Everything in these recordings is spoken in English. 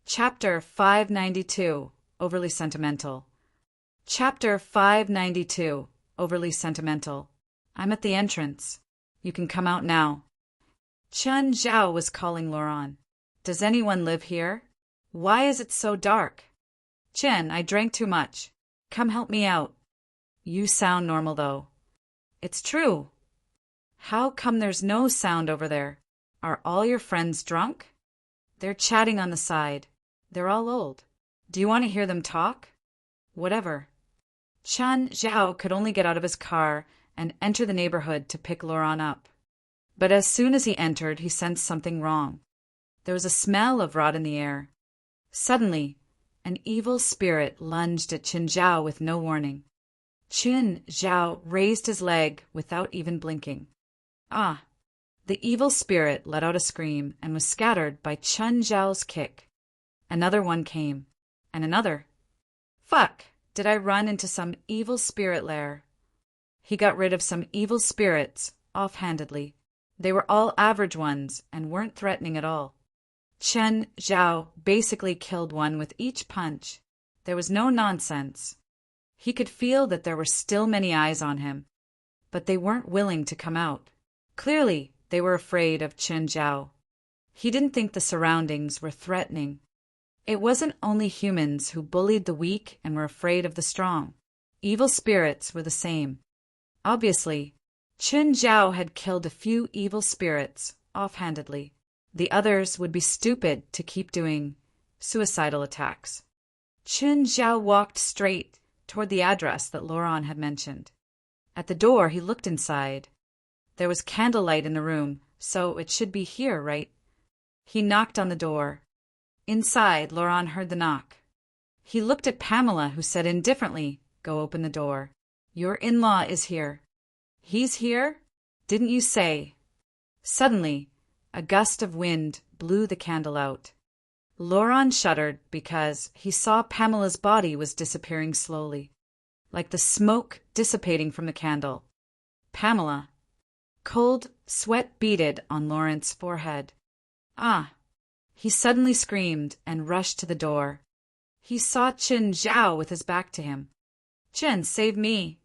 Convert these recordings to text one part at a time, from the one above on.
Chapter 592, Overly Sentimental. Chapter 592, Overly Sentimental. I'm at the entrance. You can come out now. Chen Zhao was calling Laurent. Does anyone live here? Why is it so dark? Chen, I drank too much. Come help me out. You sound normal though. It's true. How come there's no sound over there? Are all your friends drunk? They're chatting on the side. They're all old. Do you want to hear them talk? Whatever. Chen Zhao could only get out of his car and enter the neighborhood to pick Laurent up. But as soon as he entered, he sensed something wrong. There was a smell of rot in the air. Suddenly, an evil spirit lunged at Chen Zhao with no warning. Chen Zhao raised his leg without even blinking. Ah! The evil spirit let out a scream and was scattered by Chen Zhao's kick. Another one came, and another. Fuck! Did I run into some evil spirit lair? He got rid of some evil spirits, offhandedly. They were all average ones and weren't threatening at all. Chen Zhao basically killed one with each punch. There was no nonsense. He could feel that there were still many eyes on him, but they weren't willing to come out. Clearly, they were afraid of Chen Zhao. He didn't think the surroundings were threatening. It wasn't only humans who bullied the weak and were afraid of the strong. Evil spirits were the same. Obviously, Chen Zhao had killed a few evil spirits, offhandedly. The others would be stupid to keep doing suicidal attacks. Chen Zhao walked straight toward the address that Laurent had mentioned. At the door, he looked inside. There was candlelight in the room, so it should be here, right? He knocked on the door. Inside, Laurent heard the knock. He looked at Pamela, who said indifferently, "Go open the door. Your in-law is here." "He's here? Didn't you say?" Suddenly, a gust of wind blew the candle out. Laurent shuddered because he saw Pamela's body was disappearing slowly, like the smoke dissipating from the candle. Pamela. Cold sweat beaded on Laurent's forehead. Ah! He suddenly screamed and rushed to the door. He saw Chen Zhao with his back to him. "Chen, save me!"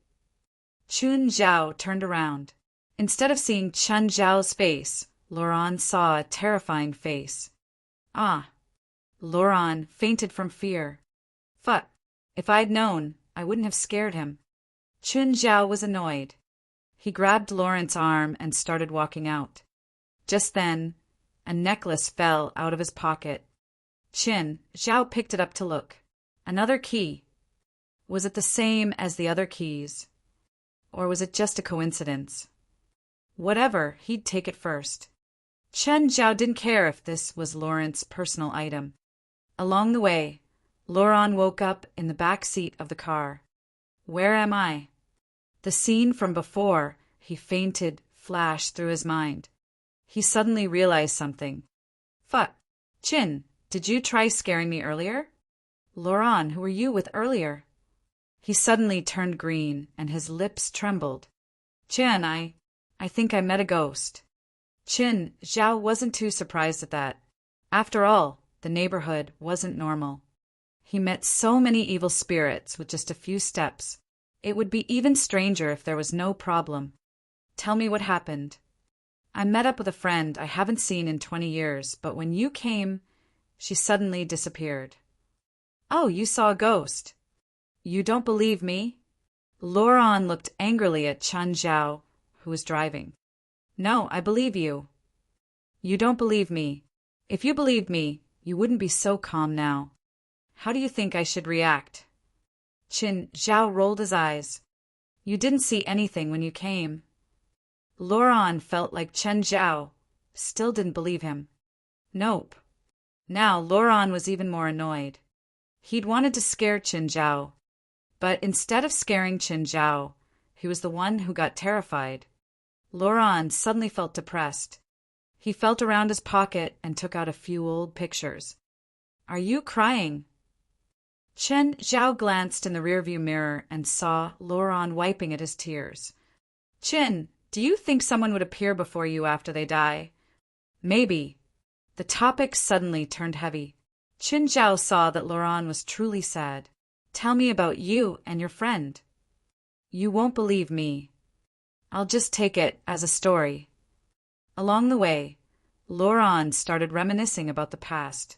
Chen Zhao turned around. Instead of seeing Chen Zhao's face, Laurent saw a terrifying face. Ah! Laurent fainted from fear. Fuck! If I'd known, I wouldn't have scared him. Chen Zhao was annoyed. He grabbed Laurent's arm and started walking out. Just then, a necklace fell out of his pocket. Chen Zhao picked it up to look. Another key. Was it the same as the other keys? Or was it just a coincidence? Whatever, he'd take it first. Chen Zhao didn't care if this was Laurent's personal item. Along the way, Laurent woke up in the back seat of the car. Where am I? The scene from before he fainted flashed through his mind. He suddenly realized something. Fuck. Chen, did you try scaring me earlier? Laurent, who were you with earlier? He suddenly turned green and his lips trembled. Chen, I think I met a ghost. Chen Zhao wasn't too surprised at that. After all, the neighborhood wasn't normal. He met so many evil spirits with just a few steps. It would be even stranger if there was no problem. Tell me what happened. I met up with a friend I haven't seen in 20 years, but when you came, she suddenly disappeared. Oh, you saw a ghost. You don't believe me? Laurent looked angrily at Chen Zhao, who was driving. No, I believe you. You don't believe me. If you believed me, you wouldn't be so calm now. How do you think I should react? Chen Zhao rolled his eyes. You didn't see anything when you came. Laurent felt like Chen Zhao still didn't believe him. Nope. Now Laurent was even more annoyed. He'd wanted to scare Chen Zhao, but instead of scaring Chen Zhao, he was the one who got terrified. Laurent suddenly felt depressed. He felt around his pocket and took out a few old pictures. Are you crying? Chen Zhao glanced in the rearview mirror and saw Laurent wiping at his tears. Chen, do you think someone would appear before you after they die? Maybe. The topic suddenly turned heavy. Qin Zhao saw that Laurent was truly sad. Tell me about you and your friend. You won't believe me. I'll just take it as a story. Along the way, Laurent started reminiscing about the past.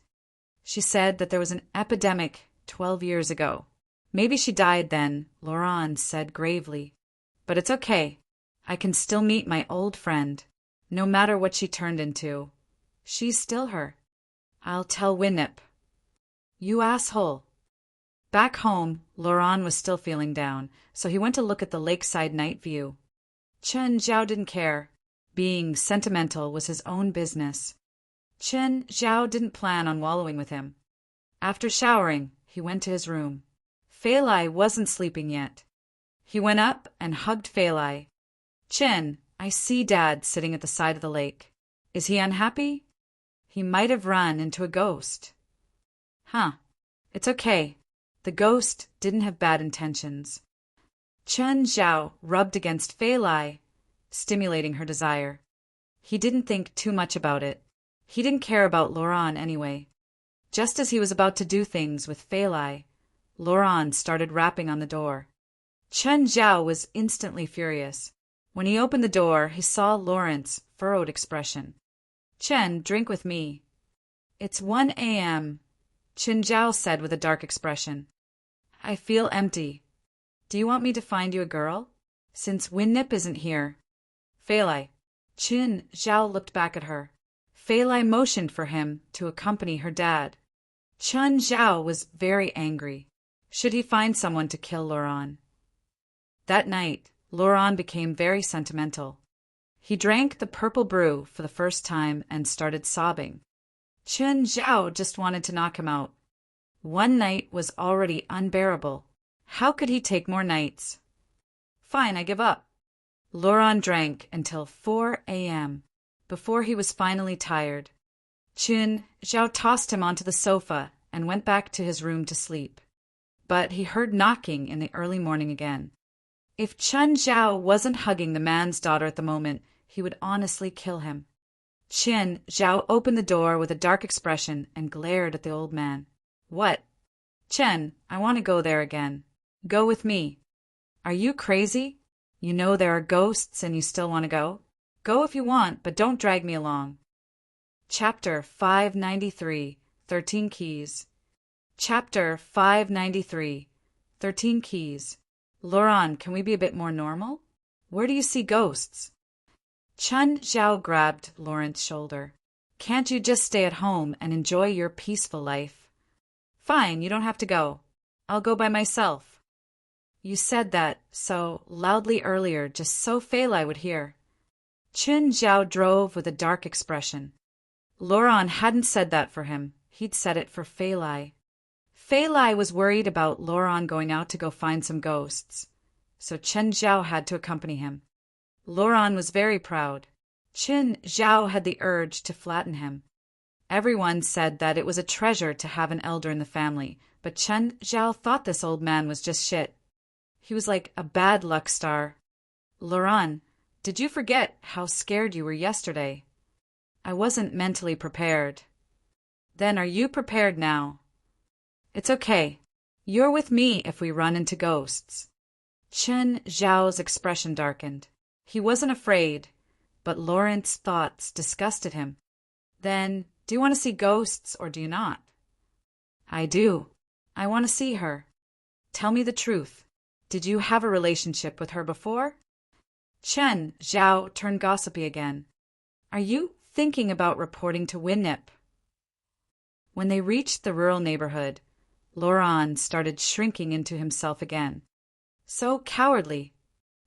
She said that there was an epidemic 12 years ago. Maybe she died then, Laurent said gravely. But it's okay. I can still meet my old friend. No matter what she turned into. She's still her. I'll tell Winnip. You asshole. Back home, Laurent was still feeling down, so he went to look at the lakeside night view. Chen Zhao didn't care. Being sentimental was his own business. Chen Zhao didn't plan on wallowing with him. After showering, he went to his room. Fei Lai wasn't sleeping yet. He went up and hugged Fei Lai. Chen, I see Dad sitting at the side of the lake. Is he unhappy? He might have run into a ghost. Huh. It's okay. The ghost didn't have bad intentions. Chen Zhao rubbed against Fei Lai, stimulating her desire. He didn't think too much about it. He didn't care about Laurent anyway. Just as he was about to do things with Fei Lai, Laurent started rapping on the door. Chen Zhao was instantly furious. When he opened the door, he saw Laurent's furrowed expression. Chen, drink with me. It's 1 a.m., Chen Zhao said with a dark expression. I feel empty. Do you want me to find you a girl? Since Winnip isn't here. Fei Lai. Chen Zhao looked back at her. Fei Lai motioned for him to accompany her dad. Chen Zhao was very angry. Should he find someone to kill Laurent? That night, Laurent became very sentimental. He drank the purple brew for the first time and started sobbing. Chen Zhao just wanted to knock him out. One night was already unbearable. How could he take more nights? Fine, I give up. Laurent drank until 4 a.m. before he was finally tired. Chen Zhao tossed him onto the sofa and went back to his room to sleep. But he heard knocking in the early morning again. If Chen Zhao wasn't hugging the man's daughter at the moment, he would honestly kill him. Chen Zhao opened the door with a dark expression and glared at the old man. What? Chen, I want to go there again. Go with me. Are you crazy? You know there are ghosts and you still want to go? Go if you want, but don't drag me along. Chapter 593, 13 Keys. Chapter 593, 13 Keys. Laurent, can we be a bit more normal? Where do you see ghosts? Chen Zhao grabbed Laurent's shoulder. Can't you just stay at home and enjoy your peaceful life? Fine, you don't have to go. I'll go by myself. You said that so loudly earlier just so Fei Lai would hear. Chen Zhao drove with a dark expression. Laurent hadn't said that for him. He'd said it for Fei Lai. Fei Lai was worried about Laurent going out to go find some ghosts, so Chen Zhao had to accompany him. Laurent was very proud. Chen Zhao had the urge to flatten him. Everyone said that it was a treasure to have an elder in the family, but Chen Zhao thought this old man was just shit. He was like a bad luck star. Laurent, did you forget how scared you were yesterday? I wasn't mentally prepared. Then are you prepared now? It's okay. You're with me if we run into ghosts. Chen Zhao's expression darkened. He wasn't afraid, but Laurent's thoughts disgusted him. Then, do you want to see ghosts or do you not? I do. I want to see her. Tell me the truth. Did you have a relationship with her before? Chen Zhao turned gossipy again. Are you thinking about reporting to Winnip? When they reached the rural neighborhood, Laurent started shrinking into himself again. So cowardly.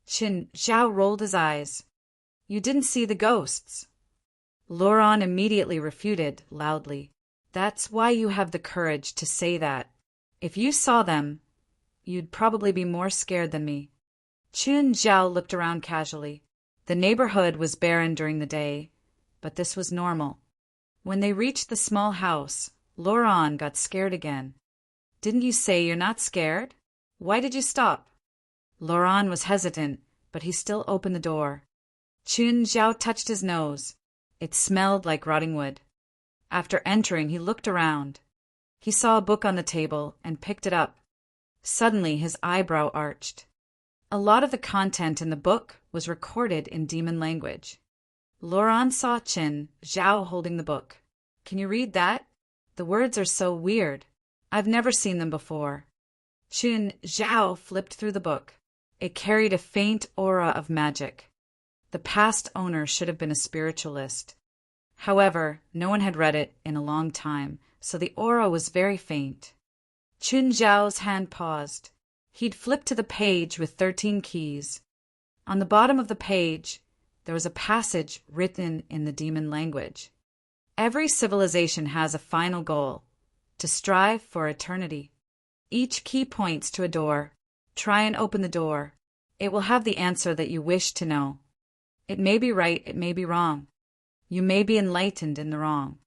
Chen Zhao rolled his eyes. You didn't see the ghosts. Laurent immediately refuted loudly. That's why you have the courage to say that. If you saw them, you'd probably be more scared than me. Chen Zhao looked around casually. The neighborhood was barren during the day, but this was normal. When they reached the small house, Laurent got scared again. Didn't you say you're not scared? Why did you stop? Laurent was hesitant, but he still opened the door. Chen Zhao touched his nose. It smelled like rotting wood. After entering, he looked around. He saw a book on the table and picked it up. Suddenly, his eyebrow arched. A lot of the content in the book was recorded in demon language. Laurent saw Qin Zhao holding the book. Can you read that? The words are so weird. I've never seen them before. Qin Zhao flipped through the book. It carried a faint aura of magic. The past owner should have been a spiritualist. However, no one had read it in a long time, so the aura was very faint. Qin Zhao's hand paused. He'd flipped to the page with 13 keys. On the bottom of the page, there was a passage written in the demon language. Every civilization has a final goal, to strive for eternity. Each key points to a door. Try and open the door. It will have the answer that you wish to know. It may be right, it may be wrong. You may be enlightened in the wrong.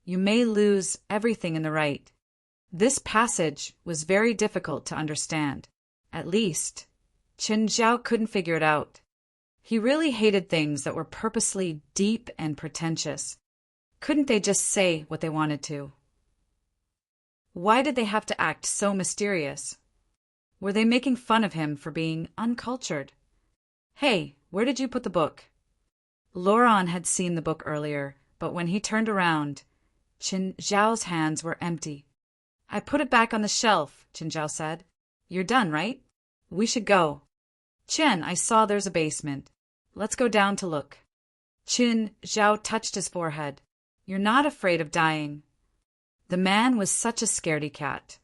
You may lose everything in the right. This passage was very difficult to understand. At least, Qin Zhao couldn't figure it out. He really hated things that were purposely deep and pretentious. Couldn't they just say what they wanted to? Why did they have to act so mysterious? Were they making fun of him for being uncultured? Hey, where did you put the book? Laurent had seen the book earlier, but when he turned around, Qin Zhao's hands were empty. I put it back on the shelf, Qin Zhao said. You're done, right? We should go. Qin, I saw there's a basement. Let's go down to look. Qin Zhao touched his forehead. You're not afraid of dying. The man was such a scaredy cat,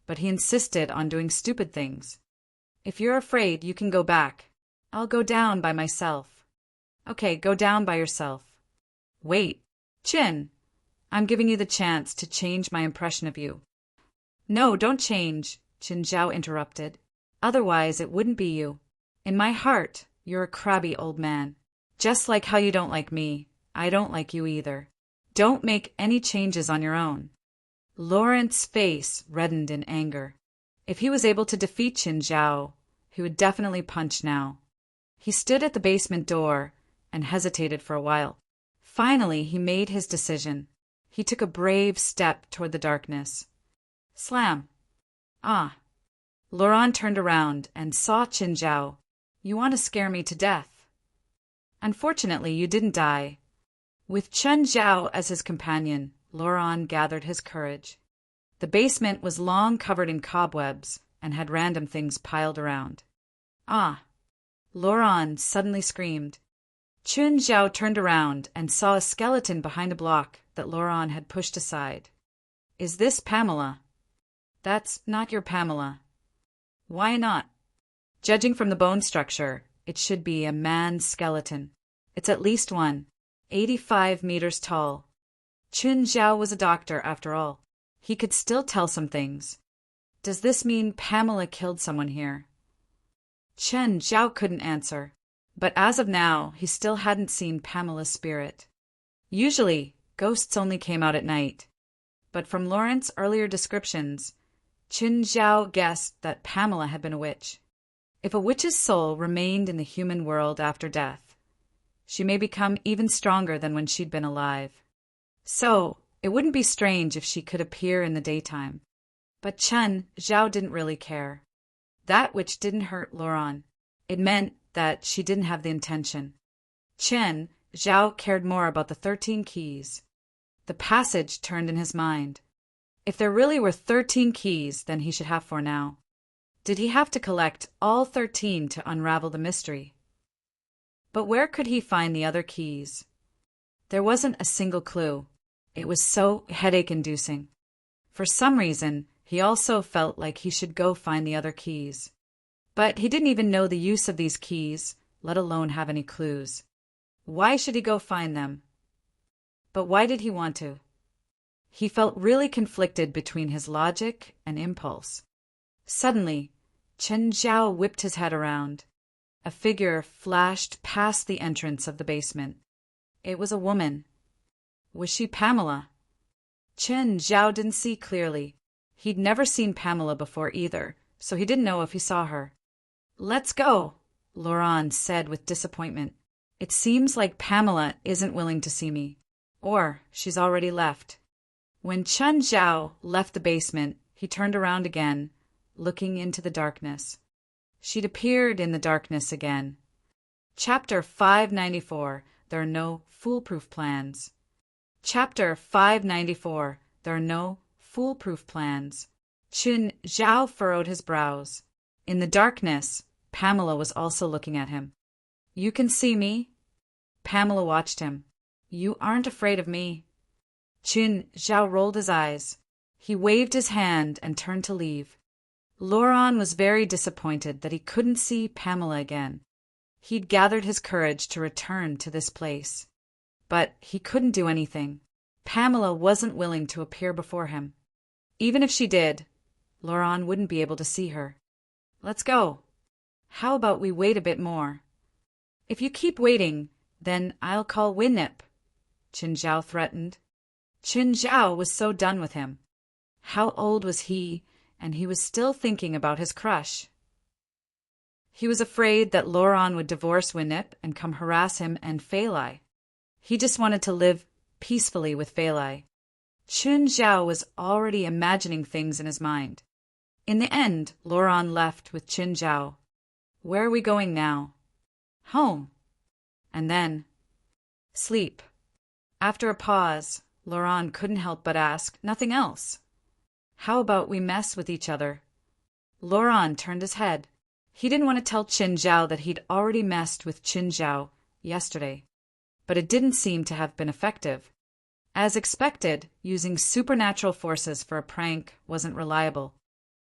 but he insisted on doing stupid things. If you're afraid, you can go back. I'll go down by myself. Okay, go down by yourself. Wait, Qin, I'm giving you the chance to change my impression of you. No, don't change, Qin Zhao interrupted. Otherwise, it wouldn't be you. In my heart, you're a crabby old man. Just like how you don't like me, I don't like you either. Don't make any changes on your own. Laurent's face reddened in anger. If he was able to defeat Qin Zhao, he would definitely punch now. He stood at the basement door and hesitated for a while. Finally, he made his decision. He took a brave step toward the darkness. Slam! Ah! Laurent turned around and saw Qin Zhao. You want to scare me to death. Unfortunately, you didn't die. With Qin Zhao as his companion, Laurent gathered his courage. The basement was long covered in cobwebs and had random things piled around. Ah! Laurent suddenly screamed. Qin Zhao turned around and saw a skeleton behind a block that Laurent had pushed aside. Is this Pamela? That's not your Pamela. Why not? Judging from the bone structure, it should be a man's skeleton. It's at least 85 meters tall. Qin Zhao was a doctor, after all. He could still tell some things. Does this mean Pamela killed someone here? Qin Zhao couldn't answer, but as of now, he still hadn't seen Pamela's spirit. Usually, ghosts only came out at night. But from Laurent's earlier descriptions, Qin Zhao guessed that Pamela had been a witch. If a witch's soul remained in the human world after death, she may become even stronger than when she'd been alive. So, it wouldn't be strange if she could appear in the daytime. But Qin Zhao didn't really care. That witch didn't hurt Laurent. It meant that she didn't have the intention. Qin Zhao cared more about the 13 keys. The passage turned in his mind. If there really were 13 keys, then he should have 4 now. Did he have to collect all 13 to unravel the mystery? But where could he find the other keys? There wasn't a single clue. It was so headache-inducing. For some reason, he also felt like he should go find the other keys. But he didn't even know the use of these keys, let alone have any clues. Why should he go find them? But why did he want to? He felt really conflicted between his logic and impulse. Suddenly, Qin Zhao whipped his head around. A figure flashed past the entrance of the basement. It was a woman. Was she Pamela? Qin Zhao didn't see clearly. He'd never seen Pamela before either, so he didn't know if he saw her. Let's go, Laurent said with disappointment. It seems like Pamela isn't willing to see me. Or she's already left. When Chen Zhao left the basement, he turned around again, looking into the darkness. She'd appeared in the darkness again. Chapter 594. There are no foolproof plans. Chapter 594. There are no foolproof plans. Chen Zhao furrowed his brows. In the darkness, Pamela was also looking at him. You can see me? Pamela watched him. You aren't afraid of me. Chen Zhao rolled his eyes. He waved his hand and turned to leave. Laurent was very disappointed that he couldn't see Pamela again. He'd gathered his courage to return to this place. But he couldn't do anything. Pamela wasn't willing to appear before him. Even if she did, Laurent wouldn't be able to see her. Let's go. How about we wait a bit more? If you keep waiting, then I'll call Winnip, Chen Zhao threatened. Chen Zhao was so done with him. How old was he, and he was still thinking about his crush. He was afraid that Laurent would divorce Winnip and come harass him and Fei Lai. He just wanted to live peacefully with Fei Lai. Chen Zhao was already imagining things in his mind. In the end, Laurent left with Chen Zhao. Where are we going now? Home. And then sleep. After a pause, Laurent couldn't help but ask, nothing else. How about we mess with each other? Laurent turned his head. He didn't want to tell Chen Zhao that he'd already messed with Chen Zhao yesterday. But it didn't seem to have been effective. As expected, using supernatural forces for a prank wasn't reliable.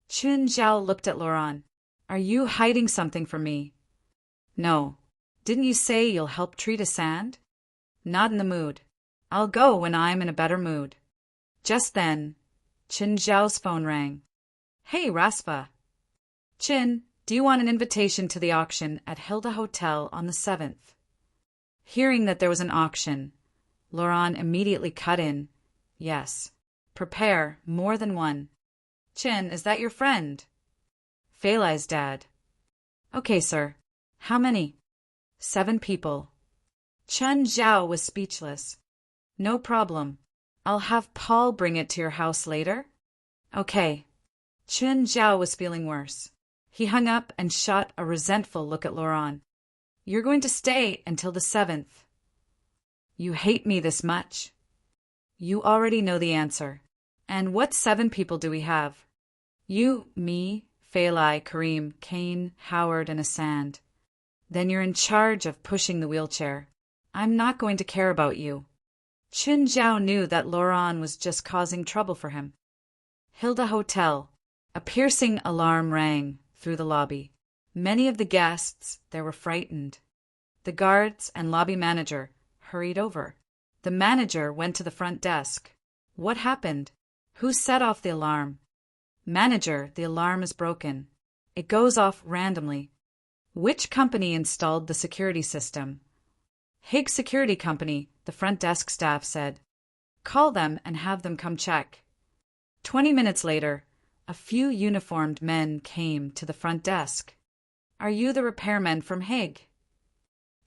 Chen Zhao looked at Laurent. Are you hiding something from me? No. Didn't you say you'll help treat a sand? Not in the mood. I'll go when I'm in a better mood. Just then, Chen Zhao's phone rang. Hey, Raspa. Chin, do you want an invitation to the auction at Hilda Hotel on the 7th? Hearing that there was an auction, Laurent immediately cut in. Yes. Prepare more than one. Chin, is that your friend? Fei Lai's dad. Okay, sir. How many? 7 people. Chen Zhao was speechless. No problem. I'll have Paul bring it to your house later. Okay. Chen Zhao was feeling worse. He hung up and shot a resentful look at Laurent. You're going to stay until the 7th. You hate me this much? You already know the answer. And what 7 people do we have? You, me, Fei Lai, Karim, Kane, Howard, and Asand. Then you're in charge of pushing the wheelchair. I'm not going to care about you. Chen Zhao knew that Laurent was just causing trouble for him. Hilda Hotel. A piercing alarm rang through the lobby. Many of the guests there were frightened. The guards and lobby manager hurried over. The manager went to the front desk. What happened? Who set off the alarm? Manager, the alarm is broken. It goes off randomly. Which company installed the security system? Higgs Security Company, the front desk staff said. Call them and have them come check. 20 minutes later, a few uniformed men came to the front desk. Are you the repairmen from Higg?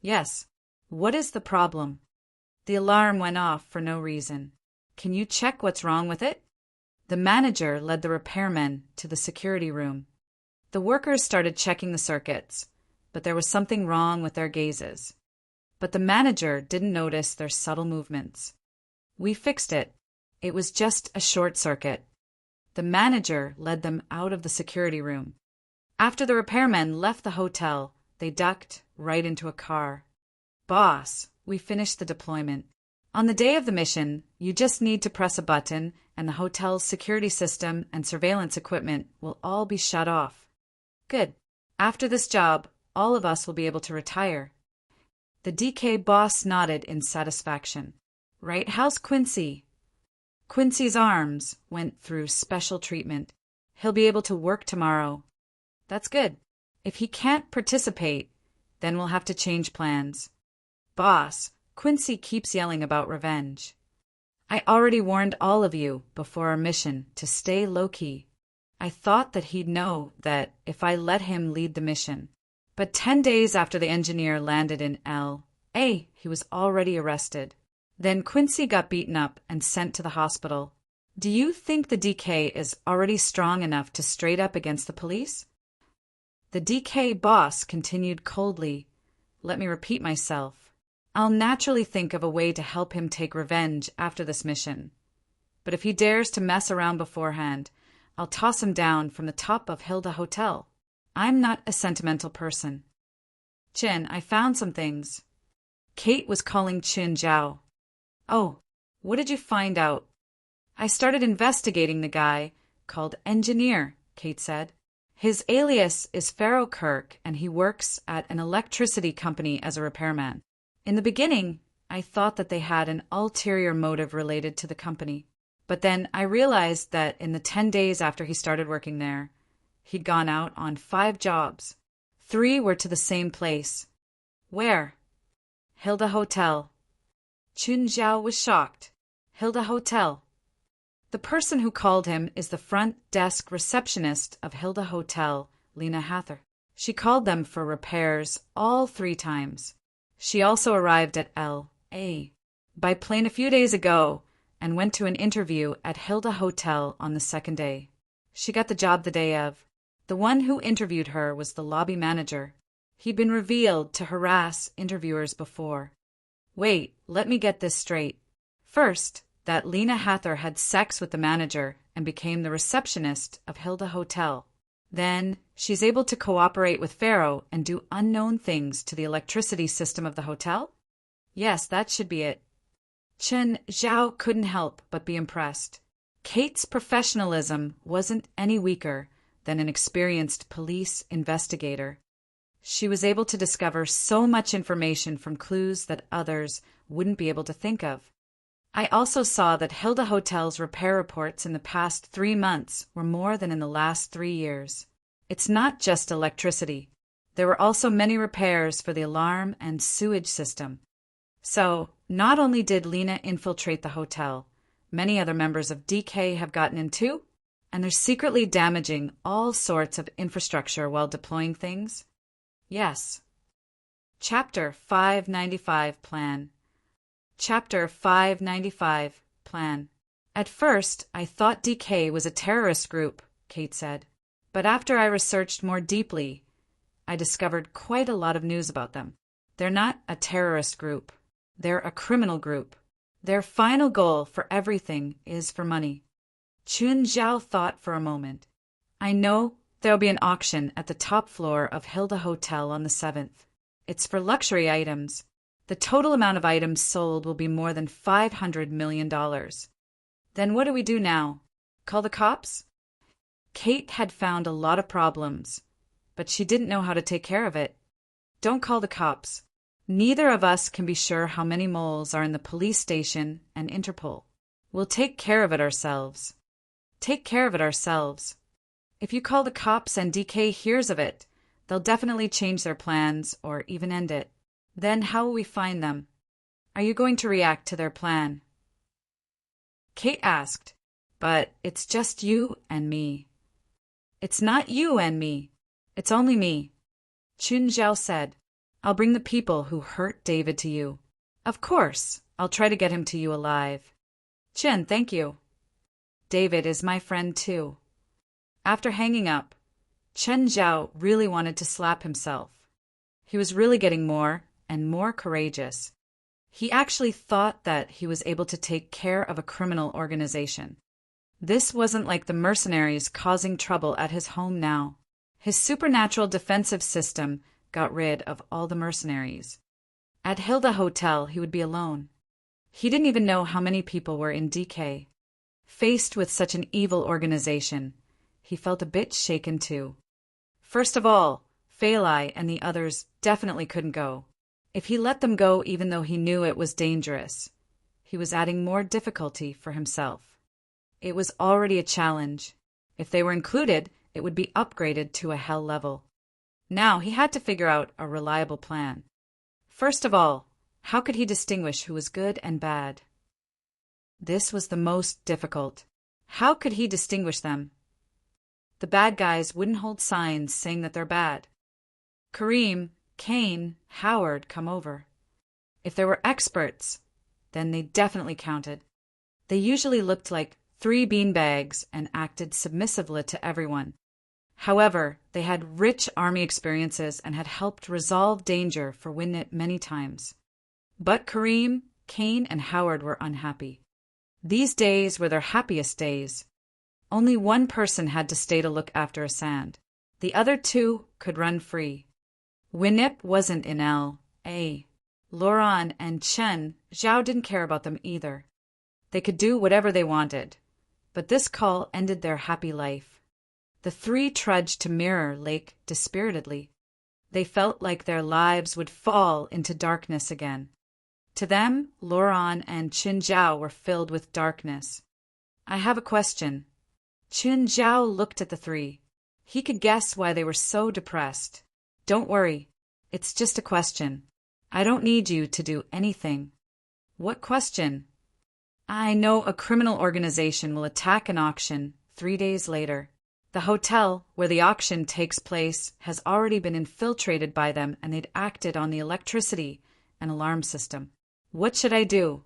Yes. What is the problem? The alarm went off for no reason. Can you check what's wrong with it? The manager led the repairmen to the security room. The workers started checking the circuits, but there was something wrong with their gazes. But the manager didn't notice their subtle movements. We fixed it. It was just a short circuit. The manager led them out of the security room. After the repairmen left the hotel, they ducked right into a car. Boss, we finished the deployment. On the day of the mission, you just need to press a button and the hotel's security system and surveillance equipment will all be shut off. Good. After this job, all of us will be able to retire. The DK boss nodded in satisfaction. Right, how's Quincy? Quincy's arms went through special treatment. He'll be able to work tomorrow. That's good. If he can't participate, then we'll have to change plans. Boss, Quincy keeps yelling about revenge. I already warned all of you before our mission to stay low-key. I thought that he'd know that if I let him lead the mission. But 10 days after the engineer landed in L.A., he was already arrested. Then Quincy got beaten up and sent to the hospital. Do you think the DK is already strong enough to straight up against the police? The DK boss continued coldly. Let me repeat myself. I'll naturally think of a way to help him take revenge after this mission. But if he dares to mess around beforehand, I'll toss him down from the top of Hilda Hotel. I'm not a sentimental person. Chin, I found some things. Kate was calling Chin Zhao. Oh, what did you find out? I started investigating the guy called Engineer, Kate said. His alias is Pharaoh Kirk, and he works at an electricity company as a repairman. In the beginning, I thought that they had an ulterior motive related to the company. But then I realized that in the 10 days after he started working there, he'd gone out on 5 jobs. 3 were to the same place. Where? Hilda Hotel. Chun Zhao was shocked. Hilda Hotel. The person who called him is the front desk receptionist of Hilda Hotel, Lena Hather. She called them for repairs all 3 times. She also arrived at L.A. by plane a few days ago and went to an interview at Hilda Hotel on the 2nd day. She got the job the day of. The one who interviewed her was the lobby manager. He'd been revealed to harass interviewers before. Wait, let me get this straight. First, that Lena Hather had sex with the manager and became the receptionist of Hilda Hotel. Then, she's able to cooperate with Pharaoh and do unknown things to the electricity system of the hotel? Yes, that should be it. Chen Zhao couldn't help but be impressed. Kate's professionalism wasn't any weaker than an experienced police investigator. She was able to discover so much information from clues that others wouldn't be able to think of. I also saw that Hilda Hotel's repair reports in the past 3 months were more than in the last 3 years. It's not just electricity. There were also many repairs for the alarm and sewage system. So, not only did Lena infiltrate the hotel, many other members of DK have gotten in too, and they're secretly damaging all sorts of infrastructure while deploying things? Yes. Chapter 595 Plan. Chapter 595 Plan. At first, I thought DK was a terrorist group, Kate said. But after I researched more deeply, I discovered quite a lot of news about them. They're not a terrorist group. They're a criminal group. Their final goal for everything is for money. Chun Zhao thought for a moment. I know there'll be an auction at the top floor of Hilda Hotel on the 7th. It's for luxury items. The total amount of items sold will be more than $500 million. Then what do we do now? Call the cops? Kate had found a lot of problems, but she didn't know how to take care of it. Don't call the cops. Neither of us can be sure how many moles are in the police station and Interpol. We'll take care of it ourselves. Take care of it ourselves. If you call the cops and DK hears of it, they'll definitely change their plans or even end it. Then how will we find them? Are you going to react to their plan? Kate asked, but it's just you and me. It's not you and me. It's only me. Chun Zhao said, I'll bring the people who hurt David to you. Of course, I'll try to get him to you alive. Chen, thank you. David is my friend too. After hanging up, Chen Zhao really wanted to slap himself. He was really getting more and more courageous. He actually thought that he was able to take care of a criminal organization. This wasn't like the mercenaries causing trouble at his home now. His supernatural defensive system got rid of all the mercenaries. At Hilda Hotel, he would be alone. He didn't even know how many people were in DK. Faced with such an evil organization, he felt a bit shaken too. First of all, Phalai and the others definitely couldn't go. If he let them go even though he knew it was dangerous, he was adding more difficulty for himself. It was already a challenge. If they were included, it would be upgraded to a hell level. Now he had to figure out a reliable plan. First of all, how could he distinguish who was good and bad? This was the most difficult. How could he distinguish them? The bad guys wouldn't hold signs saying that they're bad. Kareem, Kane, Howard come over. If there were experts, then they definitely counted. They usually looked like 3 beanbags and acted submissively to everyone. However, they had rich army experiences and had helped resolve danger for Winnet many times. But Kareem, Kane, and Howard were unhappy. These days were their happiest days. Only one person had to stay to look after Asand. The other 2 could run free. Winnet wasn't in L.A. Laurent and Chen Zhao didn't care about them either. They could do whatever they wanted. But this call ended their happy life. The 3 trudged to Mirror Lake dispiritedly. They felt like their lives would fall into darkness again. To them, Laurent and Qin Zhao were filled with darkness. I have a question. Qin Zhao looked at the 3. He could guess why they were so depressed. Don't worry. It's just a question. I don't need you to do anything. What question? I know a criminal organization will attack an auction 3 days later. The hotel where the auction takes place has already been infiltrated by them, and they'd acted on the electricity and alarm system. What should I do?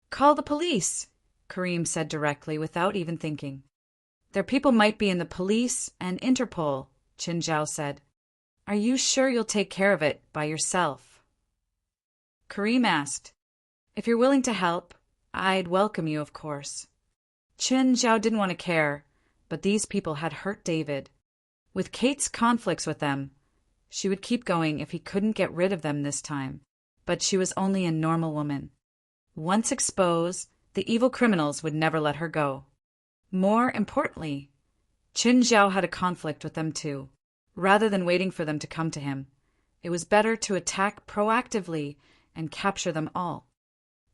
Call the police, Kareem said directly without even thinking. Their people might be in the police and Interpol, Qin Zhao said. Are you sure you'll take care of it by yourself? Kareem asked. If you're willing to help, I'd welcome you, of course. Qin Zhao didn't want to care, but these people had hurt David. With Kate's conflicts with them, she would keep going if he couldn't get rid of them this time. But she was only a normal woman. Once exposed, the evil criminals would never let her go. More importantly, Qin Zhao had a conflict with them too. Rather than waiting for them to come to him, it was better to attack proactively and capture them all.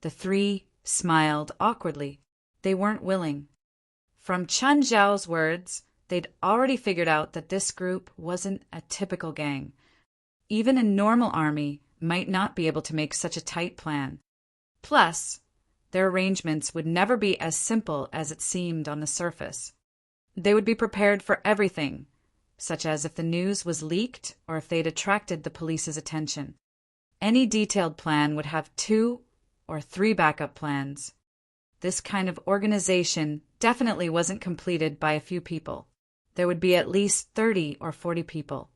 The 3 smiled awkwardly. They weren't willing. From Qin Zhao's words, they'd already figured out that this group wasn't a typical gang. Even a normal army might not be able to make such a tight plan. Plus, their arrangements would never be as simple as it seemed on the surface. They would be prepared for everything, such as if the news was leaked or if they'd attracted the police's attention. Any detailed plan would have 2 or 3 backup plans. This kind of organization definitely wasn't completed by a few people. There would be at least 30 or 40 people.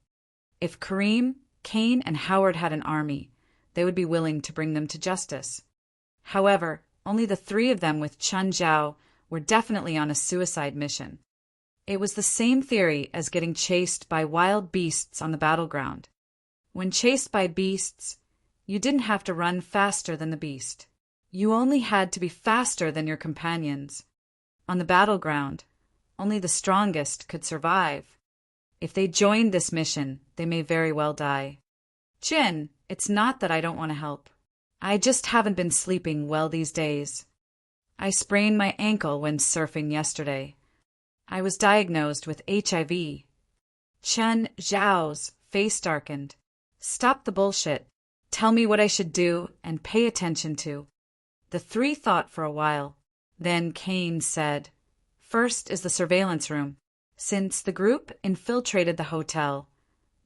If Kareem, Kane, and Howard had an army, they would be willing to bring them to justice. However, only the 3 of them with Qin Zhao were definitely on a suicide mission. It was the same theory as getting chased by wild beasts on the battleground. When chased by beasts, you didn't have to run faster than the beast. You only had to be faster than your companions. On the battleground, only the strongest could survive. If they joined this mission, they may very well die. Qin, it's not that I don't want to help. I just haven't been sleeping well these days. I sprained my ankle when surfing yesterday. I was diagnosed with HIV. Qin Zhao's face darkened. Stop the bullshit. Tell me what I should do and pay attention to. The 3 thought for a while. Then Kane said, First is the surveillance room. Since the group infiltrated the hotel,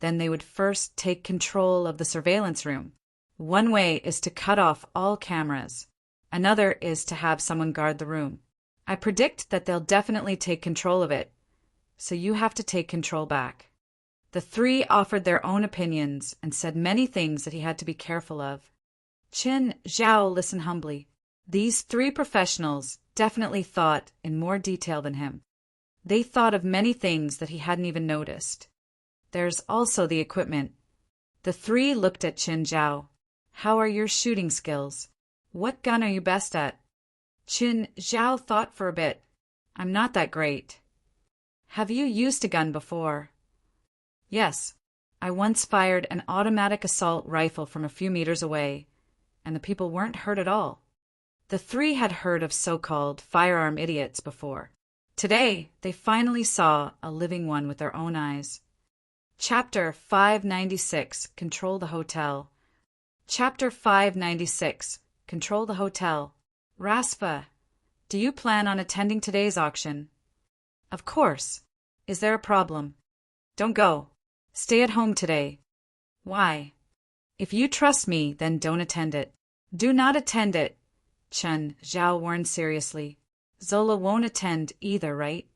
then they would first take control of the surveillance room. One way is to cut off all cameras. Another is to have someone guard the room. I predict that they'll definitely take control of it, so you have to take control back. The 3 offered their own opinions and said many things that he had to be careful of. Qin Zhao listened humbly. These 3 professionals definitely thought in more detail than him. They thought of many things that he hadn't even noticed. There's also the equipment. The 3 looked at Qin Zhao. How are your shooting skills? What gun are you best at? Qin Zhao thought for a bit. I'm not that great. Have you used a gun before? Yes. I once fired an automatic assault rifle from a few meters away, and the people weren't hurt at all. The 3 had heard of so-called firearm idiots before. Today, they finally saw a living one with their own eyes. Chapter 596, Control the Hotel. Chapter 596, Control the Hotel. Rasfa, do you plan on attending today's auction? Of course. Is there a problem? Don't go. Stay at home today. Why? If you trust me, then don't attend it. Do not attend it, Qin Zhao warned seriously. Zola won't attend either, right?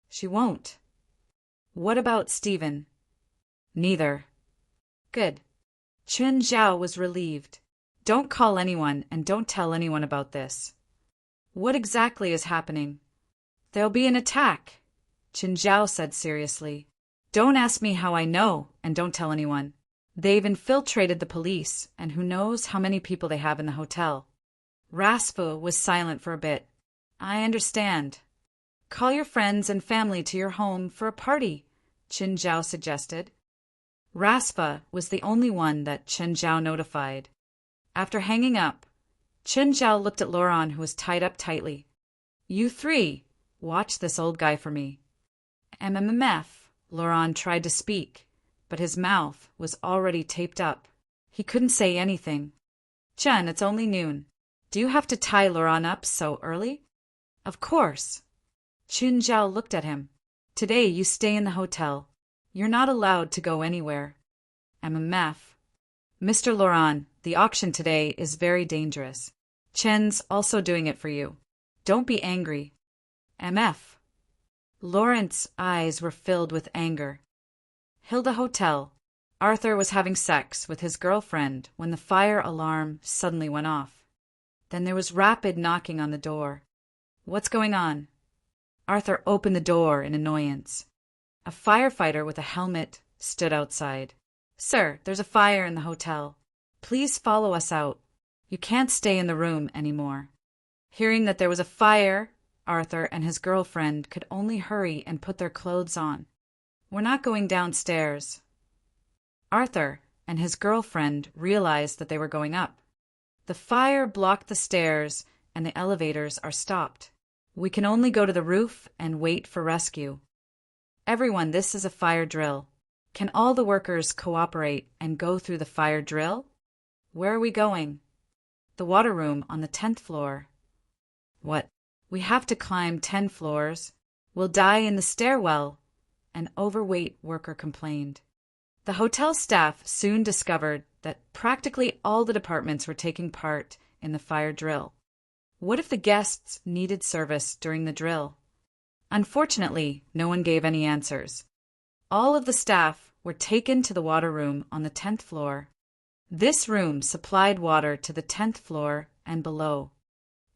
She won't. What about Stephen? Neither. Good. Chen Zhao was relieved. Don't call anyone and don't tell anyone about this. What exactly is happening? There'll be an attack, Chen Zhao said seriously. Don't ask me how I know, and don't tell anyone. They've infiltrated the police, and who knows how many people they have in the hotel. Raspa was silent for a bit. I understand. Call your friends and family to your home for a party, Chen Zhao suggested. Raspa was the only one that Chen Zhao notified. After hanging up, Chen Zhao looked at Laurent, who was tied up tightly. You three, watch this old guy for me. MMF, Laurent tried to speak, but his mouth was already taped up. He couldn't say anything. Chen, it's only noon. Do you have to tie Laurent up so early? Of course. Chen Zhao looked at him. Today you stay in the hotel. You're not allowed to go anywhere. MMF. Mr. Laurent, the auction today is very dangerous. Chen's also doing it for you. Don't be angry. MF. Laurent's eyes were filled with anger. Hilda Hotel. Arthur was having sex with his girlfriend when the fire alarm suddenly went off. Then there was rapid knocking on the door. What's going on? Arthur opened the door in annoyance. A firefighter with a helmet stood outside. Sir, there's a fire in the hotel. Please follow us out. You can't stay in the room anymore. Hearing that there was a fire, Arthur and his girlfriend could only hurry and put their clothes on. We're not going downstairs. Arthur and his girlfriend realized that they were going up. The fire blocked the stairs and the elevators are stopped. We can only go to the roof and wait for rescue. Everyone, this is a fire drill. Can all the workers cooperate and go through the fire drill? Where are we going? The water room on the 10th floor. What? We have to climb 10 floors. We'll die in the stairwell, an overweight worker complained. The hotel staff soon discovered that practically all the departments were taking part in the fire drill. What if the guests needed service during the drill? Unfortunately, no one gave any answers. All of the staff were taken to the water room on the 10th floor. This room supplied water to the 10th floor and below.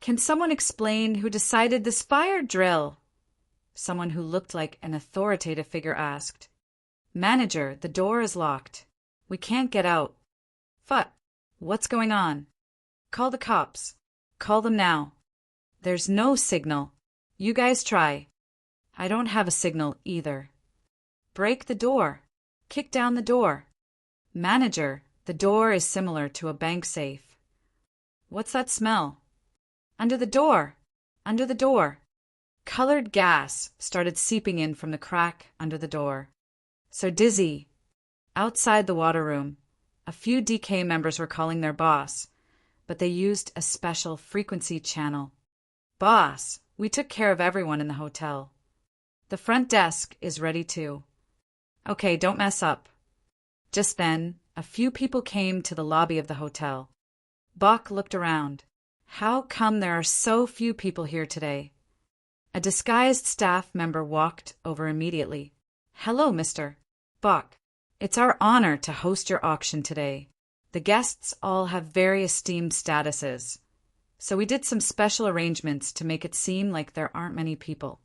Can someone explain who decided this fire drill? Someone who looked like an authoritative figure asked. Manager, the door is locked. We can't get out. What's going on? Call the cops. Call them now. There's no signal. You guys try. I don't have a signal either. Break the door. Kick down the door. Manager, the door is similar to a bank safe. What's that smell? Under the door. Under the door. Colored gas started seeping in from the crack under the door. So dizzy. Outside the water room, a few DK members were calling their boss, but they used a special frequency channel. Boss, we took care of everyone in the hotel. The front desk is ready too. Okay, don't mess up. Just then, a few people came to the lobby of the hotel. Bach looked around. How come there are so few people here today? A disguised staff member walked over immediately. Hello, Mr. Bach. It's our honor to host your auction today. The guests all have very esteemed statuses, so we did some special arrangements to make it seem like there aren't many people.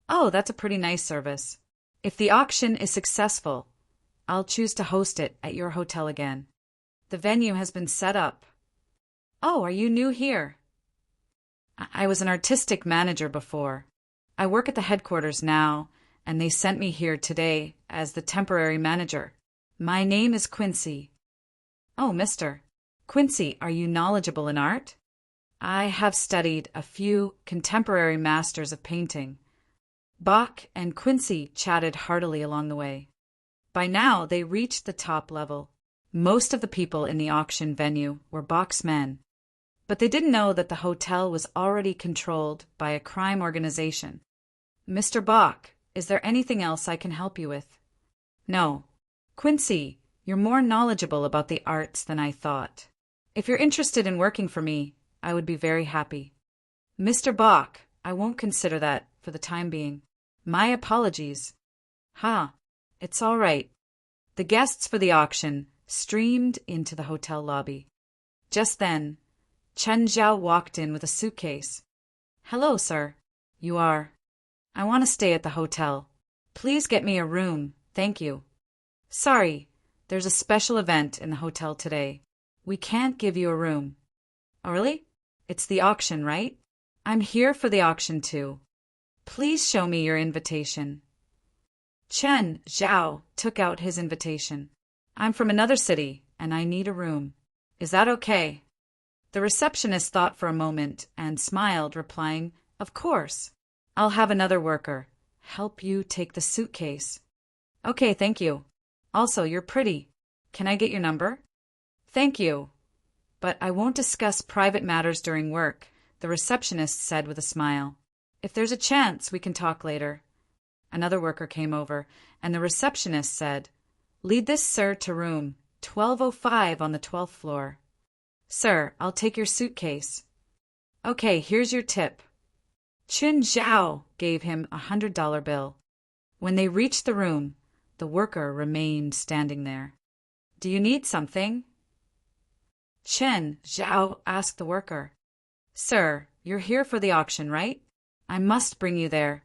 Oh, that's a pretty nice service. If the auction is successful, I'll choose to host it at your hotel again. The venue has been set up. Oh, are you new here? I was an artistic manager before. I work at the headquarters now, and they sent me here today as the temporary manager. My name is Quincy. Oh, Mr. Quincy, are you knowledgeable in art? I have studied a few contemporary masters of painting. Bach and Quincy chatted heartily along the way. By now, they reached the top level. Most of the people in the auction venue were Bach's men, but they didn't know that the hotel was already controlled by a crime organization. Mr. Bach, is there anything else I can help you with? No. Quincy, you're more knowledgeable about the arts than I thought. If you're interested in working for me, I would be very happy. Mr. Bach, I won't consider that for the time being. My apologies. Ha, it's all right. The guests for the auction streamed into the hotel lobby. Just then, Chen Zhao walked in with a suitcase. Hello, sir. You are? I want to stay at the hotel. Please get me a room, thank you. Sorry, there's a special event in the hotel today. We can't give you a room. Oh, really? It's the auction, right? I'm here for the auction too. Please show me your invitation. Chen Zhao took out his invitation. I'm from another city, and I need a room. Is that okay? The receptionist thought for a moment and smiled, replying, Of course. I'll have another worker help you take the suitcase. Okay, thank you. Also, you're pretty. Can I get your number? Thank you. But I won't discuss private matters during work, the receptionist said with a smile. If there's a chance, we can talk later. Another worker came over, and the receptionist said, Lead this sir to room 1205 on the 12th floor. Sir, I'll take your suitcase. Okay, here's your tip. Chen Zhao gave him $100 bill. When they reached the room, the worker remained standing there. Do you need something? Chen Zhao asked the worker. Sir, you're here for the auction, right? I must bring you there.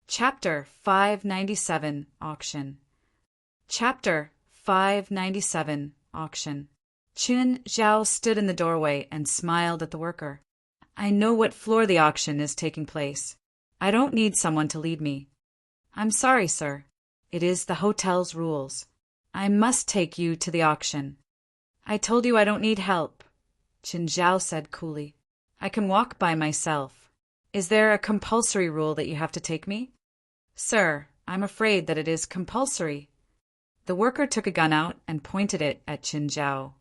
Chapter 597 Auction. Chapter 597 Auction. Chen Zhao stood in the doorway and smiled at the worker. I know what floor the auction is taking place. I don't need someone to lead me. I'm sorry, sir. It is the hotel's rules. I must take you to the auction. I told you I don't need help, Chen Zhao said coolly. I can walk by myself. Is there a compulsory rule that you have to take me? Sir, I'm afraid that it is compulsory. The worker took a gun out and pointed it at Chen Zhao.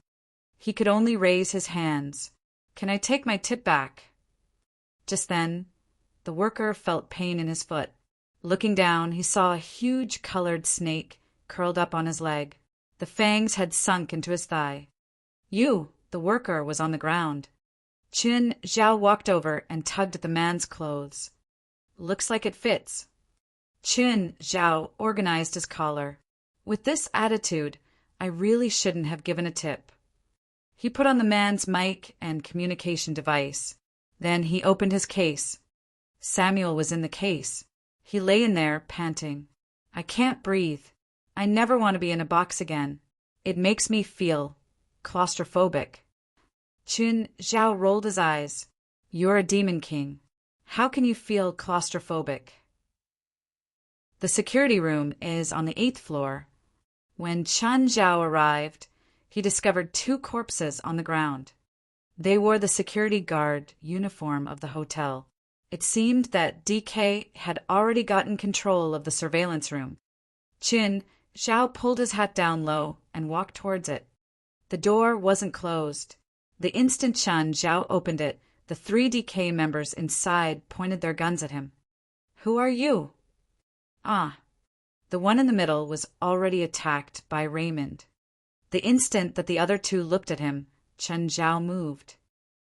He could only raise his hands. Can I take my tip back? Just then, the worker felt pain in his foot. Looking down, he saw a huge colored snake curled up on his leg. The fangs had sunk into his thigh. The worker was on the ground. Chen Zhao walked over and tugged at the man's clothes. Looks like it fits. Chen Zhao organized his collar. With this attitude, I really shouldn't have given a tip. He put on the man's mic and communication device. Then he opened his case. Samuel was in the case. He lay in there, panting. I can't breathe. I never want to be in a box again. It makes me feel claustrophobic. Chen Zhao rolled his eyes. You're a demon king. How can you feel claustrophobic? The security room is on the 8th floor. When Chen Zhao arrived, he discovered 2 corpses on the ground. They wore the security guard uniform of the hotel. It seemed that DK had already gotten control of the surveillance room. Chen Zhao pulled his hat down low and walked towards it. The door wasn't closed. The instant Chen Zhao opened it, the 3 DK members inside pointed their guns at him. Who are you? Ah, the one in the middle was already attacked by Raymond. The instant that the other 2 looked at him, Chen Zhao moved.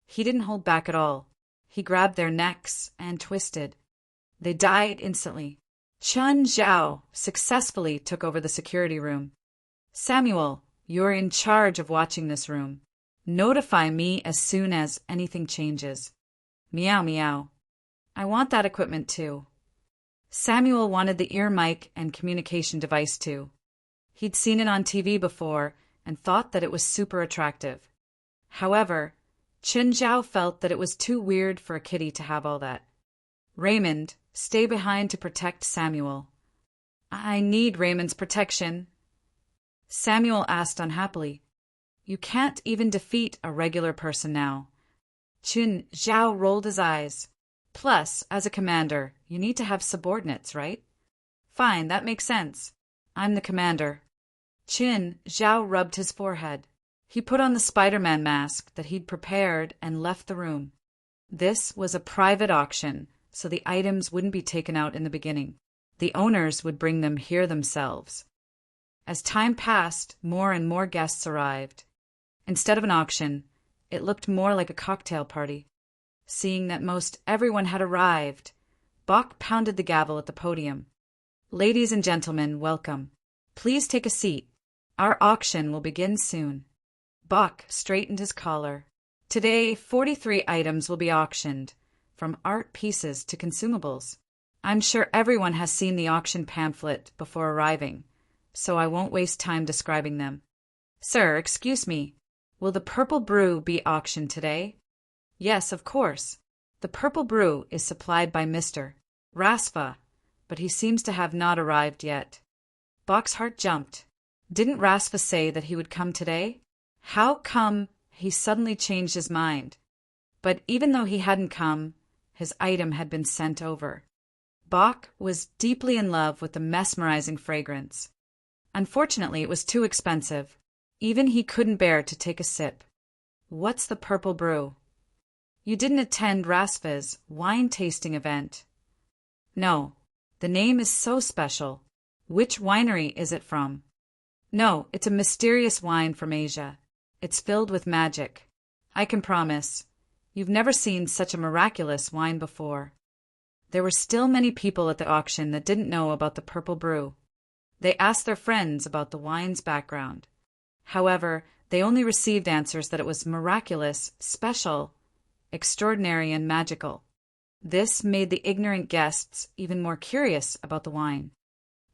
He didn't hold back at all. He grabbed their necks and twisted. They died instantly. Chen Zhao successfully took over the security room. Samuel, you're in charge of watching this room. Notify me as soon as anything changes. Meow meow. I want that equipment too. Samuel wanted the ear mic and communication device too. He'd seen it on TV before and thought that it was super attractive. However, Chen Zhao felt that it was too weird for a kitty to have all that. Raymond, stay behind to protect Samuel. I need Raymond's protection. Samuel asked unhappily. You can't even defeat a regular person now. Chen Zhao rolled his eyes. Plus, as a commander, you need to have subordinates, right? Fine, that makes sense. I'm the commander. Chen Zhao rubbed his forehead. He put on the Spider-Man mask that he'd prepared and left the room. This was a private auction, so the items wouldn't be taken out in the beginning. The owners would bring them here themselves. As time passed, more and more guests arrived. Instead of an auction, it looked more like a cocktail party. Seeing that most everyone had arrived, Bach pounded the gavel at the podium. Ladies and gentlemen, welcome. Please take a seat. Our auction will begin soon. Bach straightened his collar. Today, 43 items will be auctioned, from art pieces to consumables. I'm sure everyone has seen the auction pamphlet before arriving, so I won't waste time describing them. Sir, excuse me, will the purple brew be auctioned today? Yes, of course. The purple brew is supplied by Mr. Rasfa, but he seems to have not arrived yet. Bach's heart jumped. Didn't Rasfa say that he would come today? How come he suddenly changed his mind? But even though he hadn't come, his item had been sent over. Bach was deeply in love with the mesmerizing fragrance. Unfortunately, it was too expensive. Even he couldn't bear to take a sip. What's the purple brew? You didn't attend Rasfa's wine tasting event. No, the name is so special. Which winery is it from? No, it's a mysterious wine from Asia. It's filled with magic. I can promise. You've never seen such a miraculous wine before. There were still many people at the auction that didn't know about the purple brew. They asked their friends about the wine's background. However, they only received answers that it was miraculous, special, extraordinary, and magical. This made the ignorant guests even more curious about the wine.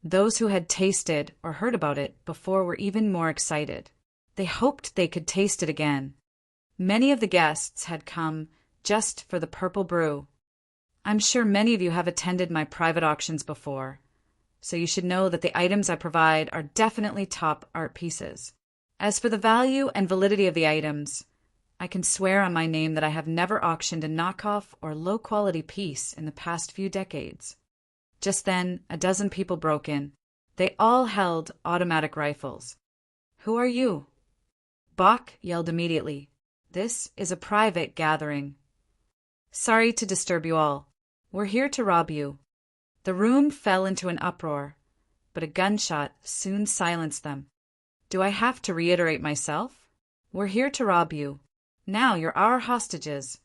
Those who had tasted or heard about it before were even more excited. They hoped they could taste it again. Many of the guests had come just for the purple brew. I'm sure many of you have attended my private auctions before, so you should know that the items I provide are definitely top art pieces. As for the value and validity of the items, I can swear on my name that I have never auctioned a knockoff or low-quality piece in the past few decades. Just then, a dozen people broke in. They all held automatic rifles. Who are you? Bach yelled immediately. This is a private gathering. Sorry to disturb you all. We're here to rob you. The room fell into an uproar, but a gunshot soon silenced them. Do I have to reiterate myself? We're here to rob you. Now you're our hostages.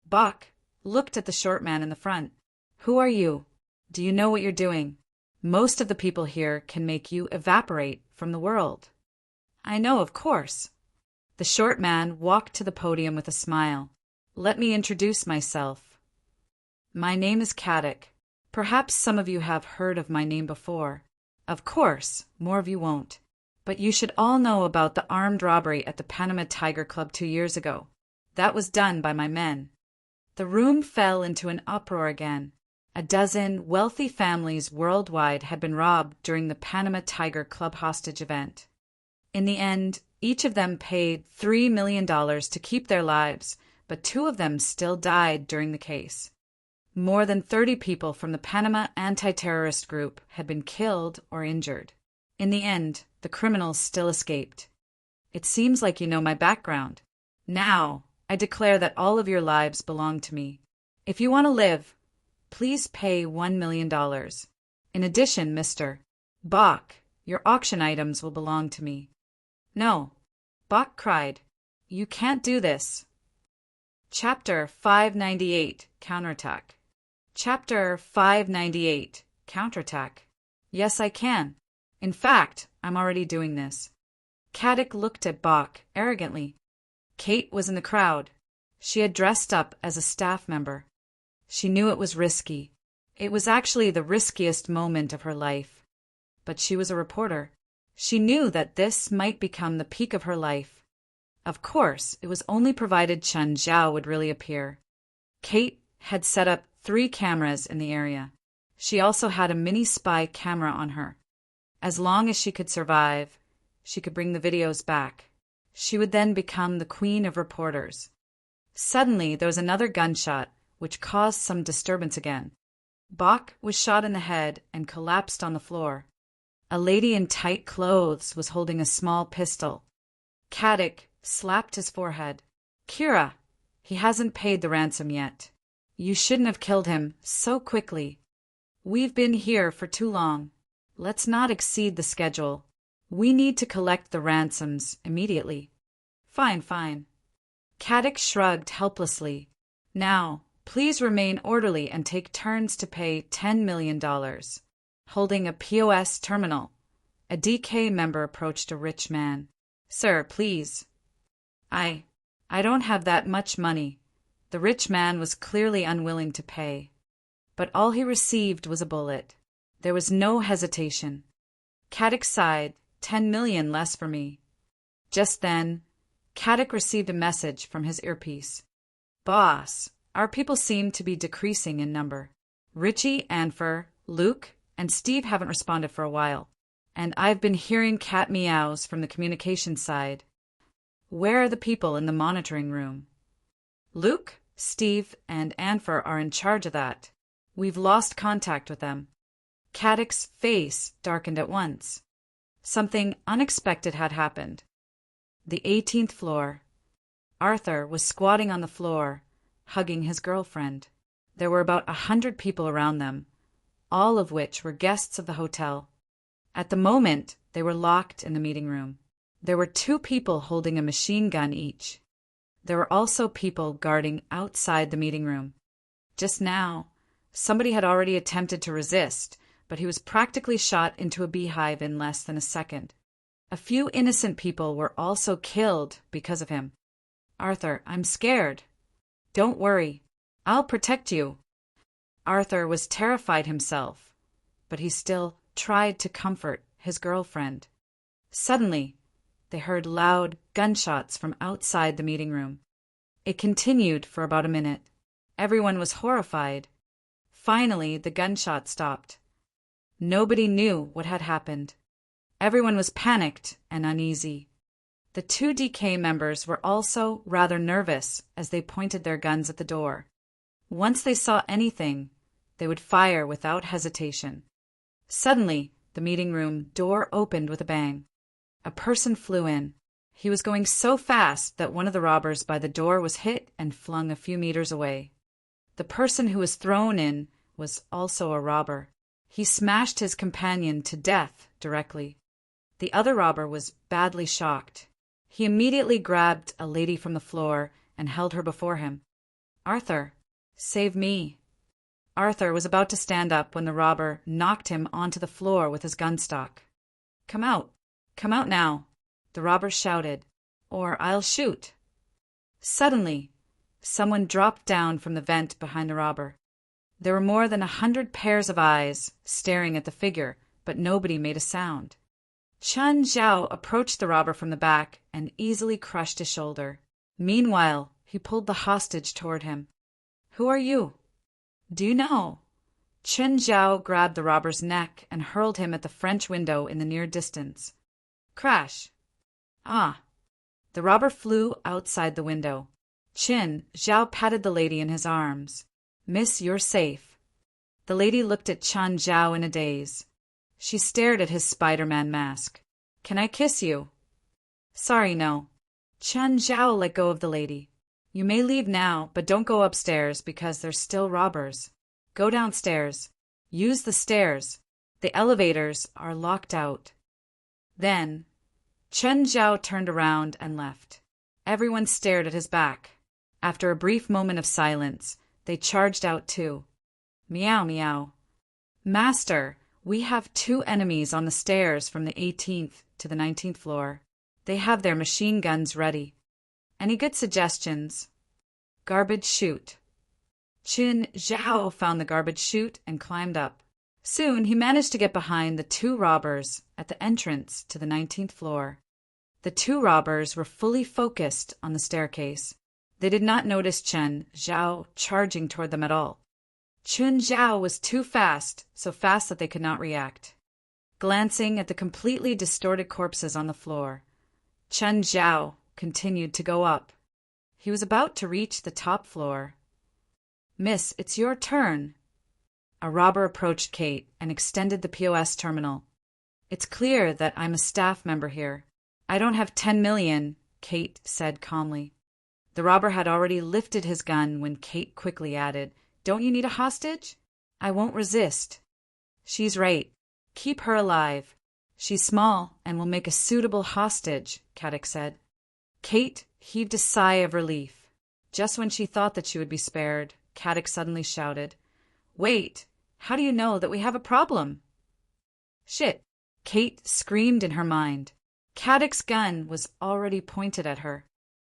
Bach looked at the short man in the front. Who are you? Do you know what you're doing? Most of the people here can make you evaporate from the world. I know, of course. The short man walked to the podium with a smile. Let me introduce myself. My name is Caddick. Perhaps some of you have heard of my name before. Of course, more of you won't. But you should all know about the armed robbery at the Panama Tiger Club 2 years ago. That was done by my men. The room fell into an uproar again. A dozen wealthy families worldwide had been robbed during the Panama Tiger Club hostage event. In the end, each of them paid $3 million to keep their lives, but 2 of them still died during the case. More than 30 people from the Panama anti-terrorist group had been killed or injured. In the end, the criminals still escaped. It seems like you know my background. Now, I declare that all of your lives belong to me. If you want to live, please pay $1 million. In addition, Mr. Bach, your auction items will belong to me. No, Bach cried. You can't do this. Chapter 598, Counterattack. Chapter 598, Counterattack. Yes, I can. In fact, I'm already doing this. Caddick looked at Bach arrogantly. Kate was in the crowd. She had dressed up as a staff member. She knew it was risky. It was actually the riskiest moment of her life. But she was a reporter. She knew that this might become the peak of her life. Of course, it was only provided Chen Zhao would really appear. Kate had set up 3 cameras in the area. She also had a mini spy camera on her. As long as she could survive, she could bring the videos back. She would then become the queen of reporters. Suddenly, there was another gunshot, which caused some disturbance again. Bach was shot in the head and collapsed on the floor. A lady in tight clothes was holding a small pistol. Caddick slapped his forehead. Kira, he hasn't paid the ransom yet. You shouldn't have killed him so quickly. We've been here for too long. Let's not exceed the schedule. We need to collect the ransoms immediately. Fine. Caddick shrugged helplessly. Now, please remain orderly and take turns to pay $10 million. Holding a POS terminal, a DK member approached a rich man. Sir, please. I don't have that much money. The rich man was clearly unwilling to pay. But all he received was a bullet. There was no hesitation. Caddick sighed, 10 million less for me. Just then, Caddick received a message from his earpiece. Boss, our people seem to be decreasing in number. Richie, Anfer, Luke, and Steve haven't responded for a while. And I've been hearing cat meows from the communication side. Where are the people in the monitoring room? Luke, Steve, and Anfer are in charge of that. We've lost contact with them. Caddick's face darkened at once. Something unexpected had happened. The 18th floor. Arthur was squatting on the floor, hugging his girlfriend. There were about 100 people around them, all of which were guests of the hotel. At the moment, they were locked in the meeting room. There were 2 people holding a machine gun each. There were also people guarding outside the meeting room. Just now, somebody had already attempted to resist, but he was practically shot into a beehive in less than a second. A few innocent people were also killed because of him. Arthur, I'm scared. Don't worry. I'll protect you. Arthur was terrified himself, but he still tried to comfort his girlfriend. Suddenly, they heard loud gunshots from outside the meeting room. It continued for about a minute. Everyone was horrified. Finally, the gunshots stopped. Nobody knew what had happened. Everyone was panicked and uneasy. The 2 DK members were also rather nervous as they pointed their guns at the door. Once they saw anything, they would fire without hesitation. Suddenly, the meeting room door opened with a bang. A person flew in. He was going so fast that one of the robbers by the door was hit and flung a few meters away. The person who was thrown in was also a robber. He smashed his companion to death directly. The other robber was badly shocked. He immediately grabbed a lady from the floor and held her before him. Arthur, save me. Arthur was about to stand up when the robber knocked him onto the floor with his gun stock. Come out. Come out now, the robber shouted, or I'll shoot. Suddenly, someone dropped down from the vent behind the robber. There were more than 100 pairs of eyes staring at the figure, but nobody made a sound. Chen Zhao approached the robber from the back and easily crushed his shoulder. Meanwhile, he pulled the hostage toward him. Who are you? Do you know? Chen Zhao grabbed the robber's neck and hurled him at the French window in the near distance. Crash! Ah! The robber flew outside the window. Chen Zhao patted the lady in his arms. Miss, you're safe. The lady looked at Chen Zhao in a daze. She stared at his Spider-Man mask. Can I kiss you? Sorry, no. Chen Zhao let go of the lady. You may leave now, but don't go upstairs because there's still robbers. Go downstairs. Use the stairs. The elevators are locked out. Then, Chen Zhao turned around and left. Everyone stared at his back. After a brief moment of silence, they charged out too. Meow, meow. Master, we have 2 enemies on the stairs from the 18th to the 19th floor. They have their machine guns ready. Any good suggestions? Garbage chute. Chen Zhao found the garbage chute and climbed up. Soon he managed to get behind the 2 robbers at the entrance to the 19th floor. The 2 robbers were fully focused on the staircase. They did not notice Chen Zhao charging toward them at all. Chen Zhao was too fast, so fast that they could not react. Glancing at the completely distorted corpses on the floor, Chen Zhao continued to go up. He was about to reach the top floor. Miss, it's your turn. A robber approached Kate and extended the POS terminal. It's clear that I'm a staff member here. I don't have 10 million, Kate said calmly. The robber had already lifted his gun when Kate quickly added, Don't you need a hostage? I won't resist. She's right. Keep her alive. She's small and will make a suitable hostage, Caddick said. Kate heaved a sigh of relief. Just when she thought that she would be spared, Caddick suddenly shouted, "Wait! How do you know that we have a problem?" "Shit!" Kate screamed in her mind. Caddick's gun was already pointed at her.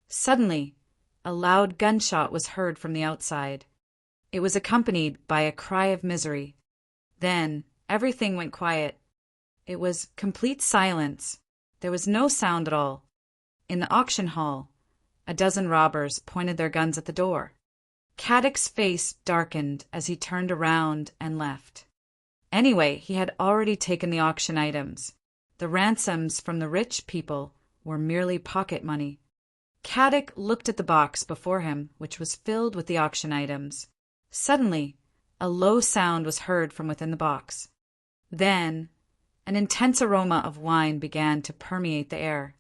Suddenly, a loud gunshot was heard from the outside. It was accompanied by a cry of misery. Then, everything went quiet. It was complete silence. There was no sound at all. In the auction hall, a dozen robbers pointed their guns at the door. Caddick's face darkened as he turned around and left. Anyway, he had already taken the auction items. The ransoms from the rich people were merely pocket money. Caddick looked at the box before him, which was filled with the auction items. Suddenly, a low sound was heard from within the box. Then, an intense aroma of wine began to permeate the air.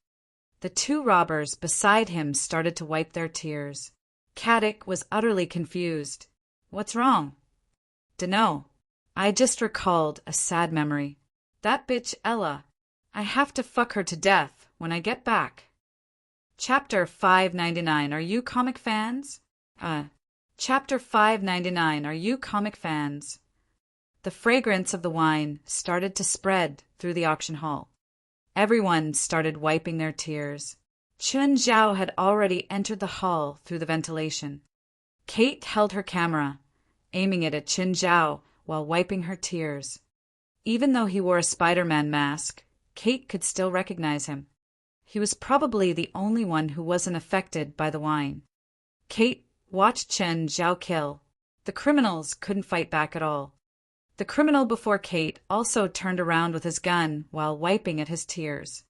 The two robbers beside him started to wipe their tears. Caddick was utterly confused. "What's wrong?" "Dunno. I just recalled a sad memory. That bitch Ella. I have to fuck her to death when I get back." Chapter 599. Are you comic fans? Chapter 599. Are you comic fans? The fragrance of the wine started to spread through the auction hall. Everyone started wiping their tears. Chun Zhao had already entered the hall through the ventilation. Kate held her camera, aiming it at Chun Zhao while wiping her tears. Even though he wore a Spider-Man mask, Kate could still recognize him. He was probably the only one who wasn't affected by the wine. Kate watched Chun Zhao kill. The criminals couldn't fight back at all. The criminal before Kate also turned around with his gun while wiping at his tears.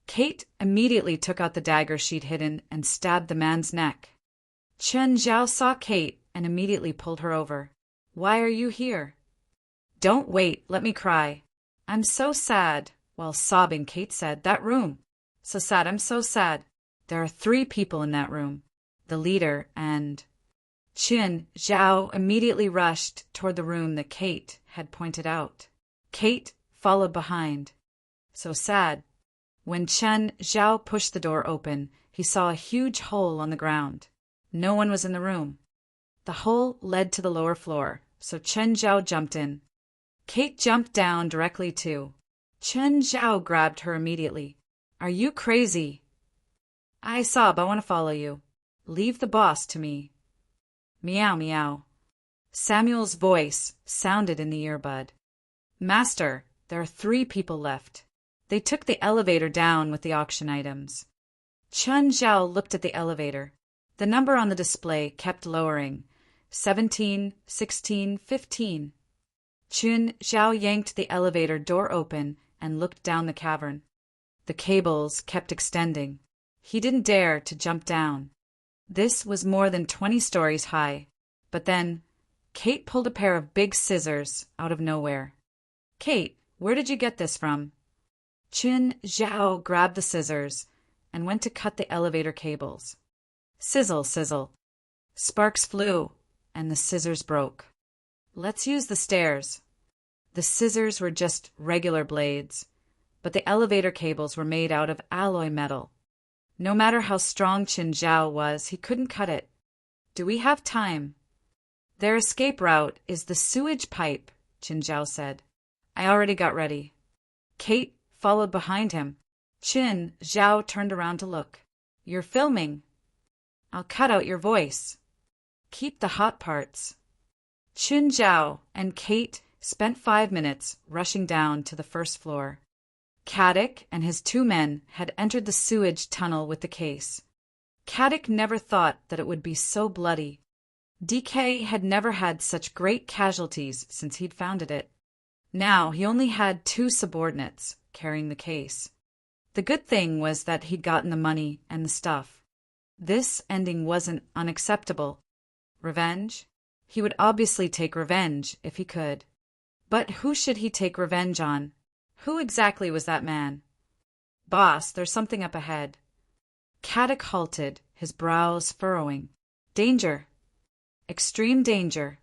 Kate immediately took out the dagger she'd hidden and stabbed the man's neck. Chun Zhao saw Kate and immediately pulled her over. "Why are you here?" "Don't wait, let me cry. I'm so sad." While sobbing, Kate said, "That room. So sad, I'm so sad. There are 3 people in that room. The leader and—" Chun Zhao immediately rushed toward the room that Kate had pointed out. Kate followed behind. So sad. When Chun Zhao pushed the door open, he saw a huge hole on the ground. No one was in the room. The hole led to the lower floor, so Chun Zhao jumped in. Kate jumped down directly too. Chun Zhao grabbed her immediately. "Are you crazy?" "I sob, I want to follow you." "Leave the boss to me." "Meow, meow." Samuel's voice sounded in the earbud. "Master, there are 3 people left. They took the elevator down with the auction items." Chun Zhao looked at the elevator. The number on the display kept lowering. 17, 16, 15. Chun Zhao yanked the elevator door open and looked down the cavern. The cables kept extending. He didn't dare to jump down. This was more than 20 stories high. But then, Kate pulled a pair of big scissors out of nowhere. "Kate, where did you get this from?" Chun Zhao grabbed the scissors and went to cut the elevator cables. Sizzle, sizzle. Sparks flew, and the scissors broke. "Let's use the stairs." The scissors were just regular blades, but the elevator cables were made out of alloy metal. No matter how strong Chun Zhao was, he couldn't cut it. "Do we have time?" "Their escape route is the sewage pipe," Chun Zhao said. "I already got ready." Kate followed behind him. Chun Zhao turned around to look. "You're filming." "I'll cut out your voice." "Keep the hot parts." Chun Zhao and Kate spent 5 minutes rushing down to the first floor. Caddick and his 2 men had entered the sewage tunnel with the case. Caddick never thought that it would be so bloody. DK had never had such great casualties since he'd founded it. Now he only had 2 subordinates carrying the case. The good thing was that he'd gotten the money and the stuff. This ending wasn't unacceptable. Revenge? He would obviously take revenge if he could. But who should he take revenge on? Who exactly was that man? "Boss, there's something up ahead." Caddick halted, his brows furrowing. "Danger. Extreme danger."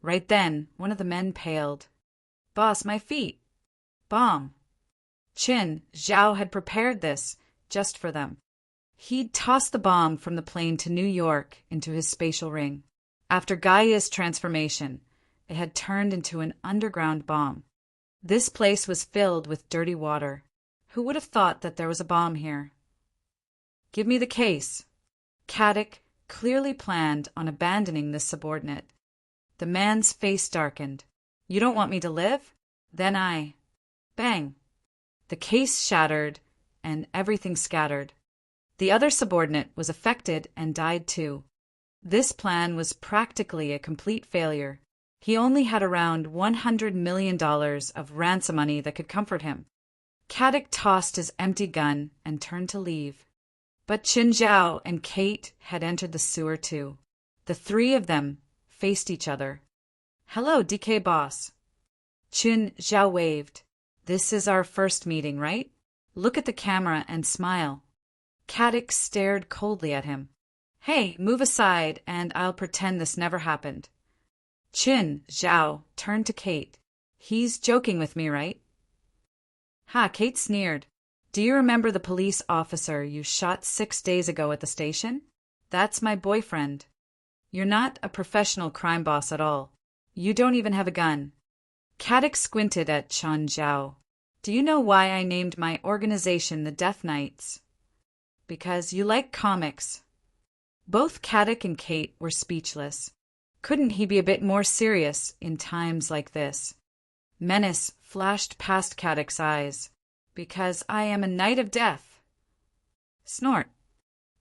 Right then, one of the men paled. "Boss, my feet." "Bomb." Chun Zhao had prepared this just for them. He'd tossed the bomb from the plane to New York into his spatial ring. After Gaia's transformation, it had turned into an underground bomb. This place was filled with dirty water. Who would have thought that there was a bomb here? Give me the case. Caddick clearly planned on abandoning this subordinate. The man's face darkened. You don't want me to live? Then I... Bang! The case shattered, and everything scattered. The other subordinate was affected and died too. This plan was practically a complete failure. He only had around $100 million of ransom money that could comfort him. Caddick tossed his empty gun and turned to leave. But Qin Zhao and Kate had entered the sewer too. The three of them faced each other. Hello, DK boss. Qin Zhao waved. This is our first meeting, right? Look at the camera and smile. Caddick stared coldly at him. Hey, move aside and I'll pretend this never happened. Qin Zhao turned to Kate. He's joking with me, right? Ha, Kate sneered. Do you remember the police officer you shot 6 days ago at the station? That's my boyfriend. You're not a professional crime boss at all. You don't even have a gun. Caddick squinted at Qin Zhao. Do you know why I named my organization the Death Knights? Because you like comics. Both Caddick and Kate were speechless. Couldn't he be a bit more serious in times like this? Menace flashed past Caddick's eyes. Because I am a knight of death. Snort.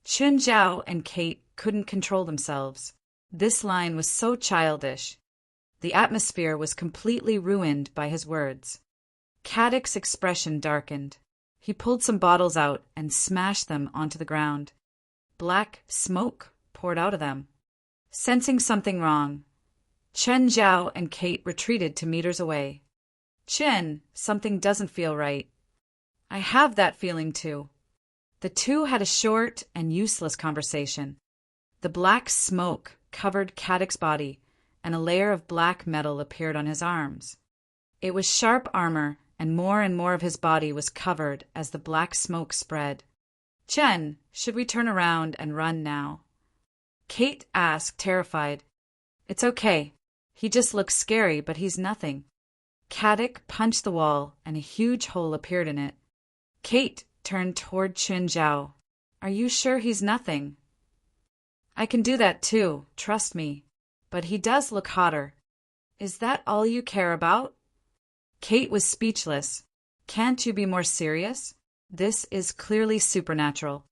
Qin Zhao and Kate couldn't control themselves. This line was so childish. The atmosphere was completely ruined by his words. Caddick's expression darkened. He pulled some bottles out and smashed them onto the ground. Black smoke poured out of them. Sensing something wrong, Qin Zhao and Kate retreated to meters away. Qin, something doesn't feel right. I have that feeling too. The two had a short and useless conversation. The black smoke covered Caddick's body, and a layer of black metal appeared on his arms. It was sharp armor, and more of his body was covered as the black smoke spread. Qin, should we turn around and run now? Kate asked, terrified. It's okay. He just looks scary, but he's nothing. Caddick punched the wall, and a huge hole appeared in it. Kate turned toward Qin Zhao. Are you sure he's nothing? I can do that too, trust me. But he does look hotter. Is that all you care about? Kate was speechless. Can't you be more serious? This is clearly supernatural.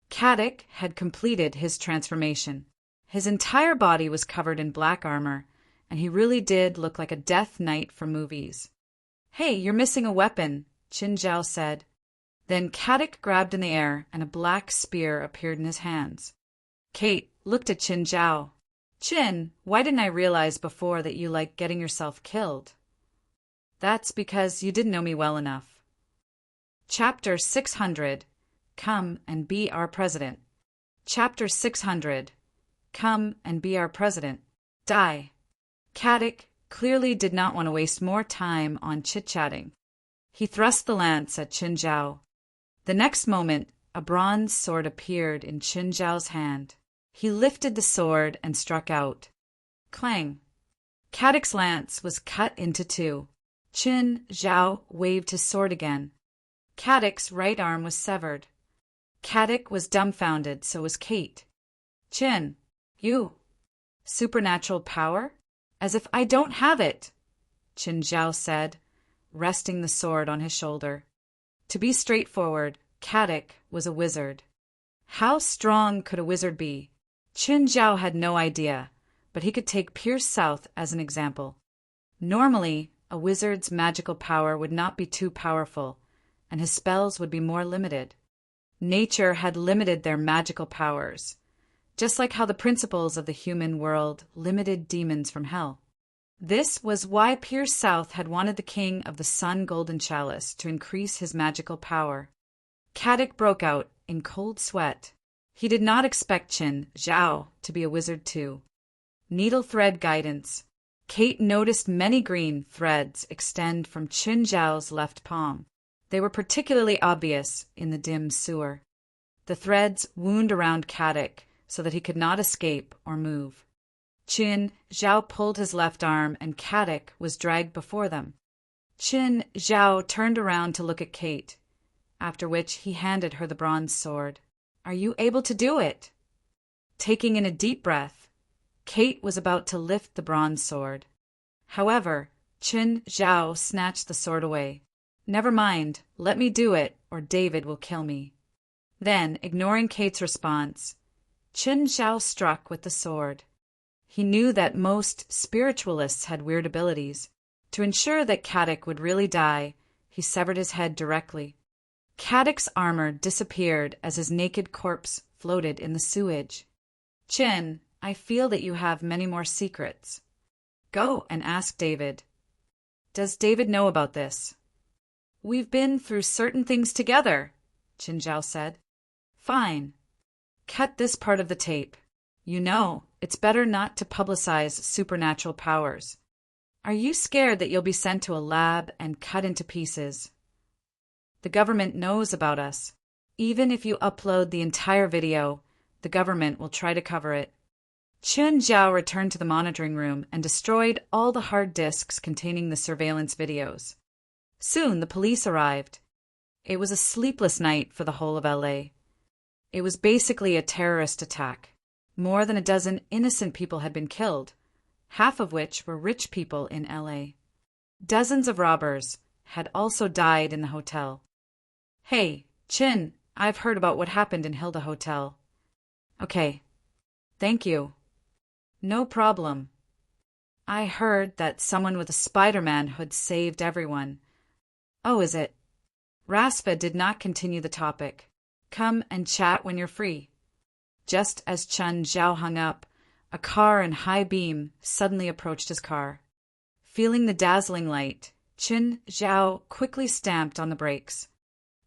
Caddick had completed his transformation. His entire body was covered in black armor, and he really did look like a death knight from movies. Hey, you're missing a weapon, Qin Zhao said. Then Caddick grabbed in the air, and a black spear appeared in his hands. Kate looked at Qin Zhao. Qin, why didn't I realize before that you like getting yourself killed? That's because you didn't know me well enough. Chapter 600. Come and be our president. Chapter 600. Come and be our president. Die. Caddick clearly did not want to waste more time on chit-chatting. He thrust the lance at Qin Zhao. The next moment, a bronze sword appeared in Qin Zhao's hand. He lifted the sword and struck out. Clang! Caddick's lance was cut into two. Qin Zhao waved his sword again. Caddick's right arm was severed. Caddick was dumbfounded, so was Kate. Qin, you. Supernatural power? As if I don't have it, Qin Zhao said, resting the sword on his shoulder. To be straightforward, Caddick was a wizard. How strong could a wizard be? Qin Zhao had no idea, but he could take Pierce South as an example. Normally, a wizard's magical power would not be too powerful, and his spells would be more limited. Nature had limited their magical powers, just like how the principles of the human world limited demons from hell. This was why Pierce South had wanted the king of the Sun Golden Chalice to increase his magical power. Caddick broke out in cold sweat. He did not expect Qin Zhao to be a wizard too. Needle thread guidance. Kate noticed many green threads extend from Qin Zhao's left palm. They were particularly obvious in the dim sewer. The threads wound around Caddick so that he could not escape or move. Qin Zhao pulled his left arm and Caddick was dragged before them. Qin Zhao turned around to look at Kate, after which he handed her the bronze sword. "Are you able to do it?" Taking in a deep breath, Kate was about to lift the bronze sword. However, Qin Zhao snatched the sword away. "Never mind, let me do it, or David will kill me." Then, ignoring Kate's response, Qin Zhao struck with the sword. He knew that most spiritualists had weird abilities. To ensure that Caddick would really die, he severed his head directly. Caddick's armor disappeared as his naked corpse floated in the sewage. "Qin, I feel that you have many more secrets. Go and ask David." "Does David know about this?" "We've been through certain things together," Qin Zhao said. "Fine. Cut this part of the tape. You know, it's better not to publicize supernatural powers. Are you scared that you'll be sent to a lab and cut into pieces? The government knows about us. Even if you upload the entire video, the government will try to cover it." Qin Zhao returned to the monitoring room and destroyed all the hard disks containing the surveillance videos. Soon the police arrived. It was a sleepless night for the whole of LA. It was basically a terrorist attack. More than a dozen innocent people had been killed, half of which were rich people in LA. Dozens of robbers had also died in the hotel. "Hey, Qin, I've heard about what happened in Hilda Hotel." "Okay. Thank you." "No problem. I heard that someone with a Spider-Man hood saved everyone." "Oh, is it?" Rasfa did not continue the topic. "Come and chat when you're free." Just as Qin Zhao hung up, a car in high beam suddenly approached his car. Feeling the dazzling light, Qin Zhao quickly stamped on the brakes.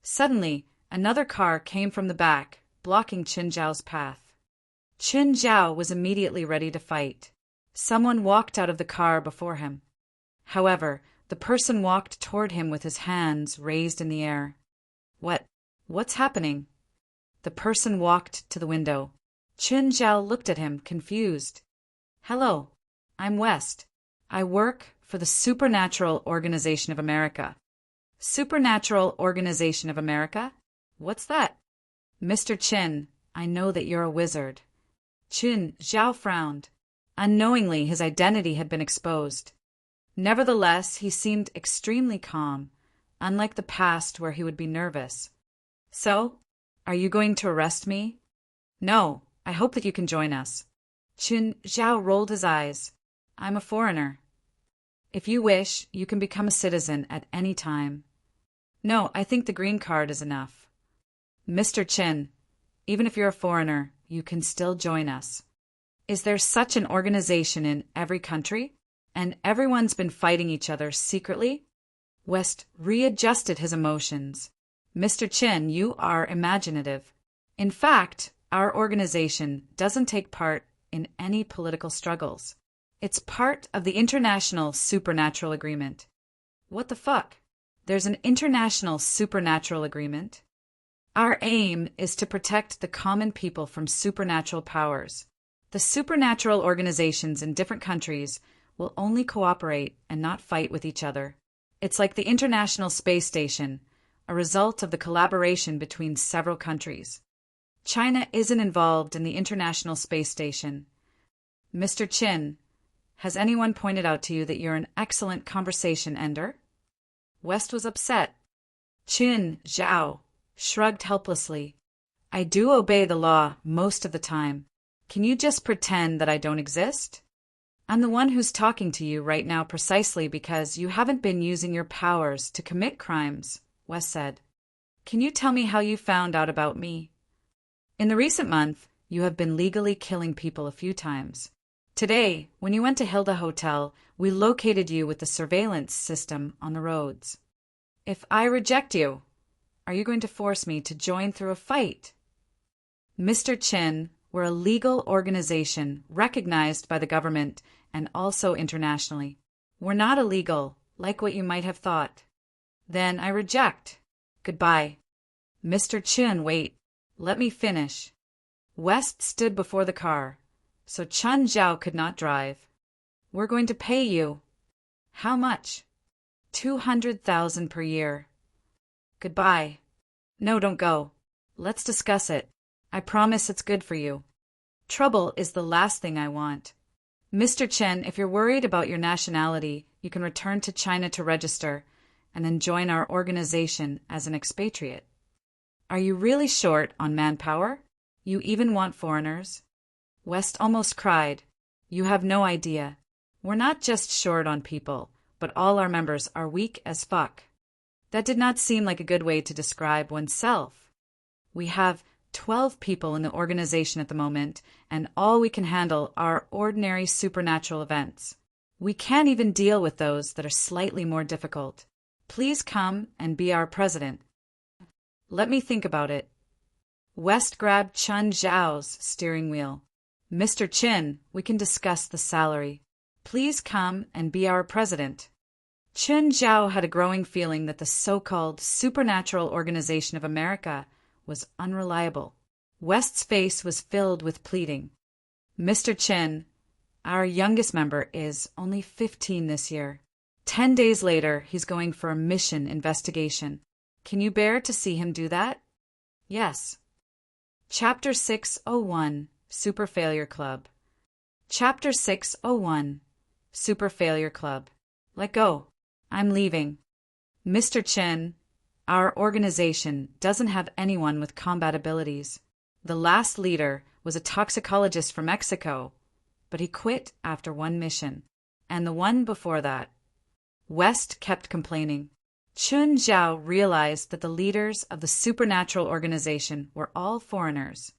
Suddenly, another car came from the back, blocking Qin Zhao's path. Qin Zhao was immediately ready to fight. Someone walked out of the car before him. However, the person walked toward him with his hands raised in the air. What's happening?" The person walked to the window. Qin Zhao looked at him, confused. "Hello, I'm West. I work for the Supernatural Organization of America." "Supernatural Organization of America? What's that?" "Mr. Qin, I know that you're a wizard." Qin Zhao frowned. Unknowingly, his identity had been exposed. Nevertheless, he seemed extremely calm, unlike the past where he would be nervous. "So, are you going to arrest me?" "No, I hope that you can join us." Qin Zhao rolled his eyes. "I'm a foreigner." "If you wish, you can become a citizen at any time." "No, I think the green card is enough." "Mr. Qin, even if you're a foreigner, you can still join us. Is there such an organization in every country? And everyone's been fighting each other secretly?" West readjusted his emotions. "Mr. Qin, you are imaginative. In fact, our organization doesn't take part in any political struggles. It's part of the International Supernatural Agreement." "What the fuck? There's an International Supernatural Agreement?" "Our aim is to protect the common people from supernatural powers. The supernatural organizations in different countries will only cooperate and not fight with each other. It's like the International Space Station, a result of the collaboration between several countries. China isn't involved in the International Space Station. Mr. Qin, has anyone pointed out to you that you're an excellent conversation ender?" West was upset. Qin Zhao shrugged helplessly. "I do obey the law most of the time. Can you just pretend that I don't exist?" "I'm the one who's talking to you right now precisely because you haven't been using your powers to commit crimes," West said. "Can you tell me how you found out about me?" "In the recent month, you have been legally killing people a few times. Today, when you went to Hilda Hotel, we located you with the surveillance system on the roads. If I reject you, are you going to force me to join through a fight?" "Mr. Qin, we're a legal organization recognized by the government and also internationally. We're not illegal, like what you might have thought." "Then I reject. Goodbye." "Mr. Qin, wait. Let me finish. West stood before the car, so Chun Zhao could not drive. We're going to pay you. How much? 200,000 per year. Goodbye. No, don't go. Let's discuss it. I promise it's good for you. Trouble is the last thing I want. Mr. Chen, if you're worried about your nationality, you can return to China to register and then join our organization as an expatriate. Are you really short on manpower? You even want foreigners? West almost cried. You have no idea. We're not just short on people, but all our members are weak as fuck. That did not seem like a good way to describe oneself. We have 12 people in the organization at the moment, and all we can handle are ordinary supernatural events. We can't even deal with those that are slightly more difficult. Please come and be our president. Let me think about it. West grabbed Chun Zhao's steering wheel. Mr. Chin, we can discuss the salary. Please come and be our president. Chun Zhao had a growing feeling that the so-called Supernatural Organization of America was unreliable. West's face was filled with pleading. Mr. Chin, our youngest member is only 15 this year. 10 days later, he's going for a mission investigation. Can you bear to see him do that? Yes. Chapter 601, Super Failure Club. Chapter 601, Super Failure Club. Let go. I'm leaving. Mr. Chen, our organization doesn't have anyone with combat abilities. The last leader was a toxicologist from Mexico, but he quit after one mission, and the one before that. West kept complaining. Chun Zhao realized that the leaders of the supernatural organization were all foreigners.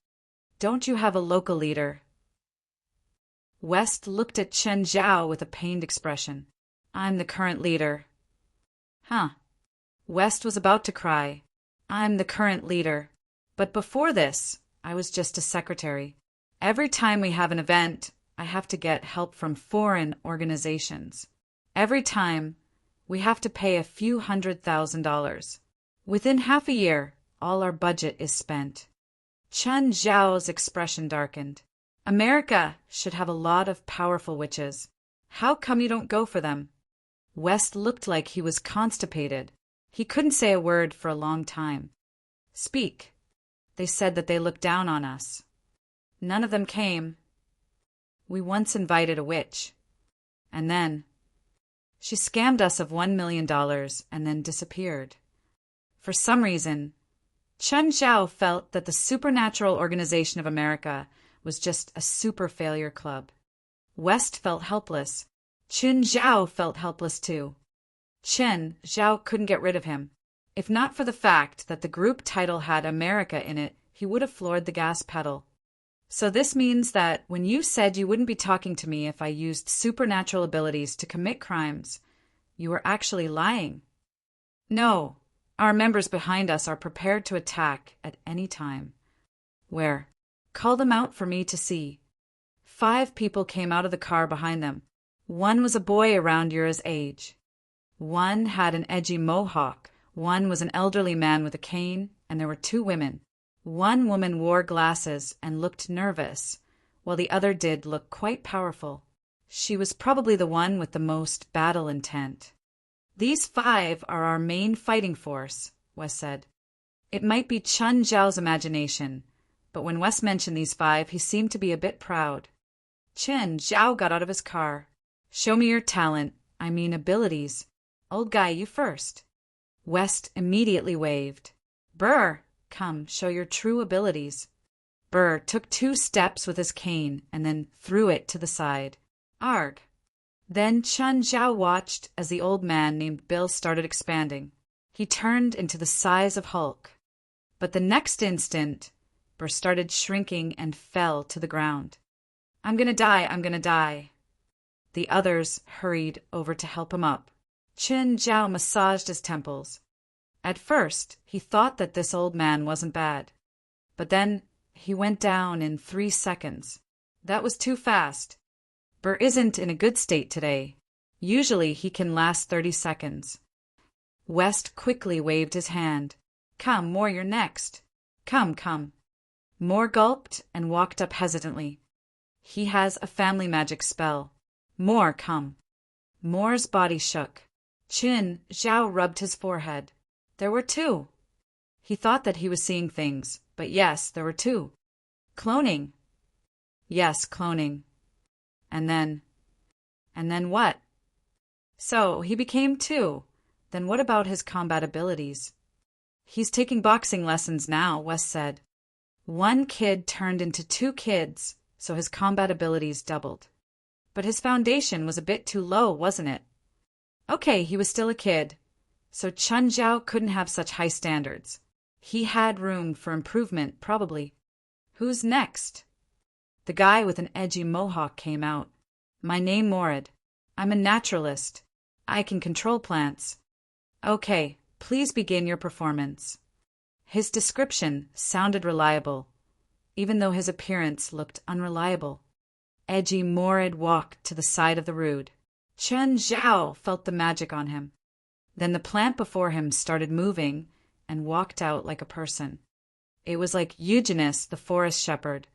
Don't you have a local leader? West looked at Chun Zhao with a pained expression. I'm the current leader. Huh. West was about to cry. I'm the current leader. But before this, I was just a secretary. Every time we have an event, I have to get help from foreign organizations. Every time, we have to pay a few $100,000. Within half a year, all our budget is spent. Chun Zhao's expression darkened. America should have a lot of powerful witches. How come you don't go for them? West looked like he was constipated. He couldn't say a word for a long time. Speak. They said that they looked down on us. None of them came. We once invited a witch. And then she scammed us of $1 million and then disappeared. For some reason, Chun Zhao felt that the Supernatural Organization of America was just a super failure club. West felt helpless. Chun Zhao felt helpless too. Chun Zhao couldn't get rid of him. If not for the fact that the group title had America in it, he would have floored the gas pedal. So this means that when you said you wouldn't be talking to me if I used supernatural abilities to commit crimes, you were actually lying. No, our members behind us are prepared to attack at any time. Where? Call them out for me to see. 5 people came out of the car behind them. One was a boy around Yura's age. One had an edgy mohawk. One was an elderly man with a cane, and there were 2 women. One woman wore glasses and looked nervous, while the other did look quite powerful. She was probably the one with the most battle intent. These 5 are our main fighting force, Wes said. It might be Chun Zhao's imagination, but when Wes mentioned these 5, he seemed to be a bit proud. Chun Zhao got out of his car. Show me your talent, I mean abilities. Old guy, you first. West immediately waved. Brr, come, show your true abilities. Brr took 2 steps with his cane and then threw it to the side. Arg. Then Chun Zhao watched as the old man named Bill started expanding. He turned into the size of Hulk. But the next instant, Brr started shrinking and fell to the ground. I'm gonna die, I'm gonna die. The others hurried over to help him up. Chun Zhao massaged his temples. At first, he thought that this old man wasn't bad. But then he went down in 3 seconds. That was too fast. Burr isn't in a good state today. Usually he can last 30 seconds. West quickly waved his hand. Come, warrior next. Come, come. Moore gulped and walked up hesitantly. He has a family magic spell. Moore, come. Moore's body shook. Qin Zhao rubbed his forehead. There were two. He thought that he was seeing things, but yes, there were two. Cloning. Yes, cloning. And then what? So, he became two. Then what about his combat abilities? He's taking boxing lessons now, West said. One kid turned into two kids, so his combat abilities doubled. But his foundation was a bit too low, wasn't it? Okay, he was still a kid, so Chen Zhao couldn't have such high standards. He had room for improvement, probably. Who's next? The guy with an edgy mohawk came out. My name Morid. I'm a naturalist. I can control plants. Okay, please begin your performance. His description sounded reliable, even though his appearance looked unreliable. Edgy Morid walked to the side of the rood. Chen Zhao felt the magic on him. Then the plant before him started moving and walked out like a person. It was like Eugenus, the forest shepherd.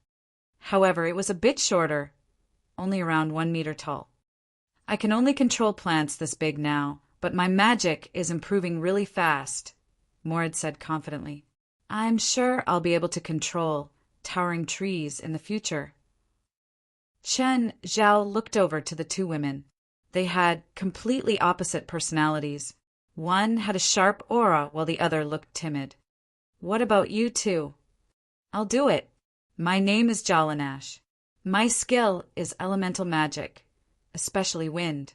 However, it was a bit shorter, only around 1 meter tall. I can only control plants this big now, but my magic is improving really fast, Morid said confidently. I'm sure I'll be able to control towering trees in the future. Chen Zhao looked over to the two women. They had completely opposite personalities. One had a sharp aura while the other looked timid. What about you two? I'll do it. My name is Jalanash. My skill is elemental magic, especially wind.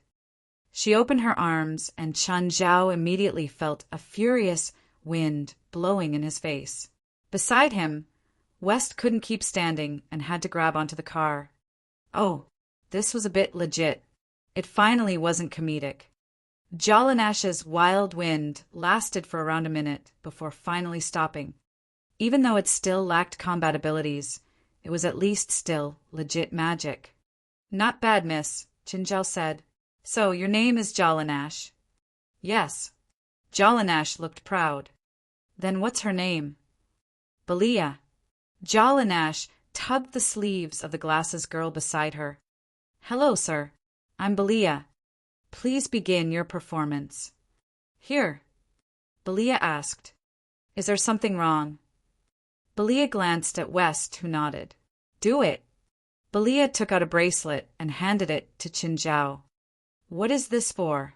She opened her arms, and Chen Zhao immediately felt a furious wind blowing in his face. Beside him, West couldn't keep standing and had to grab onto the car. Oh, this was a bit legit. It finally wasn't comedic. Jalanash's wild wind lasted for around a minute before finally stopping. Even though it still lacked combat abilities, it was at least still legit magic. Not bad, miss, Qinzhao said. So, your name is Jalanash? Yes. Jalanash looked proud. Then what's her name? Belia. Jalanash tugged the sleeves of the glasses girl beside her. Hello, sir. I'm Belia. Please begin your performance. Here. Belia asked. Is there something wrong? Belia glanced at West, who nodded. Do it. Belia took out a bracelet and handed it to Qinzhao. What is this for?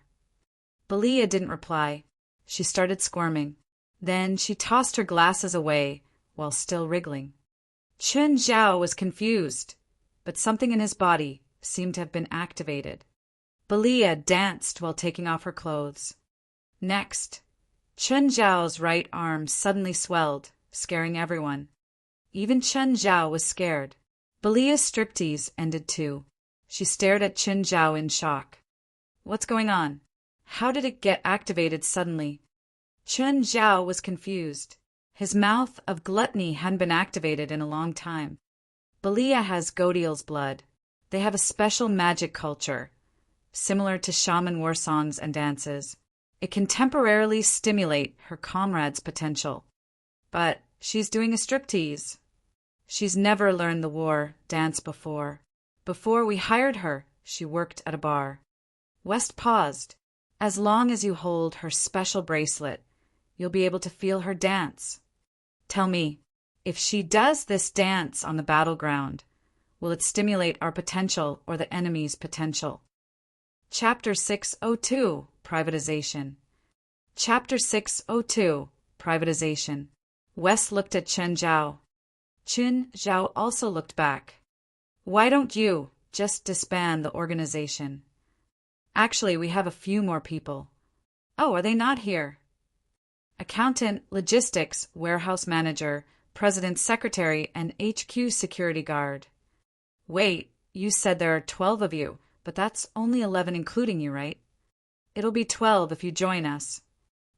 Belia didn't reply. She started squirming. Then she tossed her glasses away while still wriggling. Qinzhao was confused, but something in his body seemed to have been activated. Belia danced while taking off her clothes. Next, Qinzhao's right arm suddenly swelled, scaring everyone. Even Qinzhao was scared. Belia's striptease ended too. She stared at Qinzhao in shock. What's going on? How did it get activated suddenly? Qinzhao was confused. His mouth of gluttony hadn't been activated in a long time. Belia has Godiel's blood. They have a special magic culture, similar to shaman war songs and dances. It can temporarily stimulate her comrade's potential. But she's doing a striptease. She's never learned the war dance before. Before we hired her, she worked at a bar. West paused. As long as you hold her special bracelet, you'll be able to feel her dance. Tell me, if she does this dance on the battleground, will it stimulate our potential or the enemy's potential? Chapter 602, Privatization. Chapter 602, Privatization. West looked at Chen Zhao. Chen Zhao also looked back. Why don't you just disband the organization? Actually, we have a few more people. Oh, are they not here? Accountant, logistics, warehouse manager, president's secretary, and HQ security guard. Wait, you said there are 12 of you, but that's only 11 including you, right? It'll be 12 if you join us.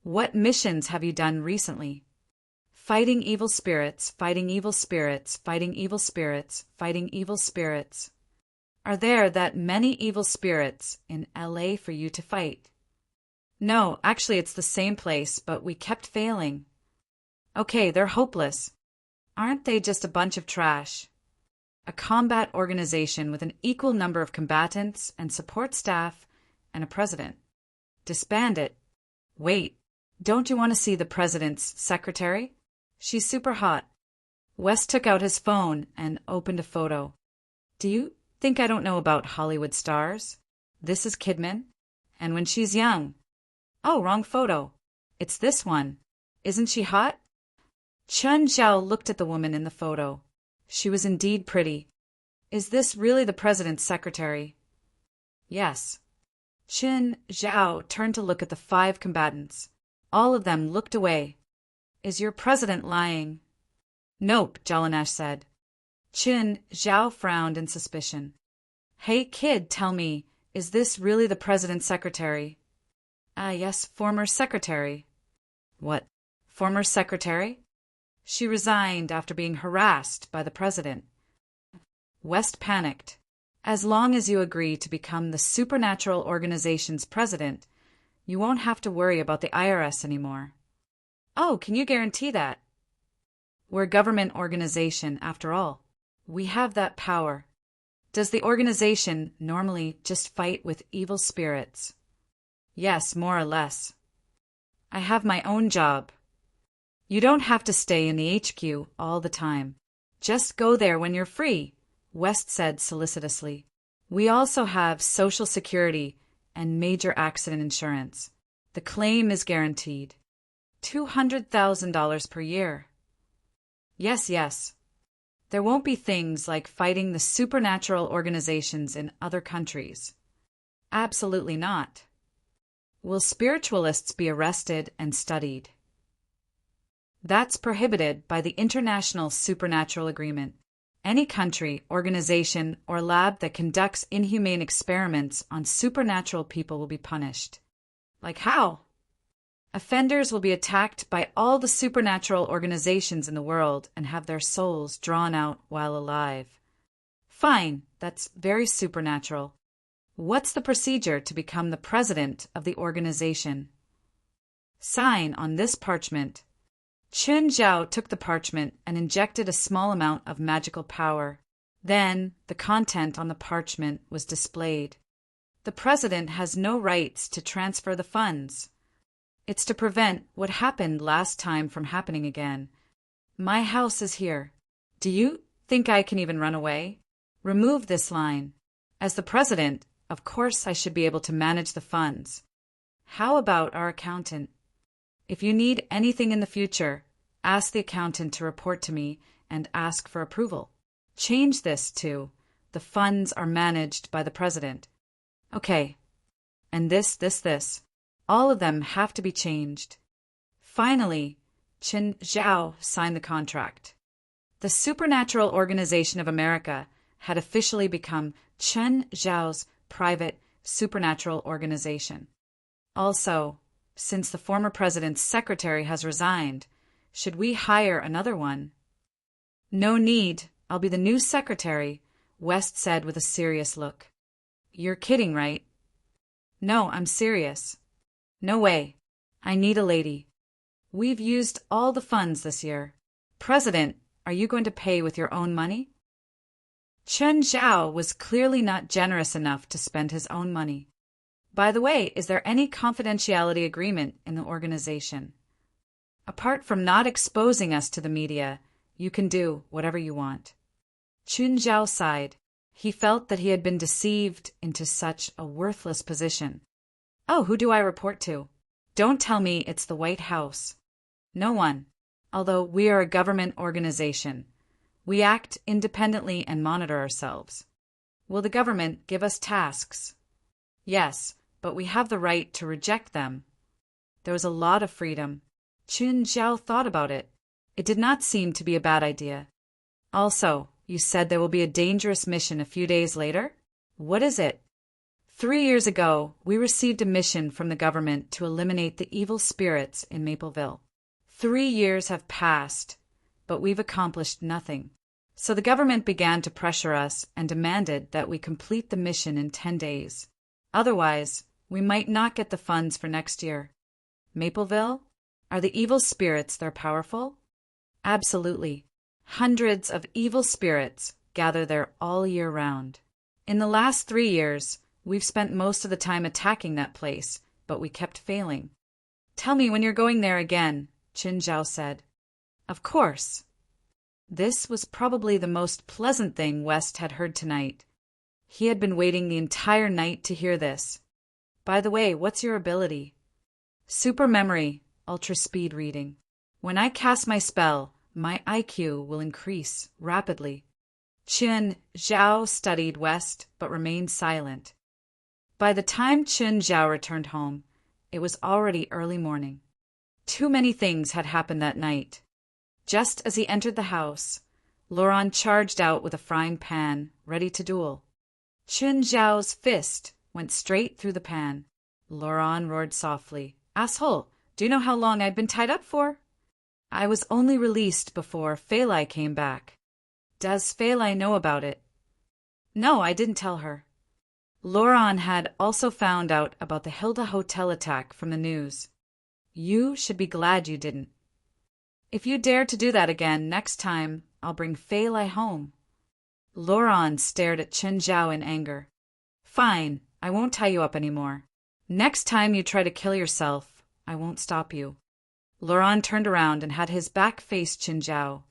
What missions have you done recently? Fighting evil spirits, fighting evil spirits, fighting evil spirits, fighting evil spirits. Are there that many evil spirits in LA for you to fight? No, actually it's the same place, but we kept failing. Okay, they're hopeless. Aren't they just a bunch of trash? A combat organization with an equal number of combatants and support staff and a president. Disband it. Wait, don't you want to see the president's secretary? She's super hot. West took out his phone and opened a photo. Do you think I don't know about Hollywood stars? This is Kidman. And when she's young. Oh, wrong photo. It's this one. Isn't she hot? Chen Zhao looked at the woman in the photo. She was indeed pretty. Is this really the president's secretary? Yes. Chen Zhao turned to look at the 5 combatants. All of them looked away. Is your president lying? Nope, Jalinesh said. Chen Zhao frowned in suspicion. Hey kid, tell me, is this really the president's secretary? Yes, former secretary. What, former secretary? She resigned after being harassed by the president. West panicked. As long as you agree to become the supernatural organization's president, you won't have to worry about the IRS anymore. Oh, can you guarantee that? We're a government organization, after all. We have that power. Does the organization normally just fight with evil spirits? Yes, more or less. I have my own job. You don't have to stay in the HQ all the time. Just go there when you're free, West said solicitously. We also have Social Security and major accident insurance. The claim is guaranteed. $200,000 per year. Yes. There won't be things like fighting the supernatural organizations in other countries. Absolutely not. Will spiritualists be arrested and studied? That's prohibited by the International Supernatural Agreement. Any country, organization, or lab that conducts inhumane experiments on supernatural people will be punished. Like how? Offenders will be attacked by all the supernatural organizations in the world and have their souls drawn out while alive. Fine, that's very supernatural. What's the procedure to become the president of the organization? Sign on this parchment. Chen Zhao took the parchment and injected a small amount of magical power. Then, the content on the parchment was displayed. The president has no rights to transfer the funds. It's to prevent what happened last time from happening again. My house is here. Do you think I can even run away? Remove this line. As the president, of course I should be able to manage the funds. How about our accountant? If you need anything in the future, ask the accountant to report to me and ask for approval. Change this to, the funds are managed by the president. Okay. And this. All of them have to be changed. Finally, Chen Zhao signed the contract. The Supernatural Organization of America had officially become Chen Zhao's private supernatural organization. Also, since the former president's secretary has resigned, should we hire another one? No need. I'll be the new secretary, West said with a serious look. You're kidding, right? No, I'm serious. No way. I need a lady. We've used all the funds this year. President, are you going to pay with your own money? Chen Zhao was clearly not generous enough to spend his own money. By the way, is there any confidentiality agreement in the organization? Apart from not exposing us to the media, you can do whatever you want. Chen Zhao sighed. He felt that he had been deceived into such a worthless position. Oh, who do I report to? Don't tell me it's the White House. No one. Although we are a government organization. We act independently and monitor ourselves. Will the government give us tasks? Yes, but we have the right to reject them. There was a lot of freedom. Chen Zhao thought about it. It did not seem to be a bad idea. Also, you said there will be a dangerous mission a few days later? What is it? 3 years ago, we received a mission from the government to eliminate the evil spirits in Mapleville. 3 years have passed, but we've accomplished nothing. So the government began to pressure us and demanded that we complete the mission in 10 days. Otherwise, we might not get the funds for next year. Mapleville? Are the evil spirits there powerful? Absolutely. Hundreds of evil spirits gather there all year round. In the last 3 years, we've spent most of the time attacking that place, but we kept failing. Tell me when you're going there again, Qin Zhao said. Of course. This was probably the most pleasant thing West had heard tonight. He had been waiting the entire night to hear this. By the way, what's your ability? Super memory, ultra speed reading. When I cast my spell, my IQ will increase rapidly. Qin Zhao studied West but remained silent. By the time Qin Zhao returned home, it was already early morning. Too many things had happened that night. Just as he entered the house, Laurent charged out with a frying pan, ready to duel. Qin Zhao's fist went straight through the pan. Laurent roared softly, "Asshole, do you know how long I've been tied up for?" "I was only released before Fei Lai came back." "Does Fei Lai know about it?" "No, I didn't tell her." Laurent had also found out about the Hilda Hotel attack from the news. "You should be glad you didn't. If you dare to do that again next time, I'll bring Fei Lai home." Laurent stared at Qin Zhao in anger. "Fine, I won't tie you up anymore. Next time you try to kill yourself, I won't stop you." Laurent turned around and had his back face Qin Zhao.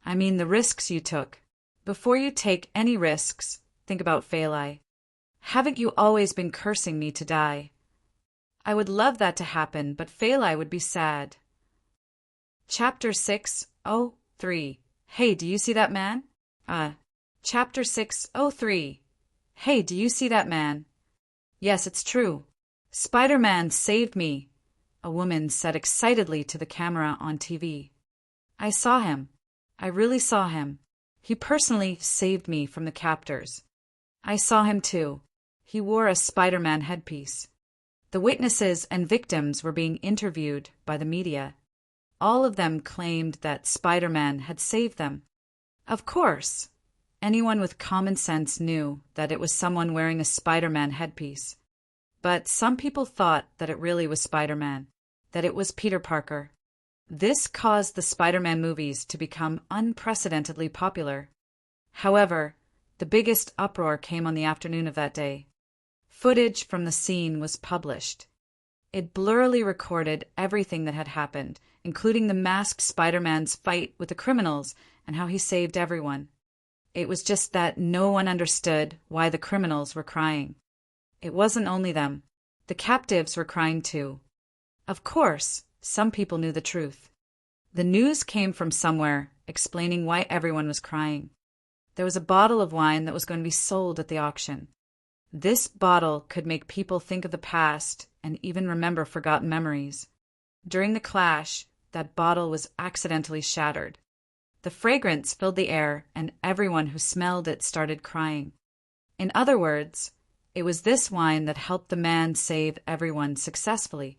"I mean the risks you took. Before you take any risks, think about Fei Lai. Haven't you always been cursing me to die? I would love that to happen, but Fei Lai would be sad." Chapter 603. Hey, do you see that man? Chapter 603. Hey, do you see that man? Yes, it's true. Spider-Man saved me, a woman said excitedly to the camera on TV. I saw him. I really saw him. He personally saved me from the captors. I saw him too. He wore a Spider-Man headpiece. The witnesses and victims were being interviewed by the media. All of them claimed that Spider-Man had saved them. Of course, anyone with common sense knew that it was someone wearing a Spider-Man headpiece. But some people thought that it really was Spider-Man, that it was Peter Parker. This caused the Spider-Man movies to become unprecedentedly popular. However, the biggest uproar came on the afternoon of that day. Footage from the scene was published. It blurrily recorded everything that had happened, including the masked Spider-Man's fight with the criminals and how he saved everyone. It was just that no one understood why the criminals were crying. It wasn't only them. The captives were crying too. Of course, some people knew the truth. The news came from somewhere explaining why everyone was crying. There was a bottle of wine that was going to be sold at the auction. This bottle could make people think of the past and even remember forgotten memories. During the clash, that bottle was accidentally shattered. The fragrance filled the air, and everyone who smelled it started crying. In other words, it was this wine that helped the man save everyone successfully.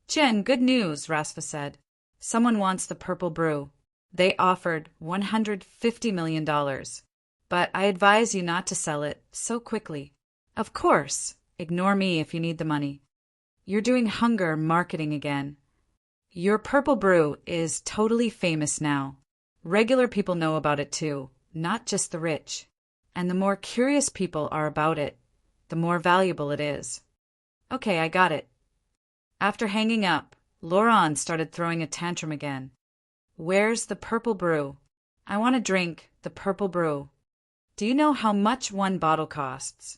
"Jen, good news," Rasva said. "Someone wants the purple brew. They offered $150 million. But I advise you not to sell it so quickly. Of course, ignore me if you need the money. You're doing hunger marketing again. Your purple brew is totally famous now. Regular people know about it too, not just the rich. And the more curious people are about it, the more valuable it is." "Okay, I got it." After hanging up, Laurent started throwing a tantrum again. "Where's the purple brew? I want to drink the purple brew. Do you know how much one bottle costs?"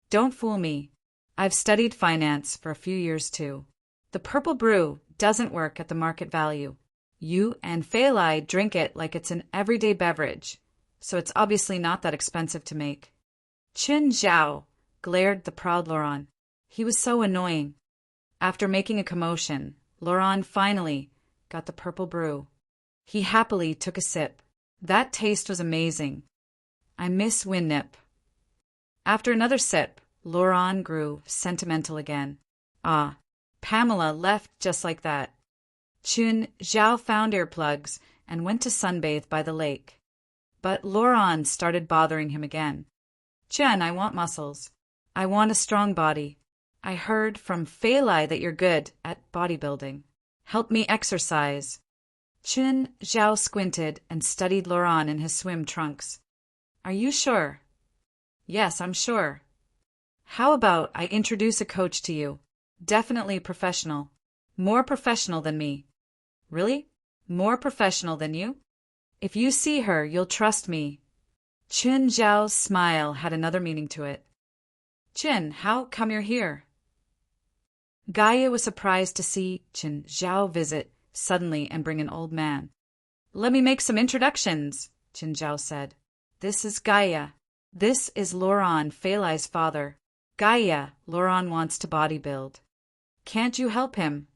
"Don't fool me. I've studied finance for a few years too. The purple brew doesn't work at the market value. You and Fei Lai drink it like it's an everyday beverage, so it's obviously not that expensive to make." Qin Zhao glared the proud Laurent. He was so annoying. After making a commotion, Laurent finally got the purple brew. He happily took a sip. That taste was amazing. "I miss Winnip." After another sip, Laurent grew sentimental again. Pamela left just like that. Qin Zhao found earplugs and went to sunbathe by the lake. But Laurent started bothering him again. "Jen, I want muscles. I want a strong body. I heard from Fei Lai that you're good at bodybuilding. Help me exercise." Chen Zhao squinted and studied Laurent in his swim trunks. Are you sure? Yes, I'm sure. How about I introduce a coach to you? Definitely professional. More professional than me. Really? More professional than you? If you see her, you'll trust me. Chen Zhao's smile had another meaning to it. Chen, how come you're here? Gaia was surprised to see Chen Zhao visit suddenly and bring an old man. Let me make some introductions, Chen Zhao said. This is Gaia. This is Laurent, Feilai's father. Gaia, Laurent wants to bodybuild. Can't you help him?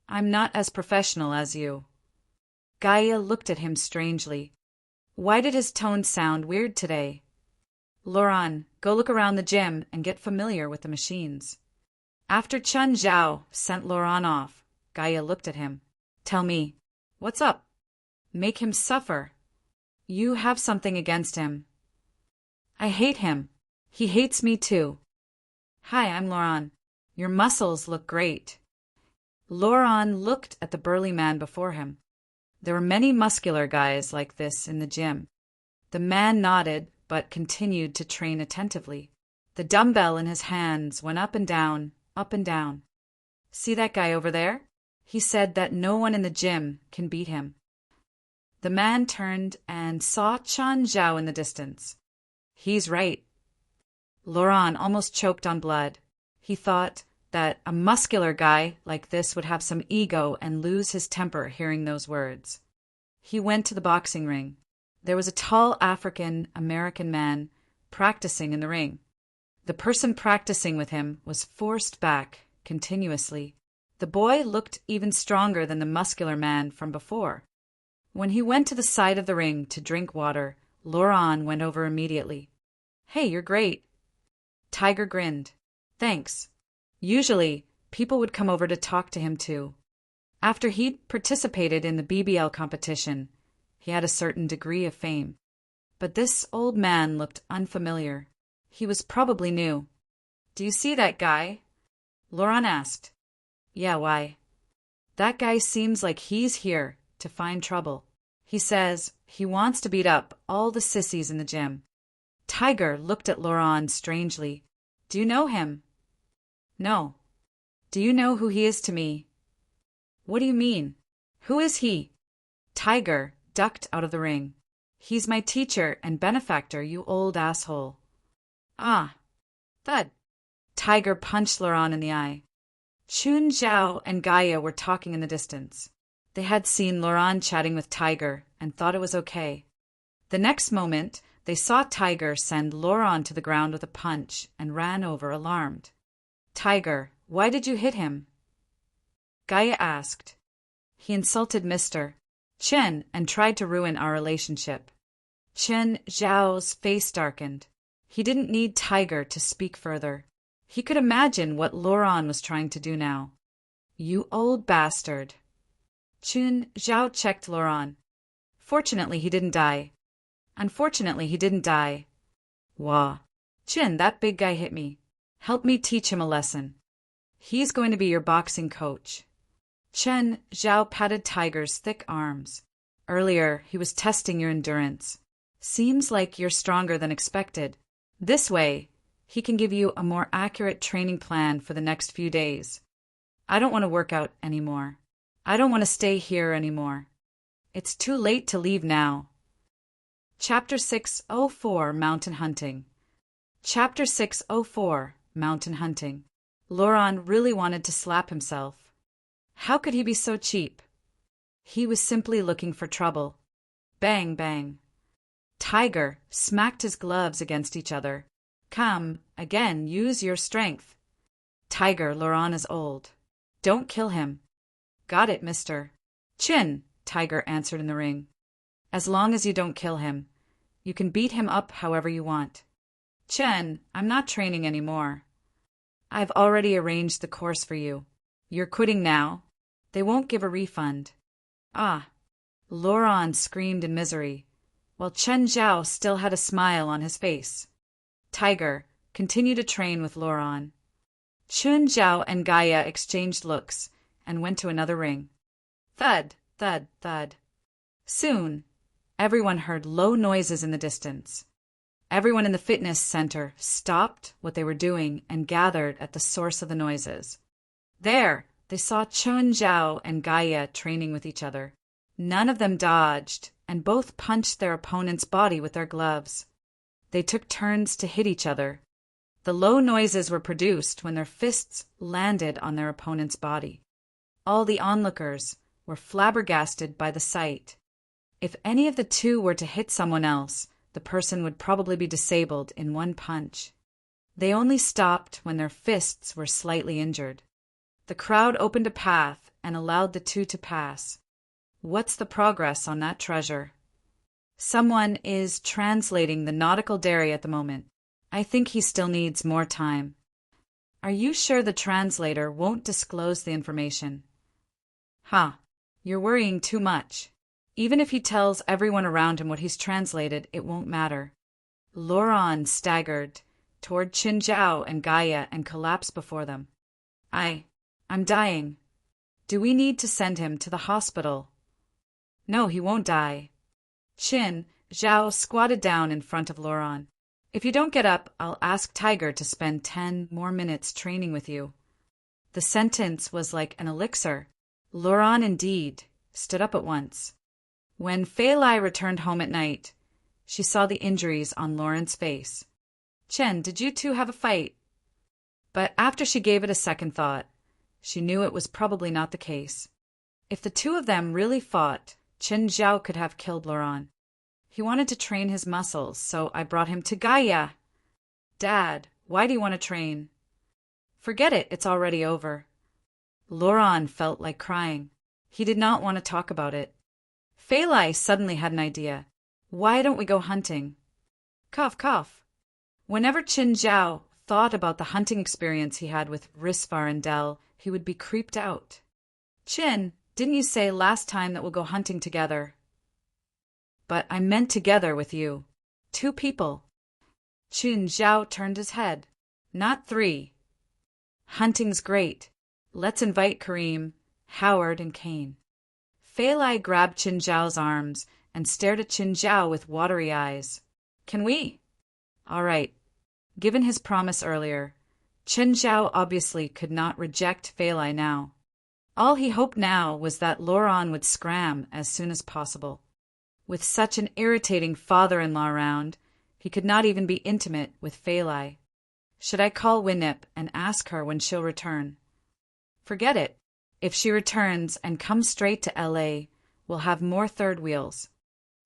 I'm not as professional as you. Gaia looked at him strangely. Why did his tone sound weird today? Laurent, go look around the gym and get familiar with the machines. After Chen Zhao sent Laurent off, Gaia looked at him. Tell me, what's up? Make him suffer. You have something against him. I hate him. He hates me too. Hi, I'm Laurent. Your muscles look great. Laurent looked at the burly man before him. There were many muscular guys like this in the gym. The man nodded, but continued to train attentively. The dumbbell in his hands went up and down, up and down. See that guy over there? He said that no one in the gym can beat him. The man turned and saw Chen Zhao in the distance. He's right. Laurent almost choked on blood. He thought that a muscular guy like this would have some ego and lose his temper hearing those words. He went to the boxing ring. There was a tall African-American man practicing in the ring. The person practicing with him was forced back continuously. The boy looked even stronger than the muscular man from before. When he went to the side of the ring to drink water, Laurent went over immediately. Hey, you're great. Tiger grinned. Thanks. Usually, people would come over to talk to him too. After he'd participated in the BBL competition, he had a certain degree of fame. But this old man looked unfamiliar. He was probably new. Do you see that guy? Laurent asked. Yeah, why? That guy seems like he's here to find trouble. He says he wants to beat up all the sissies in the gym. Tiger looked at Laurent strangely. Do you know him? No. Do you know who he is to me? What do you mean? Who is he? Tiger ducked out of the ring. He's my teacher and benefactor, you old asshole. Ah. Thud. Tiger punched Laurent in the eye. Chen Zhao and Gaia were talking in the distance. They had seen Laurent chatting with Tiger and thought it was okay. The next moment, they saw Tiger send Laurent to the ground with a punch and ran over alarmed. Tiger, why did you hit him? Gaia asked. He insulted Mr. Chen and tried to ruin our relationship. Chen Zhao's face darkened. He didn't need Tiger to speak further. He could imagine what Laurent was trying to do now. You old bastard. Chen Zhao checked Laurent. Fortunately, he didn't die. Unfortunately, he didn't die. Wah. Chen, that big guy hit me. Help me teach him a lesson. He's going to be your boxing coach. Chen Zhao patted Tiger's thick arms. Earlier, he was testing your endurance. Seems like you're stronger than expected. This way, he can give you a more accurate training plan for the next few days. I don't want to work out anymore. I don't want to stay here anymore. It's too late to leave now. Chapter 604, Mountain Hunting. Chapter 604, Mountain Hunting. Laurent really wanted to slap himself. How could he be so cheap? He was simply looking for trouble. Bang, bang. Tiger smacked his gloves against each other. Come, again, use your strength. Tiger, Laurent is old. Don't kill him. Got it, mister. Chin, Tiger answered in the ring. As long as you don't kill him, you can beat him up however you want. Chen, I'm not training anymore. I've already arranged the course for you. You're quitting now. They won't give a refund. Ah. Laurent screamed in misery, while Chen Zhao still had a smile on his face. Tiger, continue to train with Laurent. Chen Zhao and Gaia exchanged looks and went to another ring. Thud, Thud, thud. Soon, everyone heard low noises in the distance. Everyone in the fitness center stopped what they were doing and gathered at the source of the noises. There, they saw Chun Zhao and Gaia training with each other. None of them dodged, and both punched their opponent's body with their gloves. They took turns to hit each other. The low noises were produced when their fists landed on their opponent's body. All the onlookers were flabbergasted by the sight. If any of the two were to hit someone else, the person would probably be disabled in one punch. They only stopped when their fists were slightly injured. The crowd opened a path and allowed the two to pass. What's the progress on that treasure? Someone is translating the nautical dairy at the moment. I think he still needs more time. Are you sure the translator won't disclose the information? You're worrying too much. Even if he tells everyone around him what he's translated, it won't matter. Laurent staggered toward Qin Zhao and Gaia and collapsed before them. I'm dying. Do we need to send him to the hospital? No, he won't die. Qin Zhao squatted down in front of Laurent. If you don't get up, I'll ask Tiger to spend 10 more minutes training with you. The sentence was like an elixir. Laurent indeed stood up at once. When Fei Lai returned home at night, she saw the injuries on Laurent's face. Chen, did you two have a fight? But after she gave it a second thought, she knew it was probably not the case. If the two of them really fought, Chen Zhao could have killed Laurent. He wanted to train his muscles, so I brought him to Gaia. Dad, why do you want to train? Forget it, it's already over. Laurent felt like crying. He did not want to talk about it. Fei Lai suddenly had an idea. Why don't we go hunting? Cough, cough. Whenever Qin Zhao thought about the hunting experience he had with Risvar and Del, he would be creeped out. Qin, didn't you say last time that we'll go hunting together? But I meant together with you. 2 people. Qin Zhao turned his head. Not 3. Hunting's great. Let's invite Kareem, Howard, and Kane. Fei Lai grabbed Qin Zhao's arms and stared at Qin Zhao with watery eyes. Can we? All right. Given his promise earlier, Qin Zhao obviously could not reject Fei Lai now. All he hoped now was that Laurent would scram as soon as possible. With such an irritating father-in-law around, he could not even be intimate with Fei Lai. Should I call Winnip and ask her when she'll return? Forget it. If she returns and comes straight to L.A., we'll have more third wheels.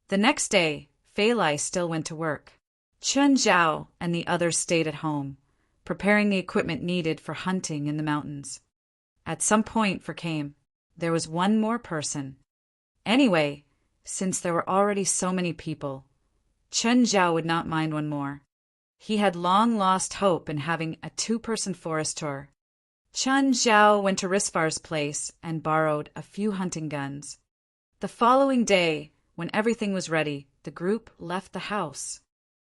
The next day, Fei Lai still went to work. Qin Zhao and the others stayed at home, preparing the equipment needed for hunting in the mountains. At some point for Kame, there was one more person. Anyway, since there were already so many people, Qin Zhao would not mind one more. He had long lost hope in having a 2-person forest tour. Qin Zhao went to Risvar's place and borrowed a few hunting guns. The following day, when everything was ready, the group left the house.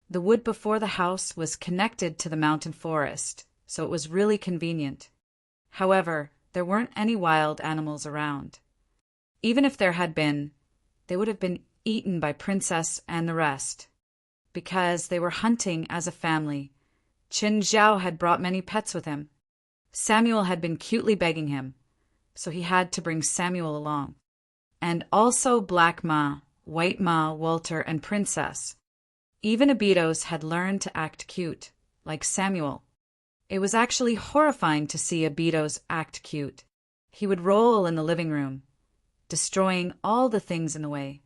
The wood before the house was connected to the mountain forest, so it was really convenient. However, there weren't any wild animals around. Even if there had been, they would have been eaten by Princess and the rest. Because they were hunting as a family, Qin Zhao had brought many pets with him. Samuel had been cutely begging him, so he had to bring Samuel along. And also Black Ma, White Ma, Walter, and Princess. Even Abitos had learned to act cute, like Samuel. It was actually horrifying to see Abitos act cute. He would roll in the living room, destroying all the things in the way.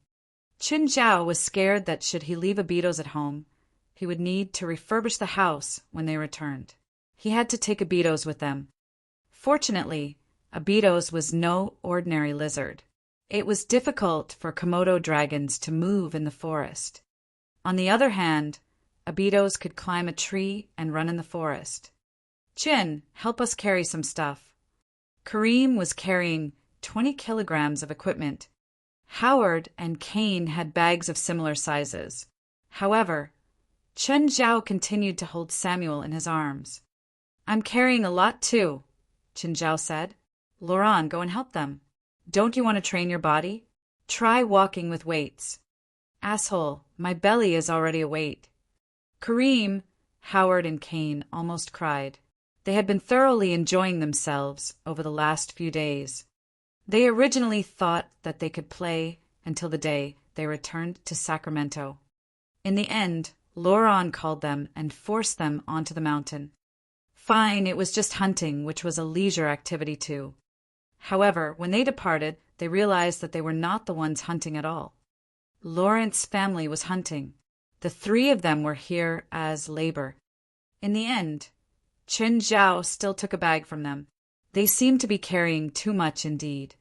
Qin Zhao was scared that should he leave Abitos at home, he would need to refurbish the house when they returned. He had to take Abitos with them. Fortunately, Abitos was no ordinary lizard. It was difficult for Komodo dragons to move in the forest. On the other hand, Abitos could climb a tree and run in the forest. Qin, help us carry some stuff. Kareem was carrying 20 kilograms of equipment. Howard and Kane had bags of similar sizes. However, Qin Zhao continued to hold Samuel in his arms. I'm carrying a lot too, Qin Zhao said. Laurent, go and help them. Don't you want to train your body? Try walking with weights. Asshole, my belly is already a weight. Kareem, Howard, and Kane almost cried. They had been thoroughly enjoying themselves over the last few days. They originally thought that they could play until the day they returned to Sacramento. In the end, Laurent called them and forced them onto the mountain. Fine, it was just hunting, which was a leisure activity too. However, when they departed, they realized that they were not the ones hunting at all. Laurent's family was hunting. The three of them were here as labor. In the end, Chen Zhao still took a bag from them. They seemed to be carrying too much indeed.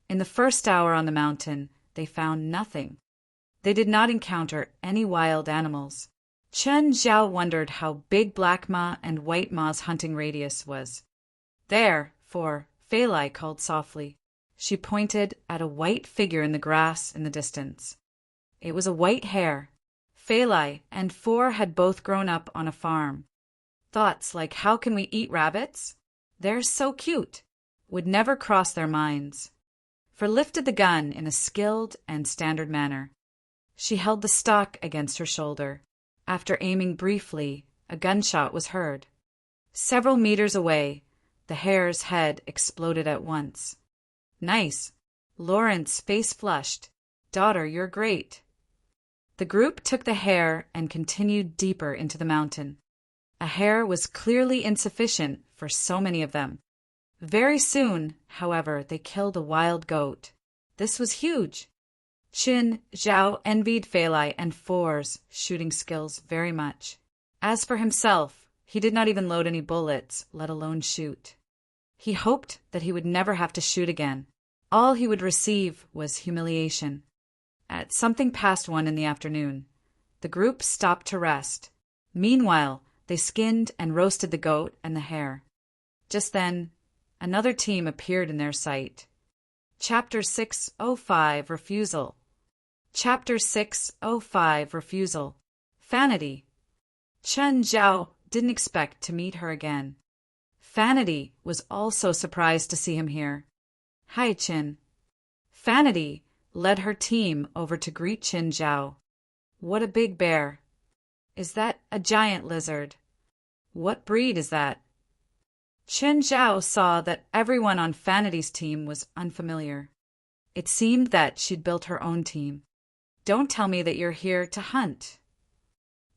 In the first hour on the mountain, they found nothing. They did not encounter any wild animals. Chen Zhao wondered how big Black Ma and White Ma's hunting radius was. There, for Fei Lai called softly. She pointed at a white figure in the grass in the distance. It was a white hare. Fei Lai and Four had both grown up on a farm. Thoughts like, how can we eat rabbits? They're so cute, would never cross their minds. For lifted the gun in a skilled and standard manner. She held the stock against her shoulder. After aiming briefly, a gunshot was heard. Several meters away, the hare's head exploded at once. Nice. Laurent's face flushed. Daughter, you're great. The group took the hare and continued deeper into the mountain. A hare was clearly insufficient for so many of them. Very soon, however, they killed a wild goat. This was huge. Qin Zhao envied Fei Lai and Four's shooting skills very much. As for himself, he did not even load any bullets, let alone shoot. He hoped that he would never have to shoot again. All he would receive was humiliation. At something past 1 in the afternoon, the group stopped to rest. Meanwhile, they skinned and roasted the goat and the hare. Just then, another team appeared in their sight. Chapter 605, Refusal. Chapter 605, Refusal. Fanity. Chen Zhao didn't expect to meet her again. Fanity was also surprised to see him here. Hi, Chin. Fanity led her team over to greet Chen Zhao. What a big bear. Is that a giant lizard? What breed is that? Chen Zhao saw that everyone on Fanity's team was unfamiliar. It seemed that she'd built her own team. Don't tell me that you're here to hunt.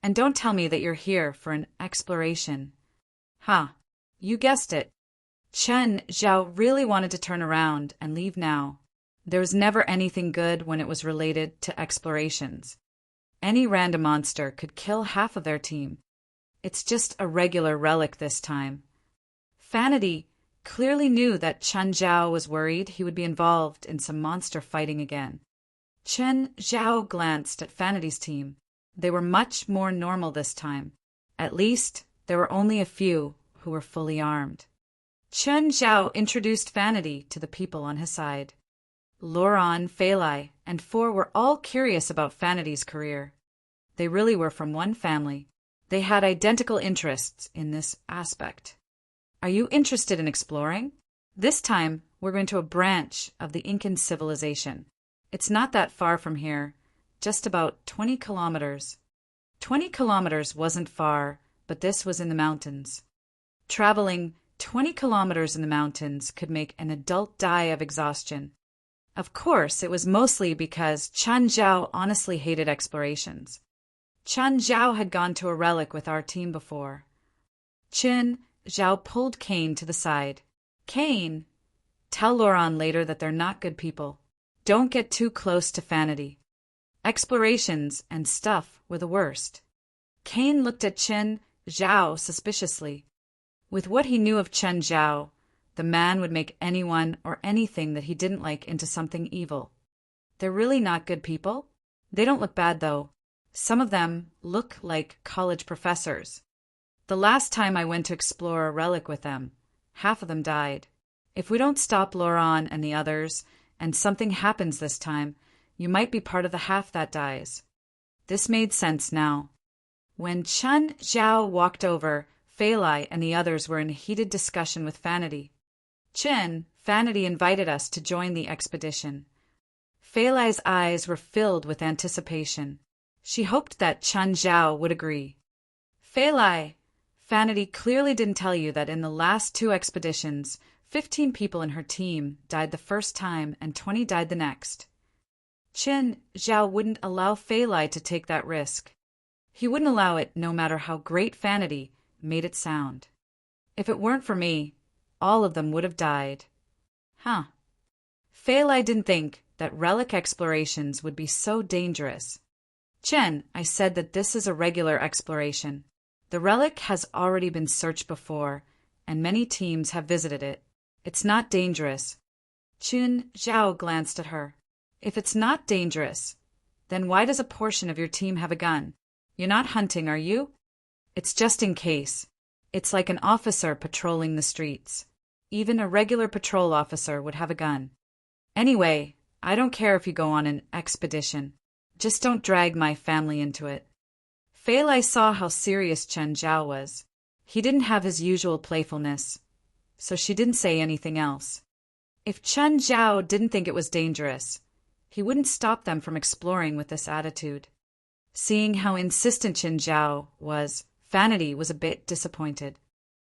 And don't tell me that you're here for an exploration. Ha, you guessed it. Chen Zhao really wanted to turn around and leave now. There was never anything good when it was related to explorations. Any random monster could kill half of their team. It's just a regular relic this time. Fanity clearly knew that Chen Zhao was worried he would be involved in some monster fighting again. Chen Zhao glanced at Fanity's team. They were much more normal this time. At least, there were only a few who were fully armed. Chen Zhao introduced Fanity to the people on his side. Laurent, Fei Lai, and Four were all curious about Fanity's career. They really were from one family. They had identical interests in this aspect. Are you interested in exploring? This time, we're going to a branch of the Incan civilization. It's not that far from here, just about 20 kilometers. 20 kilometers wasn't far, but this was in the mountains. Traveling 20 kilometers in the mountains could make an adult die of exhaustion. Of course, it was mostly because Chen Zhao honestly hated explorations. Chen Zhao had gone to a relic with our team before. Chen Zhao pulled Kane to the side. Kane, tell Laurent later that they're not good people. Don't get too close to Fanity. Explorations and stuff were the worst. Kane looked at Chen Zhao suspiciously. With what he knew of Chen Zhao, the man would make anyone or anything that he didn't like into something evil. They're really not good people. They don't look bad, though. Some of them look like college professors. The last time I went to explore a relic with them, half of them died. If we don't stop Laurent and the others, and something happens this time, you might be part of the half that dies. This made sense now. When Chen Zhao walked over, Fei Lai and the others were in heated discussion with Fanity. Chen, Vanity invited us to join the expedition. Fei Lai's eyes were filled with anticipation. She hoped that Chen Zhao would agree. Fei Lai, Vanity clearly didn't tell you that in the last 2 expeditions, 15 people in her team died the first time and 20 died the next. Chen Zhao wouldn't allow Fei Lai to take that risk. He wouldn't allow it no matter how great Vanity made it sound. If it weren't for me, all of them would have died. Huh. Fei Lai didn't think that relic explorations would be so dangerous. Chen, I said that this is a regular exploration. The relic has already been searched before, and many teams have visited it. It's not dangerous. Chen Zhao glanced at her. If it's not dangerous, then why does a portion of your team have a gun? You're not hunting, are you? It's just in case. It's like an officer patrolling the streets. Even a regular patrol officer would have a gun. Anyway, I don't care if you go on an expedition. Just don't drag my family into it. Fei Lai saw how serious Chen Zhao was. He didn't have his usual playfulness, so she didn't say anything else. If Chen Zhao didn't think it was dangerous, he wouldn't stop them from exploring with this attitude. Seeing how insistent Chen Zhao was, Vanity was a bit disappointed.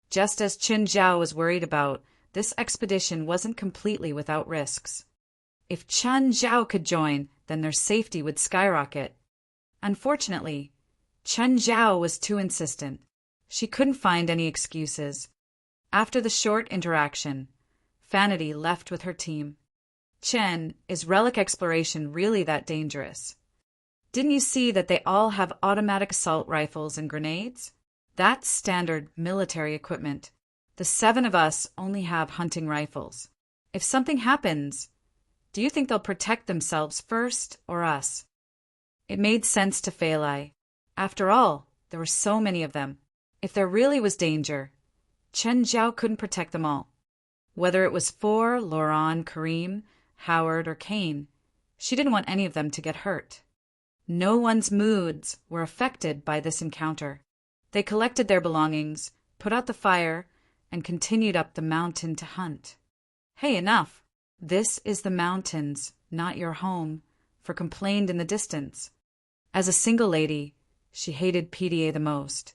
Just as Chen Zhao was worried about, this expedition wasn't completely without risks. If Chen Zhao could join, then their safety would skyrocket. Unfortunately, Chen Zhao was too insistent. She couldn't find any excuses. After the short interaction, Vanity left with her team. Chen, is relic exploration really that dangerous? Didn't you see that they all have automatic assault rifles and grenades? That's standard military equipment. The 7 of us only have hunting rifles. If something happens, do you think they'll protect themselves first or us? It made sense to Fei Lai. After all, there were so many of them. If there really was danger, Chen Zhao couldn't protect them all. Whether it was for Laurent, Karim, Howard, or Kane, she didn't want any of them to get hurt. No one's moods were affected by this encounter. They collected their belongings, put out the fire, and continued up the mountain to hunt. Hey, enough! This is the mountains, not your home, for complained in the distance. As a single lady, she hated PDA the most.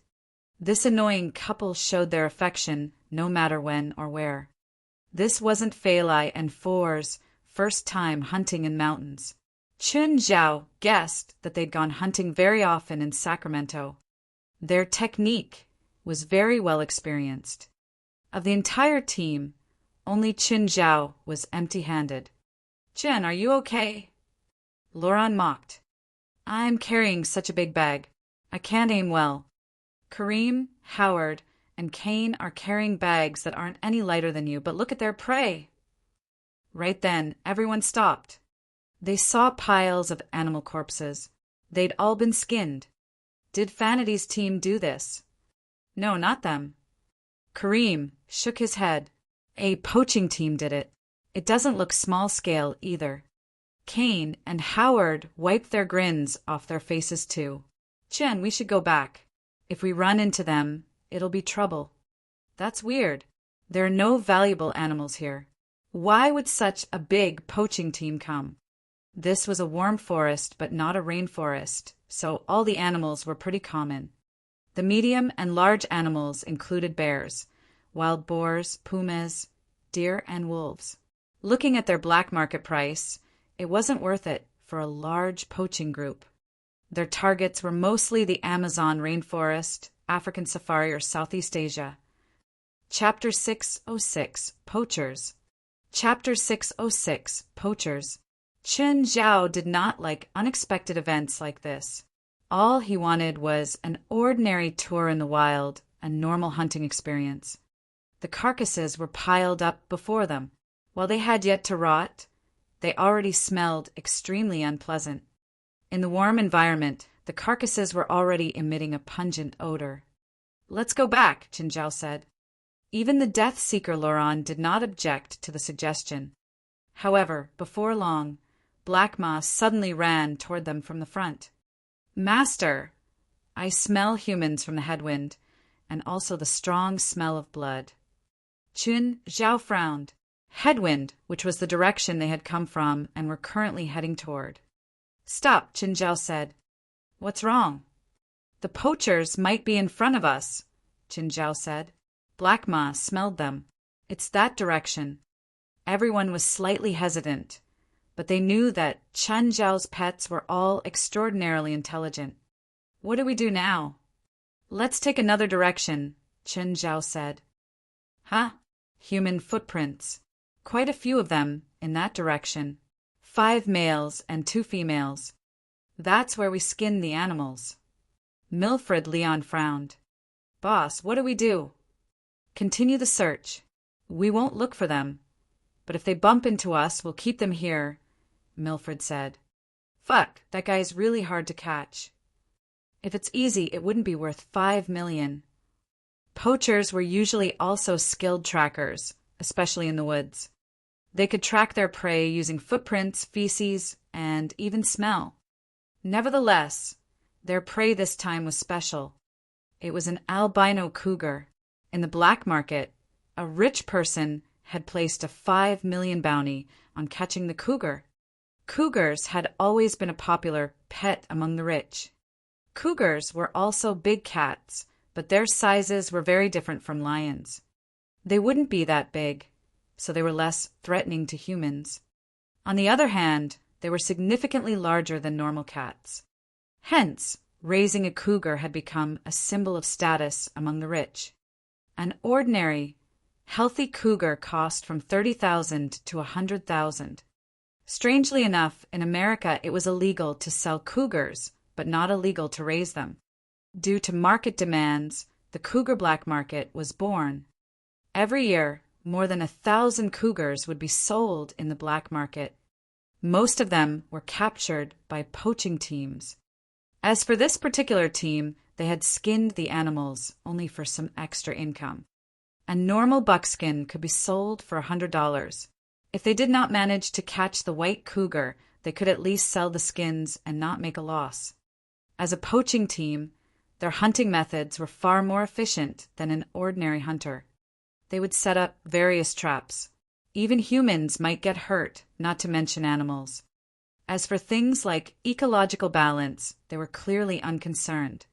This annoying couple showed their affection no matter when or where. This wasn't Fei Lai and Four's first time hunting in mountains. Chen Zhao guessed that they'd gone hunting very often in Sacramento. Their technique was very well experienced. Of the entire team, only Chen Zhao was empty-handed. Chen, are you okay? Laurent mocked. I'm carrying such a big bag. I can't aim well. Karim, Howard, and Kane are carrying bags that aren't any lighter than you, but look at their prey. Right then, everyone stopped. They saw piles of animal corpses. They'd all been skinned. Did Vanity's team do this? No, not them. Karim shook his head. A poaching team did it. It doesn't look small-scale either. Kane and Howard wiped their grins off their faces too. Chen, we should go back. If we run into them, it'll be trouble. That's weird. There are no valuable animals here. Why would such a big poaching team come? This was a warm forest, but not a rainforest, so all the animals were pretty common. The medium and large animals included bears, wild boars, pumas, deer, and wolves. Looking at their black market price, it wasn't worth it for a large poaching group. Their targets were mostly the Amazon rainforest, African safari, or Southeast Asia. Chapter 606, Poachers. Chapter 606, Poachers. Chen Zhao did not like unexpected events like this. All he wanted was an ordinary tour in the wild, a normal hunting experience. The carcasses were piled up before them. While they had yet to rot, they already smelled extremely unpleasant. In the warm environment, the carcasses were already emitting a pungent odor. Let's go back, Chen Zhao said. Even the death seeker Laurent did not object to the suggestion. However, before long, Black Ma suddenly ran toward them from the front. Master, I smell humans from the headwind, and also the strong smell of blood. Chen Zhao frowned. Headwind, which was the direction they had come from and were currently heading toward. "Stop," Qin said. "What's wrong?" "The poachers might be in front of us," Qin said. Black Ma smelled them. "It's that direction." Everyone was slightly hesitant, but they knew that Chen Zhao's pets were all extraordinarily intelligent. "What do we do now?" "Let's take another direction," Chen Zhao said. "Huh? Human footprints. Quite a few of them in that direction. 5 males and 2 females. That's where we skinned the animals." Milfred Leon frowned. "Boss, what do we do?" "Continue the search. We won't look for them. But if they bump into us, we'll keep them here," Milfred said. "Fuck, that guy's really hard to catch." "If it's easy, it wouldn't be worth 5 million. Poachers were usually also skilled trackers, especially in the woods. They could track their prey using footprints, feces, and even smell. Nevertheless, their prey this time was special. It was an albino cougar. In the black market, a rich person had placed a 5 million bounty on catching the cougar. Cougars had always been a popular pet among the rich. Cougars were also big cats, but their sizes were very different from lions. They wouldn't be that big, so they were less threatening to humans. On the other hand, they were significantly larger than normal cats. Hence, raising a cougar had become a symbol of status among the rich. An ordinary, healthy cougar cost from $30,000 to $100,000. Strangely enough, in America it was illegal to sell cougars, but not illegal to raise them. Due to market demands, the cougar black market was born. Every year, more than 1,000 cougars would be sold in the black market. Most of them were captured by poaching teams. As for this particular team, they had skinned the animals only for some extra income. A normal buckskin could be sold for $100. If they did not manage to catch the white cougar, they could at least sell the skins and not make a loss. As a poaching team, their hunting methods were far more efficient than an ordinary hunter. They would set up various traps. Even humans might get hurt, not to mention animals. As for things like ecological balance, they were clearly unconcerned.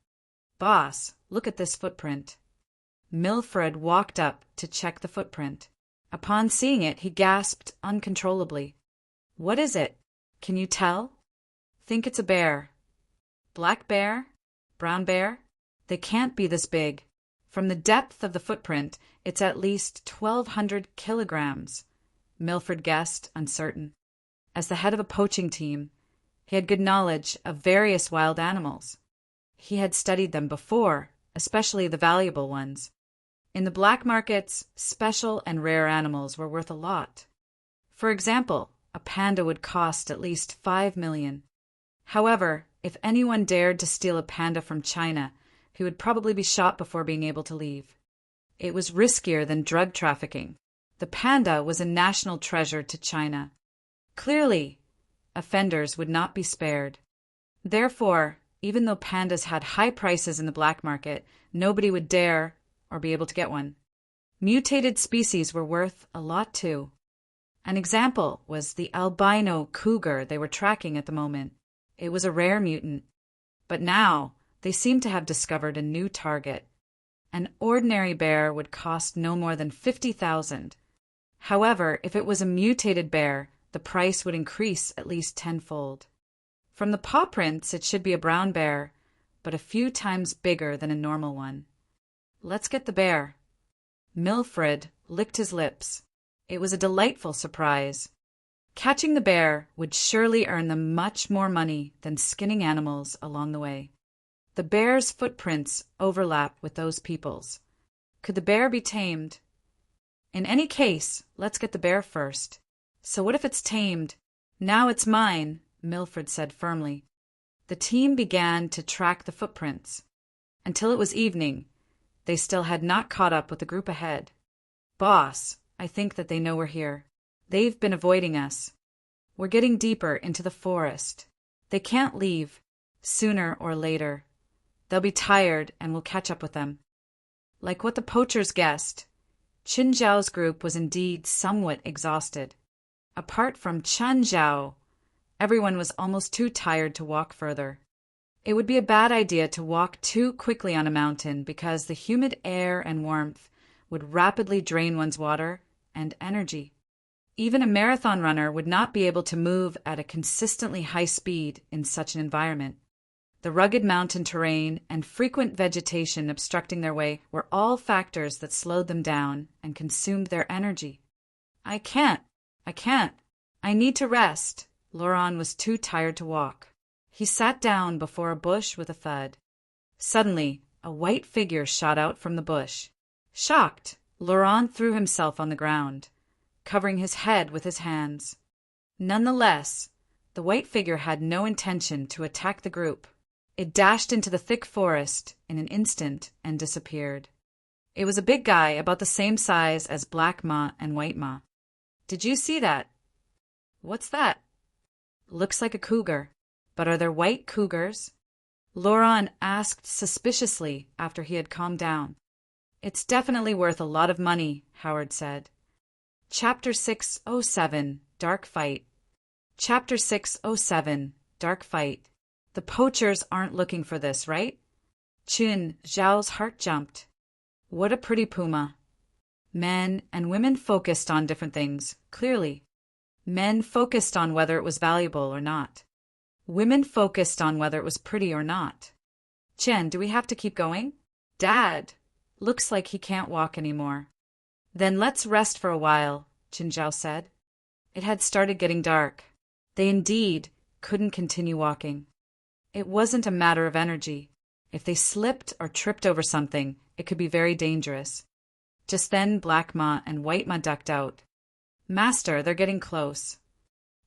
"Boss, look at this footprint." Milfred walked up to check the footprint. Upon seeing it, he gasped uncontrollably. "What is it? Can you tell?" "Think it's a bear." "Black bear? Brown bear? They can't be this big. From the depth of the footprint, it's at least 1,200 kilograms," Milfred guessed, uncertain. As the head of a poaching team, he had good knowledge of various wild animals. He had studied them before, especially the valuable ones. In the black markets, special and rare animals were worth a lot. For example, a panda would cost at least 5 million. However, if anyone dared to steal a panda from China, he would probably be shot before being able to leave. It was riskier than drug trafficking. The panda was a national treasure to China. Clearly, offenders would not be spared. Therefore, even though pandas had high prices in the black market, nobody would dare or be able to get one. Mutated species were worth a lot too. An example was the albino cougar they were tracking at the moment. It was a rare mutant. But now, they seemed to have discovered a new target. An ordinary bear would cost no more than 50,000. However, if it was a mutated bear, the price would increase at least tenfold. From the paw prints, it should be a brown bear, but a few times bigger than a normal one. "Let's get the bear." Milfred licked his lips. It was a delightful surprise. Catching the bear would surely earn them much more money than skinning animals along the way. The bear's footprints overlap with those people's. Could the bear be tamed? In any case, let's get the bear first. So what if it's tamed? "Now it's mine," Milfred said firmly. The team began to track the footprints. Until it was evening, they still had not caught up with the group ahead. "Boss, I think that they know we're here. They've been avoiding us. We're getting deeper into the forest. They can't leave. Sooner or later. They'll be tired and we'll catch up with them." Like what the poachers guessed, Qin Zhao's group was indeed somewhat exhausted. Apart from Chen Zhao, everyone was almost too tired to walk further. It would be a bad idea to walk too quickly on a mountain because the humid air and warmth would rapidly drain one's water and energy. Even a marathon runner would not be able to move at a consistently high speed in such an environment. The rugged mountain terrain and frequent vegetation obstructing their way were all factors that slowed them down and consumed their energy. I can't. I need to rest. Laurent was too tired to walk. He sat down before a bush with a thud. Suddenly, a white figure shot out from the bush. Shocked, Laurent threw himself on the ground, covering his head with his hands. Nonetheless, the white figure had no intention to attack the group. It dashed into the thick forest in an instant and disappeared. It was a big guy about the same size as Black Ma and White Ma. Did you see that? What's that? Looks like a cougar. But are there white cougars? Laurent asked suspiciously after he had calmed down. It's definitely worth a lot of money, Howard said. Chapter 607, Dark Fight. Chapter 607, Dark Fight. The poachers aren't looking for this, right? Qin Zhao's heart jumped. What a pretty puma. Men and women focused on different things, clearly. Men focused on whether it was valuable or not. Women focused on whether it was pretty or not. Chen, do we have to keep going? Dad, looks like he can't walk anymore. Then let's rest for a while, Qin Zhao said. It had started getting dark. They indeed couldn't continue walking. It wasn't a matter of energy. If they slipped or tripped over something, it could be very dangerous. Just then Black Ma and White Ma ducked out. Master, they're getting close.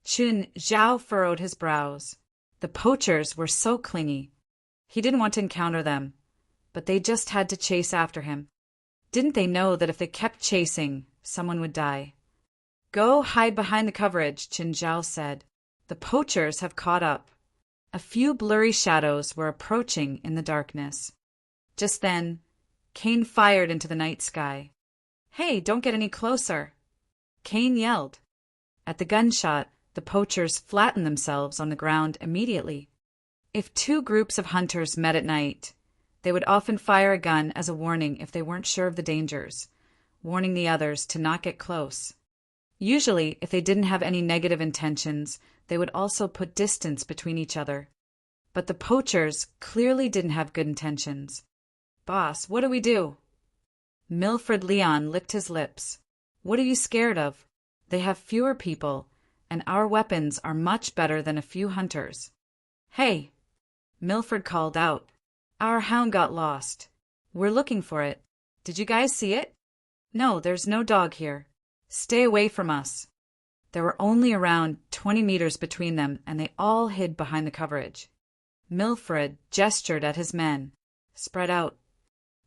Qin Zhao furrowed his brows. The poachers were so clingy. He didn't want to encounter them, but they just had to chase after him. Didn't they know that if they kept chasing, someone would die? Go hide behind the coverage, Qin Zhao said. The poachers have caught up. A few blurry shadows were approaching in the darkness. Just then, Cain fired into the night sky. Hey, don't get any closer! Cain yelled. At the gunshot, the poachers flattened themselves on the ground immediately. If two groups of hunters met at night, they would often fire a gun as a warning if they weren't sure of the dangers, warning the others to not get close. Usually, if they didn't have any negative intentions, they would also put distance between each other. But the poachers clearly didn't have good intentions. Boss, what do we do? Milfred Leon licked his lips. What are you scared of? They have fewer people, and our weapons are much better than a few hunters. Hey! Milfred called out. Our hound got lost. We're looking for it. Did you guys see it? No, there's no dog here. Stay away from us. There were only around 20 meters between them, and they all hid behind the coverage. Milfred gestured at his men. Spread out.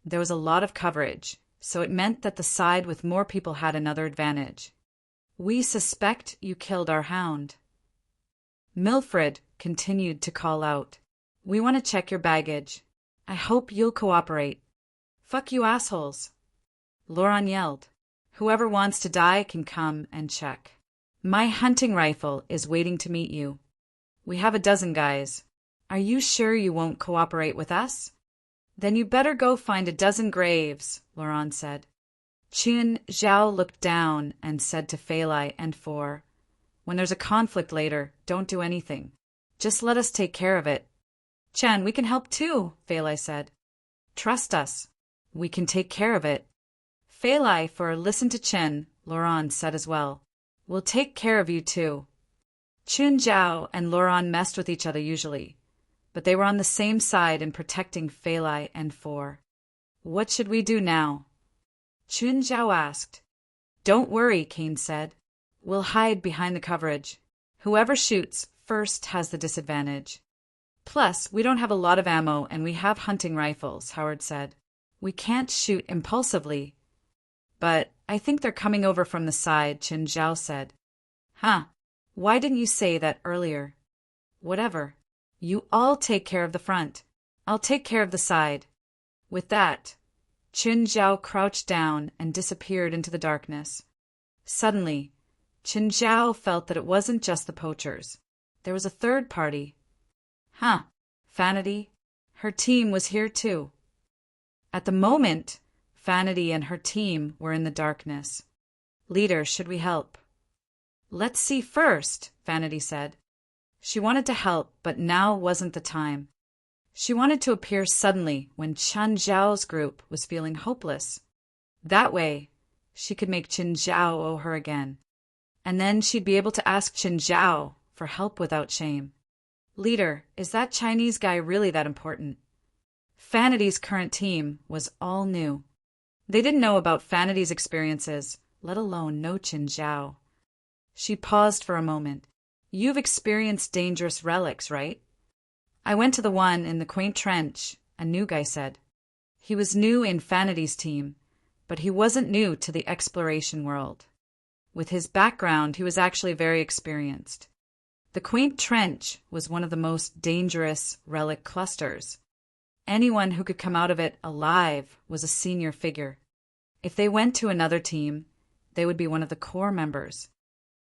There was a lot of coverage, so it meant that the side with more people had another advantage. We suspect you killed our hound. Milfred continued to call out. We want to check your baggage. I hope you'll cooperate. Fuck you assholes. Laurent yelled. Whoever wants to die can come and check. My hunting rifle is waiting to meet you. We have a dozen guys. Are you sure you won't cooperate with us? Then you better go find a dozen graves, Laurent said. Qin Zhao looked down and said to Feilai and Four, when there's a conflict later, don't do anything. Just let us take care of it. Chen, we can help too, Feilai said. Trust us. We can take care of it. Feilai For listened to Chen, Laurent said as well. We'll take care of you too. Qin Zhao and Laurent messed with each other usually, but they were on the same side in protecting Feilai and Four. What should we do now? Qin Zhao asked. Don't worry, Cain said. We'll hide behind the coverage. Whoever shoots first has the disadvantage. Plus, we don't have a lot of ammo and we have hunting rifles, Howard said. We can't shoot impulsively. But I think they're coming over from the side, Qin Zhao said. Huh. Why didn't you say that earlier? Whatever. You all take care of the front. I'll take care of the side. With that, Qin Zhao crouched down and disappeared into the darkness. Suddenly, Qin Zhao felt that it wasn't just the poachers. There was a third party. Vanity. Her team was here too. At the moment, Vanity and her team were in the darkness. Leader, should we help? Let's see first, Vanity said. She wanted to help, but now wasn't the time. She wanted to appear suddenly when Qin Zhao's group was feeling hopeless. That way, she could make Qin Zhao owe her again. And then she'd be able to ask Qin Zhao for help without shame. Leader, is that Chinese guy really that important? Vanity's current team was all new. They didn't know about Vanity's experiences, let alone know Qin Zhao. She paused for a moment. You've experienced dangerous relics, right? I went to the one in the quaint trench, a new guy said. He was new in Vanity's team, but he wasn't new to the exploration world. With his background, he was actually very experienced. The quaint trench was one of the most dangerous relic clusters. Anyone who could come out of it alive was a senior figure. If they went to another team, they would be one of the core members.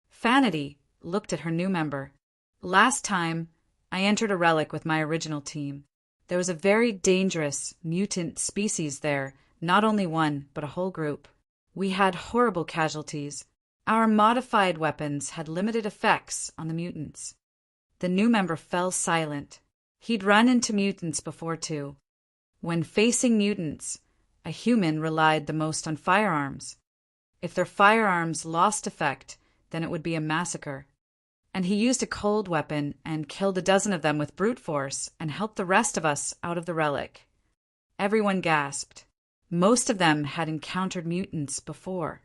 Vanity looked at her new member. Last time, I entered a relic with my original team. There was a very dangerous mutant species there, not only one, but a whole group. We had horrible casualties. Our modified weapons had limited effects on the mutants. The new member fell silent. He'd run into mutants before too. When facing mutants, a human relied the most on firearms. If their firearms lost effect, then it would be a massacre. And he used a cold weapon and killed a dozen of them with brute force and helped the rest of us out of the relic. Everyone gasped. Most of them had encountered mutants before.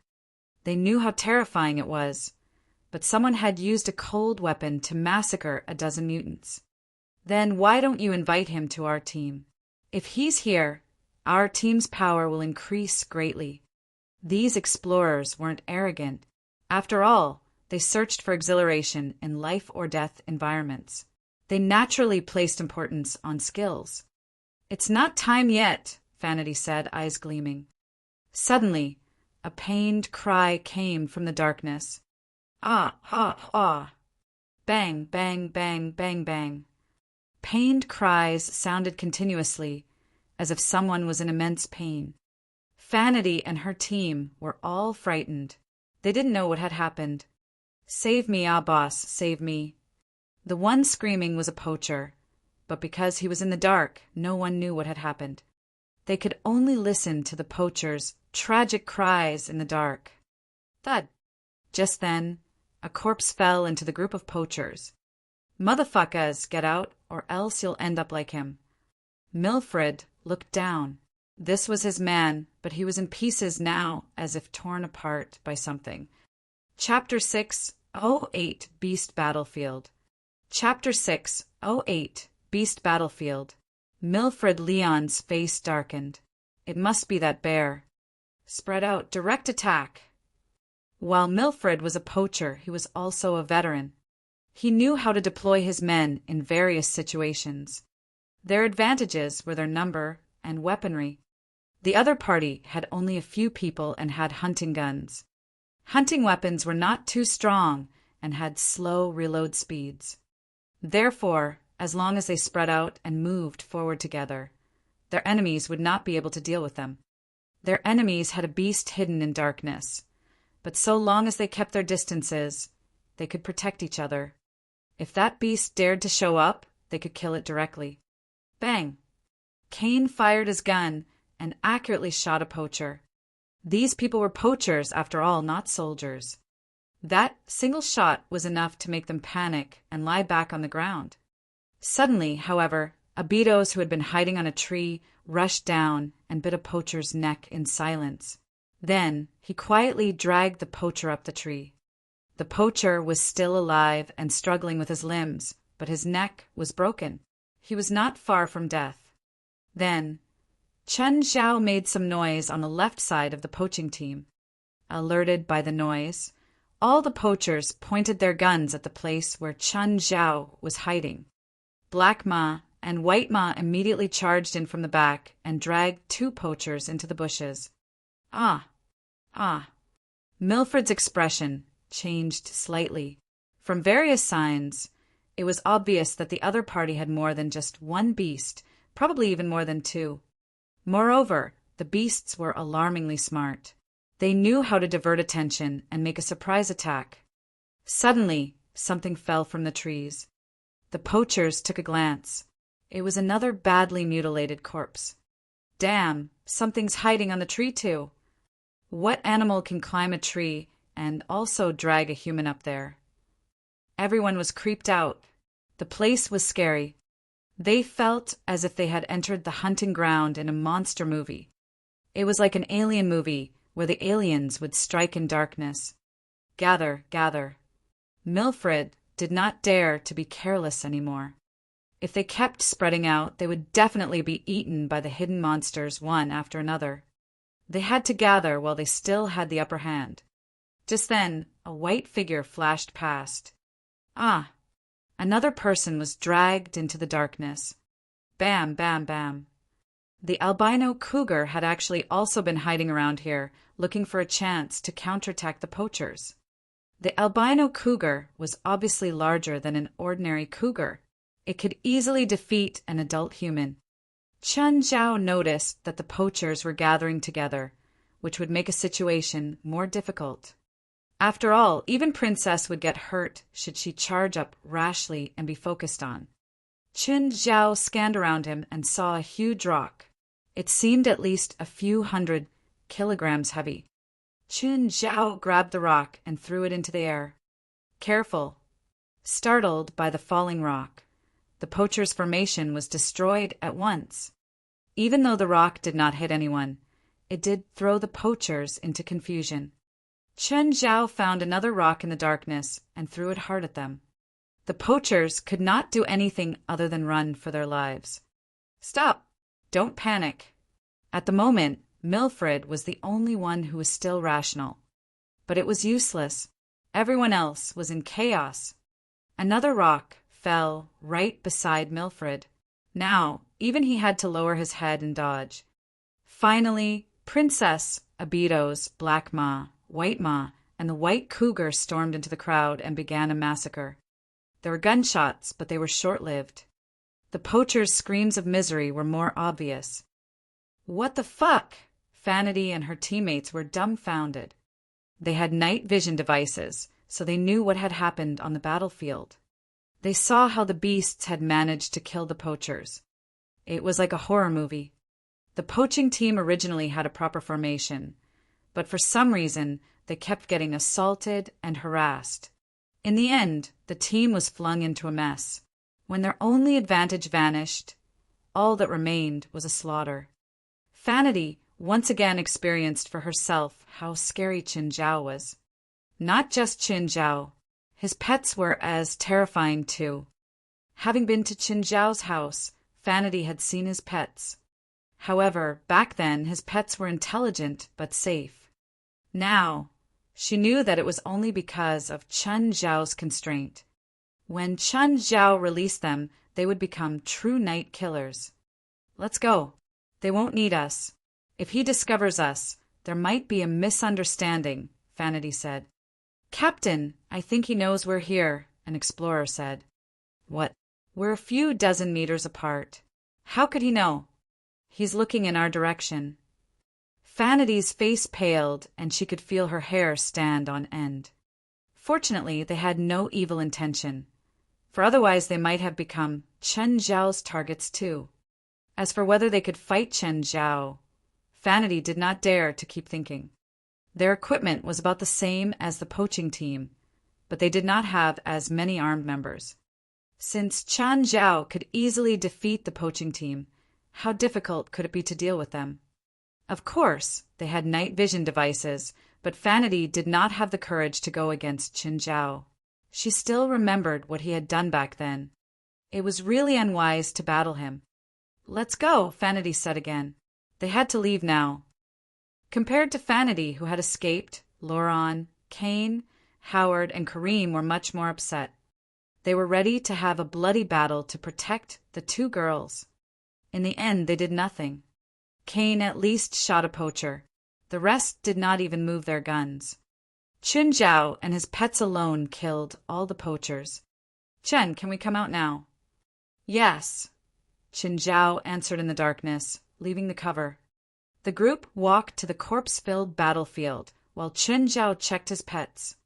They knew how terrifying it was, but someone had used a cold weapon to massacre a dozen mutants. Then why don't you invite him to our team? If he's here, our team's power will increase greatly. These explorers weren't arrogant. After all, they searched for exhilaration in life-or-death environments. They naturally placed importance on skills. It's not time yet, Vanity said, eyes gleaming. Suddenly, a pained cry came from the darkness. Ah, ah, ah. Bang, bang, bang, bang, bang. Pained cries sounded continuously, as if someone was in immense pain. Vanity and her team were all frightened. They didn't know what had happened. Save me, ah boss, save me. The one screaming was a poacher, but because he was in the dark, no one knew what had happened. They could only listen to the poacher's tragic cries in the dark. Thud. Just then, a corpse fell into the group of poachers. Motherfuckers, get out, or else you'll end up like him. Milfred looked down. This was his man, but he was in pieces now, as if torn apart by something. Chapter 6:08 Beast Battlefield. Chapter 6:08 Beast Battlefield. Milfred Leon's face darkened. It must be that bear. Spread out, direct attack. While Milfred was a poacher, he was also a veteran. He knew how to deploy his men in various situations. Their advantages were their number and weaponry. The other party had only a few people and had hunting guns. Hunting weapons were not too strong and had slow reload speeds. Therefore, as long as they spread out and moved forward together, their enemies would not be able to deal with them. Their enemies had a beast hidden in darkness, but so long as they kept their distances, they could protect each other. If that beast dared to show up, they could kill it directly. Bang! Kane fired his gun and accurately shot a poacher. These people were poachers, after all, not soldiers. That single shot was enough to make them panic and lie back on the ground. Suddenly, however, Abidos, who had been hiding on a tree, rushed down and bit a poacher's neck in silence. Then he quietly dragged the poacher up the tree. The poacher was still alive and struggling with his limbs, but his neck was broken. He was not far from death. Then Chen Zhao made some noise on the left side of the poaching team. Alerted by the noise, all the poachers pointed their guns at the place where Chen Zhao was hiding. Black Ma and White Ma immediately charged in from the back and dragged two poachers into the bushes. Ah! Ah! Milfred's expression changed slightly. From various signs, it was obvious that the other party had more than just one beast, probably even more than two. Moreover, the beasts were alarmingly smart. They knew how to divert attention and make a surprise attack. Suddenly, something fell from the trees. The poachers took a glance. It was another badly mutilated corpse. Damn, something's hiding on the tree too. What animal can climb a tree and also drag a human up there? Everyone was creeped out. The place was scary. They felt as if they had entered the hunting ground in a monster movie. It was like an alien movie where the aliens would strike in darkness. Gather, gather. Milfred did not dare to be careless anymore. If they kept spreading out, they would definitely be eaten by the hidden monsters one after another. They had to gather while they still had the upper hand. Just then, a white figure flashed past. Ah! Another person was dragged into the darkness. Bam, bam, bam. The albino cougar had actually also been hiding around here, looking for a chance to counterattack the poachers. The albino cougar was obviously larger than an ordinary cougar. It could easily defeat an adult human. Chun Zhao noticed that the poachers were gathering together, which would make a situation more difficult. After all, even Princess would get hurt should she charge up rashly and be focused on. Chun Zhao scanned around him and saw a huge rock. It seemed at least a few 100 kilograms heavy. Chun Zhao grabbed the rock and threw it into the air. Careful! Startled by the falling rock, the poacher's formation was destroyed at once. Even though the rock did not hit anyone, it did throw the poachers into confusion. Chun Zhao found another rock in the darkness and threw it hard at them. The poachers could not do anything other than run for their lives. Stop! Don't panic. At the moment, Milfred was the only one who was still rational. But it was useless. Everyone else was in chaos. Another rock fell right beside Milfred. Now, even he had to lower his head and dodge. Finally, Princess Abido's Black Ma, White Ma, and the White Cougar stormed into the crowd and began a massacre. There were gunshots, but they were short-lived. The poachers' screams of misery were more obvious. What the fuck? Vanity and her teammates were dumbfounded. They had night vision devices, so they knew what had happened on the battlefield. They saw how the beasts had managed to kill the poachers. It was like a horror movie. The poaching team originally had a proper formation, but for some reason they kept getting assaulted and harassed. In the end, the team was flung into a mess. When their only advantage vanished, all that remained was a slaughter. Vanity once again experienced for herself how scary Qin Zhao was. Not just Qin Zhao. His pets were as terrifying too. Having been to Qin Zhao's house, Vanity had seen his pets. However, back then his pets were intelligent but safe. Now, she knew that it was only because of Chun Zhao's constraint. When Chun Zhao released them, they would become true night killers. Let's go. They won't need us. If he discovers us, there might be a misunderstanding, Vanity said. Captain, I think he knows we're here, an explorer said. What? We're a few dozen meters apart. How could he know? He's looking in our direction. Vanity's face paled, and she could feel her hair stand on end. Fortunately, they had no evil intention, for otherwise they might have become Chen Zhao's targets too. As for whether they could fight Chen Zhao, Vanity did not dare to keep thinking. Their equipment was about the same as the poaching team, but they did not have as many armed members. Since Chen Zhao could easily defeat the poaching team, how difficult could it be to deal with them? Of course, they had night vision devices, but Vanity did not have the courage to go against Qin Zhao. She still remembered what he had done back then. It was really unwise to battle him. Let's go, Vanity said again. They had to leave now. Compared to Vanity, who had escaped, Lauren, Kane, Howard, and Kareem were much more upset. They were ready to have a bloody battle to protect the two girls. In the end, they did nothing. Cain at least shot a poacher. The rest did not even move their guns. Qin Zhao and his pets alone killed all the poachers. Chen, can we come out now? Yes. Qin Zhao answered in the darkness, leaving the cover. The group walked to the corpse-filled battlefield, while Qin Zhao checked his pets.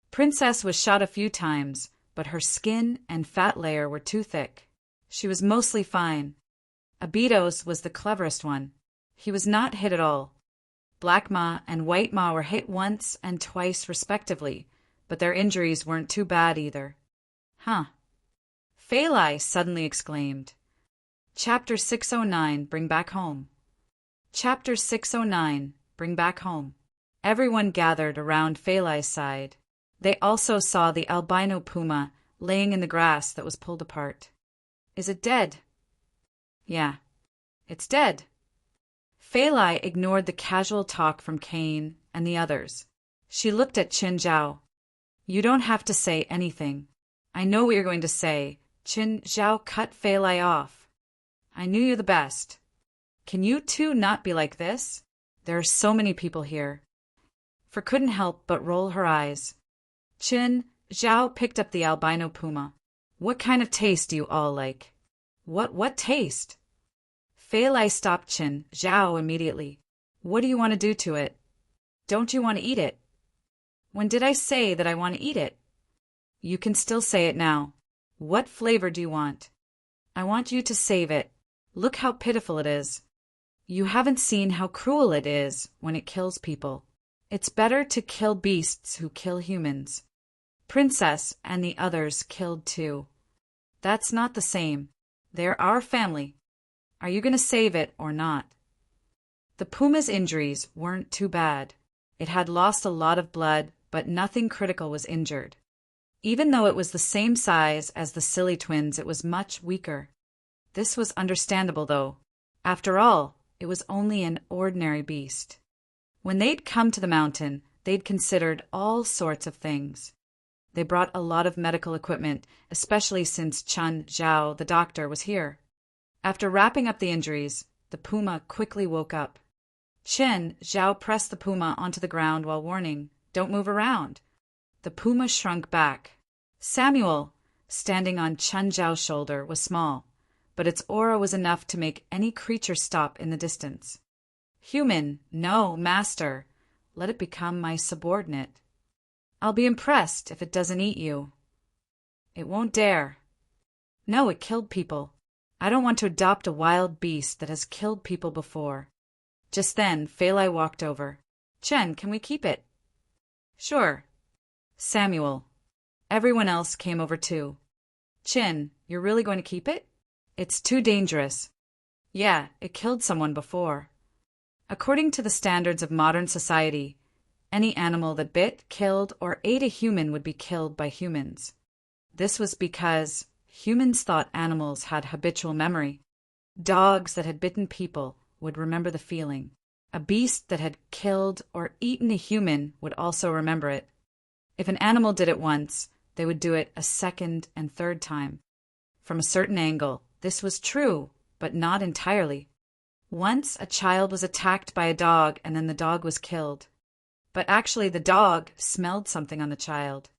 Princess was shot a few times, but her skin and fat layer were too thick. She was mostly fine. Abidos was the cleverest one. He was not hit at all. Black Ma and White Ma were hit once and twice respectively, but their injuries weren't too bad either. Huh. Fei Lai suddenly exclaimed. Chapter 609, Bring Back Home. Chapter 609, Bring Back Home. Everyone gathered around Fei Lai's side. They also saw the albino puma laying in the grass that was pulled apart. Is it dead? Yeah, it's dead. Fei Lai ignored the casual talk from Cain and the others. She looked at Qin Zhao. You don't have to say anything. I know what you're going to say. Qin Zhao cut Fei Lai off. I knew you the best. Can you two not be like this? There are so many people here. For couldn't help but roll her eyes. Qin Zhao picked up the albino puma. What kind of taste do you all like? What taste? Fei Lai stopped Qin Zhao immediately. What do you want to do to it? Don't you want to eat it? When did I say that I want to eat it? You can still say it now. What flavor do you want? I want you to save it. Look how pitiful it is. You haven't seen how cruel it is when it kills people. It's better to kill beasts who kill humans. Princess and the others killed too. That's not the same. They're our family. Are you going to save it or not? The puma's injuries weren't too bad. It had lost a lot of blood, but nothing critical was injured. Even though it was the same size as the silly twins, it was much weaker. This was understandable, though. After all, it was only an ordinary beast. When they'd come to the mountain, they'd considered all sorts of things. They brought a lot of medical equipment, especially since Qin Zhao, the doctor, was here. After wrapping up the injuries, the puma quickly woke up. Qin Zhao pressed the puma onto the ground while warning, "Don't move around." The puma shrunk back. Samuel, standing on Qin Zhao's shoulder, was small, but its aura was enough to make any creature stop in the distance. Human, no, master. Let it become my subordinate. I'll be impressed if it doesn't eat you. It won't dare. No, it killed people. I don't want to adopt a wild beast that has killed people before. Just then, Fei Lai walked over. Chen, can we keep it? Sure. Samuel. Everyone else came over too. Qin, you're really going to keep it? It's too dangerous. Yeah, it killed someone before. According to the standards of modern society, any animal that bit, killed, or ate a human would be killed by humans. This was because humans thought animals had habitual memory. Dogs that had bitten people would remember the feeling. A beast that had killed or eaten a human would also remember it. If an animal did it once, they would do it a second and third time. From a certain angle, this was true, but not entirely. Once a child was attacked by a dog and then the dog was killed. But actually the dog smelled something on the child.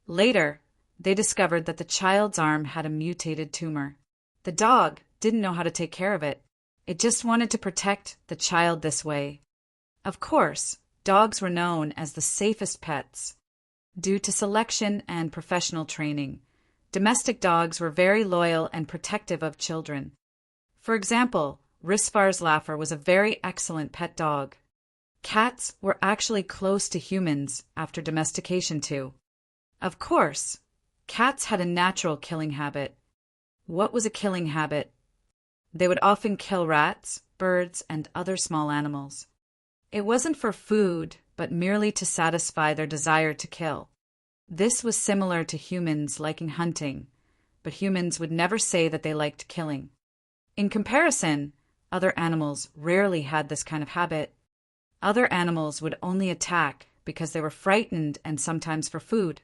Later, they discovered that the child's arm had a mutated tumor. The dog didn't know how to take care of it. It just wanted to protect the child this way. Of course, dogs were known as the safest pets. Due to selection and professional training, domestic dogs were very loyal and protective of children. For example, Risfar's Laffer was a very excellent pet dog. Cats were actually close to humans after domestication too. Of course, cats had a natural killing habit. What was a killing habit? They would often kill rats, birds, and other small animals. It wasn't for food, but merely to satisfy their desire to kill. This was similar to humans liking hunting, but humans would never say that they liked killing. In comparison, other animals rarely had this kind of habit. Other animals would only attack because they were frightened and sometimes for food.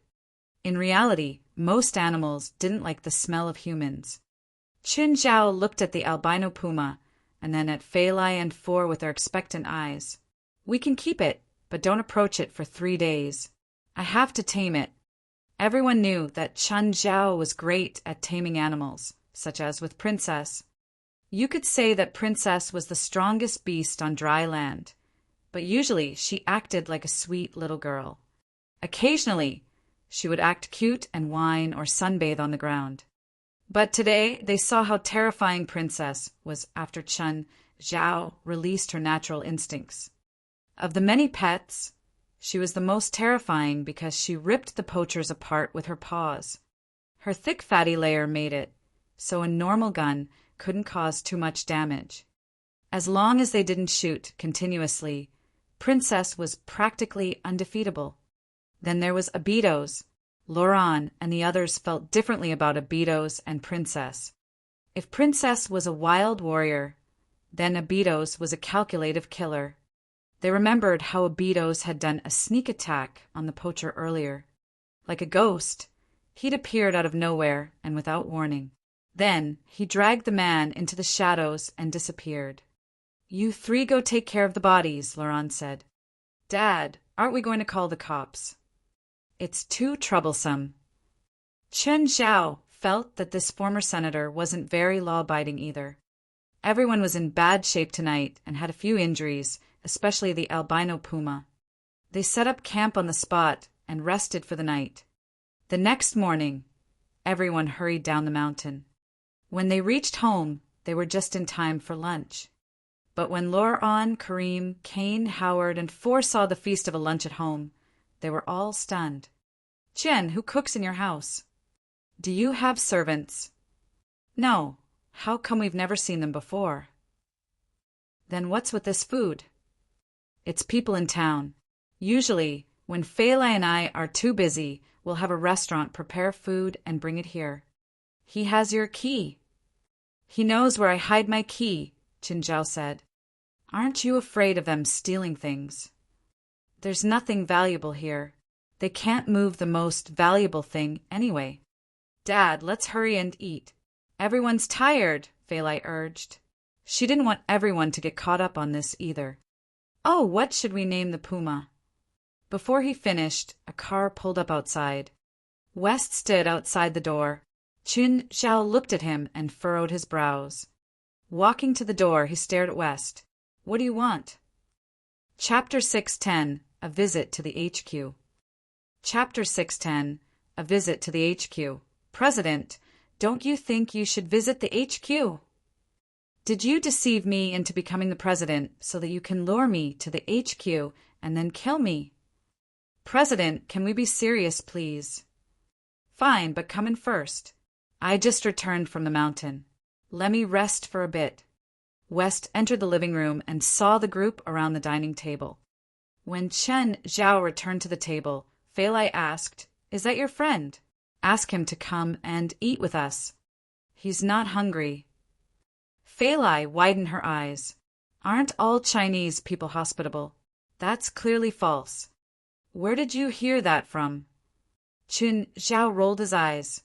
In reality, Most animals didn't like the smell of humans. Qin Zhao looked at the albino puma, and then at Fei Lai and Four with their expectant eyes. We can keep it, but don't approach it for 3 days. I have to tame it. Everyone knew that Qin Zhao was great at taming animals, such as with Princess. You could say that Princess was the strongest beast on dry land, but usually she acted like a sweet little girl. Occasionally, she would act cute and whine or sunbathe on the ground. But today they saw how terrifying Princess was after Qin Zhao released her natural instincts. Of the many pets, she was the most terrifying because she ripped the poachers apart with her paws. Her thick fatty layer made it, so a normal gun couldn't cause too much damage. As long as they didn't shoot continuously, Princess was practically undefeatable. Then there was Abidos. Laurent and the others felt differently about Abidos and Princess. If Princess was a wild warrior, then Abidos was a calculative killer. They remembered how Abidos had done a sneak attack on the poacher earlier. Like a ghost, he'd appeared out of nowhere and without warning. Then he dragged the man into the shadows and disappeared. "You 3 go take care of the bodies," Laurent said. "Dad, aren't we going to call the cops?" "It's too troublesome." Qin Zhao felt that this former senator wasn't very law-abiding either. Everyone was in bad shape tonight and had a few injuries, especially the albino puma. They set up camp on the spot and rested for the night. The next morning, everyone hurried down the mountain. When they reached home, they were just in time for lunch. But when Laurent, Karim, Kane, Howard, and Four saw the feast of a lunch at home, they were all stunned. "Jen, who cooks in your house? Do you have servants?" "No. How come we've never seen them before?" "Then what's with this food?" "It's people in town. Usually, when Fei Lai and I are too busy, we'll have a restaurant prepare food and bring it here." "He has your key." "He knows where I hide my key," Qin Zhao said. "Aren't you afraid of them stealing things?" "There's nothing valuable here. They can't move the most valuable thing anyway." "Dad, let's hurry and eat. Everyone's tired," Fei Lai urged. She didn't want everyone to get caught up on this either. "Oh, what should we name the puma?" Before he finished, a car pulled up outside. West stood outside the door. Qin Zhao looked at him and furrowed his brows. Walking to the door, he stared at West. "What do you want?" Chapter 610, A Visit to the HQ. Chapter 610, A Visit to the HQ. "President, don't you think you should visit the HQ? Did you deceive me into becoming the president so that you can lure me to the HQ and then kill me?" "President, can we be serious, please?" "Fine, but come in first. I just returned from the mountain. Let me rest for a bit." West entered the living room and saw the group around the dining table. When Qin Zhao returned to the table, Fei Lai asked, "Is that your friend? Ask him to come and eat with us. He's not hungry." Fei Lai widened her eyes. "Aren't all Chinese people hospitable? That's clearly false. Where did you hear that from?" Qin Zhao rolled his eyes.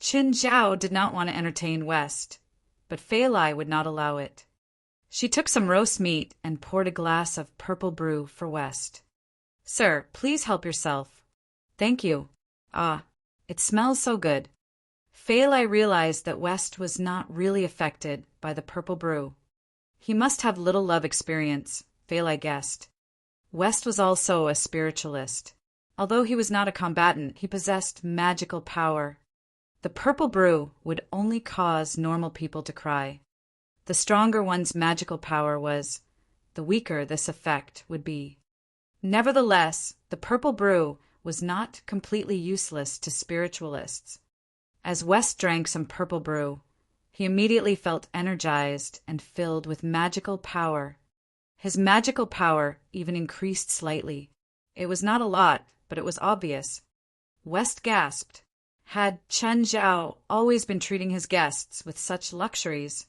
Qin Zhao did not want to entertain West, but Fei Lai would not allow it. She took some roast meat and poured a glass of purple brew for West. "Sir, please help yourself." "Thank you. Ah, it smells so good." Fei Lai realized that West was not really affected by the purple brew. He must have little love experience, Fei Lai guessed. West was also a spiritualist. Although he was not a combatant, he possessed magical power. The purple brew would only cause normal people to cry. The stronger one's magical power was, the weaker this effect would be. Nevertheless, the purple brew was not completely useless to spiritualists. As West drank some purple brew, he immediately felt energized and filled with magical power. His magical power even increased slightly. It was not a lot, but it was obvious. West gasped. Had Qin Zhao always been treating his guests with such luxuries?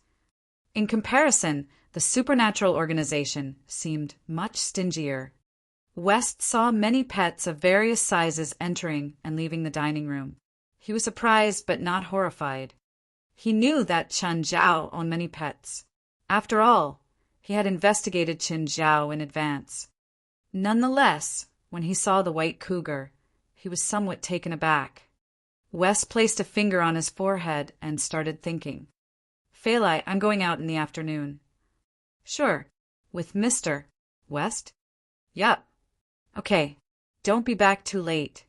In comparison, the supernatural organization seemed much stingier. West saw many pets of various sizes entering and leaving the dining room. He was surprised but not horrified. He knew that Chen Zhao owned many pets. After all, he had investigated Chen Zhao in advance. Nonetheless, when he saw the white cougar, he was somewhat taken aback. West placed a finger on his forehead and started thinking. Feilai, I'm going out in the afternoon. Sure. With Mr. West? Yup. Okay. Don't be back too late.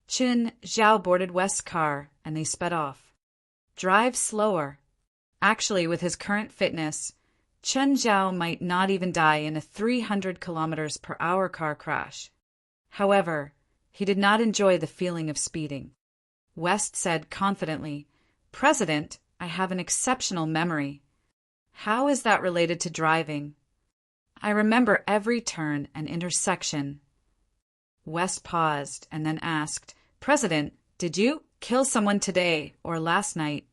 Chen Zhao boarded West's car and they sped off. Drive slower. Actually, with his current fitness, Chen Zhao might not even die in a 300 kilometers per hour car crash. However, he did not enjoy the feeling of speeding. West said confidently, President, I have an exceptional memory. How is that related to driving? I remember every turn and intersection. West paused and then asked, President, did you kill someone today or last night?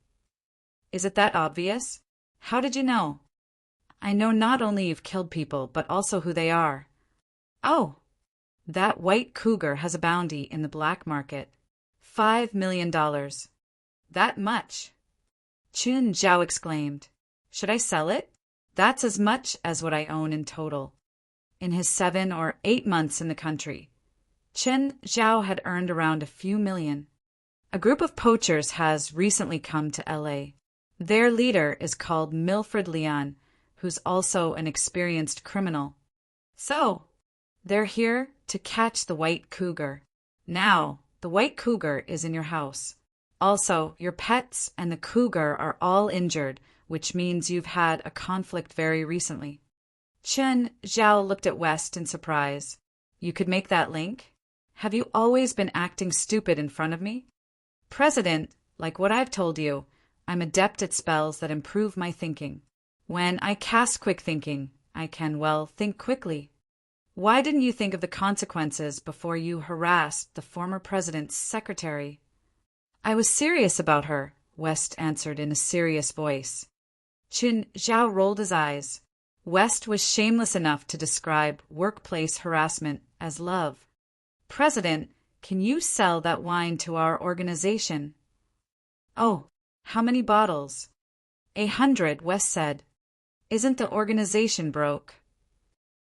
Is it that obvious? How did you know? I know not only you've killed people, but also who they are. Oh, that white cougar has a bounty in the black market. $5 million. That much? Chen Zhao exclaimed. Should I sell it? That's as much as what I own in total. In his 7 or 8 months in the country, Chen Zhao had earned around a few million. A group of poachers has recently come to LA. Their leader is called Milford Leon, who's also an experienced criminal. So, they're here to catch the white cougar. Now, the white cougar is in your house. Also, your pets and the cougar are all injured, which means you've had a conflict very recently. Chen Zhao looked at West in surprise. You could make that link? Have you always been acting stupid in front of me? President, like what I've told you, I'm adept at spells that improve my thinking. When I cast quick thinking, I can, well, think quickly. Why didn't you think of the consequences before you harassed the former president's secretary? I was serious about her, West answered in a serious voice. Chen Zhao rolled his eyes. West was shameless enough to describe workplace harassment as love. President, can you sell that wine to our organization? Oh, how many bottles? 100, West said. Isn't the organization broke?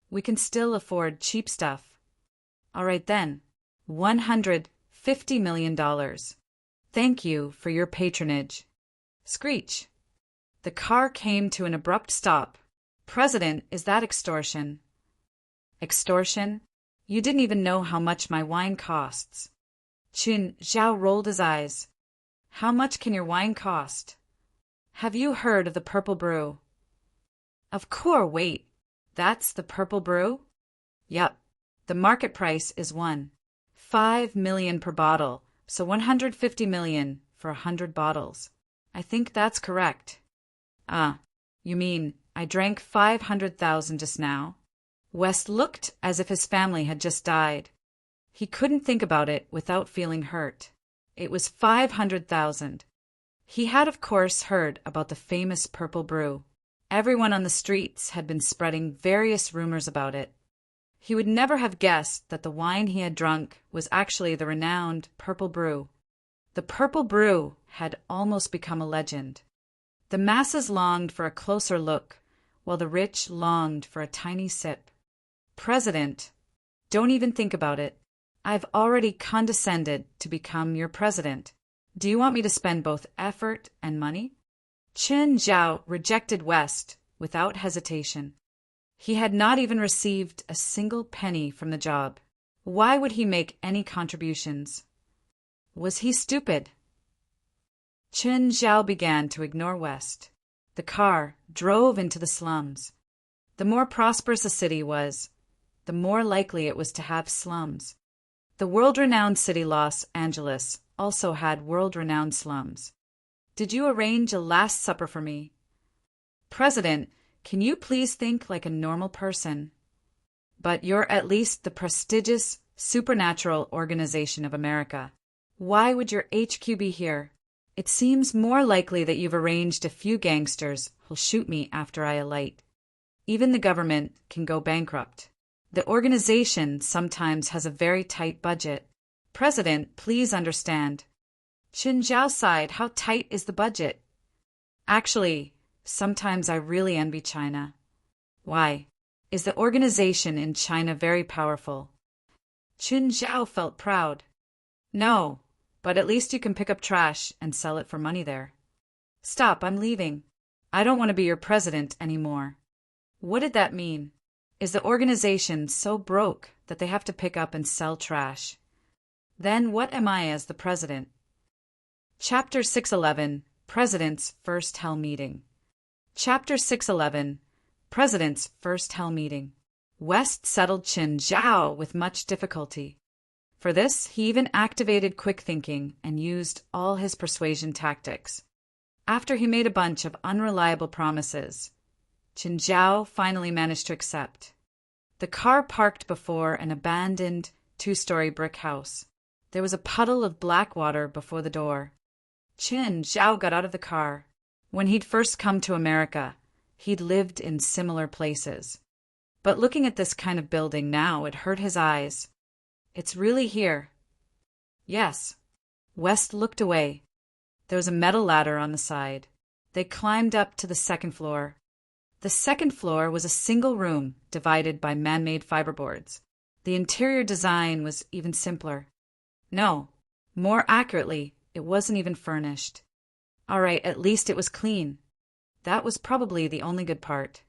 We can still afford cheap stuff. All right then, $150 million. Thank you for your patronage. Screech. The car came to an abrupt stop. President, is that extortion? Extortion? You didn't even know how much my wine costs. Chen Zhao rolled his eyes. How much can your wine cost? Have you heard of the Purple Brew? Of course, wait. That's the Purple Brew? Yup. The market price is $1.5 million per bottle, so $150 million for 100 bottles. I think that's correct. Ah, you mean I drank 500,000 just now? West looked as if his family had just died. He couldn't think about it without feeling hurt. It was 500,000. He had, of course, heard about the famous Purple Brew. Everyone on the streets had been spreading various rumors about it. He would never have guessed that the wine he had drunk was actually the renowned Purple Brew. The Purple Brew had almost become a legend. The masses longed for a closer look, while the rich longed for a tiny sip. President, don't even think about it. I've already condescended to become your president. Do you want me to spend both effort and money? Chen Zhao rejected West without hesitation. He had not even received a single penny from the job. Why would he make any contributions? Was he stupid? Chen Zhao began to ignore West. The car drove into the slums. The more prosperous a city was, the more likely it was to have slums. The world-renowned city Los Angeles also had world-renowned slums. Did you arrange a Last Supper for me? President, can you please think like a normal person? But you're at least the prestigious Supernatural Organization of America. Why would your HQ be here? It seems more likely that you've arranged a few gangsters who'll shoot me after I alight. Even the government can go bankrupt. The organization sometimes has a very tight budget. President, please understand. Qin Zhao sighed. How tight is the budget? Actually, sometimes I really envy China. Why? Is the organization in China very powerful? Qin Zhao felt proud. No, but at least you can pick up trash and sell it for money there. Stop, I'm leaving. I don't want to be your president anymore. What did that mean? Is the organization so broke that they have to pick up and sell trash? Then what am I as the president? Chapter 611, President's First Hell Meeting. Chapter 611, President's First Hell Meeting. West settled Qin Zhao with much difficulty. For this, he even activated quick thinking and used all his persuasion tactics. After he made a bunch of unreliable promises, Qin Zhao finally managed to accept. The car parked before an abandoned two-story brick house. There was a puddle of black water before the door. Qin Zhao got out of the car. When he'd first come to America, he'd lived in similar places. But looking at this kind of building now, it hurt his eyes. It's really here. Yes. West looked away. There was a metal ladder on the side. They climbed up to the second floor. The second floor was a single room divided by man-made fiberboards. The interior design was even simpler. No, more accurately, it wasn't even furnished. All right, at least it was clean. That was probably the only good part.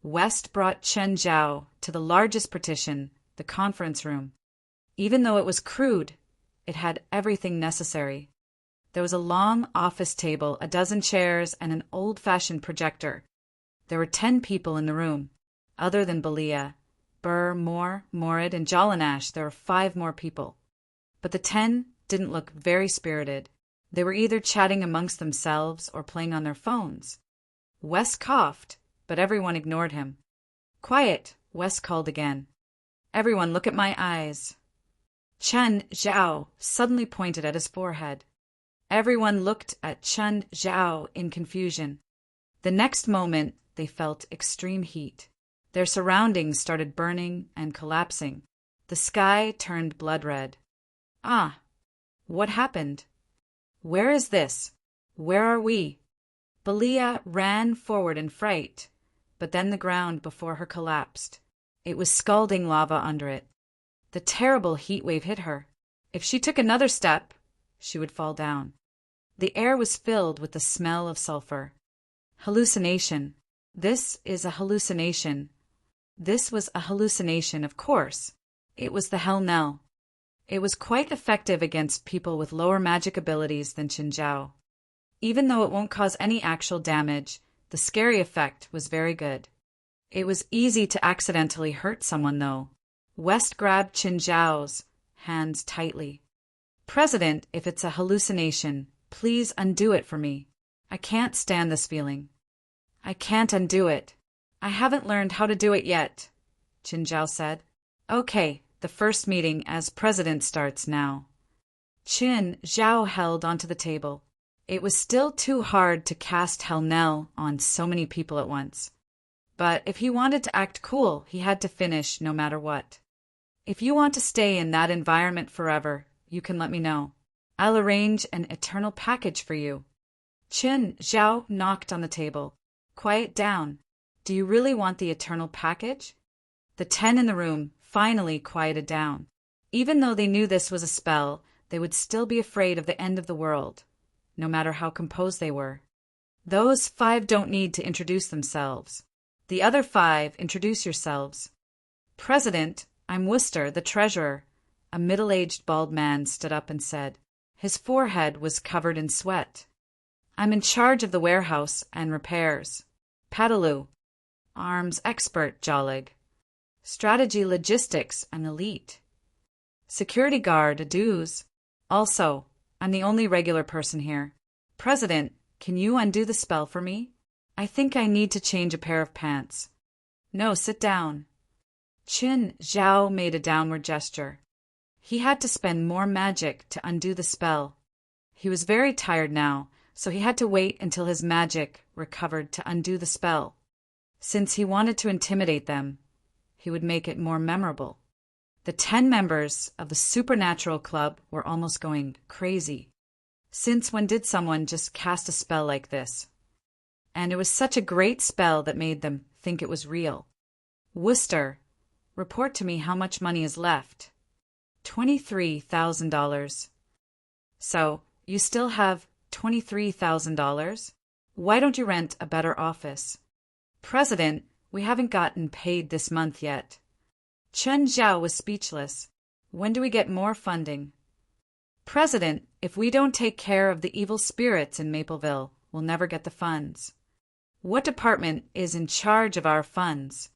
West brought Qin Zhao to the largest partition, the conference room. Even though it was crude, it had everything necessary. There was a long office table, a dozen chairs, and an old-fashioned projector. There were 10 people in the room. Other than Belia, Burr, Moore, Morid, and Jolinash, there were 5 more people. But the 10 didn't look very spirited. They were either chatting amongst themselves or playing on their phones. West coughed, but everyone ignored him. Quiet, West called again. Everyone, look at my eyes. Qin Zhao suddenly pointed at his forehead. Everyone looked at Qin Zhao in confusion. The next moment, they felt extreme heat. Their surroundings started burning and collapsing. The sky turned blood red. Ah, what happened? Where is this? Where are we? Belia ran forward in fright, but then the ground before her collapsed. It was scalding lava under it. The terrible heat wave hit her. If she took another step, she would fall down. The air was filled with the smell of sulfur. Hallucination. This is a hallucination. This was a hallucination, of course. It was the hell knell. It was quite effective against people with lower magic abilities than Qin Zhao. Even though it won't cause any actual damage, the scary effect was very good. It was easy to accidentally hurt someone, though. West grabbed Qin Zhao's hands tightly. President, if it's a hallucination, please undo it for me. I can't stand this feeling. I can't undo it. I haven't learned how to do it yet, Qin Zhao said. Okay, the first meeting as president starts now. Qin Zhao held onto the table. It was still too hard to cast Hell Knell on so many people at once. But if he wanted to act cool, he had to finish no matter what. If you want to stay in that environment forever, you can let me know. I'll arrange an eternal package for you. Qin Zhao knocked on the table. Quiet down. Do you really want the eternal package? The 10 in the room finally quieted down. Even though they knew this was a spell, they would still be afraid of the end of the world, no matter how composed they were. Those 5 don't need to introduce themselves. The other 5, introduce yourselves. President, I'm Worcester, the treasurer. A middle-aged bald man stood up and said. His forehead was covered in sweat. I'm in charge of the warehouse and repairs. Padaloo. Arms expert, Jolig. Strategy logistics, an elite. Security guard, a dues. Also, I'm the only regular person here. President, can you undo the spell for me? I think I need to change a pair of pants. No, sit down. Qin Zhao made a downward gesture. He had to spend more magic to undo the spell. He was very tired now, so he had to wait until his magic recovered to undo the spell. Since he wanted to intimidate them, he would make it more memorable. The 10 members of the Supernatural Club were almost going crazy. Since when did someone just cast a spell like this? And it was such a great spell that made them think it was real. Worcester, report to me how much money is left. $23,000. So, you still have $23,000? Why don't you rent a better office? President, we haven't gotten paid this month yet. Chen Zhao was speechless. When do we get more funding? President, if we don't take care of the evil spirits in Mapleville, we'll never get the funds. What department is in charge of our funds?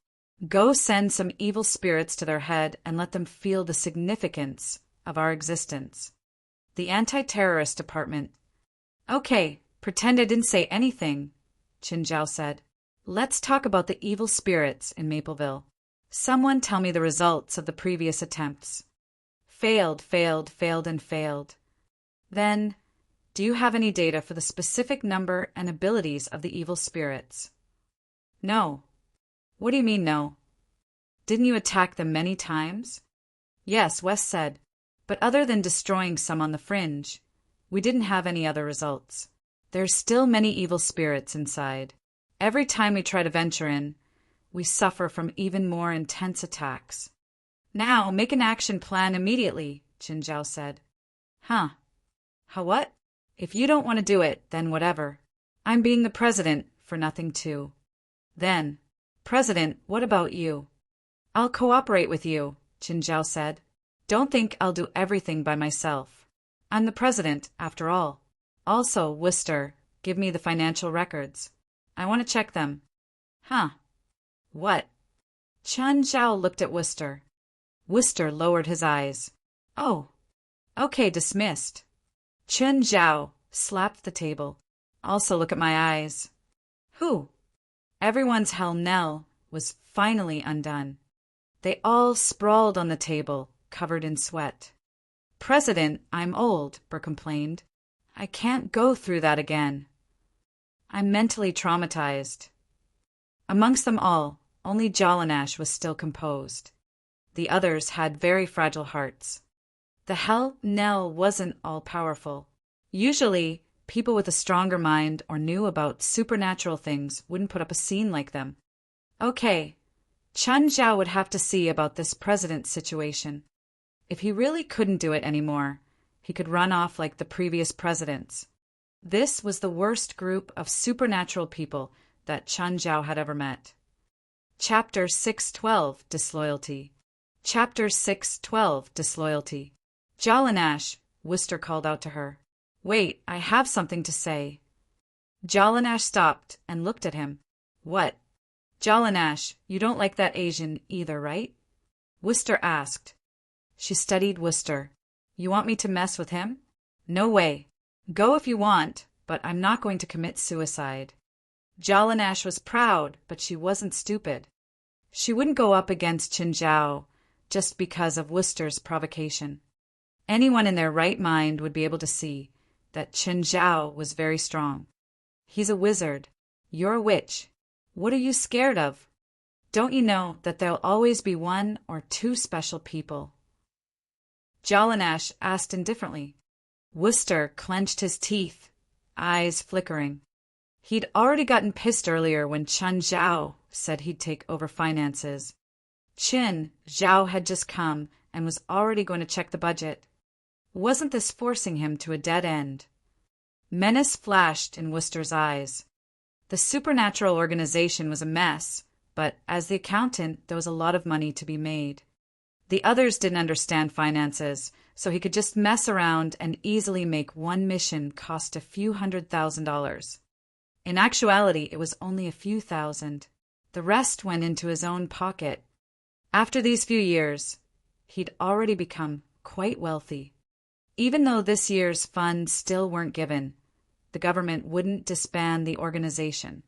Go send some evil spirits to their head and let them feel the significance of our existence. The anti-terrorist department. Okay, pretend I didn't say anything, Qin Zhao said. Let's talk about the evil spirits in Mapleville. Someone tell me the results of the previous attempts. Failed, and failed. Then, do you have any data for the specific number and abilities of the evil spirits? No. What do you mean, no? Didn't you attack them many times? Yes, West said, but other than destroying some on the fringe, we didn't have any other results. There's still many evil spirits inside. Every time we try to venture in, we suffer from even more intense attacks. Now, make an action plan immediately, Qin Zhao said. Huh? How what? If you don't want to do it, then whatever. I'm being the president for nothing too. Then, President, what about you? I'll cooperate with you, Qin Zhao said. Don't think I'll do everything by myself. I'm the president, after all. Also, Worcester, give me the financial records. I want to check them. Huh? What? Chen Zhao looked at Worcester. Worcester lowered his eyes. Oh. Okay, dismissed. Chen Zhao slapped the table. Also look at my eyes. Who? Everyone's hell knell was finally undone. They all sprawled on the table, covered in sweat. President, I'm old, Burr complained. I can't go through that again. I'm mentally traumatized. Amongst them all, only Jalanash was still composed. The others had very fragile hearts. The hell knell wasn't all-powerful. Usually, people with a stronger mind or knew about supernatural things wouldn't put up a scene like them. Okay, Chen Zhao would have to see about this president situation. If he really couldn't do it anymore, he could run off like the previous presidents. This was the worst group of supernatural people that Chen Zhao had ever met. Chapter 612, Disloyalty. Chapter 612, Disloyalty. Jalanash, Worcester called out to her. Wait, I have something to say. Jalanash stopped and looked at him. What? Jalanash, you don't like that Asian either, right? Worcester asked. She studied Worcester. You want me to mess with him? No way. Go if you want, but I'm not going to commit suicide. Jalanash was proud, but she wasn't stupid. She wouldn't go up against Qin Zhao just because of Worcester's provocation. Anyone in their right mind would be able to see that Qin Zhao was very strong. He's a wizard. You're a witch. What are you scared of? Don't you know that there'll always be one or two special people? Jalanash asked indifferently. Worcester clenched his teeth, eyes flickering. He'd already gotten pissed earlier when Chen Zhao said he'd take over finances. Qin Zhao had just come and was already going to check the budget. Wasn't this forcing him to a dead end? Menace flashed in Worcester's eyes. The supernatural organization was a mess, but as the accountant, there was a lot of money to be made. The others didn't understand finances, so he could just mess around and easily make one mission cost a few $100,000. In actuality, it was only a few thousand. The rest went into his own pocket. After these few years, he'd already become quite wealthy. Even though this year's funds still weren't given, the government wouldn't disband the organization.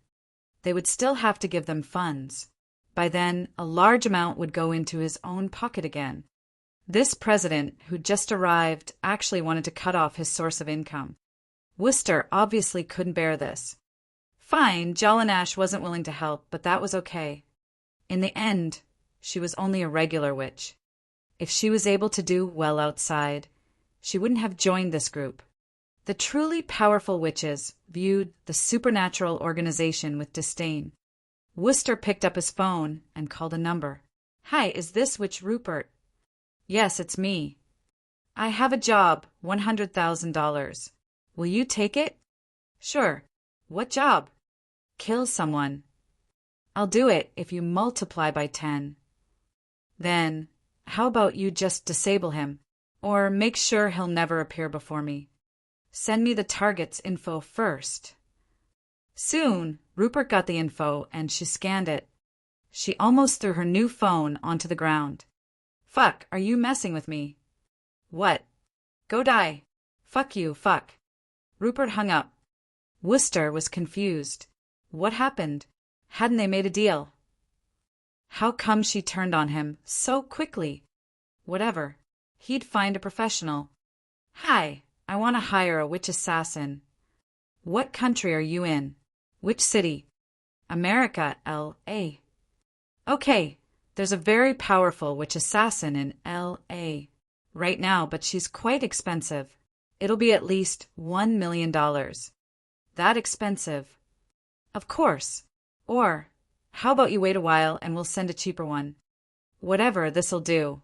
They would still have to give them funds. By then, a large amount would go into his own pocket again. This president, who'd just arrived, actually wanted to cut off his source of income. Worcester obviously couldn't bear this. Fine, Jalanash wasn't willing to help, but that was okay. In the end, she was only a regular witch. If she was able to do well outside, she wouldn't have joined this group. The truly powerful witches viewed the supernatural organization with disdain. Wooster picked up his phone and called a number. "Hi, is this Witch Rupert?" "Yes, it's me. I have a job, $100,000. Will you take it?" "Sure. What job?" "Kill someone." "I'll do it if you multiply by 10. "Then, how about you just disable him, or make sure he'll never appear before me? Send me the target's info first." Soon, Rupert got the info and she scanned it. She almost threw her new phone onto the ground. "Fuck, are you messing with me?" "What?" "Go die." "Fuck you, fuck." Rupert hung up. Wooster was confused. What happened? Hadn't they made a deal? How come she turned on him so quickly? Whatever. He'd find a professional. "Hi, I want to hire a witch assassin." "What country are you in?" "Which city?" "America, L.A." "Okay, there's a very powerful witch assassin in L.A. right now, but she's quite expensive. It'll be at least $1 million. "That expensive?" "Of course. Or, how about you wait a while and we'll send a cheaper one?" "Whatever, this'll do."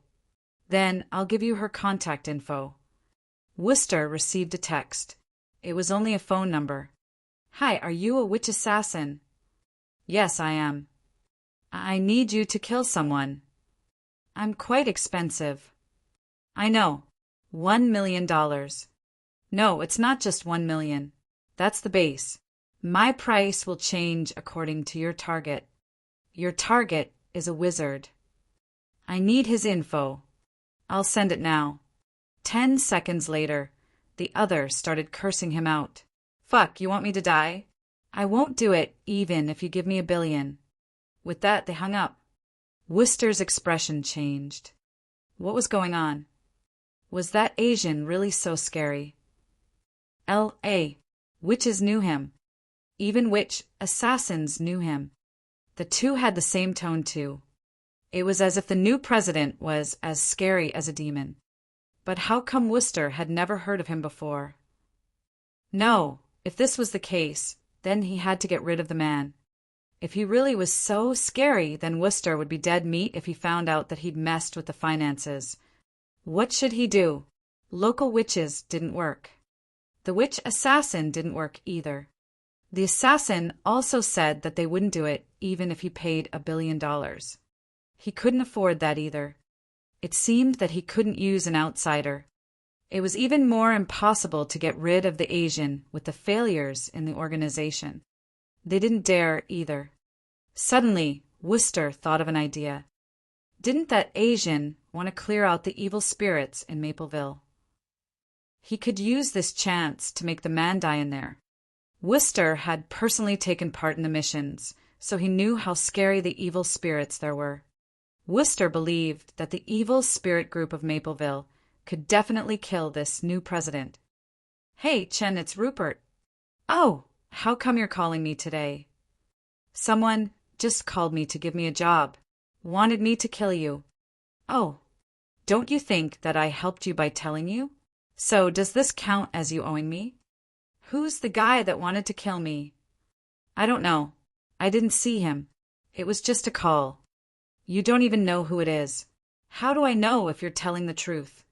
"Then I'll give you her contact info." Wooster received a text. It was only a phone number. "Hi, are you a witch assassin?" "Yes, I am." "I need you to kill someone." "I'm quite expensive." "I know. $1 million. "No, it's not just 1 million. That's the base. My price will change according to your target. Your target is a wizard." "I need his info." "I'll send it now." 10 seconds later, the other started cursing him out. "Fuck, you want me to die?" "I won't do it even if you give me $1 billion. With that, they hung up. Wooster's expression changed. What was going on? Was that Asian really so scary? L.A. Witches knew him. Even witch assassins knew him. The two had the same tone, too. It was as if the new president was as scary as a demon. But how come Wooster had never heard of him before? No, if this was the case, then he had to get rid of the man. If he really was so scary, then Wooster would be dead meat if he found out that he'd messed with the finances. What should he do? Local witches didn't work. The witch assassin didn't work either. The assassin also said that they wouldn't do it even if he paid $1 billion. He couldn't afford that either. It seemed that he couldn't use an outsider. It was even more impossible to get rid of the Asian with the failures in the organization. They didn't dare either. Suddenly, Wooster thought of an idea. Didn't that Asian want to clear out the evil spirits in Mapleville? He could use this chance to make the man die in there. Wooster had personally taken part in the missions, so he knew how scary the evil spirits there were. Wooster believed that the evil spirit group of Mapleville could definitely kill this new president. "Hey, Chen, it's Rupert." "Oh, how come you're calling me today?" "Someone just called me to give me a job. Wanted me to kill you." "Oh, don't you think that I helped you by telling you? So does this count as you owing me?" "Who's the guy that wanted to kill me?" "I don't know. I didn't see him. It was just a call." "You don't even know who it is. How do I know if you're telling the truth?"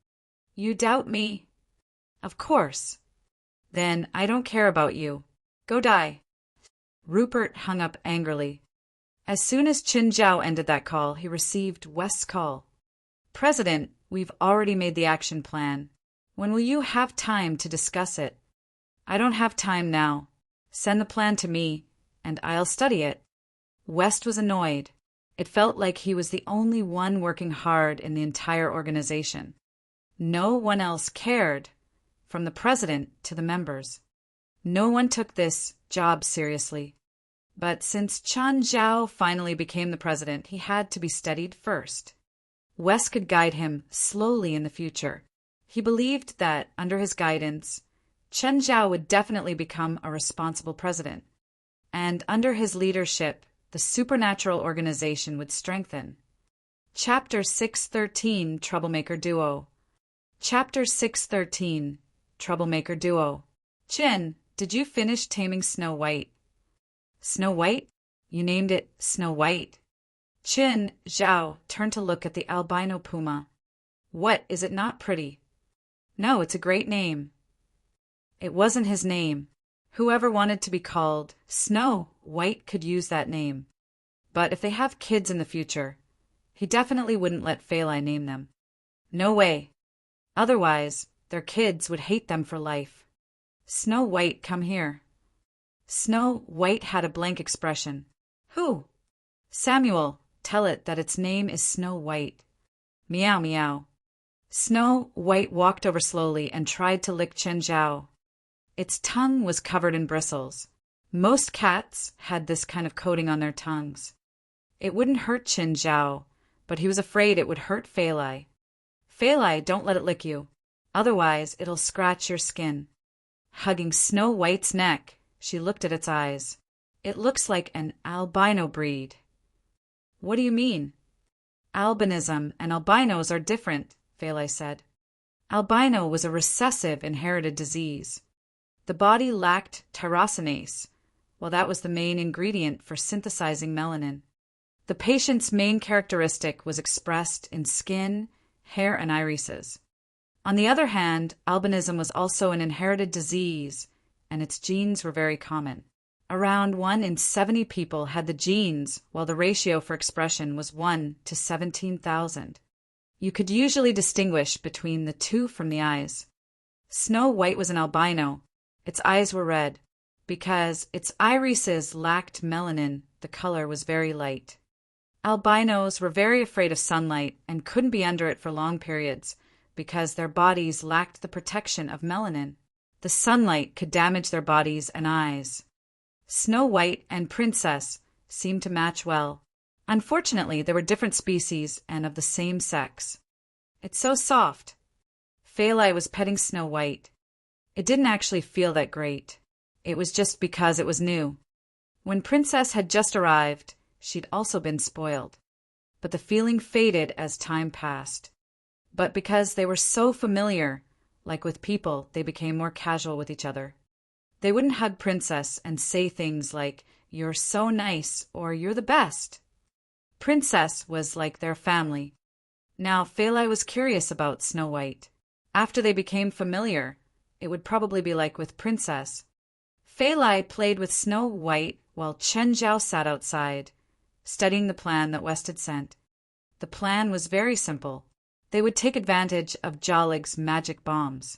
"You doubt me?" "Of course." "Then I don't care about you. Go die." Rupert hung up angrily. As soon as Chin Zhao ended that call, he received West's call. "President, we've already made the action plan. When will you have time to discuss it?" "I don't have time now. Send the plan to me, and I'll study it." West was annoyed. It felt like he was the only one working hard in the entire organization. No one else cared, from the president to the members. No one took this job seriously. But since Chen Zhao finally became the president, he had to be studied first. West could guide him slowly in the future. He believed that, under his guidance, Chen Zhao would definitely become a responsible president. And under his leadership, the supernatural organization would strengthen. Chapter 613, Troublemaker Duo. Chapter 613, Troublemaker Duo. Chin, did you finish taming Snow White? Snow White? You named it Snow White. Chin Zhao turned to look at the albino puma. What, is it not pretty? No, it's a great name. It wasn't his name. Whoever wanted to be called Snow White could use that name. But if they have kids in the future, he definitely wouldn't let Phalai name them. No way. Otherwise, their kids would hate them for life. Snow White, come here. Snow White had a blank expression. Who? Samuel, tell it that its name is Snow White. Meow meow. Snow White walked over slowly and tried to lick Chen Zhao. Its tongue was covered in bristles. Most cats had this kind of coating on their tongues. It wouldn't hurt Chen Zhao, but he was afraid it would hurt Phalai. Phalai, don't let it lick you. Otherwise, it'll scratch your skin. Hugging Snow White's neck, she looked at its eyes. It looks like an albino breed. What do you mean? Albinism and albinos are different, Phalai said. Albino was a recessive inherited disease. The body lacked tyrosinase, while that was the main ingredient for synthesizing melanin. The patient's main characteristic was expressed in skin, hair, and irises. On the other hand, albinism was also an inherited disease, and its genes were very common. Around 1 in 70 people had the genes, while the ratio for expression was 1 to 17,000. You could usually distinguish between the two from the eyes. Snow White was an albino. Its eyes were red. Because its irises lacked melanin, the color was very light. Albinos were very afraid of sunlight and couldn't be under it for long periods because their bodies lacked the protection of melanin. The sunlight could damage their bodies and eyes. Snow White and Princess seemed to match well. Unfortunately, they were different species and of the same sex. It's so soft. Phalai was petting Snow White. It didn't actually feel that great. It was just because it was new. When Princess had just arrived, she'd also been spoiled. But the feeling faded as time passed. But because they were so familiar, like with people, they became more casual with each other. They wouldn't hug Princess and say things like, "You're so nice," or "You're the best." Princess was like their family. Now, Phalai was curious about Snow White. After they became familiar, it would probably be like with Princess. Phalai played with Snow White while Chen Zhao sat outside, studying the plan that West had sent. The plan was very simple. They would take advantage of Jalig's magic bombs.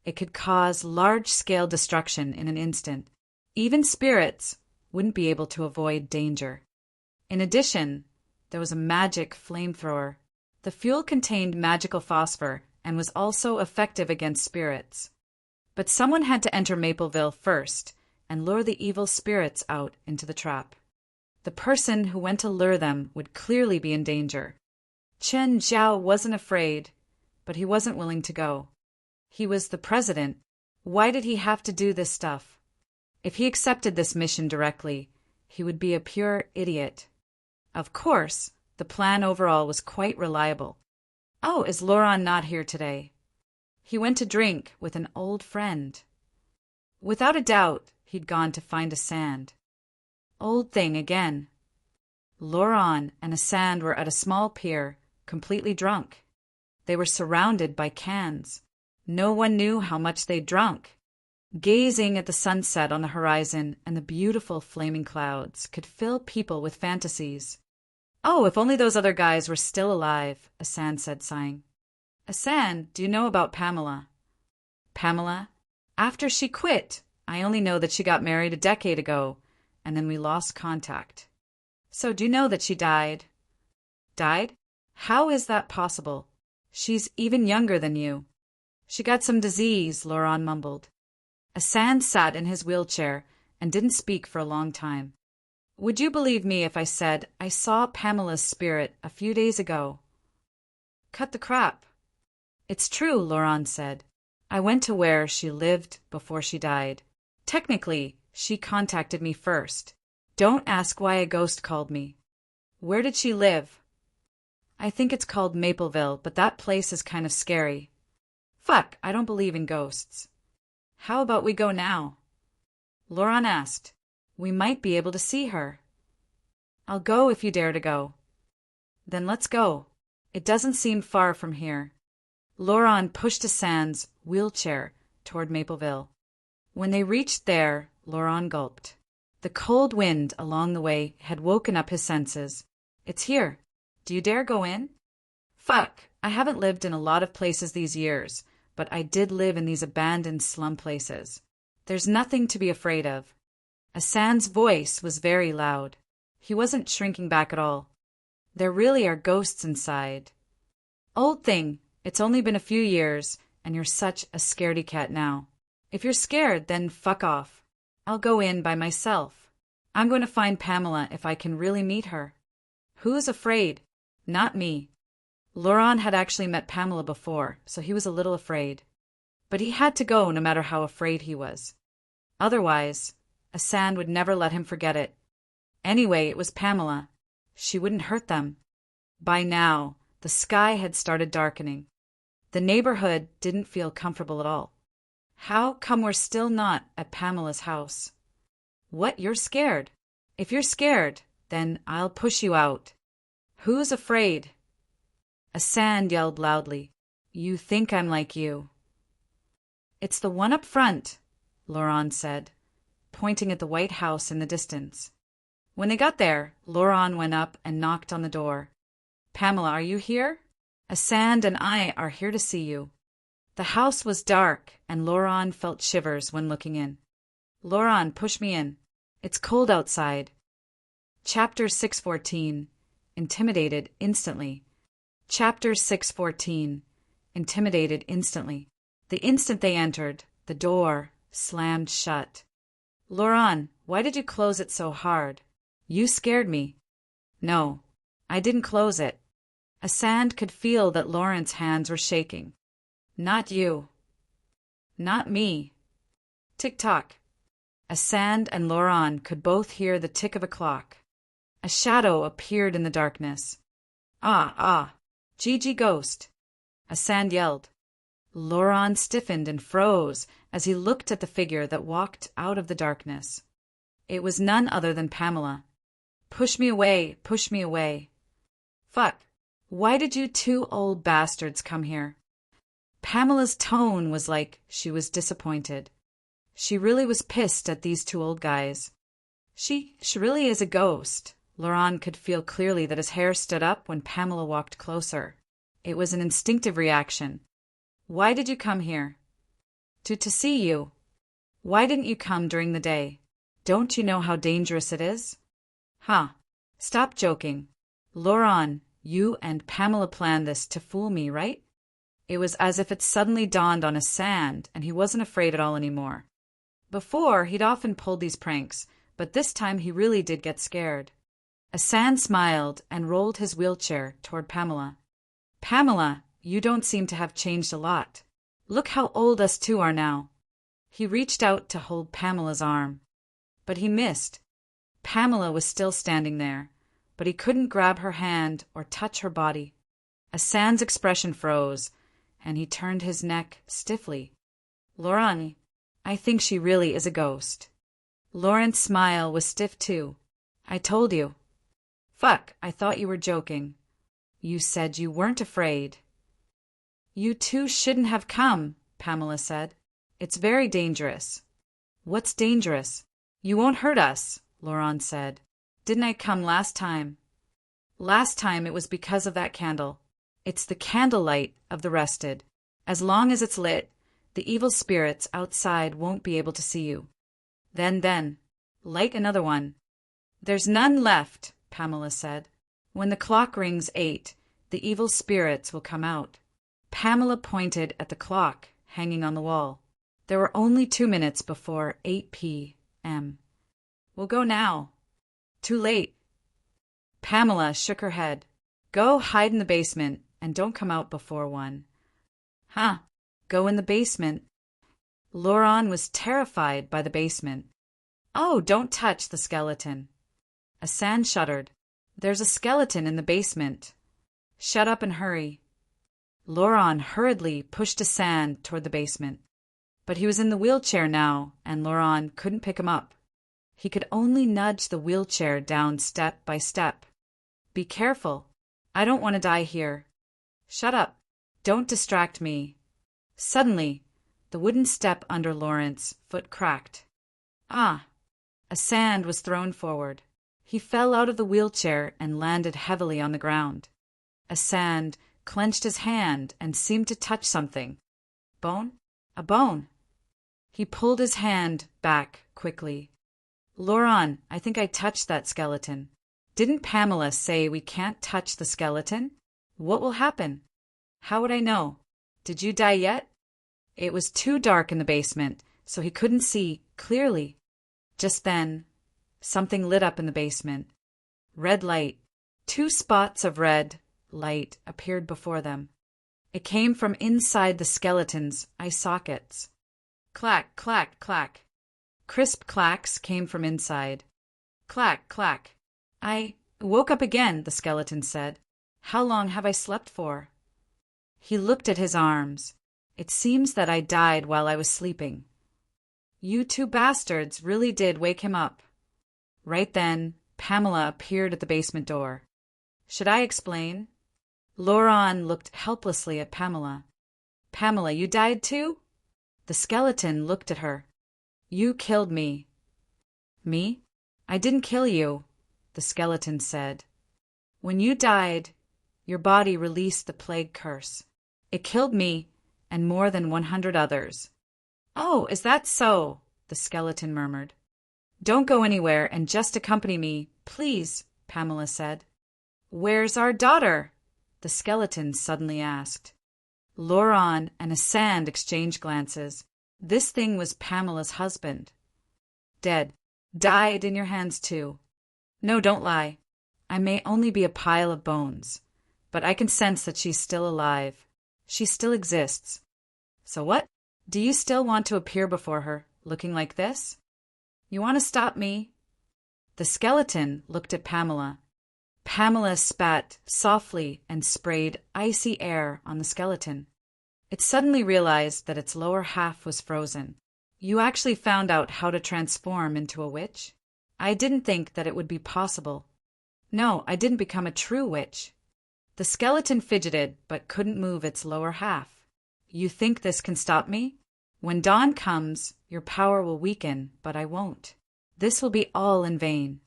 It could cause large-scale destruction in an instant. Even spirits wouldn't be able to avoid danger. In addition, there was a magic flamethrower. The fuel contained magical phosphor and was also effective against spirits. But someone had to enter Mapleville first and lure the evil spirits out into the trap. The person who went to lure them would clearly be in danger. Chen Zhao wasn't afraid, but he wasn't willing to go. He was the president. Why did he have to do this stuff? If he accepted this mission directly, he would be a pure idiot. Of course, the plan overall was quite reliable. Oh, is Laurent not here today? He went to drink with an old friend. Without a doubt, he'd gone to find a sand. Old thing again. Laurent and a sand were at a small pier, completely drunk. They were surrounded by cans. No one knew how much they'd drunk. Gazing at the sunset on the horizon and the beautiful flaming clouds could fill people with fantasies. Oh, if only those other guys were still alive, Asan said, sighing. Asan, do you know about Pamela? Pamela? After she quit, I only know that she got married a decade ago, and then we lost contact. So do you know that she died? Died? How is that possible? She's even younger than you. She got some disease, Laurent mumbled. Asan sat in his wheelchair and didn't speak for a long time. Would you believe me if I said I saw Pamela's spirit a few days ago? Cut the crap. It's true, Laurent said. I went to where she lived before she died. Technically, she contacted me first. Don't ask why a ghost called me. Where did she live? I think it's called Mapleville, but that place is kind of scary. Fuck, I don't believe in ghosts. How about we go now? Laurent asked. We might be able to see her. I'll go if you dare to go. Then let's go. It doesn't seem far from here. Laurent pushed Hassan's wheelchair toward Mapleville. When they reached there, Laurent gulped. The cold wind along the way had woken up his senses. It's here. Do you dare go in? Fuck, I haven't lived in a lot of places these years, but I did live in these abandoned slum places. There's nothing to be afraid of. Hassan's voice was very loud. He wasn't shrinking back at all. There really are ghosts inside. Old thing, it's only been a few years, and you're such a scaredy cat now. If you're scared, then fuck off. I'll go in by myself. I'm going to find Pamela if I can really meet her. Who's afraid? Not me. Laurent had actually met Pamela before, so he was a little afraid. But he had to go no matter how afraid he was. Otherwise, Hassan would never let him forget it. Anyway, it was Pamela. She wouldn't hurt them. By now, the sky had started darkening. The neighborhood didn't feel comfortable at all. How come we're still not at Pamela's house? What, you're scared? If you're scared, then I'll push you out. Who's afraid? Hassan yelled loudly. You think I'm like you. It's the one up front, Laurent said, pointing at the white house in the distance. When they got there, Laurent went up and knocked on the door. Pamela, are you here? Hassan and I are here to see you. The house was dark, and Laurent felt shivers when looking in. Laurent, push me in. It's cold outside. Chapter 614. Intimidated instantly. Chapter 614. Intimidated instantly. The instant they entered, the door slammed shut. Laurent, why did you close it so hard? You scared me. No, I didn't close it. Hassan could feel that Laurent's hands were shaking. Not you. Not me. Tick-tock. Hassan and Laurent could both hear the tick of a clock. A shadow appeared in the darkness. Ah, Gigi ghost. Hassan yelled. Laurent stiffened and froze as he looked at the figure that walked out of the darkness. It was none other than Pamela. Push me away, push me away. Fuck. Why did you two old bastards come here? Pamela's tone was like she was disappointed. She really was pissed at these two old guys. She really is a ghost. Laurent could feel clearly that his hair stood up when Pamela walked closer. It was an instinctive reaction. Why did you come here? To see you. Why didn't you come during the day? Don't you know how dangerous it is? Huh. Stop joking. Laurent, you and Pamela planned this to fool me, right? It was as if it suddenly dawned on Hassan, and he wasn't afraid at all anymore. Before, he'd often pulled these pranks, but this time he really did get scared. Hassan smiled and rolled his wheelchair toward Pamela. Pamela, you don't seem to have changed a lot. Look how old us two are now. He reached out to hold Pamela's arm. But he missed. Pamela was still standing there, but he couldn't grab her hand or touch her body. Hassan's expression froze, and he turned his neck stiffly. Laurent, I think she really is a ghost. Laurent's smile was stiff too. I told you. Fuck, I thought you were joking. You said you weren't afraid. You two shouldn't have come, Pamela said. It's very dangerous. What's dangerous? You won't hurt us, Laurent said. Didn't I come last time? Last time it was because of that candle. It's the candlelight of the rested. As long as it's lit, the evil spirits outside won't be able to see you. Then, light another one. There's none left, Pamela said. When the clock rings 8, the evil spirits will come out. Pamela pointed at the clock hanging on the wall. There were only 2 minutes before 8 p.m. We'll go now. Too late. Pamela shook her head. Go hide in the basement and don't come out before 1. Huh, go in the basement. Laurent was terrified by the basement. Oh, don't touch the skeleton. Hassan shuddered. There's a skeleton in the basement. Shut up and hurry. Laurent hurriedly pushed Hassan toward the basement. But he was in the wheelchair now, and Laurent couldn't pick him up. He could only nudge the wheelchair down step by step. Be careful. I don't want to die here. Shut up. Don't distract me. Suddenly, the wooden step under Laurent's foot cracked. Ah! A sand was thrown forward. He fell out of the wheelchair and landed heavily on the ground. A sand clenched his hand and seemed to touch something. Bone? A bone. He pulled his hand back quickly. Laurent, I think I touched that skeleton. Didn't Pamela say we can't touch the skeleton? What will happen? How would I know? Did you die yet? It was too dark in the basement, so he couldn't see clearly. Just then, something lit up in the basement. Red light. 2 spots of red light appeared before them. It came from inside the skeleton's eye sockets. Clack, clack, clack. Crisp clacks came from inside. Clack, clack. I woke up again, the skeleton said. How long have I slept for? He looked at his arms. It seems that I died while I was sleeping. You 2 bastards really did wake him up. Right then, Pamela appeared at the basement door. Should I explain? Laurent looked helplessly at Pamela. Pamela, you died too? The skeleton looked at her. You killed me. Me? I didn't kill you, the skeleton said. When you died, your body released the plague curse. It killed me and more than 100 others. Oh, is that so? The skeleton murmured. Don't go anywhere and just accompany me, please, Pamela said. Where's our daughter? The skeleton suddenly asked. Laurent and a sand exchanged glances. This thing was Pamela's husband. Dead. Died in your hands too. No, don't lie. I may only be a pile of bones, but I can sense that she's still alive. She still exists. So what? Do you still want to appear before her, looking like this? You want to stop me? The skeleton looked at Pamela. Pamela spat softly and sprayed icy air on the skeleton. It suddenly realized that its lower half was frozen. You actually found out how to transform into a witch? I didn't think that it would be possible. No, I didn't become a true witch. The skeleton fidgeted but couldn't move its lower half. You think this can stop me? When dawn comes, your power will weaken, but I won't. This will be all in vain.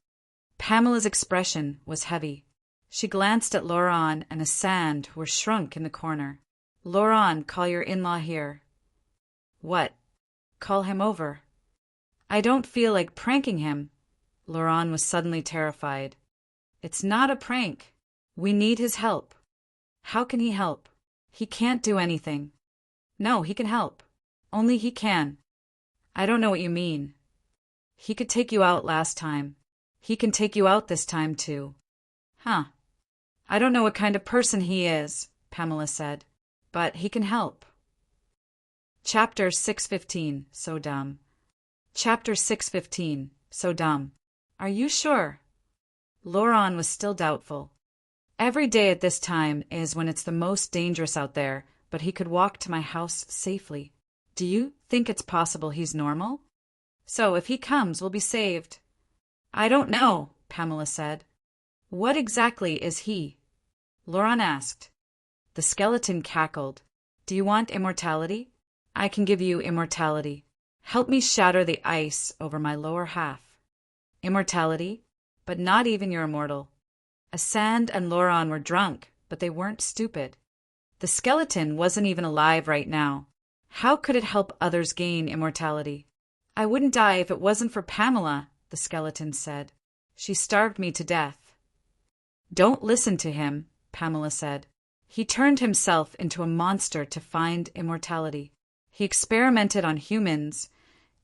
Pamela's expression was heavy. She glanced at Laurent and a sand who were shrunk in the corner. Laurent, call your in-law here. What? Call him over. I don't feel like pranking him. Laurent was suddenly terrified. It's not a prank. We need his help. How can he help? He can't do anything. No, he can help. Only he can. I don't know what you mean. He could take you out last time. He can take you out this time too. Huh. I don't know what kind of person he is, Pamela said, but he can help. Chapter 6:15, so dumb. Chapter 6:15, so dumb. Are you sure? Laurent was still doubtful. Every day at this time is when it's the most dangerous out there, but he could walk to my house safely. Do you think it's possible he's normal? So if he comes, we'll be saved. I don't know, Pamela said. What exactly is he? Laurent asked. The skeleton cackled. Do you want immortality? I can give you immortality. Help me shatter the ice over my lower half. Immortality? But not even you're immortal. A sand and Laurent were drunk, but they weren't stupid. The skeleton wasn't even alive right now. How could it help others gain immortality? I wouldn't die if it wasn't for Pamela, the skeleton said. She starved me to death. Don't listen to him, Pamela said. He turned himself into a monster to find immortality. He experimented on humans,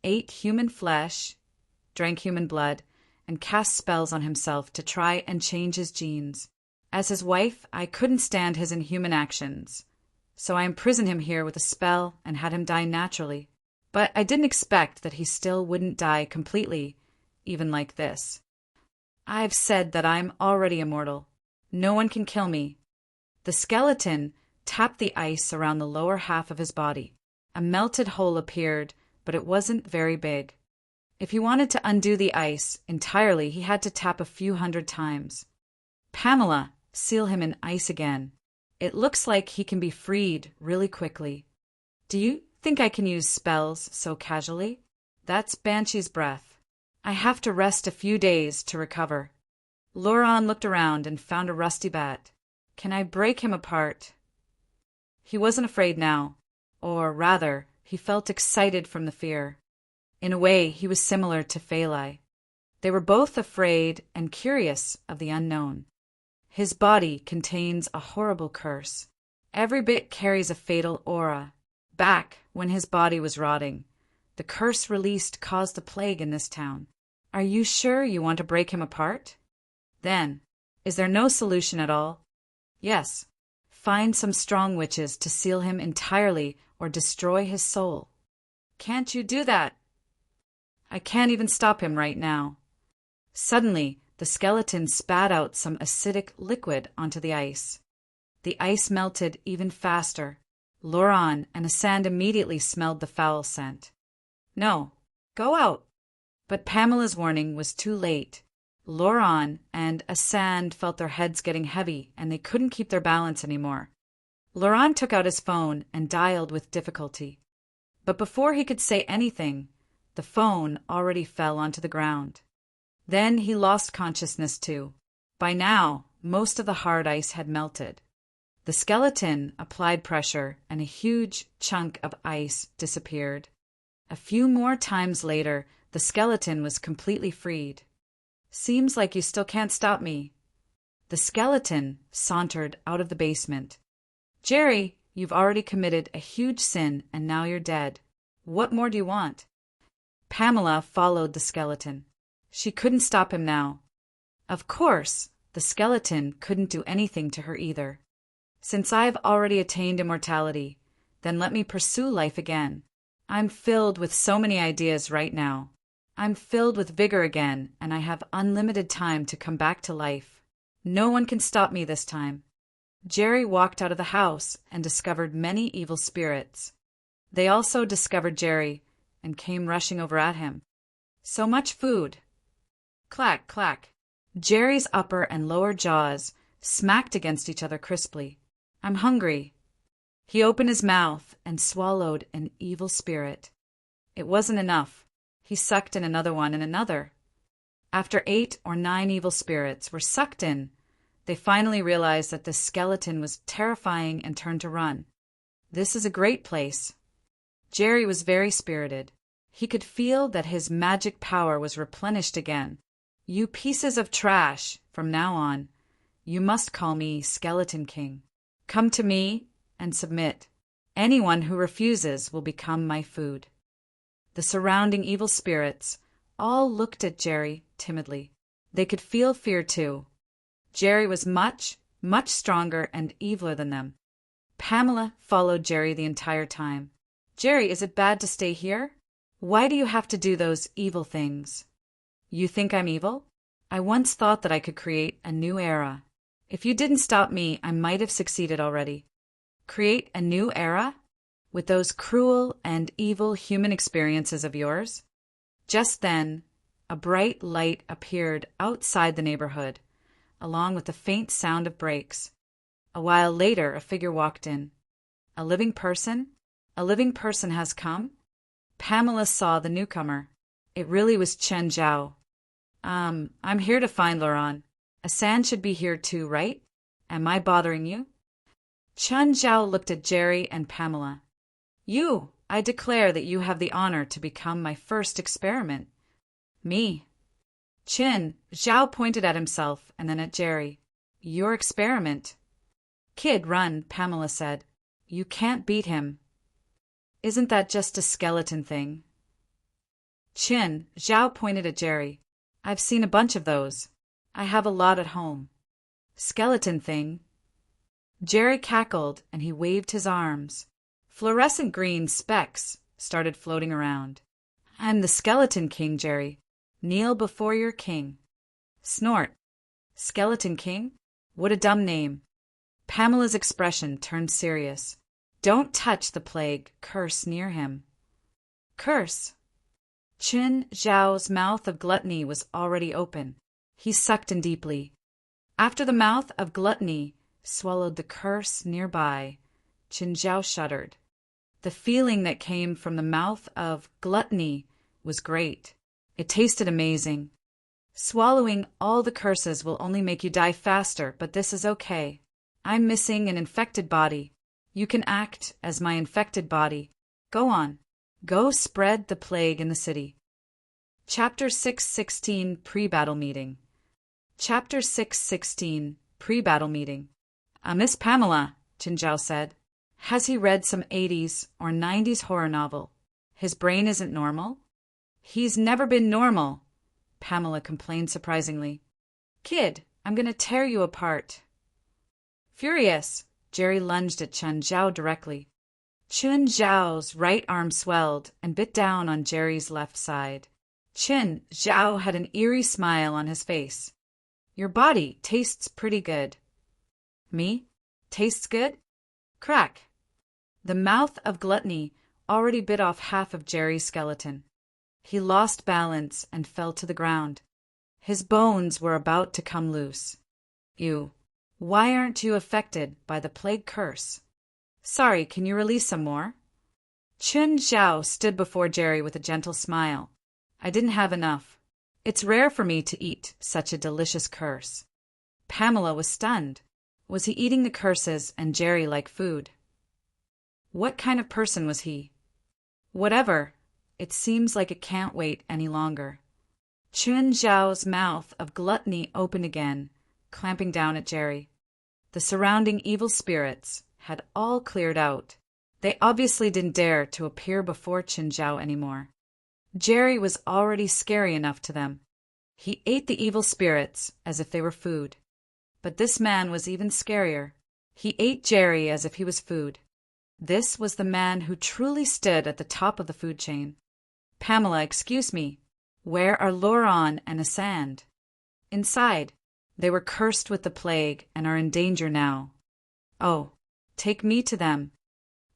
ate human flesh, drank human blood, and cast spells on himself to try and change his genes. As his wife, I couldn't stand his inhuman actions, so I imprisoned him here with a spell and had him die naturally. But I didn't expect that he still wouldn't die completely, even like this. I've said that I'm already immortal. No one can kill me. The skeleton tapped the ice around the lower half of his body. A melted hole appeared, but it wasn't very big. If he wanted to undo the ice entirely, he had to tap a few hundred times. Pamela, seal him in ice again. It looks like he can be freed really quickly. Do you think I can use spells so casually? That's Banshee's breath. I have to rest a few days to recover. Laurent looked around and found a rusty bat. Can I break him apart? He wasn't afraid now, or rather, he felt excited from the fear. In a way, he was similar to Phalai. They were both afraid and curious of the unknown. His body contains a horrible curse. Every bit carries a fatal aura. Back when his body was rotting, the curse released caused a plague in this town. Are you sure you want to break him apart? Then, is there no solution at all? Yes. Find some strong witches to seal him entirely or destroy his soul. Can't you do that? I can't even stop him right now. Suddenly, the skeleton spat out some acidic liquid onto the ice. The ice melted even faster. Laurent and Asand immediately smelled the foul scent. No, go out. But Pamela's warning was too late. Laurent and Asand felt their heads getting heavy and they couldn't keep their balance anymore. Laurent took out his phone and dialed with difficulty. But before he could say anything, the phone already fell onto the ground. Then he lost consciousness too. By now, most of the hard ice had melted. The skeleton applied pressure and a huge chunk of ice disappeared. A few more times later, the skeleton was completely freed. Seems like you still can't stop me. The skeleton sauntered out of the basement. Jerry, you've already committed a huge sin and now you're dead. What more do you want? Pamela followed the skeleton. She couldn't stop him now. Of course, the skeleton couldn't do anything to her either. Since I've already attained immortality, then let me pursue life again. I'm filled with so many ideas right now. I'm filled with vigor again, and I have unlimited time to come back to life. No one can stop me this time. Jerry walked out of the house and discovered many evil spirits. They also discovered Jerry and came rushing over at him. So much food. Clack, clack. Jerry's upper and lower jaws smacked against each other crisply. I'm hungry. He opened his mouth and swallowed an evil spirit. It wasn't enough. He sucked in another one and another. After 8 or 9 evil spirits were sucked in, they finally realized that the skeleton was terrifying and turned to run. This is a great place. Jerry was very spirited. He could feel that his magic power was replenished again. You pieces of trash, from now on, you must call me Skeleton King. Come to me and submit. Anyone who refuses will become my food. The surrounding evil spirits all looked at Jerry timidly. They could feel fear too. Jerry was much, much stronger and eviler than them. Pamela followed Jerry the entire time. Jerry, is it bad to stay here? Why do you have to do those evil things? You think I'm evil? I once thought that I could create a new era. If you didn't stop me, I might have succeeded already. Create a new era? With those cruel and evil human experiences of yours? Just then, a bright light appeared outside the neighborhood, along with the faint sound of brakes. A while later, a figure walked in. A living person? A living person has come? Pamela saw the newcomer. It really was Chen Zhao. I'm here to find Laurent. Asand should be here too, right? Am I bothering you? Chen Zhao looked at Jerry and Pamela. I declare that you have the honor to become my first experiment. Me. Chen Zhao pointed at himself and then at Jerry. Your experiment. Kid, run, Pamela said. You can't beat him. Isn't that just a skeleton thing? Chen Zhao pointed at Jerry. I've seen a bunch of those. I have a lot at home. Skeleton thing. Jerry cackled and he waved his arms. Fluorescent green specks started floating around. I'm the Skeleton King, Jerry. Kneel before your king. Snort. Skeleton King? What a dumb name. Pamela's expression turned serious. Don't touch the plague curse near him. Curse? Qin Zhao's mouth of gluttony was already open. He sucked in deeply. After the mouth of gluttony swallowed the curse nearby, Qin Zhao shuddered. The feeling that came from the mouth of gluttony was great. It tasted amazing. Swallowing all the curses will only make you die faster, but this is okay. I'm missing an infected body. You can act as my infected body. Go on. Go spread the plague in the city. Chapter 616 Pre-Battle Meeting. Chapter 616 Pre-Battle Meeting. Miss Pamela, Qin Zhao said. Has he read some 80s or 90s horror novel? His brain isn't normal? He's never been normal, Pamela complained surprisingly. Kid, I'm going to tear you apart. Furious, Jerry lunged at Qin Zhao directly. Qin Zhao's right arm swelled and bit down on Jerry's left side. Qin Zhao had an eerie smile on his face. Your body tastes pretty good. Me? Tastes good? Crack. The mouth of gluttony already bit off half of Jerry's skeleton. He lost balance and fell to the ground. His bones were about to come loose. Why aren't you affected by the plague curse? Sorry, can you release some more? Qin Zhao stood before Jerry with a gentle smile. I didn't have enough. It's rare for me to eat such a delicious curse. Pamela was stunned. Was he eating the curses and Jerry like food? What kind of person was he? Whatever. It seems like it can't wait any longer. Qin Zhao's mouth of gluttony opened again, clamping down at Jerry. The surrounding evil spirits had all cleared out. They obviously didn't dare to appear before Qin Zhao anymore. Jerry was already scary enough to them. He ate the evil spirits as if they were food. But this man was even scarier. He ate Jerry as if he was food. This was the man who truly stood at the top of the food chain. Pamela, excuse me. Where are Laurent and Asand? Inside. They were cursed with the plague and are in danger now. Oh, take me to them.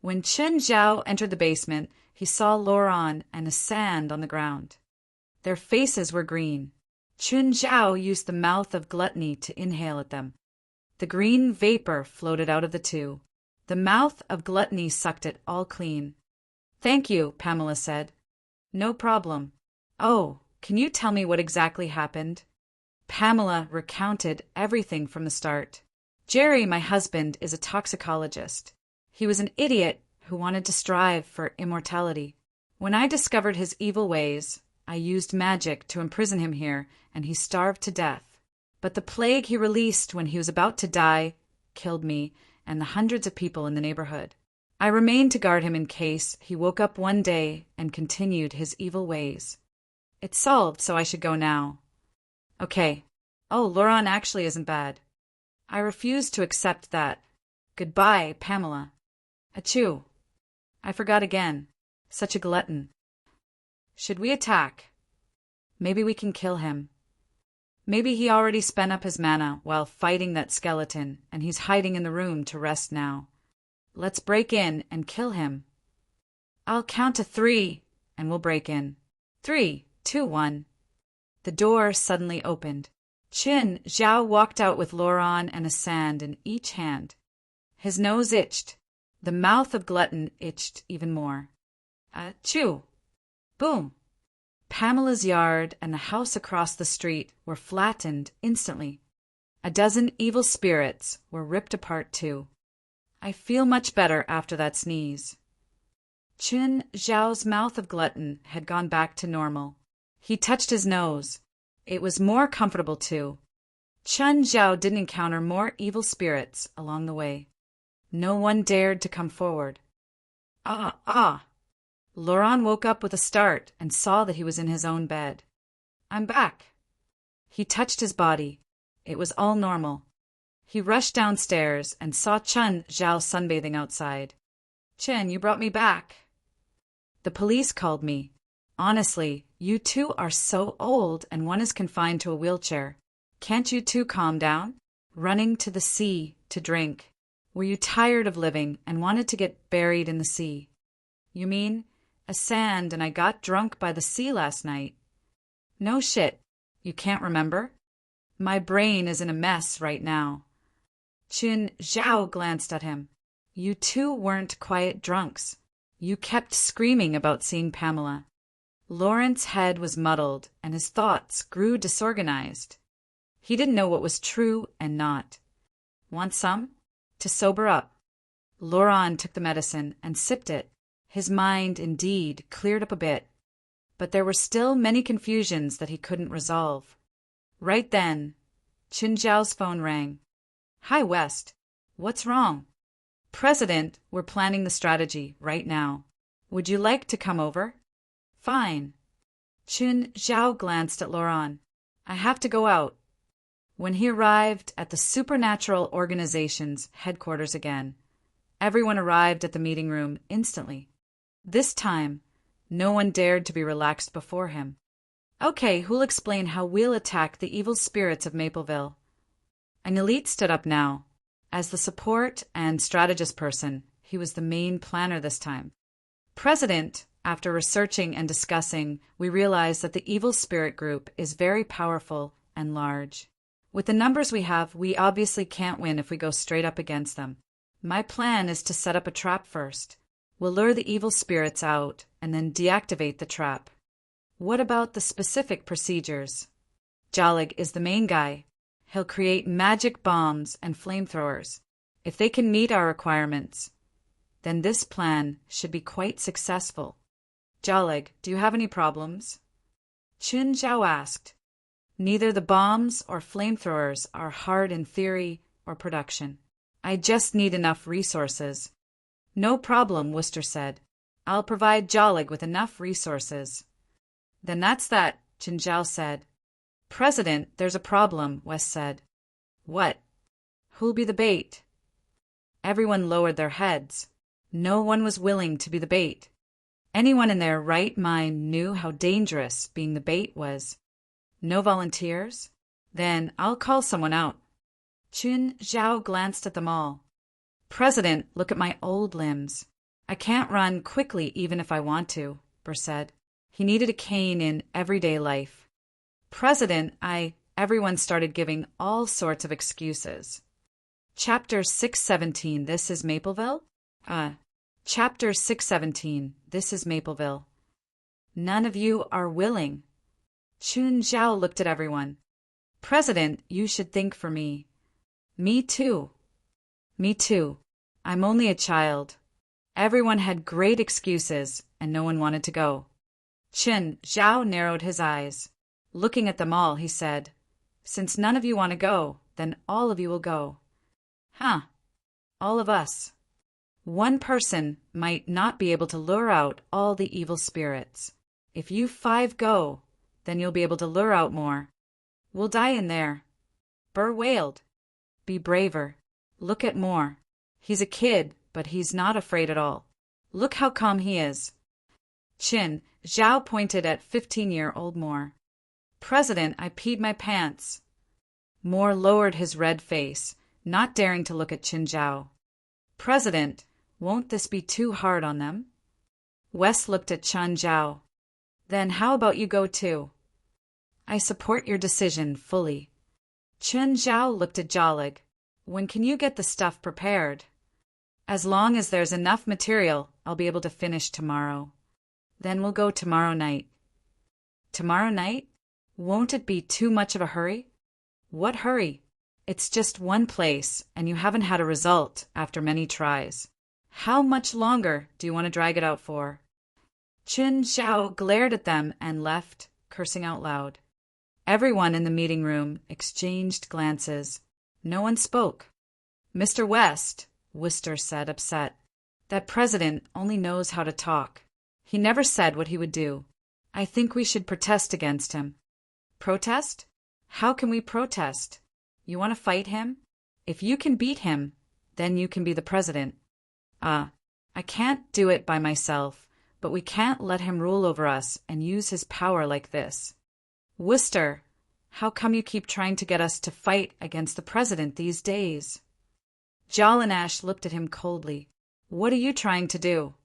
When Qin Zhao entered the basement, he saw Laurent and Asand on the ground. Their faces were green. Qin Zhao used the mouth of gluttony to inhale at them. The green vapor floated out of the two. The mouth of gluttony sucked it all clean. Thank you, Pamela said. No problem. Oh, can you tell me what exactly happened? Pamela recounted everything from the start. Jerry, my husband, is a toxicologist. He was an idiot who wanted to strive for immortality. When I discovered his evil ways, I used magic to imprison him here, and he starved to death. But the plague he released when he was about to die killed me and the hundreds of people in the neighborhood. I remained to guard him in case he woke up one day and continued his evil ways. It's solved, so I should go now. Okay. Oh, Laurent actually isn't bad. I refuse to accept that. Goodbye, Pamela. Achoo. I forgot again. Such a glutton. Should we attack? Maybe we can kill him. Maybe he already spent up his mana while fighting that skeleton, and he's hiding in the room to rest now. Let's break in and kill him. I'll count to 3, and we'll break in. 3, 2, 1. The door suddenly opened. Qin Zhao walked out with Laurent and Asand in each hand. His nose itched. The mouth of Glutton itched even more. Achoo! Boom! Pamela's yard and the house across the street were flattened instantly. A dozen evil spirits were ripped apart too. I feel much better after that sneeze. Qin Zhao's mouth of glutton had gone back to normal. He touched his nose. It was more comfortable too. Qin Zhao didn't encounter more evil spirits along the way. No one dared to come forward. Laurent woke up with a start and saw that he was in his own bed. I'm back. He touched his body. It was all normal. He rushed downstairs and saw Qin Zhao sunbathing outside. Qin, you brought me back. The police called me. Honestly, you two are so old and one is confined to a wheelchair. Can't you two calm down? Running to the sea to drink. Were you tired of living and wanted to get buried in the sea? You mean a sand and I got drunk by the sea last night? No shit. You can't remember? My brain is in a mess right now. Qin Zhao glanced at him. You two weren't quiet drunks. You kept screaming about seeing Pamela. Lawrence's head was muddled and his thoughts grew disorganized. He didn't know what was true and not. Want some? To sober up. Laurent took the medicine and sipped it. His mind, indeed, cleared up a bit. But there were still many confusions that he couldn't resolve. Right then, Qin Zhao's phone rang. Hi, West. What's wrong? President, we're planning the strategy right now. Would you like to come over? Fine. Qin Zhao glanced at Laurent. I have to go out. When he arrived at the Supernatural Organization's headquarters again, everyone arrived at the meeting room instantly. This time, no one dared to be relaxed before him. Okay, who'll explain how we'll attack the evil spirits of Mapleville? An elite stood up now. As the support and strategist person, he was the main planner this time. President, after researching and discussing, we realized that the evil spirit group is very powerful and large. With the numbers we have, we obviously can't win if we go straight up against them. My plan is to set up a trap first. We'll lure the evil spirits out and then deactivate the trap. What about the specific procedures? Jalig is the main guy. He'll create magic bombs and flamethrowers. If they can meet our requirements, then this plan should be quite successful. Jalig, do you have any problems? Qin Zhao asked. Neither the bombs or flamethrowers are hard in theory or production. I just need enough resources. No problem, Worcester said. I'll provide Jalig with enough resources. Then that's that, Qin Zhao said. President, there's a problem, West said. What? Who'll be the bait? Everyone lowered their heads. No one was willing to be the bait. Anyone in their right mind knew how dangerous being the bait was. No volunteers? Then I'll call someone out. Qin Zhao glanced at them all. President, look at my old limbs. I can't run quickly even if I want to, Burr said. He needed a cane in everyday life. President, everyone started giving all sorts of excuses. Chapter 617, This is Mapleville? Chapter 617, This is Mapleville. None of you are willing. Qin Zhao looked at everyone. President, you should think for me. Me too. Me too. I'm only a child. Everyone had great excuses, and no one wanted to go. Qin Zhao narrowed his eyes. Looking at them all, he said, Since none of you want to go, then all of you will go. Huh. All of us. One person might not be able to lure out all the evil spirits. If you 5 go, then you'll be able to lure out more. We'll die in there. Burr wailed. Be braver. Look at Moore. He's a kid, but he's not afraid at all. Look how calm he is. Qin Zhao pointed at 15-year-old Moore. President, I peed my pants. Moore lowered his red face, not daring to look at Qin Zhao. President, won't this be too hard on them? Wes looked at Qin Zhao. Then how about you go too? I support your decision fully. Qin Zhao looked at Jalig. When can you get the stuff prepared? As long as there's enough material, I'll be able to finish tomorrow. Then we'll go tomorrow night. Tomorrow night? Won't it be too much of a hurry? What hurry? It's just one place, and you haven't had a result after many tries. How much longer do you want to drag it out for? Qin Zhao glared at them and left, cursing out loud. Everyone in the meeting room exchanged glances. No one spoke. Mr. West, Worcester said, upset. That president only knows how to talk. He never said what he would do. I think we should protest against him. Protest? How can we protest? You want to fight him? If you can beat him, then you can be the president. I can't do it by myself, but we can't let him rule over us and use his power like this. Worcester, how come you keep trying to get us to fight against the president these days? Jalanash looked at him coldly. What are you trying to do?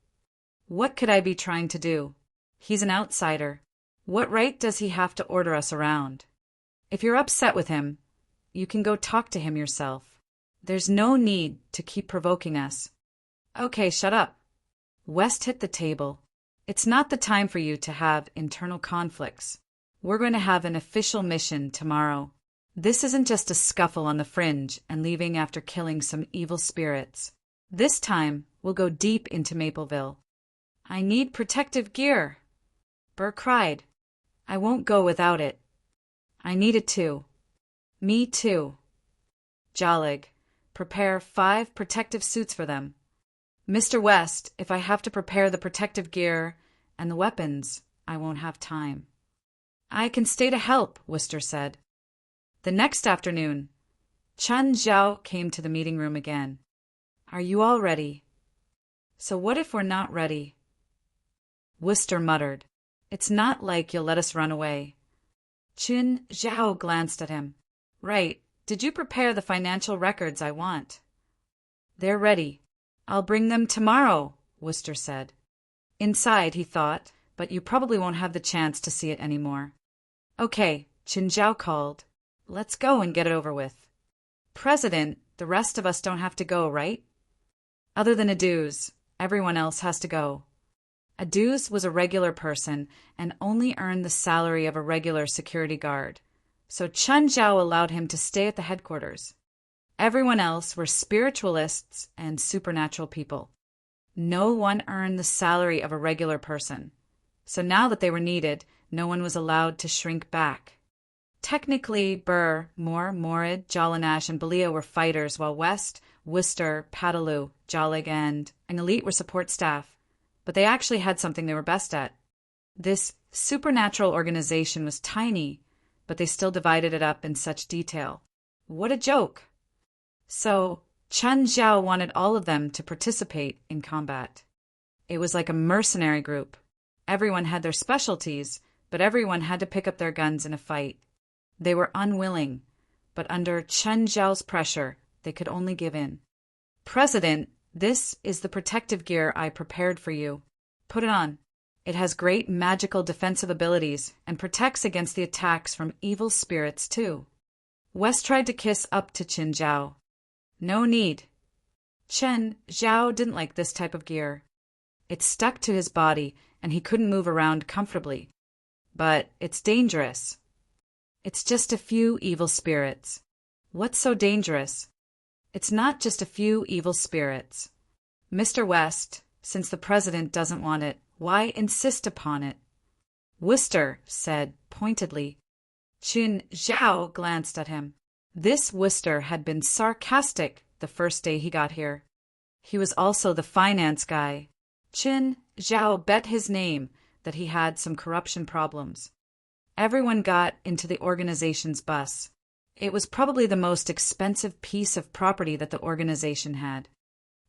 What could I be trying to do? He's an outsider. What right does he have to order us around? If you're upset with him, you can go talk to him yourself. There's no need to keep provoking us. Okay, shut up. West hit the table. It's not the time for you to have internal conflicts. We're going to have an official mission tomorrow. This isn't just a scuffle on the fringe and leaving after killing some evil spirits. This time, we'll go deep into Mapleville. I need protective gear. Burr cried. I won't go without it. I need it too. Me too. Jalig, prepare 5 protective suits for them. Mr. West, if I have to prepare the protective gear and the weapons, I won't have time. I can stay to help, Worcester said. The next afternoon, Chun Zhao came to the meeting room again. Are you all ready? So what if we're not ready? Worcester muttered. It's not like you'll let us run away. Chun Zhao glanced at him. Right. Did you prepare the financial records I want? They're ready. I'll bring them tomorrow, Worcester said. Inside, he thought, but you probably won't have the chance to see it anymore. Okay, Chun Zhao called. Let's go and get it over with. President, the rest of us don't have to go, right? Other than Aduz, everyone else has to go. Aduz was a regular person and only earned the salary of a regular security guard, so Chun Zhao allowed him to stay at the headquarters. Everyone else were spiritualists and supernatural people. No one earned the salary of a regular person, so now that they were needed, no one was allowed to shrink back. Technically, Burr, Moore, Morid, Jalanash, and Belia were fighters, while West, Worcester, Padalu, Jalig, and Elite were support staff. But they actually had something they were best at. This supernatural organization was tiny, but they still divided it up in such detail. What a joke! So, Chun Zhao wanted all of them to participate in combat. It was like a mercenary group. Everyone had their specialties, but everyone had to pick up their guns in a fight. They were unwilling, but under Chun Zhao's pressure, they could only give in. President, this is the protective gear I prepared for you. Put it on. It has great magical defensive abilities and protects against the attacks from evil spirits, too. West tried to kiss up to Chun Zhao. No need. Chun Zhao didn't like this type of gear. It stuck to his body, and he couldn't move around comfortably. But it's dangerous. It's just a few evil spirits. What's so dangerous? It's not just a few evil spirits. Mr. West, since the president doesn't want it, why insist upon it? Worcester said pointedly. Chun Zhao glanced at him. This Worcester had been sarcastic the first day he got here. He was also the finance guy. Chun Zhao bet his name that he had some corruption problems. Everyone got into the organization's bus. It was probably the most expensive piece of property that the organization had.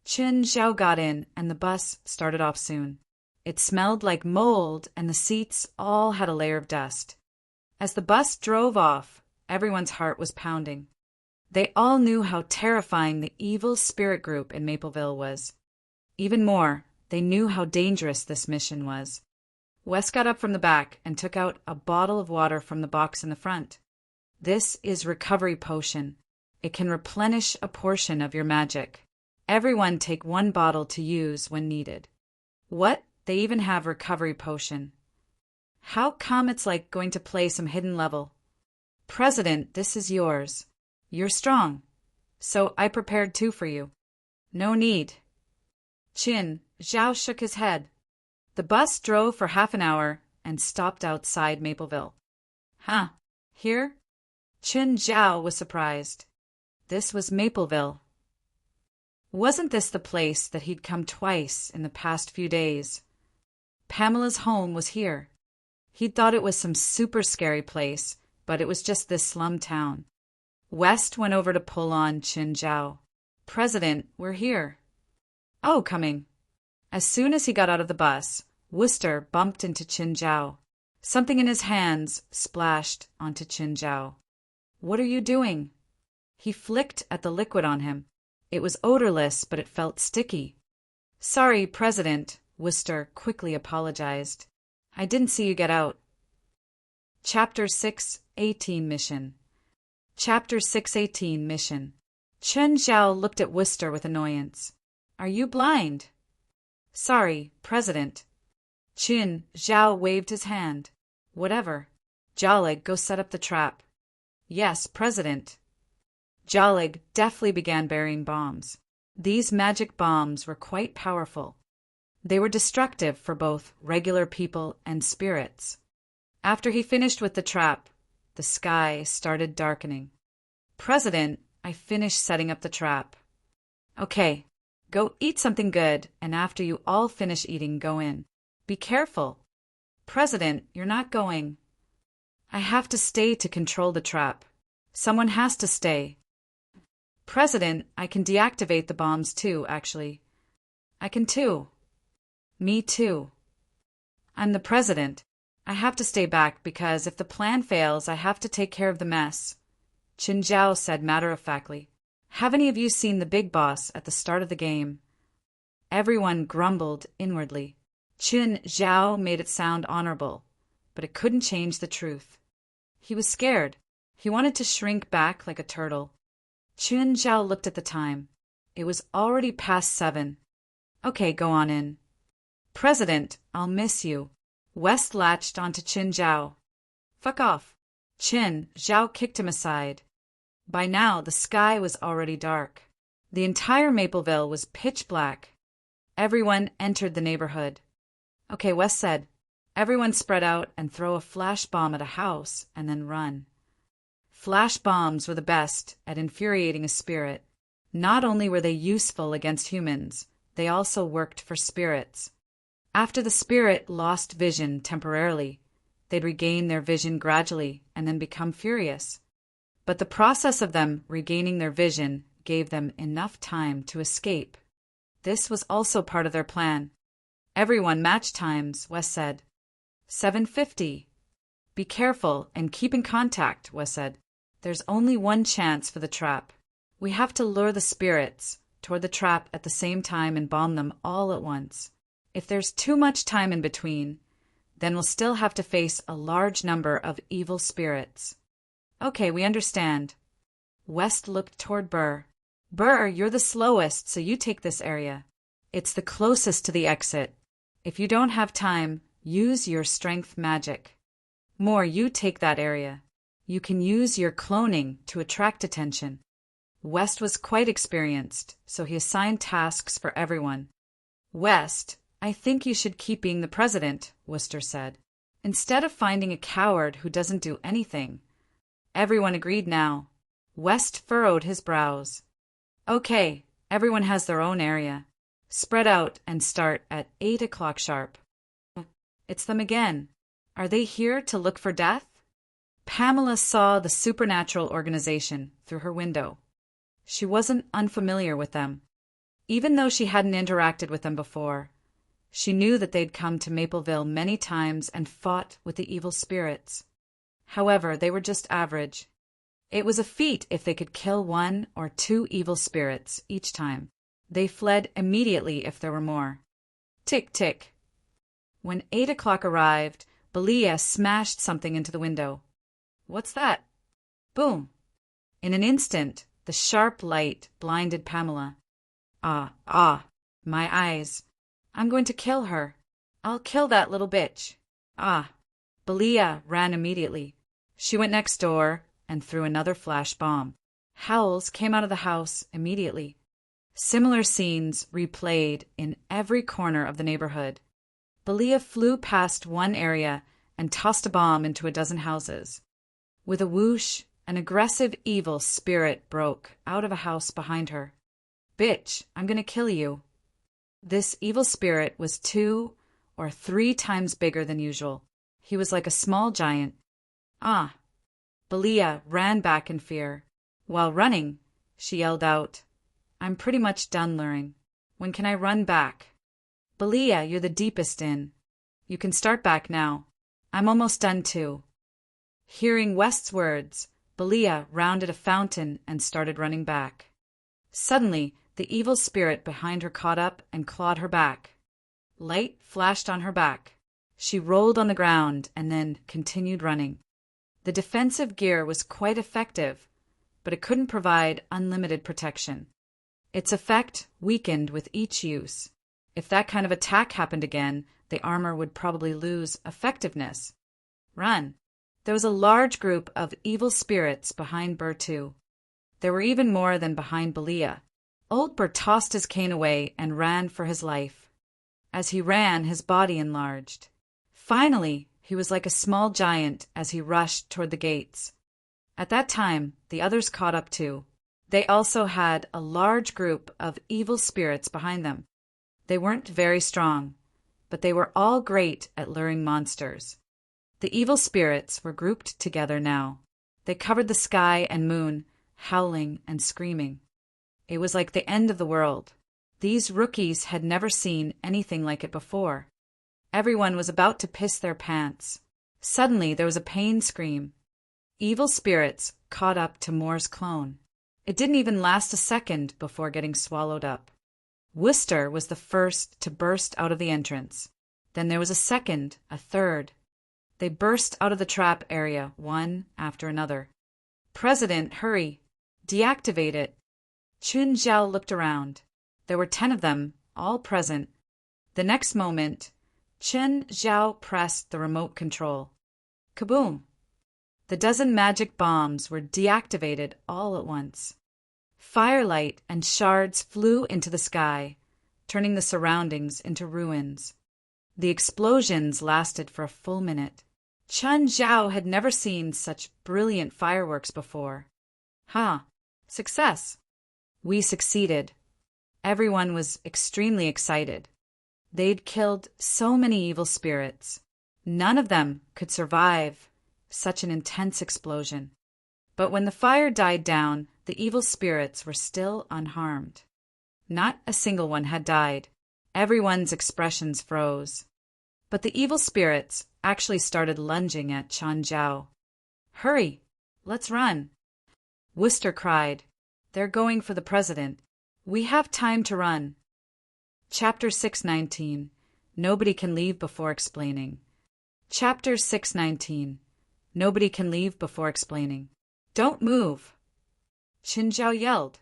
Chun Zhao got in, and the bus started off soon. It smelled like mold, and the seats all had a layer of dust. As the bus drove off, everyone's heart was pounding. They all knew how terrifying the evil spirit group in Mapleville was. Even more, they knew how dangerous this mission was. Wes got up from the back and took out a bottle of water from the box in the front. This is recovery potion. It can replenish a portion of your magic. Everyone take 1 bottle to use when needed. What? They even have recovery potion. How come it's like going to play some hidden level? President, this is yours. You're strong. So I prepared 2 for you. No need. Chun Zhao shook his head. The bus drove for half an hour and stopped outside Mapleville. Huh, here? Chun Zhao was surprised. This was Mapleville. Wasn't this the place that he'd come twice in the past few days? Pamela's home was here. He'd thought it was some super scary place, but it was just this slum town. West went over to pull on Chun Zhao. President, we're here. Oh, coming. As soon as he got out of the bus, Worcester bumped into Chun Zhao. Something in his hands splashed onto Chun Zhao. What are you doing? He flicked at the liquid on him. It was odorless, but it felt sticky. Sorry, President, Worcester quickly apologized. I didn't see you get out. Chapter 6:18 Mission. Chapter 6:18 Mission. Chen Zhao looked at Worcester with annoyance. Are you blind? Sorry, President. Chen Zhao waved his hand. Whatever. Jalig, go set up the trap. Yes, President. Jalig deftly began burying bombs. These magic bombs were quite powerful. They were destructive for both regular people and spirits. After he finished with the trap, the sky started darkening. President, I finished setting up the trap. Okay, go eat something good, and after you all finish eating, go in. Be careful. President, you're not going. I have to stay to control the trap. Someone has to stay. President, I can deactivate the bombs too, actually. I can too. Me too. I'm the president. I have to stay back because if the plan fails, I have to take care of the mess. Qin Zhao said matter-of-factly. Have any of you seen the big boss at the start of the game? Everyone grumbled inwardly. Qin Zhao made it sound honorable, but it couldn't change the truth. He was scared. He wanted to shrink back like a turtle. Qin Zhao looked at the time. It was already past 7. Okay, go on in. President, I'll miss you. West latched onto Qin Zhao. Fuck off. Qin Zhao kicked him aside. By now, the sky was already dark. The entire Mapleville was pitch black. Everyone entered the neighborhood. Okay, West said. Everyone spread out and throw a flash bomb at a house and then run. Flash bombs were the best at infuriating a spirit. Not only were they useful against humans, they also worked for spirits. After the spirit lost vision temporarily, they'd regain their vision gradually and then become furious. But the process of them regaining their vision gave them enough time to escape. This was also part of their plan. Everyone match times, Wes said. 7:50. Be careful and keep in contact, Wes said. There's only one chance for the trap. We have to lure the spirits toward the trap at the same time and bomb them all at once. If there's too much time in between, then we'll still have to face a large number of evil spirits. Okay, we understand. West looked toward Burr. Burr, you're the slowest, so you take this area. It's the closest to the exit. If you don't have time, use your strength magic. Moore, you take that area. You can use your cloning to attract attention. West was quite experienced, so he assigned tasks for everyone. West, I think you should keep being the president, Worcester said. Instead of finding a coward who doesn't do anything. Everyone agreed now. West furrowed his brows. Okay, everyone has their own area. Spread out and start at 8 o'clock sharp. It's them again. Are they here to look for death? Pamela saw the supernatural organization through her window. She wasn't unfamiliar with them. Even though she hadn't interacted with them before, she knew that they'd come to Mapleville many times and fought with the evil spirits. However, they were just average. It was a feat if they could kill 1 or 2 evil spirits each time. They fled immediately if there were more. Tick, tick. When 8 o'clock arrived, Belia smashed something into the window. What's that? Boom. In an instant, the sharp light blinded Pamela. Ah, my eyes. I'm going to kill her. I'll kill that little bitch. Ah. Belia ran immediately. She went next door and threw another flash bomb. Howls came out of the house immediately. Similar scenes replayed in every corner of the neighborhood. Belia flew past one area and tossed a bomb into a dozen houses. With a whoosh, an aggressive evil spirit broke out of a house behind her. Bitch, I'm gonna kill you. This evil spirit was 2 or 3 times bigger than usual. He was like a small giant. Ah. Belia ran back in fear. While running, she yelled out, I'm pretty much done luring. When can I run back? Belia, you're the deepest in. You can start back now. I'm almost done too. Hearing West's words, Belia rounded a fountain and started running back. Suddenly, the evil spirit behind her caught up and clawed her back. Light flashed on her back. She rolled on the ground and then continued running. The defensive gear was quite effective, but it couldn't provide unlimited protection. Its effect weakened with each use. If that kind of attack happened again, the armor would probably lose effectiveness. Run! There was a large group of evil spirits behind Burr too. There were even more than behind Belia. Old Burr tossed his cane away and ran for his life. As he ran, his body enlarged. Finally, he was like a small giant as he rushed toward the gates. At that time, the others caught up too. They also had a large group of evil spirits behind them. They weren't very strong, but they were all great at luring monsters. The evil spirits were grouped together now. They covered the sky and moon, howling and screaming. It was like the end of the world. These rookies had never seen anything like it before. Everyone was about to piss their pants. Suddenly there was a pain scream. Evil spirits caught up to Moore's clone. It didn't even last a second before getting swallowed up. Worcester was the first to burst out of the entrance. Then there was a second, a third. They burst out of the trap area, one after another. President, hurry! Deactivate it! Chun Zhao looked around. There were 10 of them, all present. The next moment, Chun Zhao pressed the remote control. Kaboom! The dozen magic bombs were deactivated all at once. Firelight and shards flew into the sky, turning the surroundings into ruins. The explosions lasted for a full minute. Chun Zhao had never seen such brilliant fireworks before. Ha! Success! We succeeded. Everyone was extremely excited. They'd killed so many evil spirits. None of them could survive such an intense explosion. But when the fire died down, the evil spirits were still unharmed. Not a single one had died. Everyone's expressions froze. But the evil spirits actually started lunging at Chun Zhao. Hurry! Let's run! Worcester cried. They're going for the president. We have time to run. Chapter 619. Nobody can leave before explaining. Chapter 619. Nobody can leave before explaining. Don't move! Chun Zhao yelled.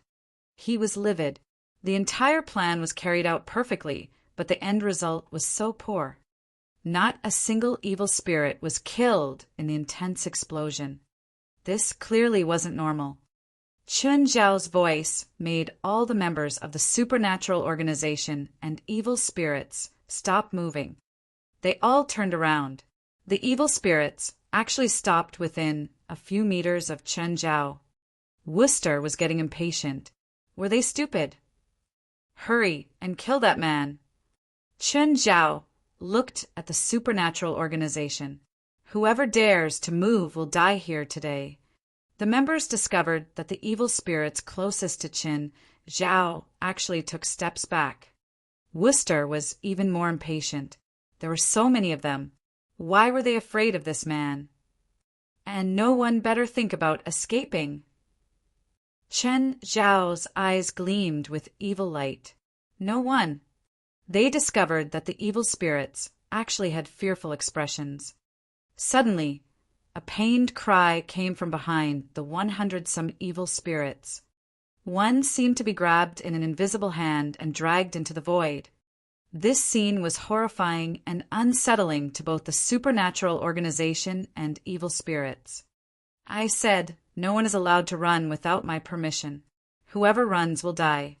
He was livid. The entire plan was carried out perfectly, but the end result was so poor. Not a single evil spirit was killed in the intense explosion. This clearly wasn't normal. Chun Zhao's voice made all the members of the supernatural organization and evil spirits stop moving. They all turned around. The evil spirits actually stopped within a few meters of Chun Zhao. Worcester was getting impatient. Were they stupid? Hurry and kill that man. Chun Zhao looked at the supernatural organization. Whoever dares to move will die here today. The members discovered that the evil spirits closest to Chun Zhao actually took steps back. Worcester was even more impatient. There were so many of them. Why were they afraid of this man? And no one better think about escaping. Chun Zhao's eyes gleamed with evil light. No one. They discovered that the evil spirits actually had fearful expressions. Suddenly, a pained cry came from behind the 100-some evil spirits. One seemed to be grabbed in an invisible hand and dragged into the void. This scene was horrifying and unsettling to both the supernatural organization and evil spirits. I said, no one is allowed to run without my permission. Whoever runs will die.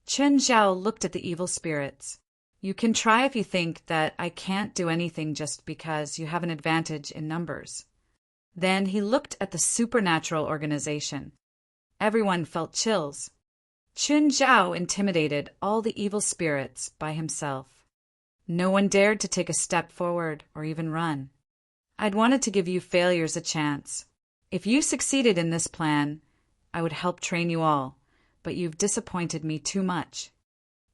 Chun Zhao looked at the evil spirits. You can try if you think that I can't do anything just because you have an advantage in numbers. Then he looked at the supernatural organization. Everyone felt chills. Chun Zhao intimidated all the evil spirits by himself. No one dared to take a step forward or even run. I'd wanted to give you failures a chance. If you succeeded in this plan, I would help train you all, but you've disappointed me too much.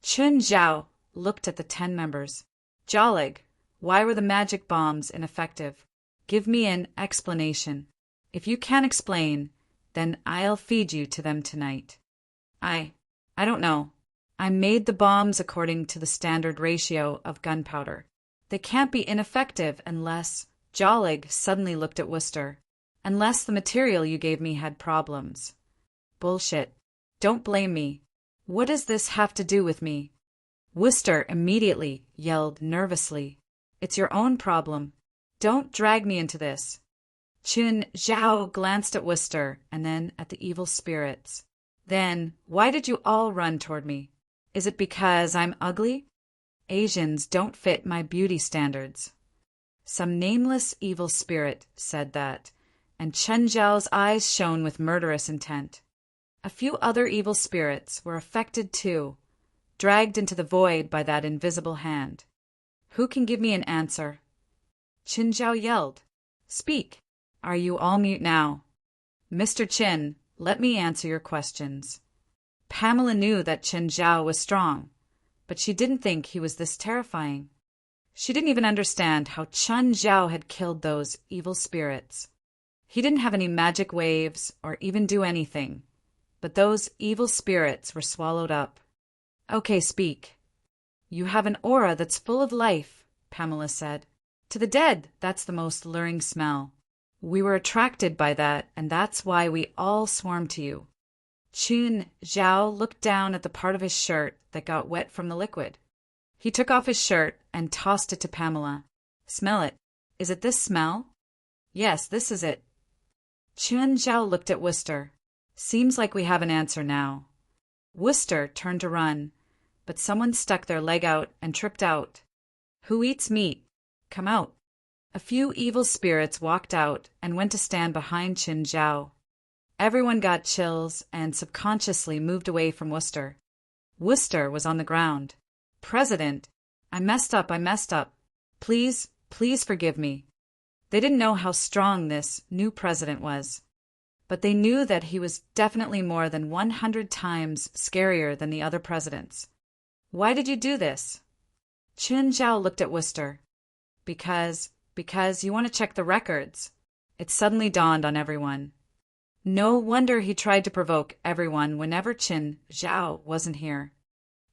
Chun Zhao looked at the 10 members. Jolig, why were the magic bombs ineffective? Give me an explanation. If you can't explain, then I'll feed you to them tonight. I don't know. I made the bombs according to the standard ratio of gunpowder. They can't be ineffective unless— Jollig suddenly looked at Wooster. Unless the material you gave me had problems. Bullshit. Don't blame me. What does this have to do with me? Wooster immediately yelled nervously. It's your own problem. Don't drag me into this. Chun Zhao glanced at Wooster and then at the evil spirits. Then, why did you all run toward me? Is it because I'm ugly? Asians don't fit my beauty standards. Some nameless evil spirit said that, and Chen Zhao's eyes shone with murderous intent. A few other evil spirits were affected too, dragged into the void by that invisible hand. Who can give me an answer? Chen Zhao yelled. Speak. Are you all mute now? Mr. Chin, let me answer your questions. Pamela knew that Chen Zhao was strong, but she didn't think he was this terrifying. She didn't even understand how Chen Zhao had killed those evil spirits. He didn't have any magic waves or even do anything, but those evil spirits were swallowed up. Okay, speak. You have an aura that's full of life, Pamela said. To the dead, that's the most luring smell. We were attracted by that, and that's why we all swarmed to you. Chun Zhao looked down at the part of his shirt that got wet from the liquid. He took off his shirt and tossed it to Pamela. Smell it. Is it this smell? Yes, this is it. Chun Zhao looked at Wooster. Seems like we have an answer now. Wooster turned to run, but someone stuck their leg out and tripped out. Who eats meat? Come out. A few evil spirits walked out and went to stand behind Chen Zhao. Everyone got chills and subconsciously moved away from Wooster. Wooster was on the ground. President, I messed up. Please forgive me. They didn't know how strong this new president was, but they knew that he was definitely more than 100 times scarier than the other presidents. Why did you do this? Chen Zhao looked at Wooster. Because you want to check the records. It suddenly dawned on everyone. No wonder he tried to provoke everyone whenever Chen Zhao wasn't here.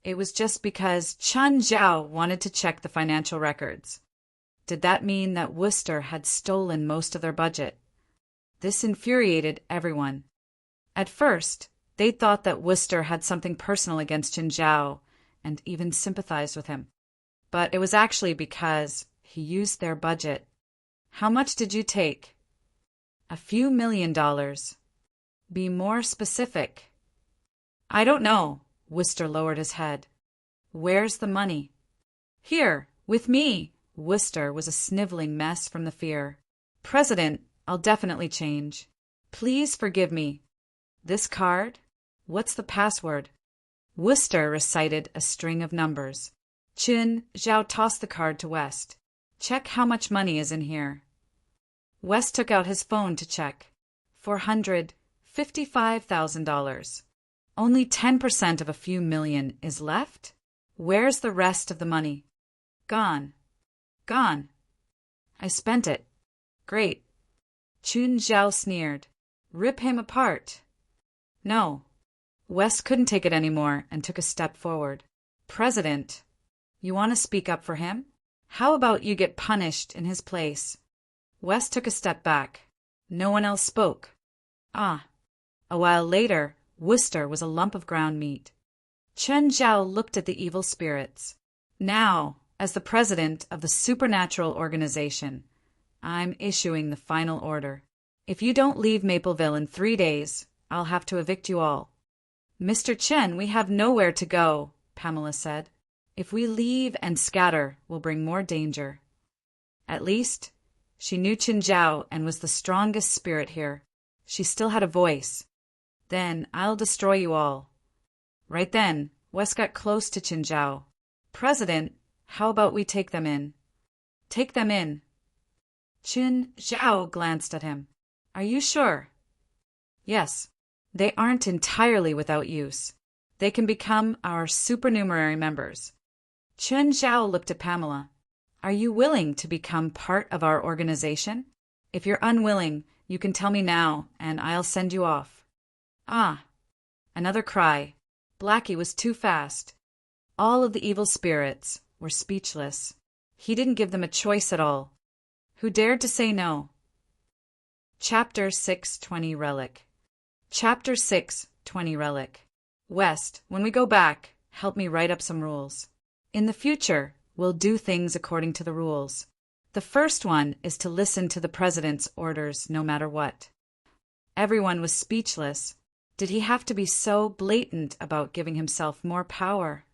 It was just because Chen Zhao wanted to check the financial records. Did that mean that Wooster had stolen most of their budget? This infuriated everyone. At first, they thought that Wooster had something personal against Chen Zhao and even sympathized with him. But it was actually because he used their budget. How much did you take? A few $1 million. Be more specific. I don't know. Wooster lowered his head. Where's the money? Here, with me. Wooster was a sniveling mess from the fear. President, I'll definitely change. Please forgive me. This card? What's the password? Wooster recited a string of numbers. Chun Zhao tossed the card to West. Check how much money is in here. West took out his phone to check. $455,000. Only 10% of a few million is left? Where's the rest of the money? Gone. Gone. I spent it. Great. Chun Zhao sneered. Rip him apart. No. West couldn't take it anymore and took a step forward. President, you want to speak up for him? How about you get punished in his place? West took a step back. No one else spoke. A while later, Wooster was a lump of ground meat. Chen Zhao looked at the evil spirits. Now, as the president of the supernatural organization, I'm issuing the final order. If you don't leave Mapleville in 3 days, I'll have to evict you all. Mr. Chen, we have nowhere to go, Pamela said. If we leave and scatter, we'll bring more danger. At least, she knew Chen Zhao and was the strongest spirit here. She still had a voice. Then I'll destroy you all. Right then, West got close to Chen Zhao. President, how about we take them in? Take them in. Chen Zhao glanced at him. Are you sure? Yes. They aren't entirely without use. They can become our supernumerary members. Chen Zhao looked at Pamela. Are you willing to become part of our organization? If you're unwilling, you can tell me now, and I'll send you off. Another cry. Blackie was too fast. All of the evil spirits were speechless. He didn't give them a choice at all. Who dared to say no? Chapter 620 Relic. Chapter 620 Relic. West, when we go back, help me write up some rules. In the future, we'll do things according to the rules. The first one is to listen to the president's orders no matter what. Everyone was speechless. Did he have to be so blatant about giving himself more power?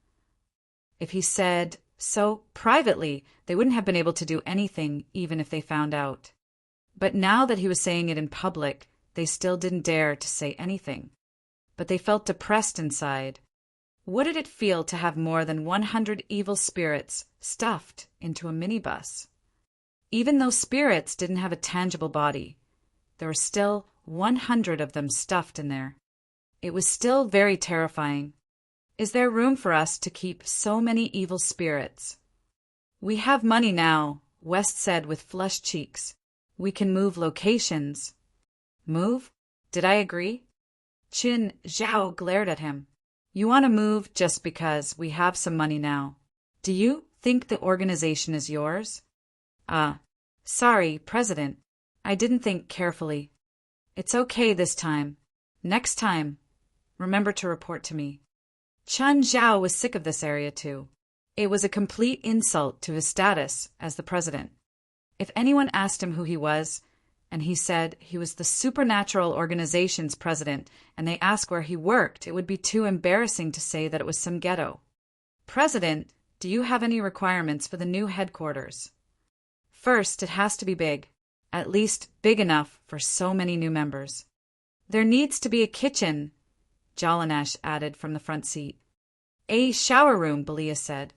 If he said so privately, they wouldn't have been able to do anything even if they found out. But now that he was saying it in public, they still didn't dare to say anything. But they felt depressed inside. What did it feel to have more than 100 evil spirits stuffed into a minibus? Even though spirits didn't have a tangible body, there were still 100 of them stuffed in there. It was still very terrifying. Is there room for us to keep so many evil spirits? We have money now, West said with flushed cheeks. We can move locations. Move? Did I agree? Qin Zhao glared at him. You want to move just because we have some money now. Do you think the organization is yours? Sorry, President. I didn't think carefully. It's okay this time. Next time, remember to report to me. Chen Zhao was sick of this area too. It was a complete insult to his status as the president. If anyone asked him who he was, and he said he was the supernatural organization's president, and they asked where he worked, it would be too embarrassing to say that it was some ghetto. President, do you have any requirements for the new headquarters? First, it has to be big, at least big enough for so many new members. There needs to be a kitchen, Jalanash added from the front seat. A shower room, Belia said.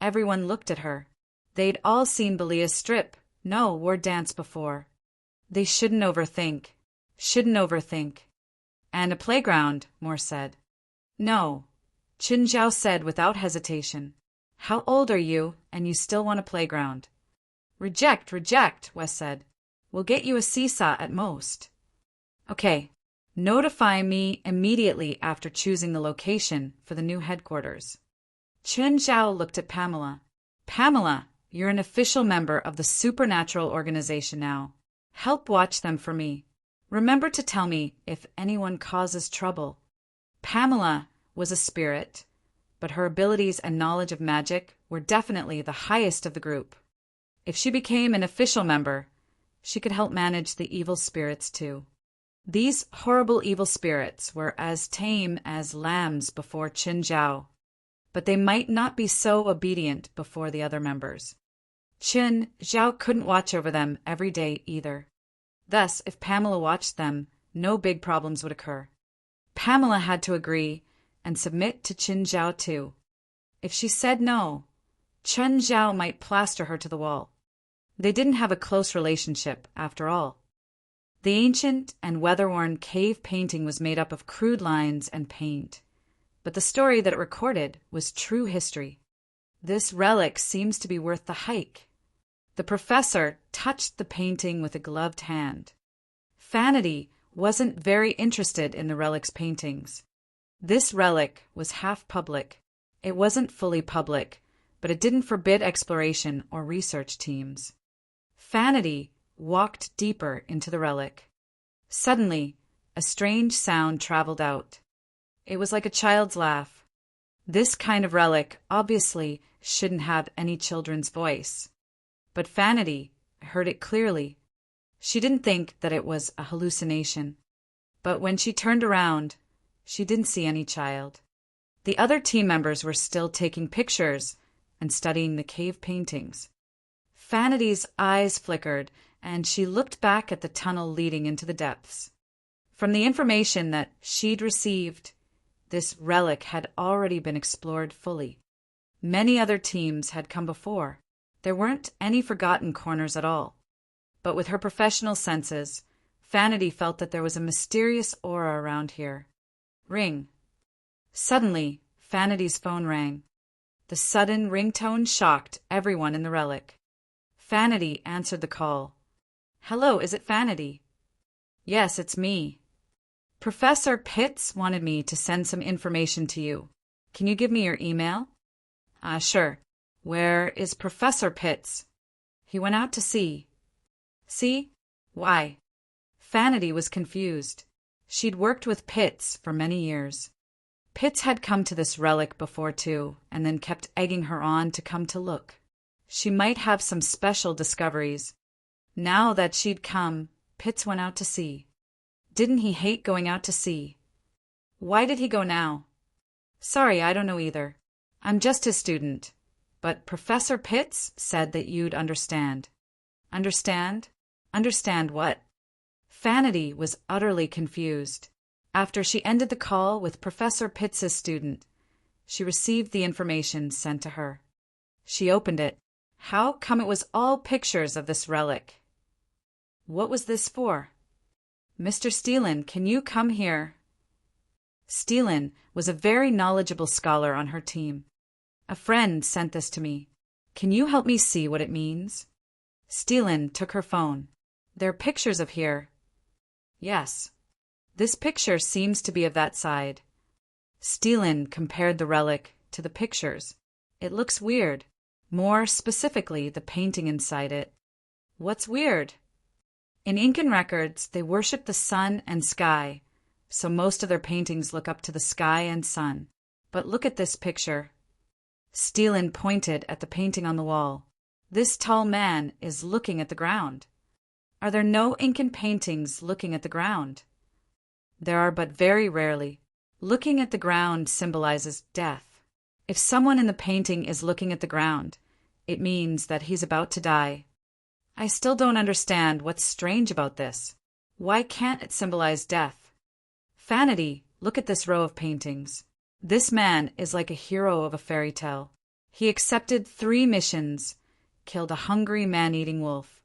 Everyone looked at her. They'd all seen Belia strip, or dance before. They shouldn't overthink. And a playground, Moore said. No, Qin Zhao said without hesitation. How old are you, and you still want a playground? Reject, Wes said. We'll get you a seesaw at most. Okay, notify me immediately after choosing the location for the new headquarters. Qin Zhao looked at Pamela. Pamela, you're an official member of the supernatural organization now. Help watch them for me. Remember to tell me if anyone causes trouble. Pamela was a spirit, but her abilities and knowledge of magic were definitely the highest of the group. If she became an official member, she could help manage the evil spirits too. These horrible evil spirits were as tame as lambs before Qin Zhao, but they might not be so obedient before the other members. Qin Zhao couldn't watch over them every day either. Thus, if Pamela watched them, no big problems would occur. Pamela had to agree and submit to Qin Zhao too. If she said no, Qin Zhao might plaster her to the wall. They didn't have a close relationship, after all. The ancient and weather-worn cave painting was made up of crude lines and paint, but the story that it recorded was true history. This relic seems to be worth the hike. The professor touched the painting with a gloved hand. Fanity wasn't very interested in the relic's paintings. This relic was half public. It wasn't fully public, but it didn't forbid exploration or research teams. Fanity walked deeper into the relic. Suddenly, a strange sound traveled out. It was like a child's laugh. This kind of relic obviously shouldn't have any children's voice. But Fanity heard it clearly. She didn't think that it was a hallucination. But when she turned around, she didn't see any child. The other team members were still taking pictures and studying the cave paintings. Fanity's eyes flickered, and she looked back at the tunnel leading into the depths. From the information that she'd received, this relic had already been explored fully. Many other teams had come before. There weren't any forgotten corners at all. But with her professional senses, Fanity felt that there was a mysterious aura around here. Ring. Suddenly, Fanity's phone rang. The sudden ringtone shocked everyone in the relic. Fanity answered the call. Hello, is it Fanity? Yes, it's me. Professor Pitts wanted me to send some information to you. Can you give me your email? Sure. Where is Professor Pitts? He went out to sea. See? Why? Vanity was confused. She'd worked with Pitts for many years. Pitts had come to this relic before too, and then kept egging her on to come to look. She might have some special discoveries. Now that she'd come, Pitts went out to sea. Didn't he hate going out to sea? Why did he go now? Sorry, I don't know either. I'm just his student. But Professor Pitts said that you'd understand. Understand? Understand what? Vanity was utterly confused. After she ended the call with Professor Pitts's student, she received the information sent to her. She opened it. How come it was all pictures of this relic? What was this for? Mr. Steelen, can you come here? Steelen was a very knowledgeable scholar on her team. A friend sent this to me. Can you help me see what it means? Steelen took her phone. There are pictures of here. Yes. This picture seems to be of that side. Steelen compared the relic to the pictures. It looks weird. More specifically, the painting inside it. What's weird? In Incan records, they worship the sun and sky, so most of their paintings look up to the sky and sun. But look at this picture. Steelen pointed at the painting on the wall. This tall man is looking at the ground. Are there no Incan paintings looking at the ground? There are, but very rarely. Looking at the ground symbolizes death. If someone in the painting is looking at the ground, it means that he's about to die. I still don't understand what's strange about this. Why can't it symbolize death? Vanity, look at this row of paintings. This man is like a hero of a fairy tale. He accepted 3 missions, killed a hungry man-eating wolf,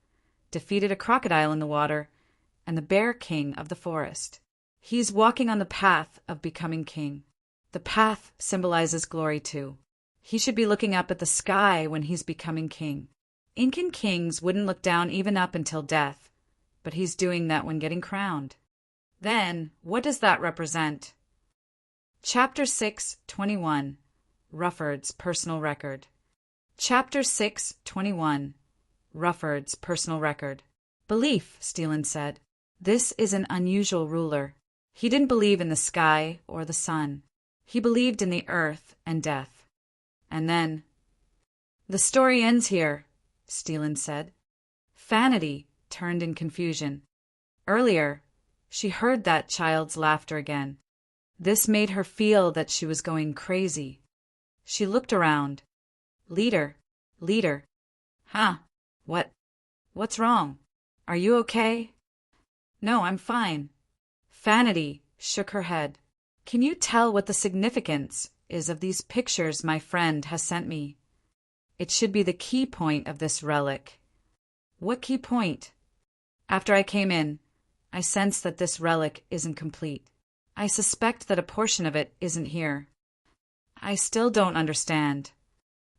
defeated a crocodile in the water, and the bear king of the forest. He's walking on the path of becoming king. The path symbolizes glory too. He should be looking up at the sky when he's becoming king. Incan kings wouldn't look down even up until death, but he's doing that when getting crowned. Then, what does that represent? Chapter 6:21, Rufford's Personal Record. Chapter 6:21, Rufford's Personal Record. Belief, Steelen said. This is an unusual ruler. He didn't believe in the sky or the sun. He believed in the earth and death. And then, the story ends here, Steelen said. Vanity turned in confusion. Earlier, she heard that child's laughter again. This made her feel that she was going crazy. She looked around. Leader. Huh? What's wrong? Are you okay? No, I'm fine. Vanity shook her head. Can you tell what the significance is of these pictures my friend has sent me? It should be the key point of this relic. What key point? After I came in, I sensed that this relic isn't complete. I suspect that a portion of it isn't here. I still don't understand.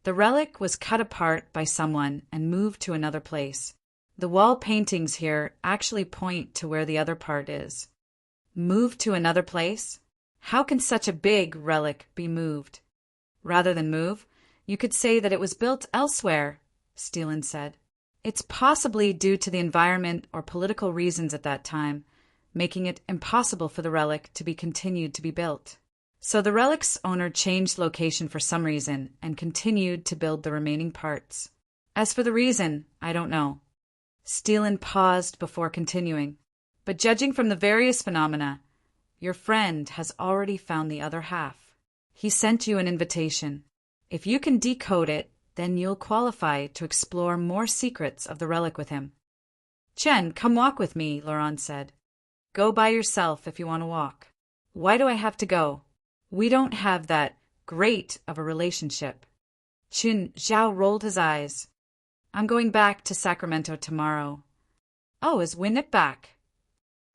The relic was cut apart by someone and moved to another place. The wall paintings here actually point to where the other part is. Moved to another place? How can such a big relic be moved? Rather than move, you could say that it was built elsewhere, Steelen said. It's possibly due to the environment or political reasons at that time, making it impossible for the relic to be continued to be built. So the relic's owner changed location for some reason and continued to build the remaining parts. As for the reason, I don't know. Steelen paused before continuing. But judging from the various phenomena, your friend has already found the other half. He sent you an invitation. If you can decode it, then you'll qualify to explore more secrets of the relic with him. Chen, come walk with me, Laurent said. Go by yourself if you want to walk. Why do I have to go? We don't have that great of a relationship. Chen Zhao rolled his eyes. I'm going back to Sacramento tomorrow. Oh, is Winnet back?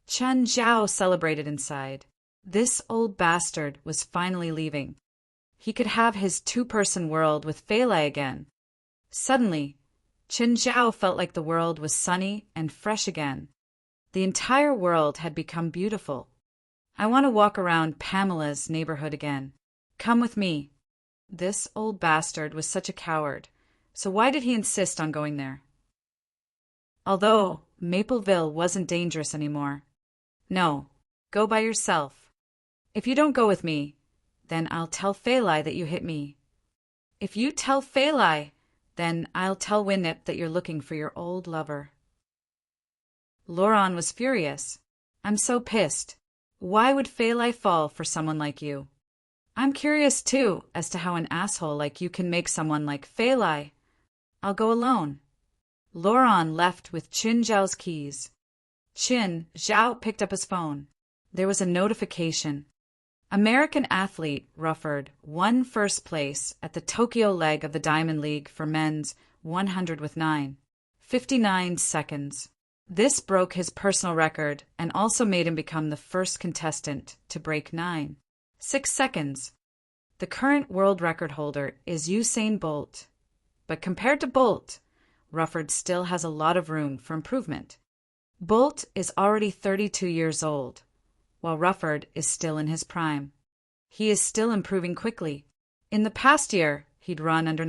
Chen Zhao celebrated inside. This old bastard was finally leaving. He could have his 2-person world with Feilai again. Suddenly, Chen Zhao felt like the world was sunny and fresh again. The entire world had become beautiful. I want to walk around Pamela's neighborhood again. Come with me. This old bastard was such a coward, so why did he insist on going there? Although Mapleville wasn't dangerous anymore. No, go by yourself. If you don't go with me, then I'll tell Phalai that you hit me. If you tell Phalai, then I'll tell Winnip that you're looking for your old lover. Loran was furious. I'm so pissed. Why would Phalai fall for someone like you? I'm curious, too, as to how an asshole like you can make someone like Phalai. I'll go alone. Loran left with Qin Zhao's keys. Qin Zhao picked up his phone. There was a notification. American athlete Rufford won first place at the Tokyo leg of the Diamond League for men's 100 with 59 seconds. This broke his personal record and also made him become the first contestant to break 6 seconds. The current world record holder is Usain Bolt. But compared to Bolt, Rufford still has a lot of room for improvement. Bolt is already 32 years old, while Rufford is still in his prime. He is still improving quickly. In the past year, he'd run under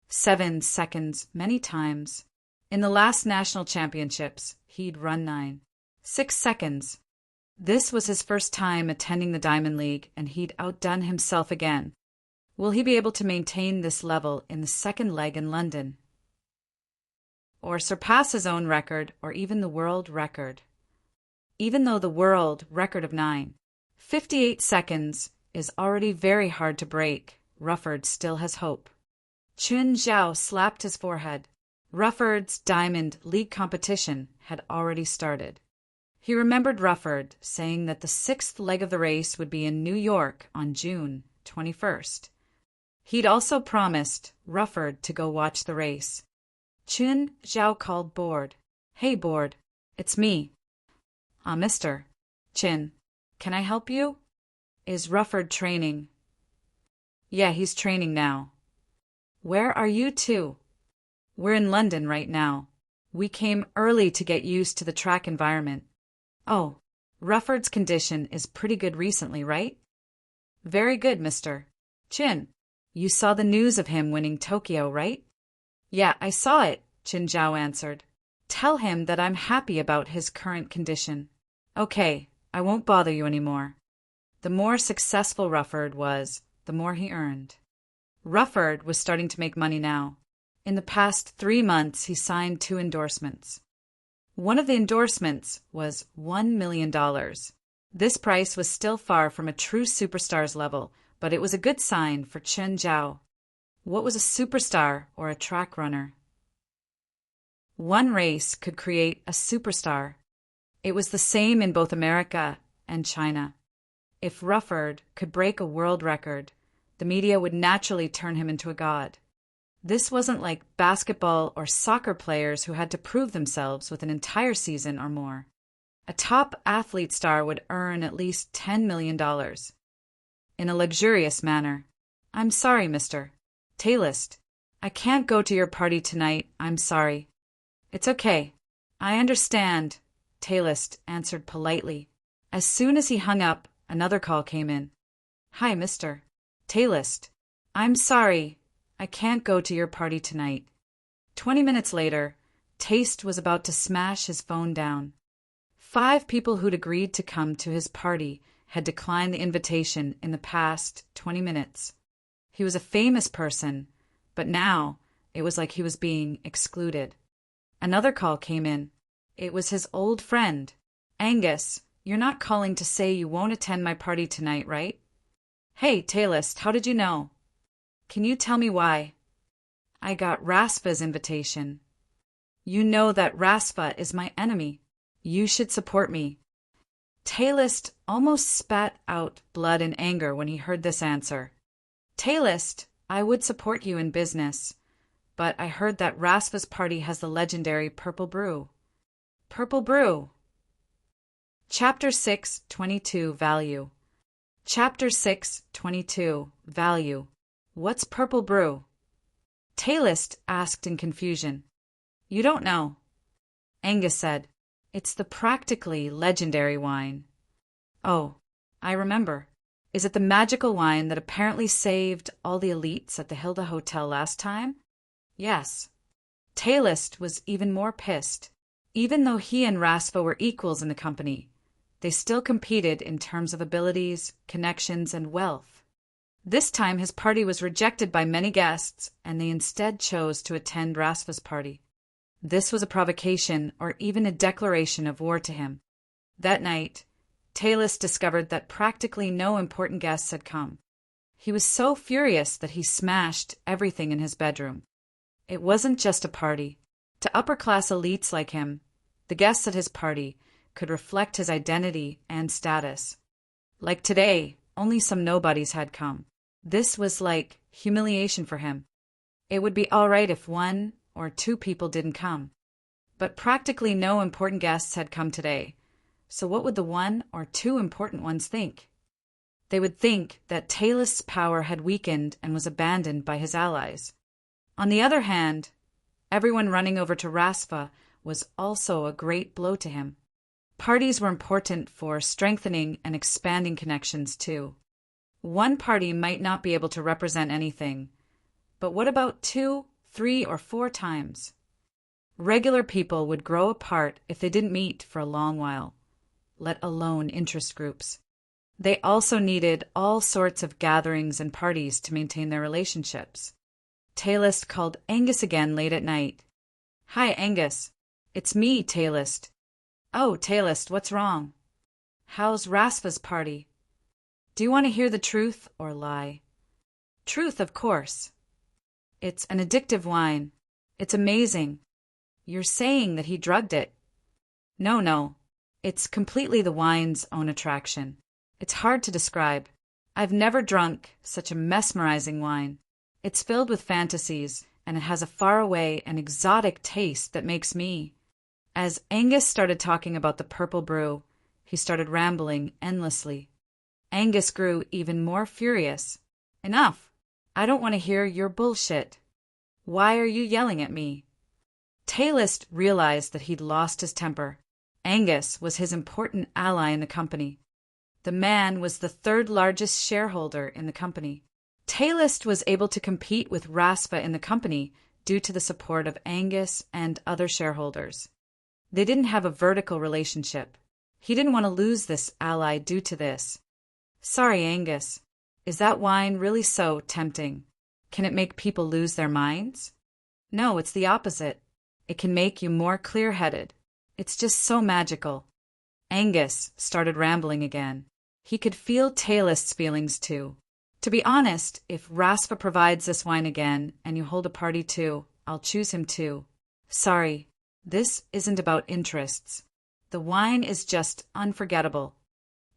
7 seconds many times. In the last national championships, he'd run 6 seconds. This was his first time attending the Diamond League, and he'd outdone himself again. Will he be able to maintain this level in the second leg in London? Or surpass his own record, or even the world record? Even though the world record of 58 seconds is already very hard to break, Rufford still has hope. Qin Zhao slapped his forehead. Rufford's Diamond League competition had already started. He remembered Rufford saying that the 6th leg of the race would be in New York on June 21st. He'd also promised Rufford to go watch the race. Qin Zhao called Board. Hey, Board, it's me. Mister. Qin, can I help you? Is Rufford training? Yeah, he's training now. Where are you two? We're in London right now. We came early to get used to the track environment. Oh, Rufford's condition is pretty good recently, right? Very good, Mr. Qin. You saw the news of him winning Tokyo, right? Yeah, I saw it, Qin Zhao answered. Tell him that I'm happy about his current condition. Okay, I won't bother you anymore. The more successful Rufford was, the more he earned. Rufford was starting to make money now. In the past 3 months, he signed 2 endorsements. One of the endorsements was $1 million. This price was still far from a true superstar's level, but it was a good sign for Qin Zhao. What was a superstar or a track runner? One race could create a superstar. It was the same in both America and China. If Rufford could break a world record, the media would naturally turn him into a god. This wasn't like basketball or soccer players who had to prove themselves with an entire season or more. A top athlete star would earn at least $10 million. In a luxurious manner. I'm sorry, Mr. Taylist. I can't go to your party tonight, I'm sorry. It's okay. I understand, Taylist answered politely. As soon as he hung up, another call came in. Hi, Mr. Taylist. I'm sorry. I can't go to your party tonight. 20 minutes later, Taste was about to smash his phone down. 5 people who'd agreed to come to his party had declined the invitation in the past 20 minutes. He was a famous person, but now it was like he was being excluded. Another call came in. It was his old friend. Angus, you're not calling to say you won't attend my party tonight, right? Hey, Taylist, how did you know? Can you tell me why? I got Raspa's invitation. You know that Raspa is my enemy. You should support me. Taylist almost spat out blood in anger when he heard this answer. Taylist, I would support you in business, but I heard that Raspa's party has the legendary Purple Brew. Purple Brew. Chapter 6:22 Value. Chapter 6:22 Value. What's Purple Brew? Taylist asked in confusion. You don't know. Angus said, It's the practically legendary wine. Oh, I remember. Is it the magical wine that apparently saved all the elites at the Hilda Hotel last time? Yes. Talist was even more pissed. Even though he and Raspa were equals in the company, they still competed in terms of abilities, connections, and wealth. This time his party was rejected by many guests, and they instead chose to attend Raspa's party. This was a provocation or even a declaration of war to him. That night, Talist discovered that practically no important guests had come. He was so furious that he smashed everything in his bedroom. It wasn't just a party. To upper-class elites like him, the guests at his party could reflect his identity and status. Like today, only some nobodies had come. This was like humiliation for him. It would be all right if 1 or 2 people didn't come. But practically no important guests had come today. So what would the 1 or 2 important ones think? They would think that Talist's power had weakened and was abandoned by his allies. On the other hand, everyone running over to Raspa was also a great blow to him. Parties were important for strengthening and expanding connections too. One party might not be able to represent anything, but what about 2, 3, or 4 times? Regular people would grow apart if they didn't meet for a long while, let alone interest groups. They also needed all sorts of gatherings and parties to maintain their relationships. Talist called Angus again late at night. "Hi, Angus. It's me, Talist." "Oh, Talist, what's wrong?" "How's Raspa's party?" "Do you want to hear the truth or lie?" "Truth, of course." "It's an addictive wine. It's amazing." "You're saying that he drugged it." No. It's completely the wine's own attraction. It's hard to describe. I've never drunk such a mesmerizing wine. It's filled with fantasies, and it has a faraway and exotic taste that makes me... As Angus started talking about the purple brew, he started rambling endlessly. Angus grew even more furious. "Enough! I don't want to hear your bullshit. Why are you yelling at me?" Talist realized that he'd lost his temper. Angus was his important ally in the company. The man was the 3rd largest shareholder in the company. Talist was able to compete with Raspa in the company due to the support of Angus and other shareholders. They didn't have a vertical relationship. He didn't want to lose this ally due to this. "Sorry, Angus. Is that wine really so tempting? Can it make people lose their minds?" "No, it's the opposite. It can make you more clear-headed. It's just so magical." Angus started rambling again. He could feel Talist's feelings too. "To be honest, if Raspa provides this wine again and you hold a party too, I'll choose him too. Sorry, this isn't about interests. The wine is just unforgettable."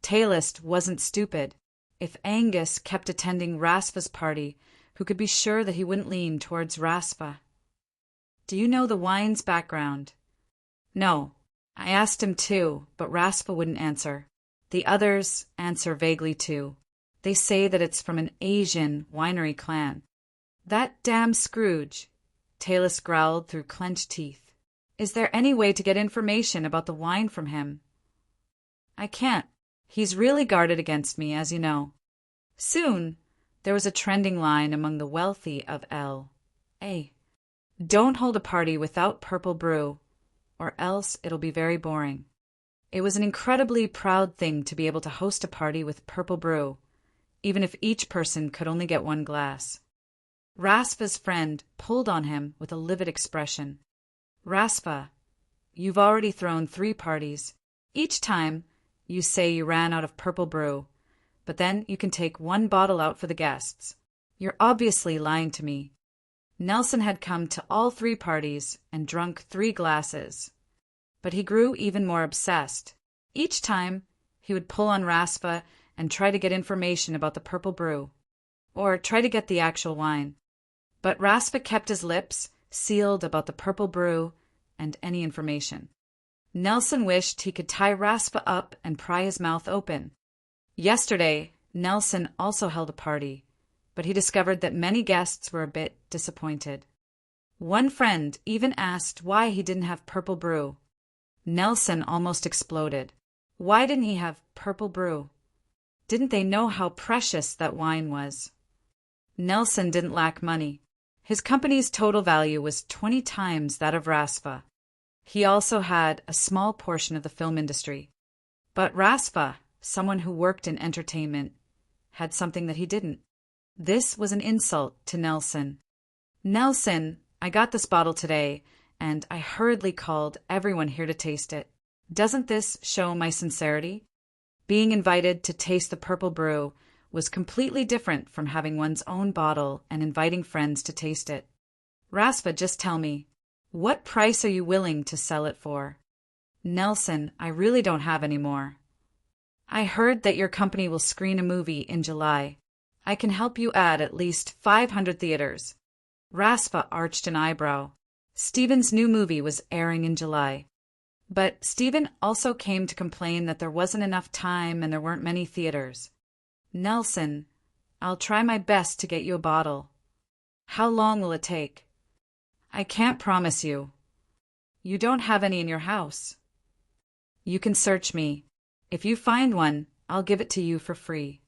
Talist wasn't stupid. If Angus kept attending Raspa's party, who could be sure that he wouldn't lean towards Raspa? "Do you know the wine's background?" "No. I asked him too, but Raspa wouldn't answer. The others answer vaguely too. They say that it's from an Asian winery clan." "That damn Scrooge," Talist growled through clenched teeth. "Is there any way to get information about the wine from him?" "I can't. He's really guarded against me, as you know." Soon, there was a trending line among the wealthy of L.A. "Don't hold a party without purple brew, or else it'll be very boring." It was an incredibly proud thing to be able to host a party with purple brew, even if each person could only get 1 glass. Raspa's friend pulled on him with a livid expression. "Raspa, you've already thrown 3 parties. Each time, you say you ran out of purple brew, but then you can take 1 bottle out for the guests. You're obviously lying to me." Nelson had come to all 3 parties and drunk 3 glasses. But he grew even more obsessed. Each time, he would pull on Raspa and try to get information about the purple brew, or try to get the actual wine. But Raspa kept his lips sealed about the purple brew and any information. Nelson wished he could tie Raspa up and pry his mouth open. Yesterday, Nelson also held a party, but he discovered that many guests were a bit disappointed. One friend even asked why he didn't have purple brew. Nelson almost exploded. Why didn't he have purple brew? Didn't they know how precious that wine was? Nelson didn't lack money. His company's total value was 20 times that of Rasfa. He also had a small portion of the film industry. But Rasfa, someone who worked in entertainment, had something that he didn't. This was an insult to Nelson. Nelson, I got this bottle today, and I hurriedly called everyone here to taste it. Doesn't this show my sincerity? Being invited to taste the purple brew was completely different from having one's own bottle and inviting friends to taste it. Rasfa, just tell me, what price are you willing to sell it for? Nelson, I really don't have any more. I heard that your company will screen a movie in July. I can help you add at least 500 theaters. Rasfa arched an eyebrow. Stephen's new movie was airing in July. But Stephen also came to complain that there wasn't enough time and there weren't many theaters. Nelson, I'll try my best to get you a bottle. How long will it take? I can't promise you. You don't have any in your house. You can search me. If you find one, I'll give it to you for free.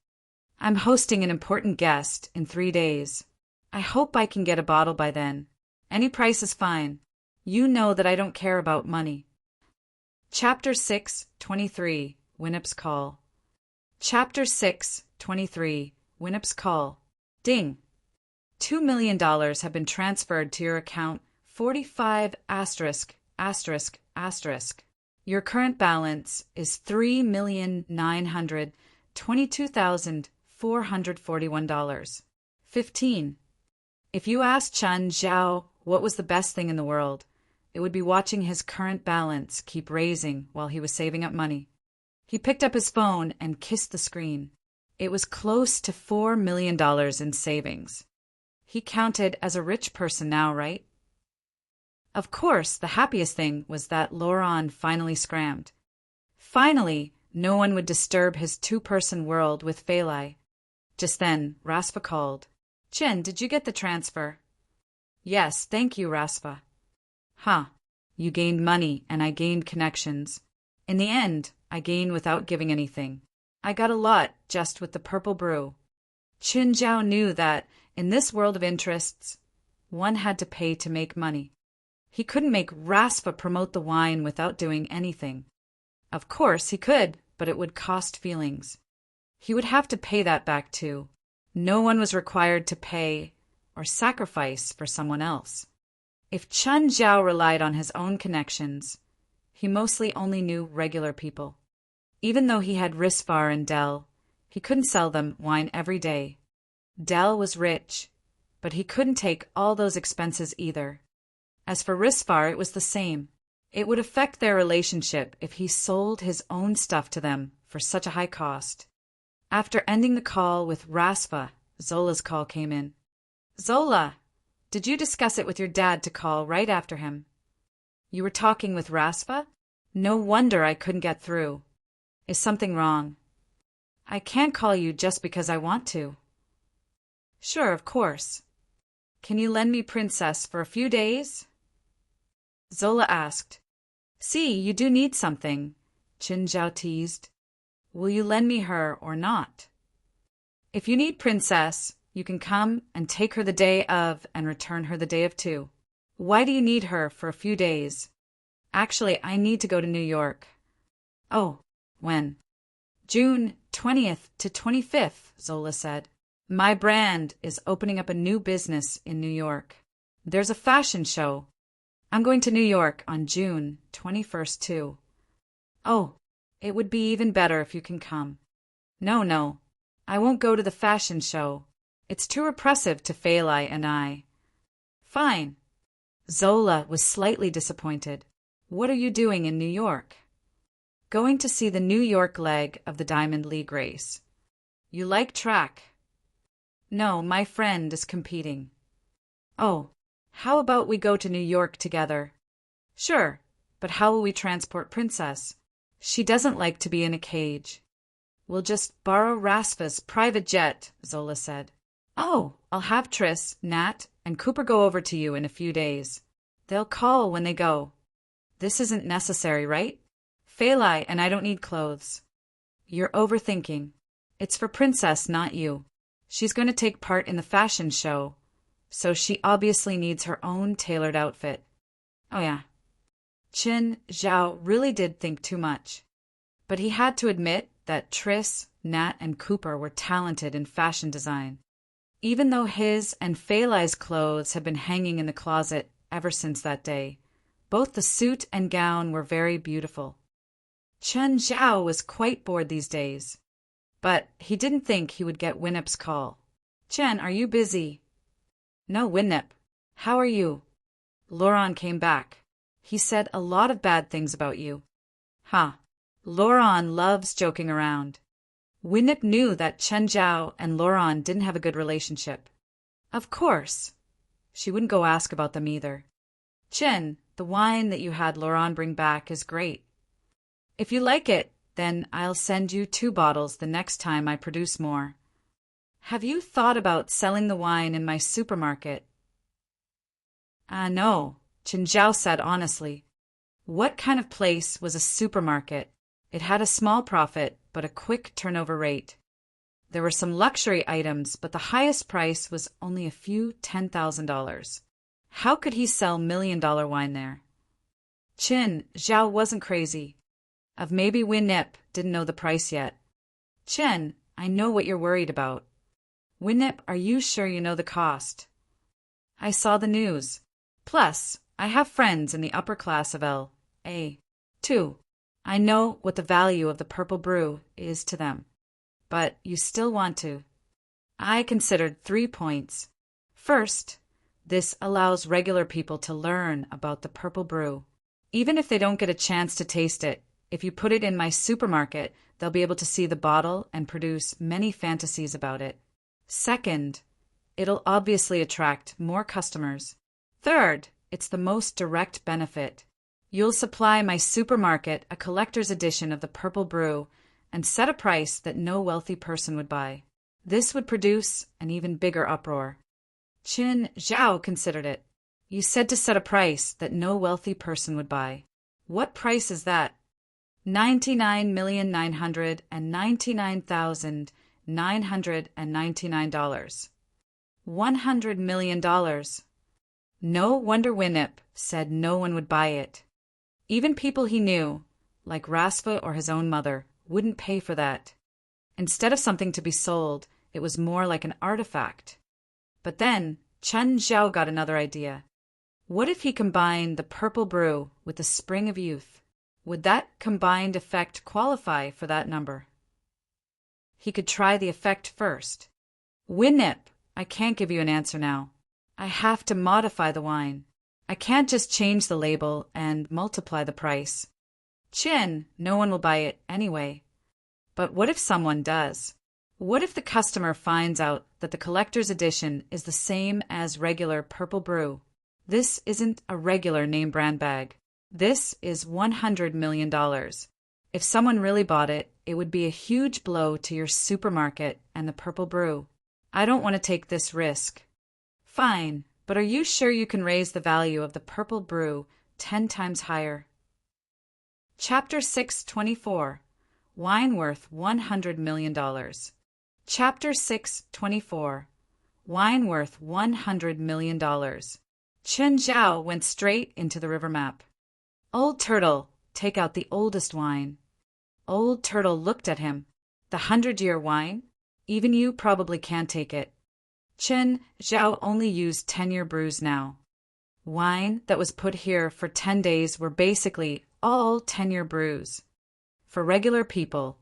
I'm hosting an important guest in 3 days. I hope I can get a bottle by then. Any price is fine. You know that I don't care about money. Chapter 6:23 Winnip's Call. Chapter 6:23 Winnip's Call. Ding. $2 million have been transferred to your account 45 asterisk asterisk asterisk. Your current balance is $3,922,441. 15. If you asked Chen Zhao what was the best thing in the world, it would be watching his current balance keep raising while he was saving up money. He picked up his phone and kissed the screen. It was close to $4 million in savings. He counted as a rich person now, right? Of course, the happiest thing was that Laurent finally scrammed. Finally, no one would disturb his two-person world with Fei Lai. Just then, Raspa called. Chen, did you get the transfer? Yes, thank you, Raspa. Huh. You gained money and I gained connections. In the end, I gained without giving anything. I got a lot just with the purple brew. Qin Zhao knew that, in this world of interests, one had to pay to make money. He couldn't make Raspa promote the wine without doing anything. Of course he could, but it would cost feelings. He would have to pay that back too. No one was required to pay or sacrifice for someone else. If Chen Zhao relied on his own connections, he mostly only knew regular people. Even though he had Risvar and Dell, he couldn't sell them wine every day. Dell was rich, but he couldn't take all those expenses either. As for Risvar, it was the same. It would affect their relationship if he sold his own stuff to them for such a high cost. After ending the call with Raspa, Zola's call came in. Zola, did you discuss it with your dad to call right after him? You were talking with Raspa? No wonder I couldn't get through. Is something wrong? I can't call you just because I want to. Sure, of course. Can you lend me Princess for a few days? Zola asked. See, you do need something, Qin Zhao teased. Will you lend me her or not? If you need Princess, you can come and take her the day of and return her the day of too. Why do you need her for a few days? Actually, I need to go to New York. Oh, when? June 20th to 25th, Zola said. My brand is opening up a new business in New York. There's a fashion show. I'm going to New York on June 21st too. Oh, it would be even better if you can come. No, I won't go to the fashion show. It's too oppressive to Fei Lai and I. Fine. Zola was slightly disappointed. What are you doing in New York? Going to see the New York leg of the Diamond League race. You like track? No, my friend is competing. Oh, how about we go to New York together? Sure, but how will we transport Princess? She doesn't like to be in a cage. We'll just borrow Raspa's private jet, Zola said. Oh, I'll have Triss, Nat, and Cooper go over to you in a few days. They'll call when they go. This isn't necessary, right? Fei Lai and I don't need clothes. You're overthinking. It's for Princess, not you. She's going to take part in the fashion show, so she obviously needs her own tailored outfit. Oh yeah. Qin Zhao really did think too much. But he had to admit that Triss, Nat, and Cooper were talented in fashion design. Even though his and Fei Lai's clothes had been hanging in the closet ever since that day, both the suit and gown were very beautiful. Chen Zhao was quite bored these days, but he didn't think he would get Winnip's call. Chen, are you busy? No, Winnip. How are you? Laurent came back. He said a lot of bad things about you. Huh. Laurent loves joking around. Winnip knew that Chen Zhao and Laurent didn't have a good relationship. Of course. She wouldn't go ask about them either. Chen, the wine that you had Laurent bring back is great. If you like it, then I'll send you 2 bottles the next time I produce more. Have you thought about selling the wine in my supermarket? No, Chen Zhao said honestly. What kind of place was a supermarket? It had a small profit, but a quick turnover rate. There were some luxury items, but the highest price was only a few $10,000. How could he sell $1,000,000 wine there? Qin Zhao wasn't crazy. Of maybe Winnip didn't know the price yet. Chen, I know what you're worried about. Winnip, are you sure you know the cost? I saw the news. Plus, I have friends in the upper class of L.A. too. I know what the value of the purple brew is to them. But you still want to. I considered 3 points. First, this allows regular people to learn about the purple brew. Even if they don't get a chance to taste it, if you put it in my supermarket, they'll be able to see the bottle and produce many fantasies about it. Second, it'll obviously attract more customers. Third, it's the most direct benefit. You'll supply my supermarket a collector's edition of the purple brew and set a price that no wealthy person would buy. This would produce an even bigger uproar. Qin Zhao considered it. You said to set a price that no wealthy person would buy. What price is that? $99,999,999. $100 million. No wonder Winnip said no one would buy it. Even people he knew, like Rasva or his own mother, wouldn't pay for that. Instead of something to be sold, it was more like an artifact. But then, Chen Zhao got another idea. What if he combined the purple brew with the spring of youth? Would that combined effect qualify for that number? He could try the effect first. Winnip, I can't give you an answer now. I have to modify the wine. I can't just change the label and multiply the price. Chin, no one will buy it anyway. But what if someone does? What if the customer finds out that the collector's edition is the same as regular purple brew? This isn't a regular name brand bag. This is $100 million. If someone really bought it, it would be a huge blow to your supermarket and the purple brew. I don't want to take this risk. Fine, but are you sure you can raise the value of the purple brew 10 times higher? Chapter 624. Wine worth $100 million. Chapter 624. Wine worth $100 million. Chen Zhao went straight into the river map. Old Turtle, take out the oldest wine. Old Turtle looked at him. The 100-year wine? Even you probably can't take it. Chen Zhao only used 10-year brews now. Wine that was put here for 10 days were basically all 10-year brews. For regular people,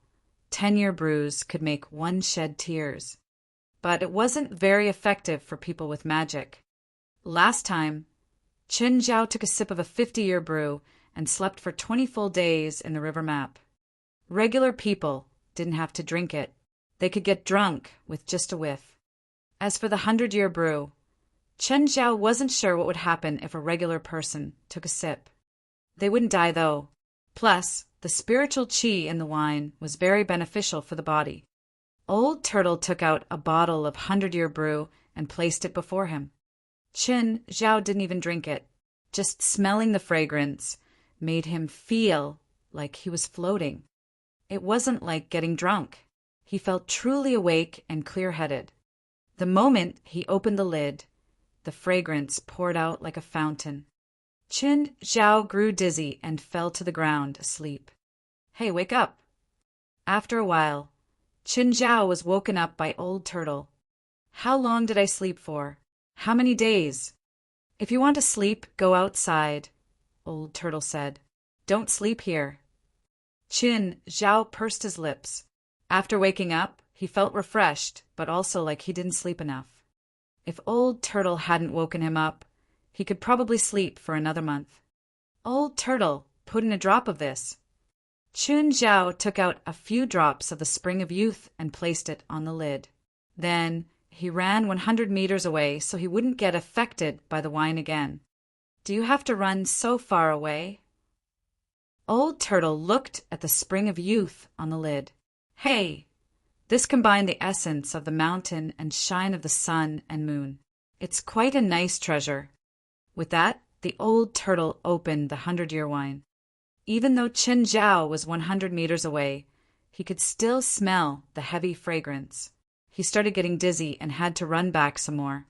10-year brews could make one shed tears. But it wasn't very effective for people with magic. Last time, Chen Zhao took a sip of a 50-year brew and slept for 20 full days in the river map. Regular people didn't have to drink it. They could get drunk with just a whiff. As for the 100-year brew, Chen Zhao wasn't sure what would happen if a regular person took a sip. They wouldn't die, though. Plus, the spiritual qi in the wine was very beneficial for the body. Old Turtle took out a bottle of 100-year brew and placed it before him. Chen Zhao didn't even drink it. Just smelling the fragrance made him feel like he was floating. It wasn't like getting drunk. He felt truly awake and clear-headed. The moment he opened the lid, the fragrance poured out like a fountain. Qin Zhao grew dizzy and fell to the ground, asleep. "Hey, wake up!" After a while, Qin Zhao was woken up by Old Turtle. "How long did I sleep for? How many days?" "If you want to sleep, go outside," Old Turtle said. "Don't sleep here." Qin Zhao pursed his lips. After waking up, he felt refreshed, but also like he didn't sleep enough. If Old Turtle hadn't woken him up, he could probably sleep for another month. "Old Turtle, put in a drop of this." Qin Zhao took out a few drops of the Spring of Youth and placed it on the lid. Then he ran 100 meters away so he wouldn't get affected by the wine again. "Do you have to run so far away?" Old Turtle looked at the Spring of Youth on the lid. "Hey!" This combined the essence of the mountain and shine of the sun and moon. "It's quite a nice treasure." With that, the Old Turtle opened the 100-year wine. Even though Qin Zhao was 100 meters away, he could still smell the heavy fragrance. He started getting dizzy and had to run back some more.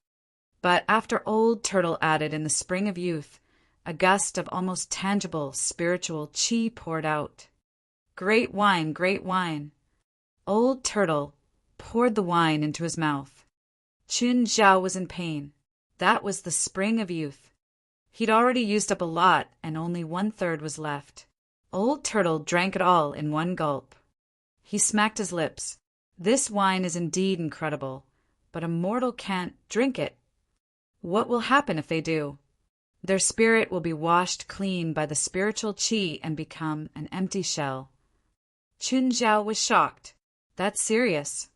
But after Old Turtle added in the Spring of Youth, a gust of almost tangible spiritual qi poured out. "Great wine, great wine." Old Turtle poured the wine into his mouth. Qin Zhao was in pain. That was the Spring of Youth. He'd already used up a lot and only 1/3 was left. Old Turtle drank it all in one gulp. He smacked his lips. "This wine is indeed incredible, but a mortal can't drink it. What will happen if they do? Their spirit will be washed clean by the spiritual qi and become an empty shell." Qin Zhao was shocked. "That's serious."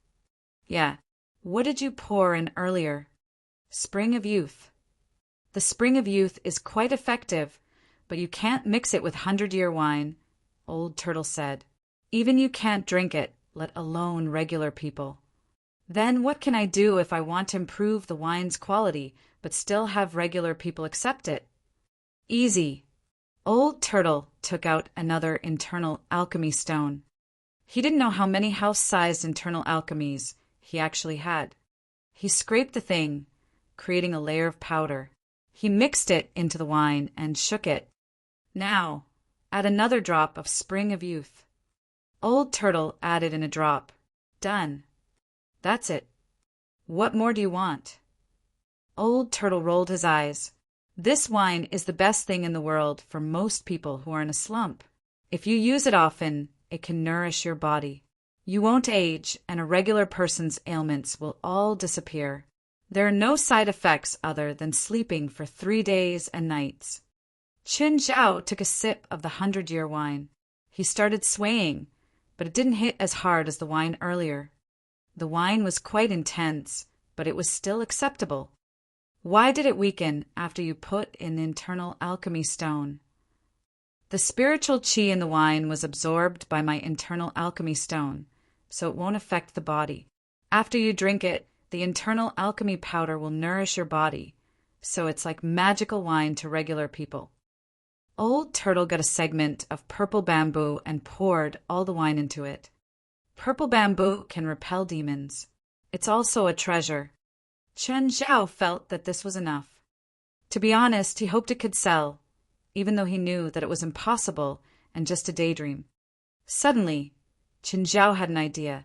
"Yeah. What did you pour in earlier?" "Spring of Youth." "The Spring of Youth is quite effective, but you can't mix it with 100-year wine," Old Turtle said. "Even you can't drink it, let alone regular people." "Then what can I do if I want to improve the wine's quality, but still have regular people accept it?" "Easy." Old Turtle took out another internal alchemy stone. He didn't know how many house-sized internal alchemies he actually had. He scraped the thing, creating a layer of powder. He mixed it into the wine and shook it. "Now, add another drop of Spring of Youth." Old Turtle added in a drop. "Done." "That's it. What more do you want?" Old Turtle rolled his eyes. "This wine is the best thing in the world for most people who are in a slump. If you use it often, it can nourish your body. You won't age, and a regular person's ailments will all disappear. There are no side effects other than sleeping for 3 days and nights." Qin Zhao took a sip of the 100-year wine. He started swaying, but it didn't hit as hard as the wine earlier. The wine was quite intense, but it was still acceptable. "Why did it weaken after you put in the internal alchemy stone?" "The spiritual qi in the wine was absorbed by my internal alchemy stone, so it won't affect the body. After you drink it, the internal alchemy powder will nourish your body, so it's like magical wine to regular people." Old Turtle got a segment of purple bamboo and poured all the wine into it. Purple bamboo can repel demons. It's also a treasure. Qin Zhao felt that this was enough. To be honest, he hoped it could sell, even though he knew that it was impossible and just a daydream. Suddenly, Qin Zhao had an idea.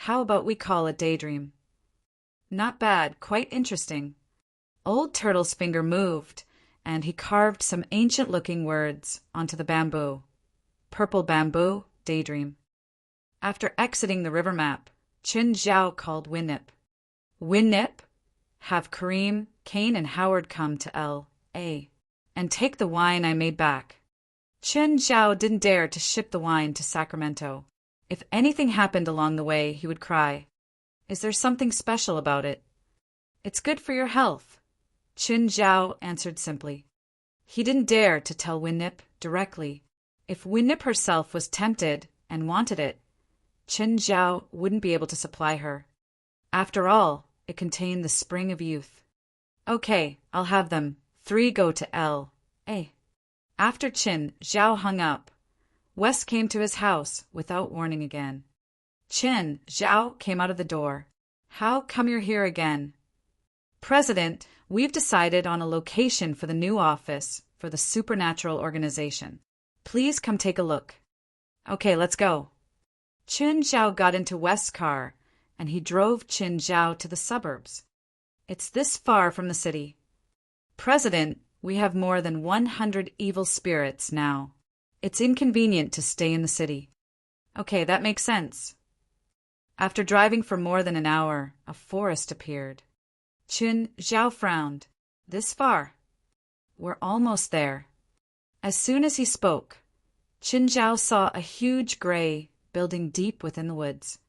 "How about we call it Daydream?" "Not bad, quite interesting." Old Turtle's finger moved, and he carved some ancient-looking words onto the bamboo. "Purple bamboo, Daydream." After exiting the river map, Qin Zhao called Winnip. "Winnip, have Kareem, Kane, and Howard come to L.A. and take the wine I made back." Qin Zhao didn't dare to ship the wine to Sacramento. If anything happened along the way, he would cry. "Is there something special about it?" "It's good for your health," Qin Zhao answered simply. He didn't dare to tell Winnip directly. If Winnip herself was tempted and wanted it, Qin Zhao wouldn't be able to supply her. After all, it contained the Spring of Youth. "Okay, I'll have them. 3 go to L.A." After Qin Zhao hung up, Wes came to his house without warning again. Qin Zhao came out of the door. How come you're here again? President, we've decided on a location for the new office for the supernatural organization. Please come take a look. Okay, let's go. Qin Zhao got into West's car, and he drove Qin Zhao to the suburbs. It's this far from the city. President, we have more than 100 evil spirits now. It's inconvenient to stay in the city. Okay, that makes sense. After driving for more than an hour, a forest appeared. Qin Zhao frowned. This far? We're almost there. As soon as he spoke, Qin Zhao saw a huge gray building deep within the woods.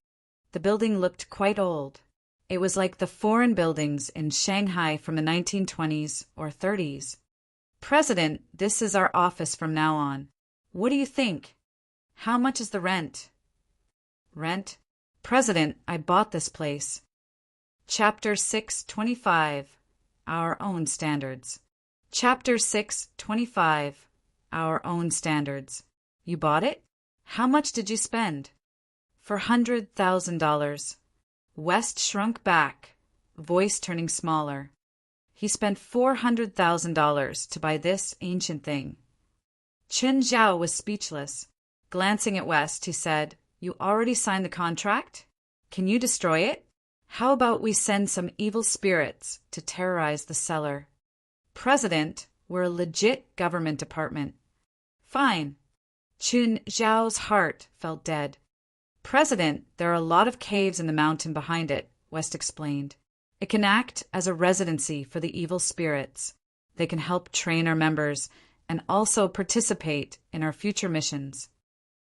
The building looked quite old. It was like the foreign buildings in Shanghai from the 1920s or 30s. President, this is our office from now on. What do you think? How much is the rent? Rent? President, I bought this place. Chapter 625, Our Own Standards. Chapter 625, Our Own Standards. You bought it? How much did you spend? $400,000. West shrunk back, voice turning smaller. He spent $400,000 to buy this ancient thing. Qin Zhao was speechless. Glancing at West, he said, You already signed the contract? Can you destroy it? How about we send some evil spirits to terrorize the seller? President, we're a legit government department. Fine. Qin Zhao's heart felt dead. President, there are a lot of caves in the mountain behind it, West explained. It can act as a residency for the evil spirits. They can help train our members and also participate in our future missions.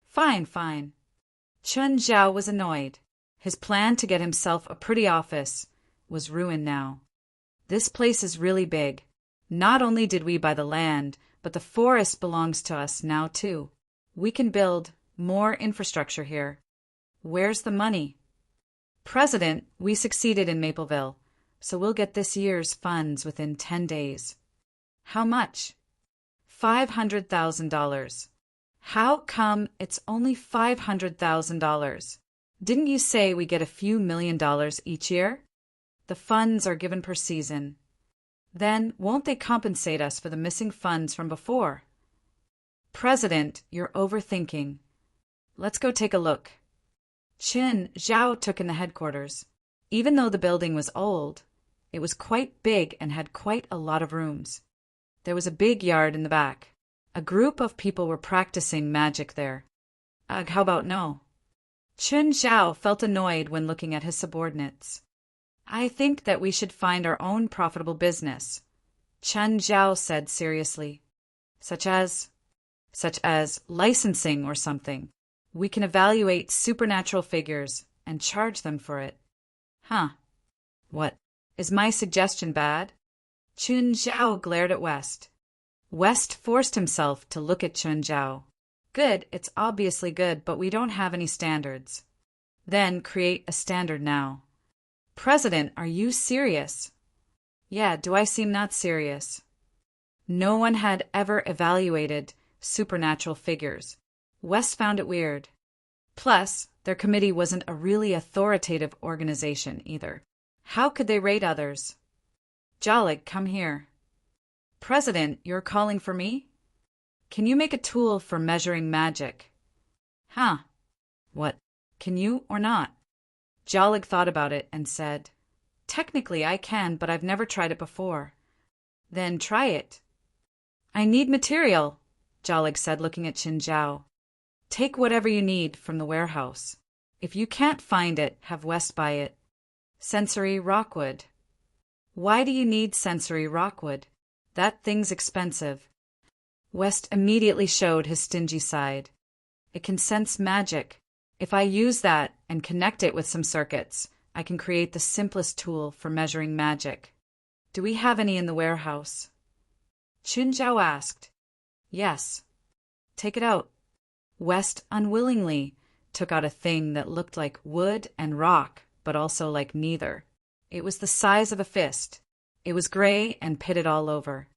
Fine. Qin Zhao was annoyed. His plan to get himself a pretty office was ruined now. This place is really big. Not only did we buy the land, but the forest belongs to us now too. We can build more infrastructure here. Where's the money? President, we succeeded in Mapleville, so we'll get this year's funds within 10 days. How much? $500,000. How come it's only $500,000? Didn't you say we get a few $1,000,000 each year? The funds are given per season. Then won't they compensate us for the missing funds from before? President, you're overthinking. Let's go take a look. Qin Zhao took in the headquarters. Even though the building was old, it was quite big and had quite a lot of rooms. There was a big yard in the back. A group of people were practicing magic there. How about no? Qin Zhao felt annoyed when looking at his subordinates. I think that we should find our own profitable business, Qin Zhao said seriously. Such as licensing or something. We can evaluate supernatural figures and charge them for it. Huh. What? Is my suggestion bad? Qin Zhao glared at West. West forced himself to look at Qin Zhao. Good, it's obviously good, but we don't have any standards. Then create a standard now. President, are you serious? Yeah, do I seem not serious? No one had ever evaluated supernatural figures. West found it weird. Plus, their committee wasn't a really authoritative organization either. How could they rate others? Jolig, come here. President, you're calling for me? Can you make a tool for measuring magic? Huh. What? Can you or not? Jolig thought about it and said, Technically I can, but I've never tried it before. Then try it. I need material, Jolig said, looking at Qin Zhao. Take whatever you need from the warehouse. If you can't find it, have West buy it. Sensory rockwood. Why do you need sensory rockwood? That thing's expensive. West immediately showed his stingy side. It can sense magic. If I use that and connect it with some circuits, I can create the simplest tool for measuring magic. Do we have any in the warehouse? Qin Zhao asked. Yes. Take it out. West unwillingly took out a thing that looked like wood and rock, but also like neither. It was the size of a fist. It was gray and pitted all over.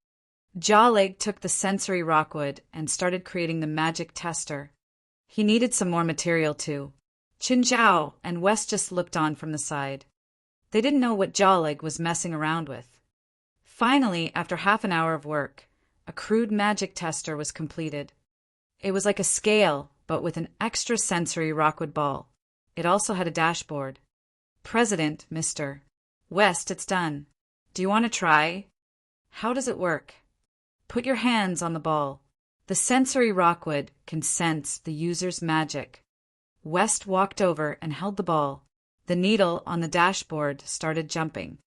Jawleg took the sensory rockwood and started creating the magic tester. He needed some more material too. Chin Zhao and West just looked on from the side. They didn't know what Jawleg was messing around with. Finally, after half an hour of work, a crude magic tester was completed. It was like a scale, but with an extra-sensory rockwood ball. It also had a dashboard. President, Mr. West, it's done. Do you want to try? How does it work? Put your hands on the ball. The sensory rockwood can sense the user's magic. West walked over and held the ball. The needle on the dashboard started jumping.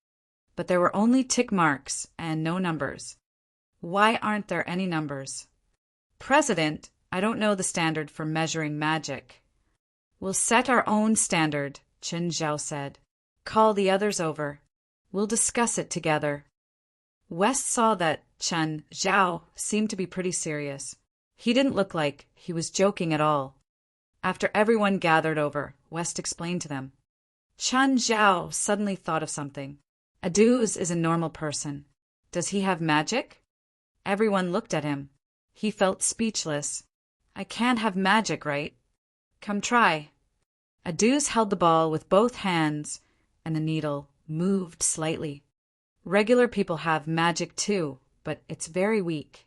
But there were only tick marks and no numbers. Why aren't there any numbers? President, I don't know the standard for measuring magic. We'll set our own standard, Chin Zhao said. Call the others over. We'll discuss it together. West saw that Chen Zhao seemed to be pretty serious. He didn't look like he was joking at all. After everyone gathered over, West explained to them. Chen Zhao suddenly thought of something. Aduz is a normal person. Does he have magic? Everyone looked at him. He felt speechless. I can't have magic, right? Come try. Aduz held the ball with both hands, and the needle moved slightly. Regular people have magic too, but it's very weak.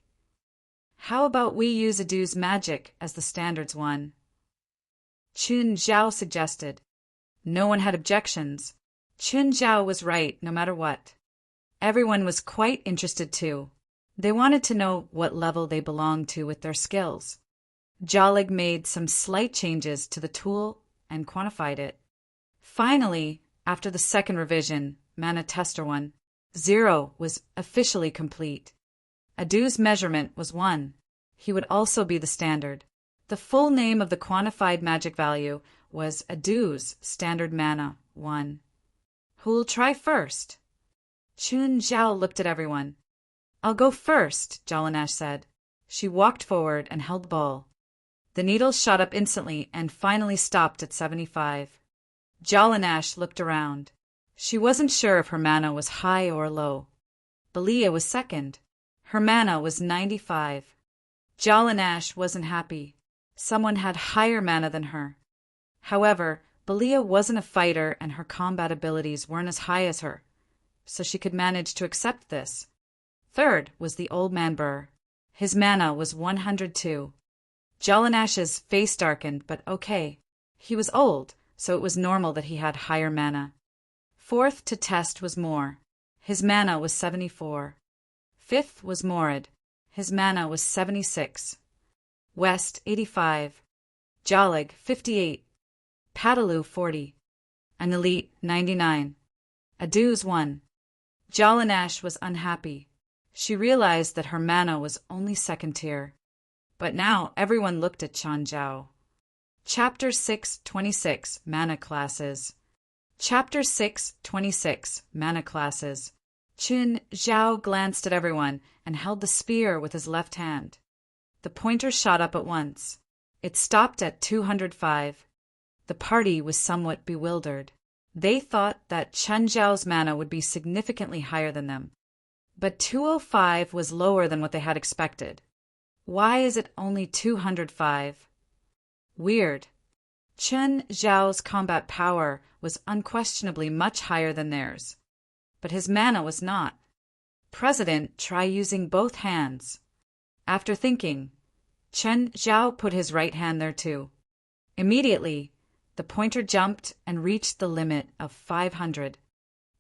How about we use Aduz magic as the standards one? Chin Zhao suggested. No one had objections. Chin Zhao was right no matter what. Everyone was quite interested too. They wanted to know what level they belonged to with their skills. Jawleg made some slight changes to the tool and quantified it. Finally, after the second revision, Mana Tester 1, 0 was officially complete. Aduz's measurement was 1. He would also be the standard. The full name of the quantified magic value was Aduz Standard Mana 1. Who'll try first? Chin Zhao looked at everyone. I'll go first, Jalanash said. She walked forward and held the ball. The needle shot up instantly and finally stopped at 75. Jalanash looked around. She wasn't sure if her mana was high or low. Belia was second. Her mana was 95. Jalanash wasn't happy. Someone had higher mana than her. However, Belia wasn't a fighter and her combat abilities weren't as high as her, so she could manage to accept this. Third was the old man Burr. His mana was 102. Jalanash's face darkened, but okay. He was old, so it was normal that he had higher mana. Fourth to test was Moore. His mana was 74. Fifth was Morid. His mana was 76. West, 85. Jawleg, 58. Padalu, 40. An elite, 99. Aduz, 1. Jalanash was unhappy. She realized that her mana was only second tier. But now everyone looked at Chan Zhao. Chapter 626, Mana Classes. Chapter 626, Mana Classes. Chin Zhao glanced at everyone and held the spear with his left hand. The pointer shot up at once. It stopped at 205. The party was somewhat bewildered. They thought that Chen Zhao's mana would be significantly higher than them. But 205 was lower than what they had expected. Why is it only 205? Weird. Chen Zhao's combat power was unquestionably much higher than theirs. But his mana was not. President, try using both hands. After thinking, Chen Zhao put his right hand there too. Immediately, the pointer jumped and reached the limit of 500.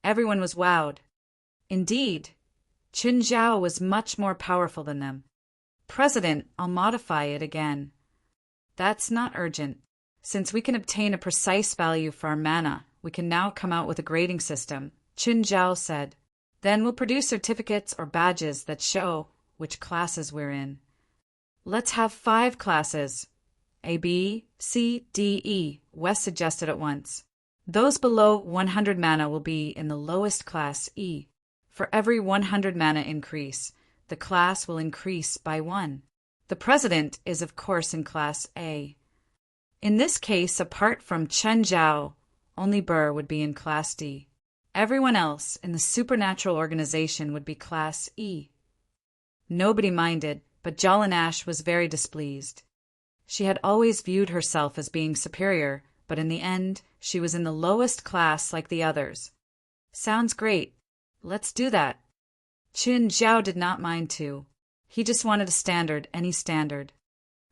Everyone was wowed. Indeed, Chin Zhao was much more powerful than them. President, I'll modify it again. That's not urgent. Since we can obtain a precise value for our mana, we can now come out with a grading system, Chin Zhao said. Then we'll produce certificates or badges that show which classes we're in. Let's have 5 classes. A, B, C, D, E, West suggested at once. Those below 100 mana will be in the lowest class, E. For every 100 mana increase, the class will increase by 1. The president is of course in class A. In this case, apart from Chen Zhao, only Burr would be in class D. Everyone else in the supernatural organization would be class E. Nobody minded, but Jalanash was very displeased. She had always viewed herself as being superior, but in the end, she was in the lowest class like the others. Sounds great. Let's do that. Qin Zhao did not mind to. He just wanted a standard, any standard.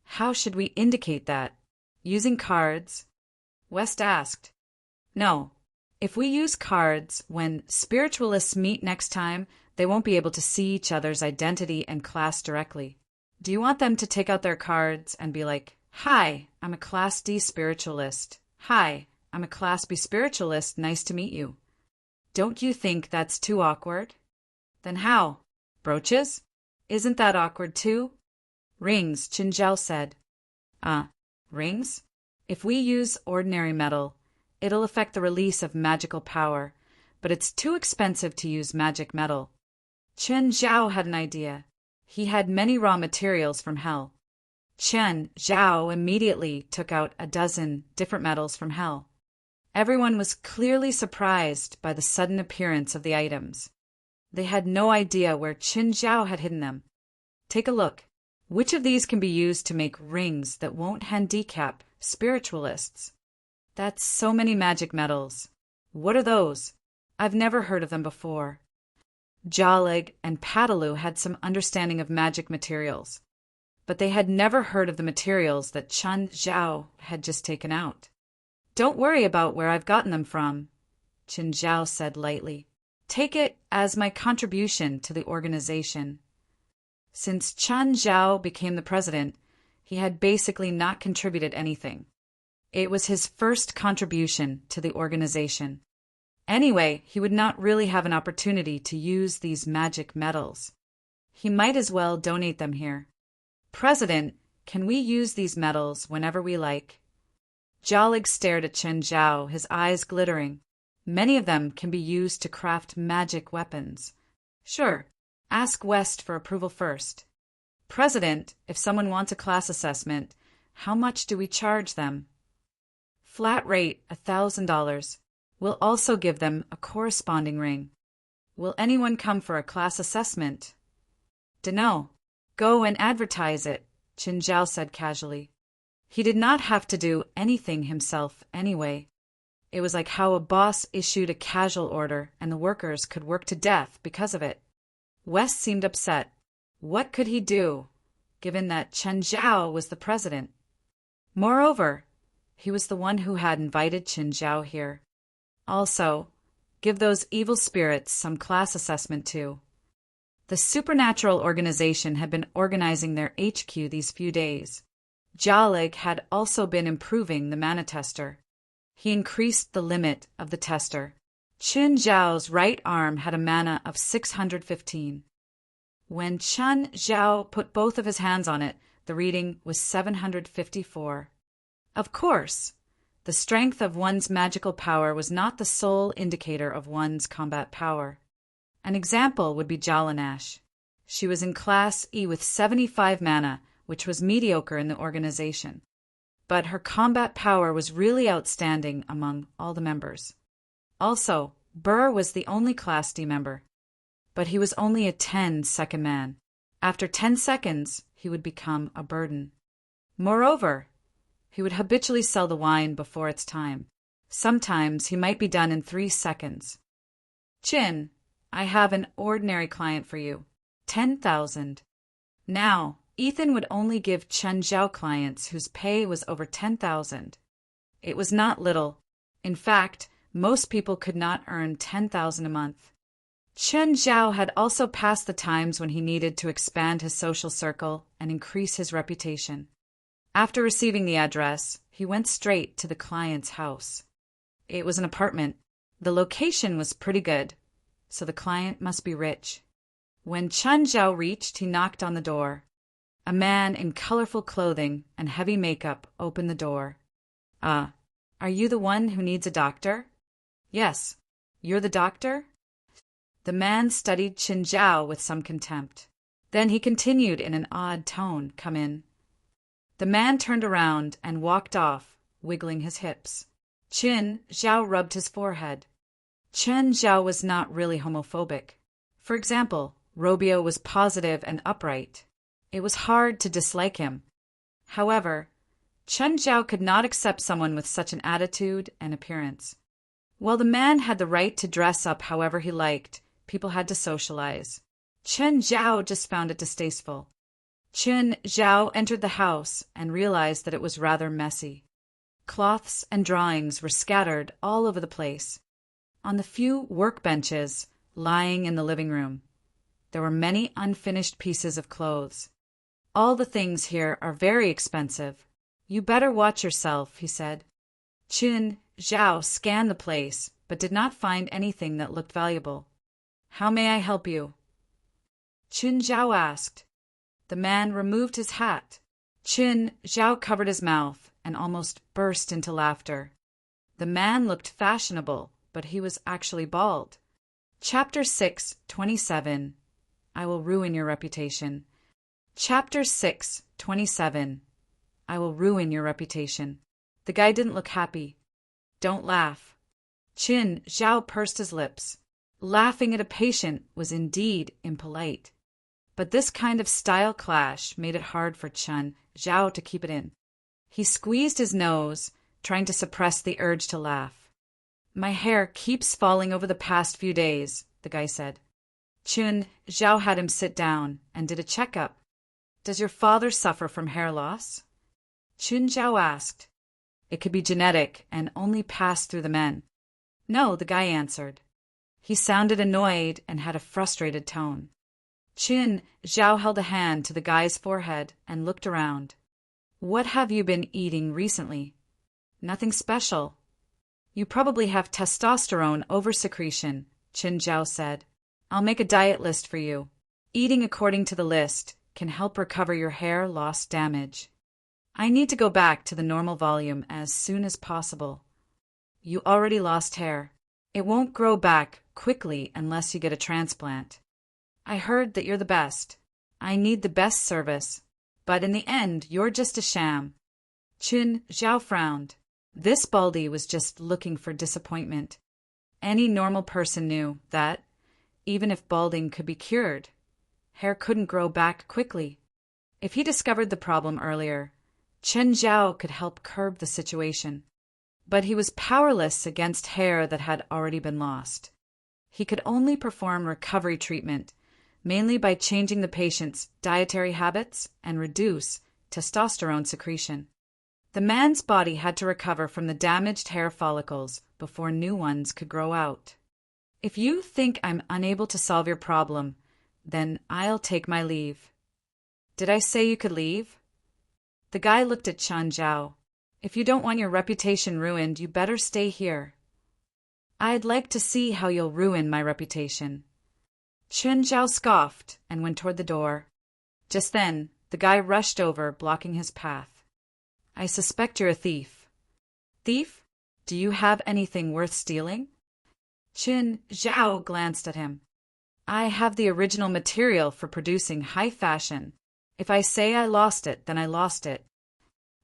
How should we indicate that? Using cards? West asked. No. If we use cards, when spiritualists meet next time, they won't be able to see each other's identity and class directly. Do you want them to take out their cards and be like, "Hi, I'm a Class D spiritualist. Hi, I'm a Class B spiritualist. Nice to meet you." Don't you think that's too awkward? Then how? Brooches? Isn't that awkward too? Rings, Qin Zhao said. Rings? If we use ordinary metal, it'll affect the release of magical power, but it's too expensive to use magic metal. Qin Zhao had an idea. He had many raw materials from hell. Qin Zhao immediately took out a dozen different metals from hell. Everyone was clearly surprised by the sudden appearance of the items. They had no idea where Qin Zhao had hidden them. Take a look. Which of these can be used to make rings that won't handicap spiritualists? That's so many magic metals. What are those? I've never heard of them before. Jalig and Padalu had some understanding of magic materials, but they had never heard of the materials that Qin Zhao had just taken out. Don't worry about where I've gotten them from, Qin Zhao said lightly. Take it as my contribution to the organization. Since Qin Zhao became the president, he had basically not contributed anything. It was his first contribution to the organization. Anyway, he would not really have an opportunity to use these magic metals. He might as well donate them here. President, can we use these metals whenever we like? Jalig stared at Qin Zhao, his eyes glittering. Many of them can be used to craft magic weapons. Sure. Ask West for approval first. President, if someone wants a class assessment, how much do we charge them? Flat rate, $1,000. We'll also give them a corresponding ring. Will anyone come for a class assessment? Dunno. Go and advertise it, Qin Zhao said casually. He did not have to do anything himself anyway. It was like how a boss issued a casual order and the workers could work to death because of it. West seemed upset. What could he do, given that Qin Zhao was the president? Moreover, he was the one who had invited Qin Zhao here. Also, give those evil spirits some class assessment too. The supernatural organization had been organizing their HQ these few days. Jalig had also been improving the mana tester. He increased the limit of the tester. Qin Zhao's right arm had a mana of 615. When Qin Zhao put both of his hands on it, the reading was 754. Of course, the strength of one's magical power was not the sole indicator of one's combat power. An example would be Jalanash. She was in Class E with 75 mana, which was mediocre in the organization. But her combat power was really outstanding among all the members. Also, Burr was the only Class D member. But he was only a 10-second man. After 10 seconds, he would become a burden. Moreover, he would habitually sell the wine before its time. Sometimes he might be done in 3 seconds. Qin, I have an ordinary client for you. 10,000. Now, Ethan would only give Qin Zhao clients whose pay was over 10,000. It was not little. In fact, most people could not earn 10,000 a month. Qin Zhao had also passed the times when he needed to expand his social circle and increase his reputation. After receiving the address, he went straight to the client's house. It was an apartment. The location was pretty good, so the client must be rich. When Qin Zhao reached, he knocked on the door. A man in colorful clothing and heavy makeup opened the door. Are you the one who needs a doctor? Yes. You're the doctor? The man studied Qin Zhao with some contempt. Then he continued in an odd tone, "Come in." The man turned around and walked off, wiggling his hips. Qin Zhao rubbed his forehead. Qin Zhao was not really homophobic. For example, Robio was positive and upright. It was hard to dislike him. However, Chen Zhao could not accept someone with such an attitude and appearance. While the man had the right to dress up however he liked, people had to socialize. Chen Zhao just found it distasteful. Chen Zhao entered the house and realized that it was rather messy. Cloths and drawings were scattered all over the place. On the few workbenches lying in the living room, there were many unfinished pieces of clothes. All the things here are very expensive. You better watch yourself, he said. Chen Zhao scanned the place, but did not find anything that looked valuable. How may I help you? Chen Zhao asked. The man removed his hat. Chen Zhao covered his mouth and almost burst into laughter. The man looked fashionable, but he was actually bald. Chapter 6:27. I will ruin your reputation. Chapter 6:27. I will ruin your reputation. The guy didn't look happy. Don't laugh. Chen Zhao pursed his lips. Laughing at a patient was indeed impolite. But this kind of style clash made it hard for Chen Zhao to keep it in. He squeezed his nose, trying to suppress the urge to laugh. My hair keeps falling over the past few days, the guy said. Chen Zhao had him sit down and did a checkup. Does your father suffer from hair loss? Chen Zhao asked. It could be genetic and only pass through the men. No, the guy answered. He sounded annoyed and had a frustrated tone. Chen Zhao held a hand to the guy's forehead and looked around. What have you been eating recently? Nothing special. You probably have testosterone oversecretion, Chen Zhao said. I'll make a diet list for you. Eating according to the list can help recover your hair loss damage. I need to go back to the normal volume as soon as possible. You already lost hair. It won't grow back quickly unless you get a transplant. I heard that you're the best. I need the best service. But in the end, you're just a sham. Chen Zhao frowned. This baldy was just looking for disappointment. Any normal person knew that, even if balding could be cured, hair couldn't grow back quickly. If he discovered the problem earlier, Chen Zhao could help curb the situation. But he was powerless against hair that had already been lost. He could only perform recovery treatment, mainly by changing the patient's dietary habits and reduce testosterone secretion. The man's body had to recover from the damaged hair follicles before new ones could grow out. If you think I'm unable to solve your problem, then I'll take my leave. Did I say you could leave? The guy looked at Chen Zhao. If you don't want your reputation ruined, you better stay here. I'd like to see how you'll ruin my reputation. Chen Zhao scoffed and went toward the door. Just then, the guy rushed over, blocking his path. I suspect you're a thief. Thief? Do you have anything worth stealing? Chen Zhao glanced at him. I have the original material for producing high fashion. If I say I lost it, then I lost it.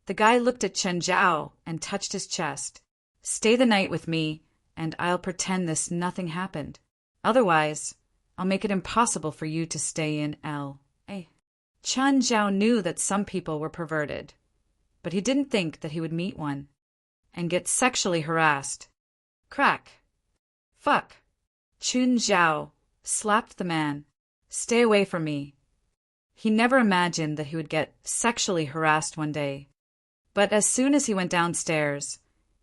The guy looked at Chen Zhao and touched his chest. Stay the night with me, and I'll pretend this nothing happened. Otherwise, I'll make it impossible for you to stay in L.A. Chen Zhao knew that some people were perverted, but he didn't think that he would meet one and get sexually harassed. Crack. Fuck. Chen Zhao slapped the man. Stay away from me. He never imagined that he would get sexually harassed one day. But as soon as he went downstairs,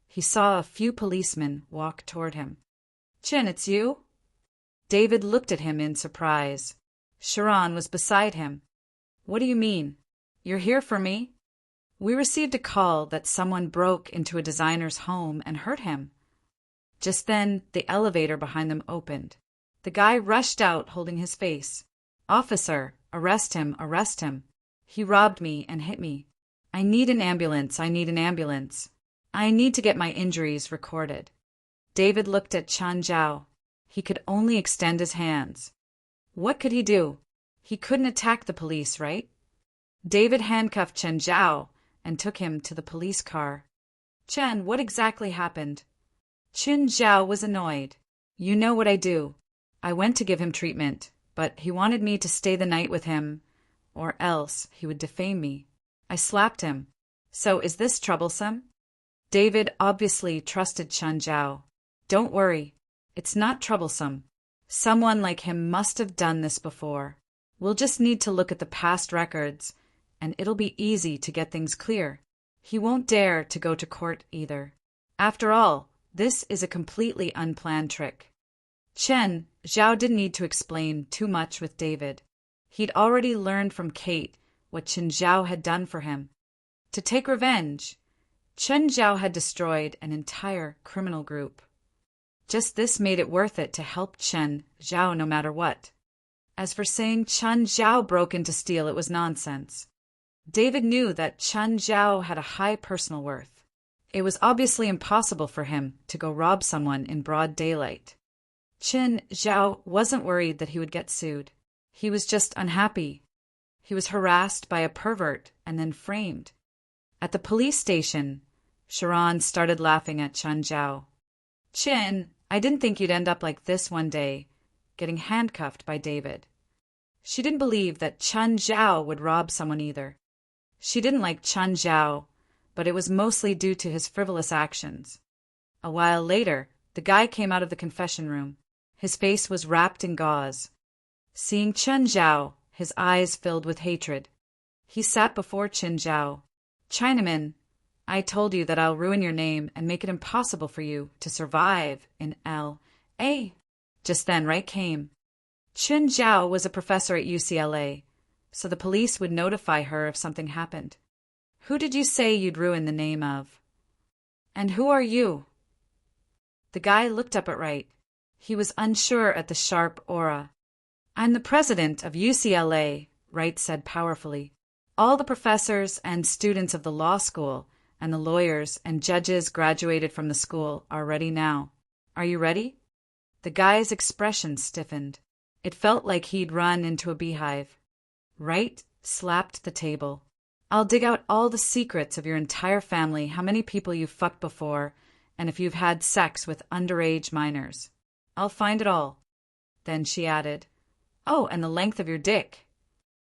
he saw a few policemen walk toward him. Chen, it's you? David looked at him in surprise. Sharon was beside him. What do you mean? You're here for me? We received a call that someone broke into a designer's home and hurt him. Just then, the elevator behind them opened. The guy rushed out holding his face. Officer, arrest him, arrest him. He robbed me and hit me. I need an ambulance, I need an ambulance. I need to get my injuries recorded. David looked at Chen Zhao. He could only extend his hands. What could he do? He couldn't attack the police, right? David handcuffed Chen Zhao and took him to the police car. Chen, what exactly happened? Chen Zhao was annoyed. You know what I do. I went to give him treatment, but he wanted me to stay the night with him, or else he would defame me. I slapped him. So is this troublesome? David obviously trusted Chen Zhao. Don't worry. It's not troublesome. Someone like him must have done this before. We'll just need to look at the past records, and it'll be easy to get things clear. He won't dare to go to court either. After all, this is a completely unplanned trick. Chen Zhao didn't need to explain too much with David. He'd already learned from Kate what Chen Zhao had done for him. To take revenge, Chen Zhao had destroyed an entire criminal group. Just this made it worth it to help Chen Zhao no matter what. As for saying Chen Zhao broke in to steal, it was nonsense. David knew that Chen Zhao had a high personal worth. It was obviously impossible for him to go rob someone in broad daylight. Chen Zhao wasn't worried that he would get sued. He was just unhappy. He was harassed by a pervert and then framed. At the police station, Sharon started laughing at Chen Zhao. Chen, I didn't think you'd end up like this one day, getting handcuffed by David. She didn't believe that Chen Zhao would rob someone either. She didn't like Chen Zhao, but it was mostly due to his frivolous actions. A while later, the guy came out of the confession room. His face was wrapped in gauze. Seeing Chen Zhao, his eyes filled with hatred. He sat before Chen Zhao. Chinaman, I told you that I'll ruin your name and make it impossible for you to survive in L.A. Just then, right came. Chen Zhao was a professor at UCLA, so the police would notify her if something happened. Who did you say you'd ruin the name of? And who are you? The guy looked up at Wright. He was unsure at the sharp aura. I'm the president of UCLA, Wright said powerfully. All the professors and students of the law school and the lawyers and judges graduated from the school are ready now. Are you ready? The guy's expression stiffened. It felt like he'd run into a beehive. Wright slapped the table. I'll dig out all the secrets of your entire family, how many people you've fucked before, and if you've had sex with underage minors. I'll find it all. Then she added, oh, and the length of your dick.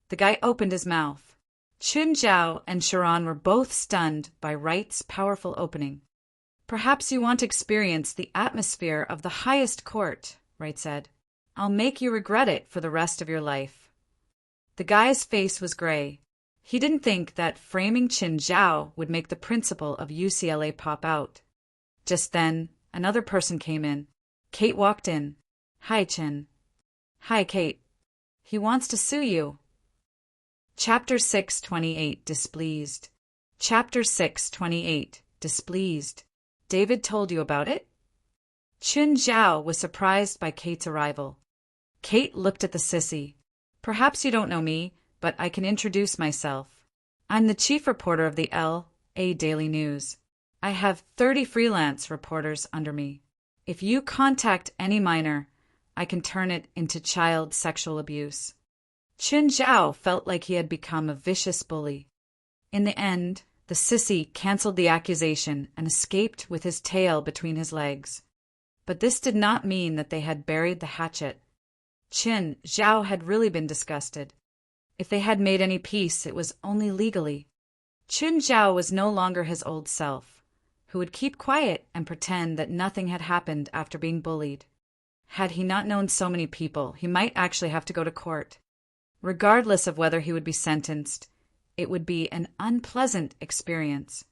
The guy opened his mouth. Chen Zhao and Sharon were both stunned by Wright's powerful opening. Perhaps you want to experience the atmosphere of the highest court, Wright said. I'll make you regret it for the rest of your life. The guy's face was gray. He didn't think that framing Chen Zhao would make the principal of UCLA pop out. Just then, another person came in. Kate walked in. Hi, Chen. Hi, Kate. He wants to sue you. Chapter 628, Displeased. Chapter 628, Displeased. David told you about it? Chen Zhao was surprised by Kate's arrival. Kate looked at the sissy. Perhaps you don't know me, but I can introduce myself. I'm the chief reporter of the L.A. Daily News. I have 30 freelance reporters under me. If you contact any minor, I can turn it into child sexual abuse. Chen Zhao felt like he had become a vicious bully. In the end, the sissy canceled the accusation and escaped with his tail between his legs. But this did not mean that they had buried the hatchet. Chen Zhao had really been disgusted. If they had made any peace, it was only legally. Chen Zhao was no longer his old self, who would keep quiet and pretend that nothing had happened after being bullied. Had he not known so many people, he might actually have to go to court. Regardless of whether he would be sentenced, it would be an unpleasant experience.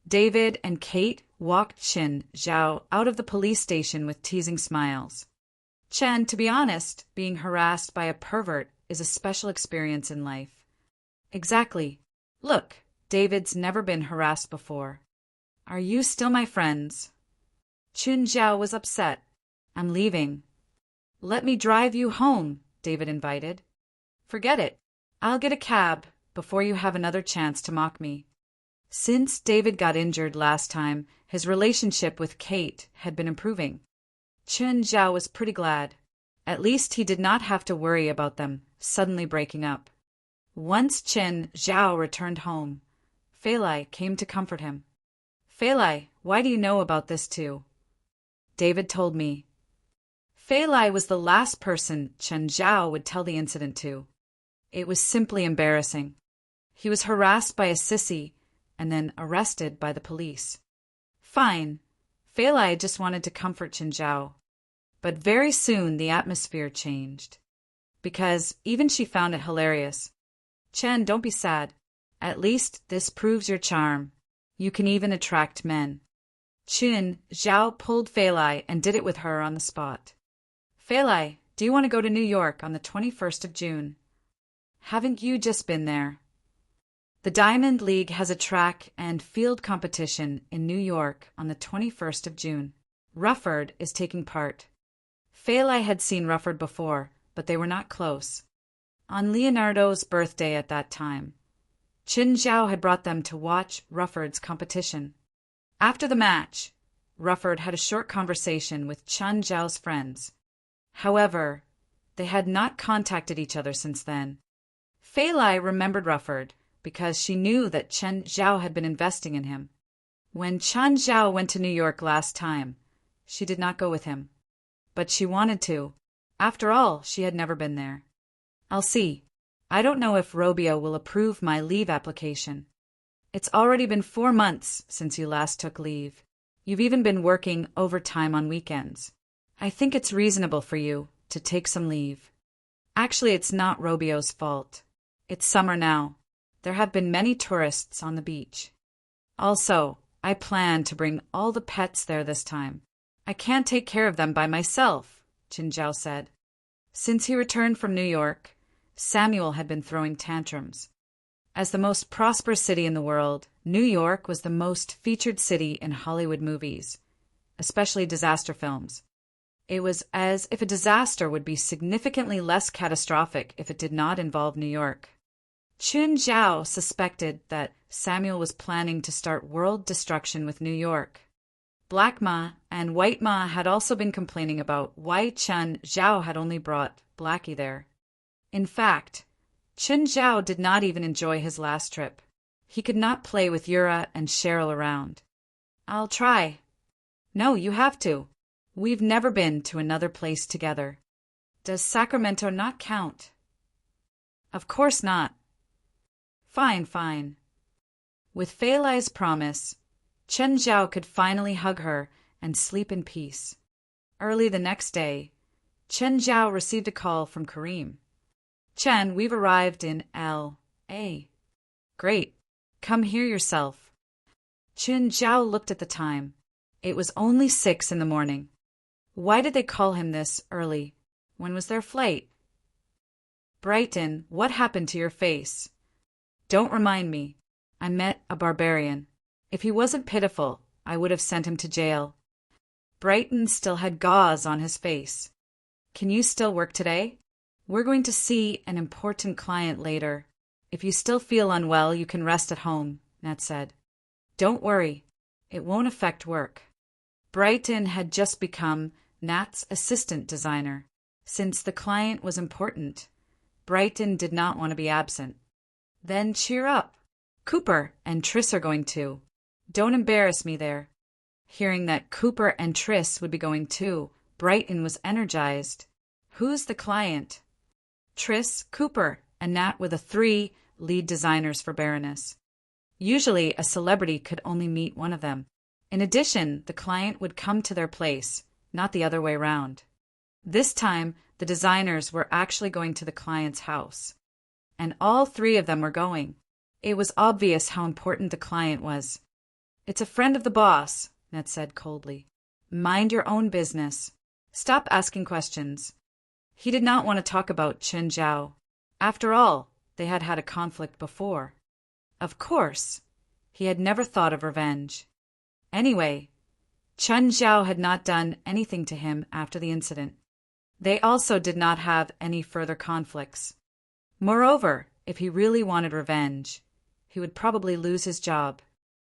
David and Kate walked Chen Zhao out of the police station with teasing smiles. Chen, to be honest, being harassed by a pervert is a special experience in life. Exactly. Look, David's never been harassed before. Are you still my friends? Chen Zhao was upset. I'm leaving. Let me drive you home, David invited. Forget it. I'll get a cab before you have another chance to mock me. Since David got injured last time, his relationship with Kate had been improving. Chen Zhao was pretty glad. At least he did not have to worry about them suddenly breaking up. Once Chen Zhao returned home, Fei Lai came to comfort him. Fei Lai, why do you know about this too? David told me. Fei Lai was the last person Chen Zhao would tell the incident to. It was simply embarrassing. He was harassed by a sissy, and then arrested by the police. Fine. Fei Lai just wanted to comfort Chen Zhao. But very soon the atmosphere changed. Because even she found it hilarious. Chen, don't be sad. At least this proves your charm. You can even attract men. Chen Zhao pulled Fei Lai and did it with her on the spot. Fei Lai, do you want to go to New York on the 21st of June? Haven't you just been there? The Diamond League has a track and field competition in New York on the 21st of June. Rufford is taking part. Fei Lai had seen Rufford before, but they were not close. On Leonardo's birthday at that time, Chen Zhao had brought them to watch Rufford's competition. After the match, Rufford had a short conversation with Chen Zhao's friends. However, they had not contacted each other since then. Fei Lai remembered Rufford because she knew that Chen Zhao had been investing in him. When Chen Zhao went to New York last time, she did not go with him. But she wanted to. After all, she had never been there. I'll see. I don't know if Robio will approve my leave application. It's already been 4 months since you last took leave. You've even been working overtime on weekends. I think it's reasonable for you to take some leave. Actually, it's not Robio's fault. It's summer now. There have been many tourists on the beach. Also, I plan to bring all the pets there this time. I can't take care of them by myself, Chen Zhao said. Since he returned from New York, Samuel had been throwing tantrums. As the most prosperous city in the world, New York was the most featured city in Hollywood movies, especially disaster films. It was as if a disaster would be significantly less catastrophic if it did not involve New York. Chen Zhao suspected that Samuel was planning to start world destruction with New York. Black Ma and White Ma had also been complaining about why Chen Zhao had only brought Blackie there. In fact, Chen Zhao did not even enjoy his last trip. He could not play with Yura and Cheryl around. I'll try. No, you have to. We've never been to another place together. Does Sacramento not count? Of course not. Fine. With Fei Lai's promise, Chen Zhao could finally hug her and sleep in peace. Early the next day, Chen Zhao received a call from Kareem. Chen, we've arrived in L.A. Great. Come here yourself. Chen Zhao looked at the time. It was only 6 in the morning. Why did they call him this early? When was their flight? Brighton, what happened to your face? Don't remind me. I met a barbarian. If he wasn't pitiful, I would have sent him to jail. Brighton still had gauze on his face. Can you still work today? We're going to see an important client later. If you still feel unwell, you can rest at home, Nat said. Don't worry. It won't affect work. Brighton had just become Nat's assistant designer. Since the client was important, Brighton did not want to be absent. Then cheer up. Cooper and Triss are going too. Don't embarrass me there. Hearing that Cooper and Triss would be going too, Brighton was energized. Who's the client? Triss, Cooper, and Nat were the 3 lead designers for Baroness. Usually, a celebrity could only meet one of them. In addition, the client would come to their place, not the other way round. This time, the designers were actually going to the client's house. And all 3 of them were going. It was obvious how important the client was. It's a friend of the boss, Ned said coldly. Mind your own business. Stop asking questions. He did not want to talk about Chen Zhao. After all, they had had a conflict before. Of course, he had never thought of revenge. Anyway, Chen Zhao had not done anything to him after the incident. They also did not have any further conflicts. Moreover, if he really wanted revenge, he would probably lose his job.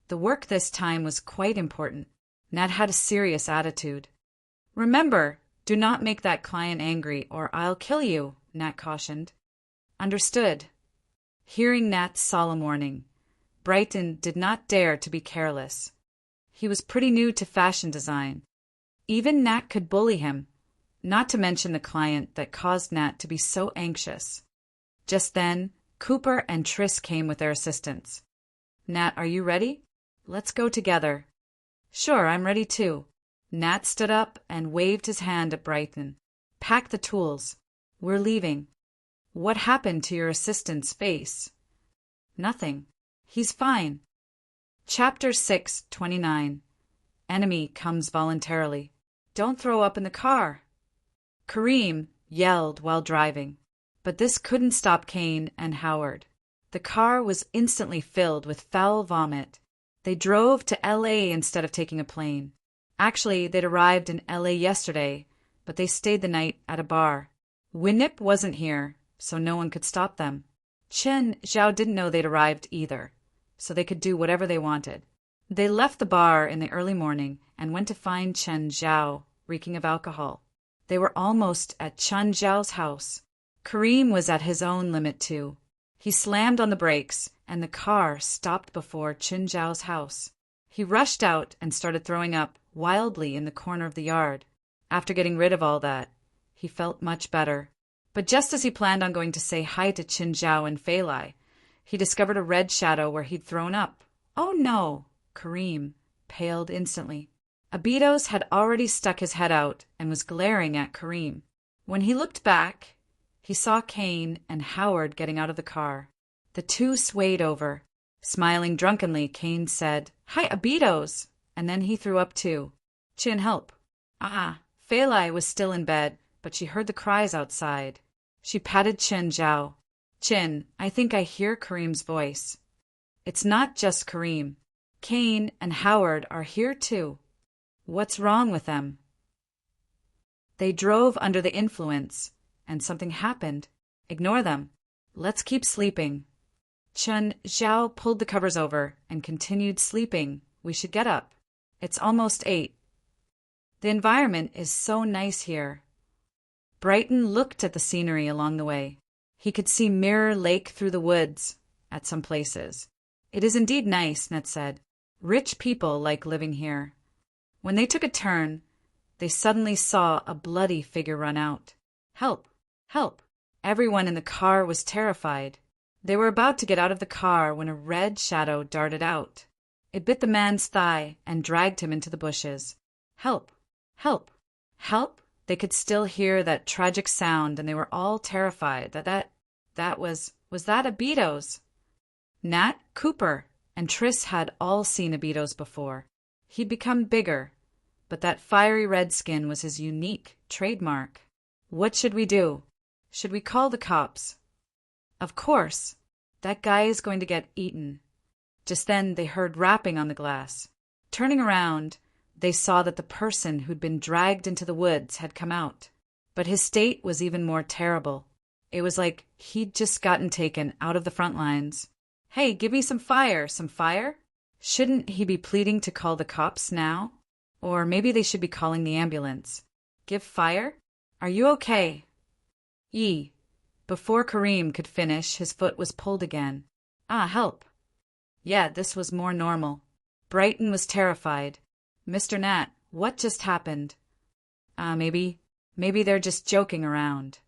The work this time was quite important. Nat had a serious attitude. Remember, do not make that client angry or I'll kill you, Nat cautioned. Understood. Hearing Nat's solemn warning, Brighton did not dare to be careless. He was pretty new to fashion design. Even Nat could bully him, not to mention the client that caused Nat to be so anxious. Just then, Cooper and Triss came with their assistants. Nat, are you ready? Let's go together. Sure, I'm ready too. Nat stood up and waved his hand at Brighton. Pack the tools. We're leaving. What happened to your assistant's face? Nothing. He's fine. Chapter 6:29. Enemy comes voluntarily. Don't throw up in the car. Kareem yelled while driving, but this couldn't stop Kane and Howard. The car was instantly filled with foul vomit. They drove to LA instead of taking a plane. Actually, they'd arrived in LA yesterday, but they stayed the night at a bar. Winnip wasn't here, so no one could stop them. Chen Zhao didn't know they'd arrived either, so they could do whatever they wanted. They left the bar in the early morning and went to find Chen Zhao, reeking of alcohol. They were almost at Chen Zhao's house. Kareem was at his own limit too. He slammed on the brakes, and the car stopped before Chen Zhao's house. He rushed out and started throwing up wildly in the corner of the yard. After getting rid of all that, he felt much better. But just as he planned on going to say hi to Chen Zhao and Fei Lai, he discovered a red shadow where he'd thrown up. Oh no! Kareem paled instantly. Abidos had already stuck his head out and was glaring at Kareem. When he looked back, he saw Kane and Howard getting out of the car. The two swayed over. Smiling drunkenly, Kane said, "Hi, Abidos!" And then he threw up too. "Chin, help." Fei Lai was still in bed, but she heard the cries outside. She patted Chen Zhao. "Chin, I think I hear Kareem's voice." "It's not just Kareem. Kane and Howard are here too." "What's wrong with them?" "They drove under the influence, and something happened. Ignore them. Let's keep sleeping." Chen Zhao pulled the covers over and continued sleeping. "We should get up. It's almost 8. The environment is so nice here." Brighton looked at the scenery along the way. He could see Mirror Lake through the woods at some places. "It is indeed nice," Ned said. "Rich people like living here." When they took a turn, they suddenly saw a bloody figure run out. "Help! Help!" Everyone in the car was terrified. They were about to get out of the car when a red shadow darted out. It bit the man's thigh and dragged him into the bushes. "Help! Help! Help!" They could still hear that tragic sound, and they were all terrified that was that Abidos? Nat, Cooper, and Triss had all seen Abidos before. He'd become bigger, but that fiery red skin was his unique trademark. What should we do? Should we call the cops? Of course. That guy is going to get eaten. Just then they heard rapping on the glass. Turning around, they saw that the person who'd been dragged into the woods had come out. But his state was even more terrible. It was like he'd just gotten taken out of the front lines. "Hey, give me some fire, some fire?" Shouldn't he be pleading to call the cops now? Or maybe they should be calling the ambulance. "Give fire? Are you okay?" Before Kareem could finish, his foot was pulled again. Help. Yeah, this was more normal. Brighton was terrified. "Mr. Nat, what just happened?" Maybe they're just joking around."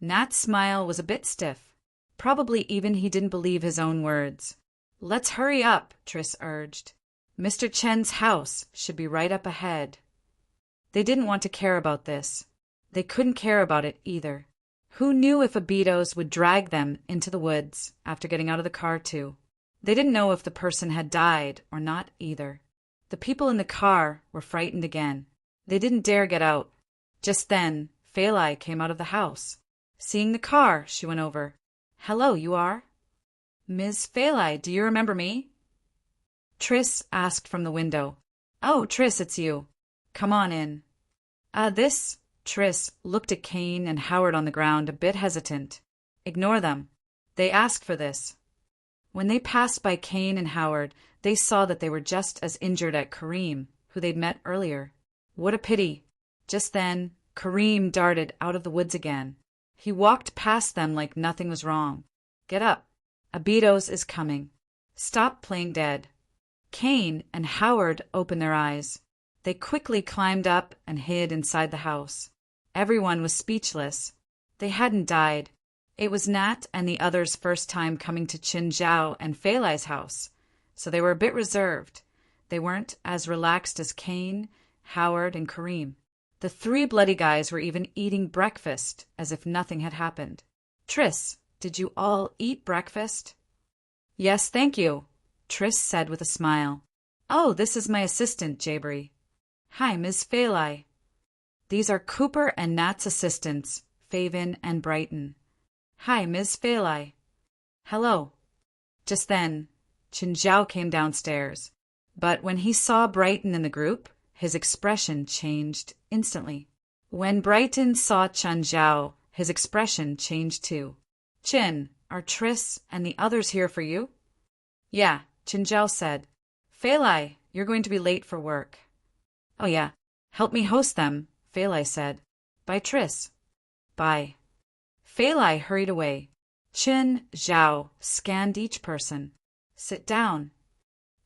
Nat's smile was a bit stiff. Probably even he didn't believe his own words. "Let's hurry up," Triss urged. "Mr. Chen's house should be right up ahead." They didn't want to care about this. They couldn't care about it either. Who knew if Abidos would drag them into the woods after getting out of the car too? They didn't know if the person had died or not either. The people in the car were frightened again. They didn't dare get out. Just then, Fei Lai came out of the house. Seeing the car, she went over. "Hello, you are?" "Ms. Fei Lai, do you remember me?" Triss asked from the window. "Oh, Triss, it's you. Come on in." Triss looked at Kane and Howard on the ground, a bit hesitant. "Ignore them. They asked for this." When they passed by Kane and Howard, they saw that they were just as injured as Kareem, who they'd met earlier. What a pity. Just then, Kareem darted out of the woods again. He walked past them like nothing was wrong. "Get up. Abidos is coming. Stop playing dead." Kane and Howard opened their eyes. They quickly climbed up and hid inside the house. Everyone was speechless. They hadn't died. It was Nat and the others' first time coming to Chen Zhao and Fei Lai's house. so they were a bit reserved. They weren't as relaxed as Kane, Howard, and Kareem. The three bloody guys were even eating breakfast as if nothing had happened. "Tris, did you all eat breakfast?" "Yes, thank you," Tris said with a smile. "Oh, this is my assistant, Jabri." "Hi, Ms. Phalai." "These are Cooper and Nat's assistants, Faven and Brighton." "Hi, Ms. Phalai." "Hello." Just then, Chinzhao came downstairs, but when he saw Brighton in the group, his expression changed instantly. When Brighton saw Chinzhao, his expression changed too. "Chin, are Tris and the others here for you?" "Yeah," Chinzhao said. "Phalai, you're going to be late for work." "Oh yeah, help me host them," Phalai said. "Bye, Tris." "Bye." Phalai hurried away. Chin Zhao scanned each person. "Sit down."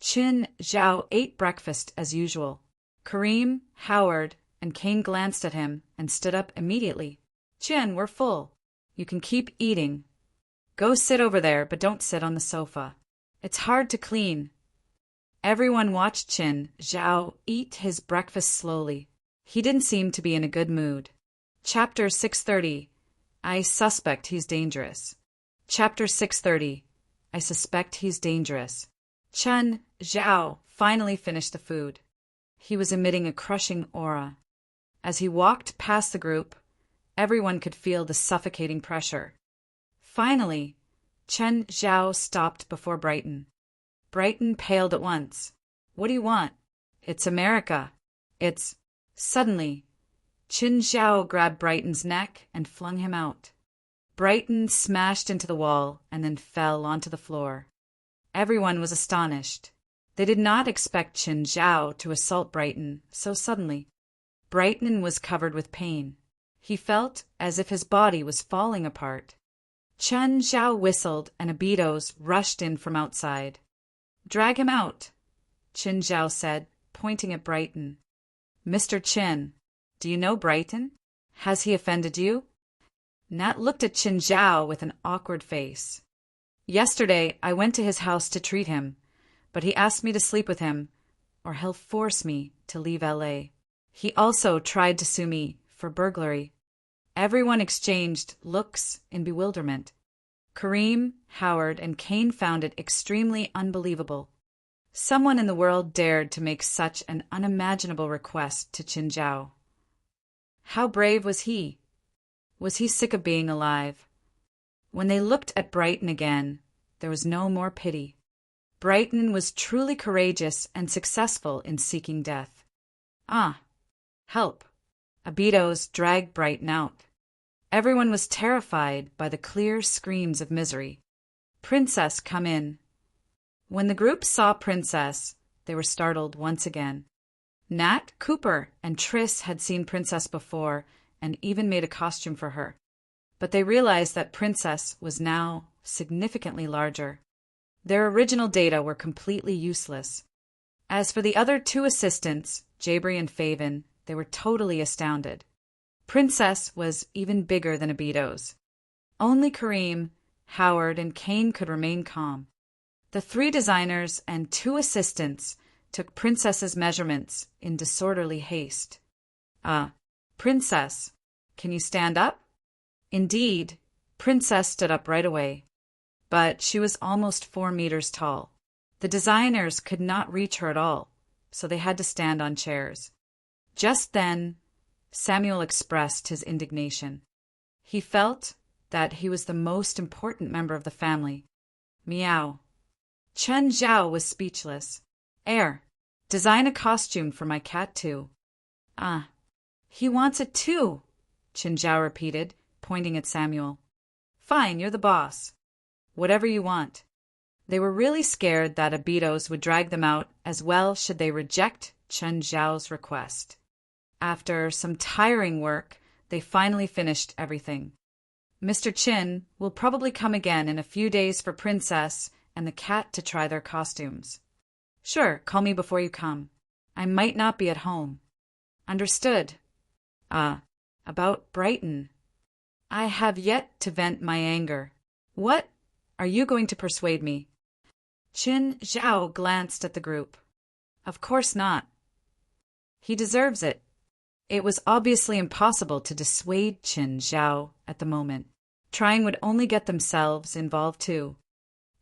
Chin Zhao ate breakfast as usual. Kareem, Howard, and Kane glanced at him and stood up immediately. "Chin, we're full. You can keep eating. Go sit over there, but don't sit on the sofa. It's hard to clean." Everyone watched Chin Zhao eat his breakfast slowly. He didn't seem to be in a good mood. Chapter 630. I suspect he's dangerous. Chapter 630. I suspect he's dangerous. Chen Zhao finally finished the food. He was emitting a crushing aura. As he walked past the group, everyone could feel the suffocating pressure. Finally, Chen Zhao stopped before Brighton. Brighton paled at once. "What do you want?" "It's America. It's—" Suddenly, Chen Zhao grabbed Brighton's neck and flung him out. Brighton smashed into the wall and then fell onto the floor. Everyone was astonished. They did not expect Chen Zhao to assault Brighton so suddenly. Brighton was covered with pain. He felt as if his body was falling apart. Chen Zhao whistled and Abidos rushed in from outside. "Drag him out," Chen Zhao said, pointing at Brighton. "Mr. Chin, do you know Brighton? Has he offended you?" Nat looked at Chen Zhao with an awkward face. "Yesterday, I went to his house to treat him, but he asked me to sleep with him, or he'll force me to leave LA. He also tried to sue me for burglary." Everyone exchanged looks in bewilderment. Kareem, Howard, and Kane found it extremely unbelievable. Someone in the world dared to make such an unimaginable request to Chen Zhao. How brave was he? Was he sick of being alive? When they looked at Brighton again, there was no more pity. Brighton was truly courageous and successful in seeking death. "Ah, help." Abidos dragged Brighton out. Everyone was terrified by the clear screams of misery. "Princess, come in." When the group saw Princess, they were startled once again. Nat, Cooper, and Tris had seen Princess before and even made a costume for her. But they realized that Princess was now significantly larger. Their original data were completely useless. As for the other two assistants, Jabri and Faven, they were totally astounded. Princess was even bigger than Abidos. Only Kareem, Howard, and Kane could remain calm. The three designers and two assistants took Princess's measurements in disorderly haste. Princess, can you stand up?" Indeed, Princess stood up right away. But she was almost 4 meters tall. The designers could not reach her at all, so they had to stand on chairs. Just then, Samuel expressed his indignation. He felt that he was the most important member of the family. Meow. Chen Zhao was speechless. Design a costume for my cat too." He wants it too," Chen Zhao repeated, pointing at Samuel. "Fine, you're the boss. Whatever you want." They were really scared that Abidos would drag them out, as well should they reject Chen Zhao's request. After some tiring work, they finally finished everything. "Mr. Chin will probably come again in a few days for Princess and the cat to try their costumes." "Sure, call me before you come. I might not be at home." "Understood." About Brighton. I have yet to vent my anger. What are you going to persuade me?" Qin Zhao glanced at the group. Of course not. He deserves it. It was obviously impossible to dissuade Qin Zhao at the moment. Trying would only get themselves involved too.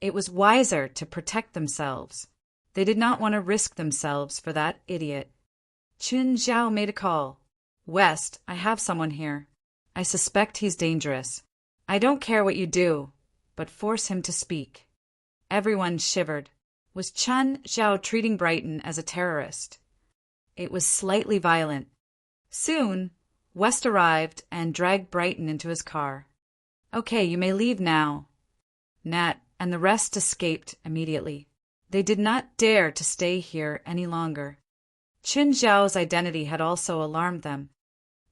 It was wiser to protect themselves. They did not want to risk themselves for that idiot. Qin Zhao made a call. West, I have someone here. I suspect he's dangerous. I don't care what you do, but force him to speak. Everyone shivered. Was Qin Zhao treating Brighton as a terrorist? It was slightly violent. Soon, West arrived and dragged Brighton into his car. Okay, you may leave now. Nat and the rest escaped immediately. They did not dare to stay here any longer. Qin Zhao's identity had also alarmed them.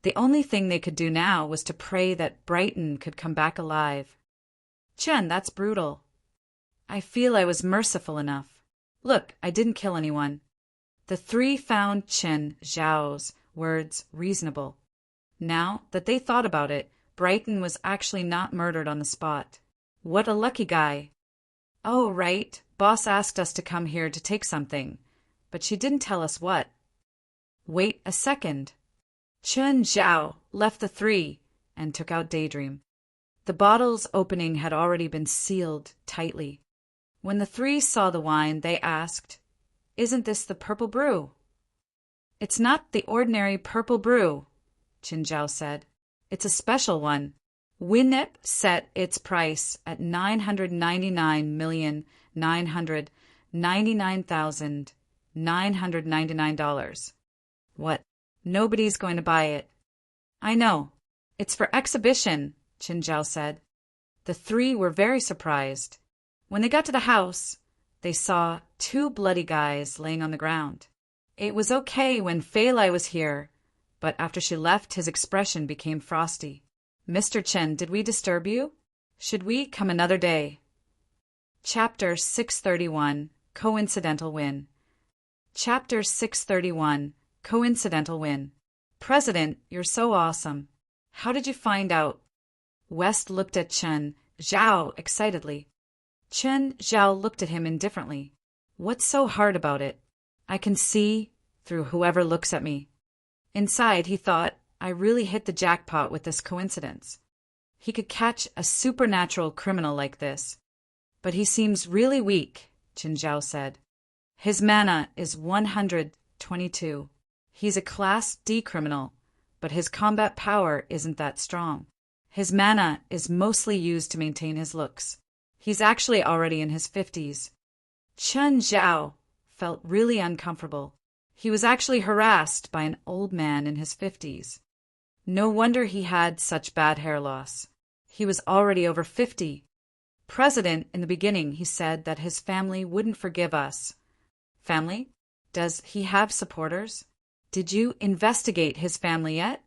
The only thing they could do now was to pray that Brighton could come back alive. Chen, that's brutal. I feel I was merciful enough. Look, I didn't kill anyone. The three found Qin Zhao's words reasonable. Now that they thought about it, Brighton was actually not murdered on the spot. What a lucky guy. Oh, right. Boss asked us to come here to take something, but she didn't tell us what. Wait a second. Qin Zhao left the three and took out Daydream. The bottle's opening had already been sealed tightly. When the three saw the wine, they asked, "Isn't this the purple brew?" "It's not the ordinary purple brew," Qin Zhao said. "It's a special one. Winnep set its price at $999,999,999. What? Nobody's going to buy it." "I know. It's for exhibition," Qin Zhao said. The three were very surprised. When they got to the house, they saw two bloody guys laying on the ground. It was okay when Fei Lai was here, but after she left, his expression became frosty. "Mr. Chen, did we disturb you? Should we come another day?" Chapter 631, Coincidental Win. Chapter 631, Coincidental Win. President, you're so awesome. How did you find out? West looked at Qin Zhao excitedly. Qin Zhao looked at him indifferently. What's so hard about it? I can see through whoever looks at me. Inside, he thought, I really hit the jackpot with this coincidence. He could catch a supernatural criminal like this. But he seems really weak, Qin Zhao said. His mana is 122. He's a Class D criminal, but his combat power isn't that strong. His mana is mostly used to maintain his looks. He's actually already in his 50s. Qin Zhao felt really uncomfortable. He was actually harassed by an old man in his 50s. No wonder he had such bad hair loss. He was already over 50. President, in the beginning, he said that his family wouldn't forgive us. Family? Does he have supporters? Did you investigate his family yet?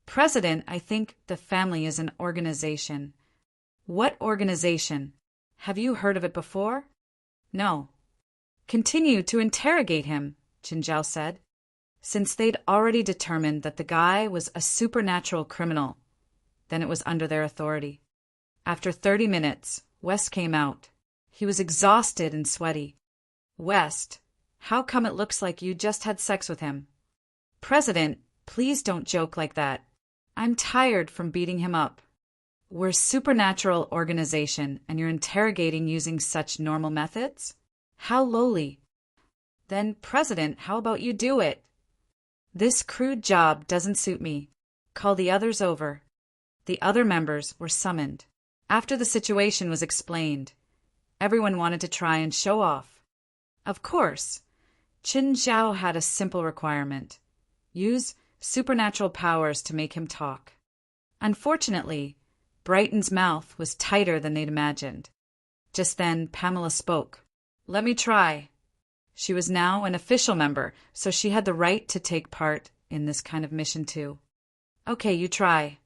President, I think the family is an organization. What organization? Have you heard of it before? No. Continue to interrogate him, Qin Zhao said. Since they'd already determined that the guy was a supernatural criminal, then it was under their authority. After 30 minutes, West came out. He was exhausted and sweaty. West, how come it looks like you just had sex with him? President, please don't joke like that. I'm tired from beating him up. We're a supernatural organization, and you're interrogating using such normal methods? How lowly. Then, President, how about you do it? This crude job doesn't suit me. Call the others over. The other members were summoned. After the situation was explained, everyone wanted to try and show off. Of course, Qin Zhao had a simple requirement. Use supernatural powers to make him talk. Unfortunately, Brighton's mouth was tighter than they'd imagined. Just then, Pamela spoke. Let me try. She was now an official member, so she had the right to take part in this kind of mission too. Okay, you try.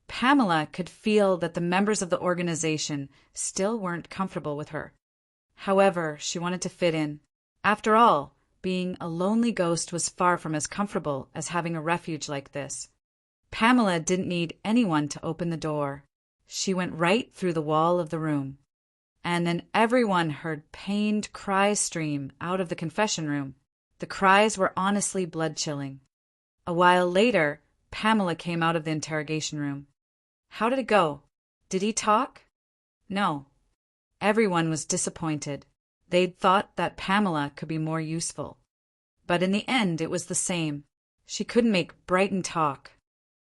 Pamela could feel that the members of the organization still weren't comfortable with her. However, she wanted to fit in. After all, being a lonely ghost was far from as comfortable as having a refuge like this. Pamela didn't need anyone to open the door. She went right through the wall of the room. and then everyone heard pained cries stream out of the confession room. The cries were honestly blood-chilling. A while later, Pamela came out of the interrogation room. How did it go? Did he talk? No. Everyone was disappointed. They'd thought that Pamela could be more useful. But in the end, it was the same. She couldn't make Brighton talk.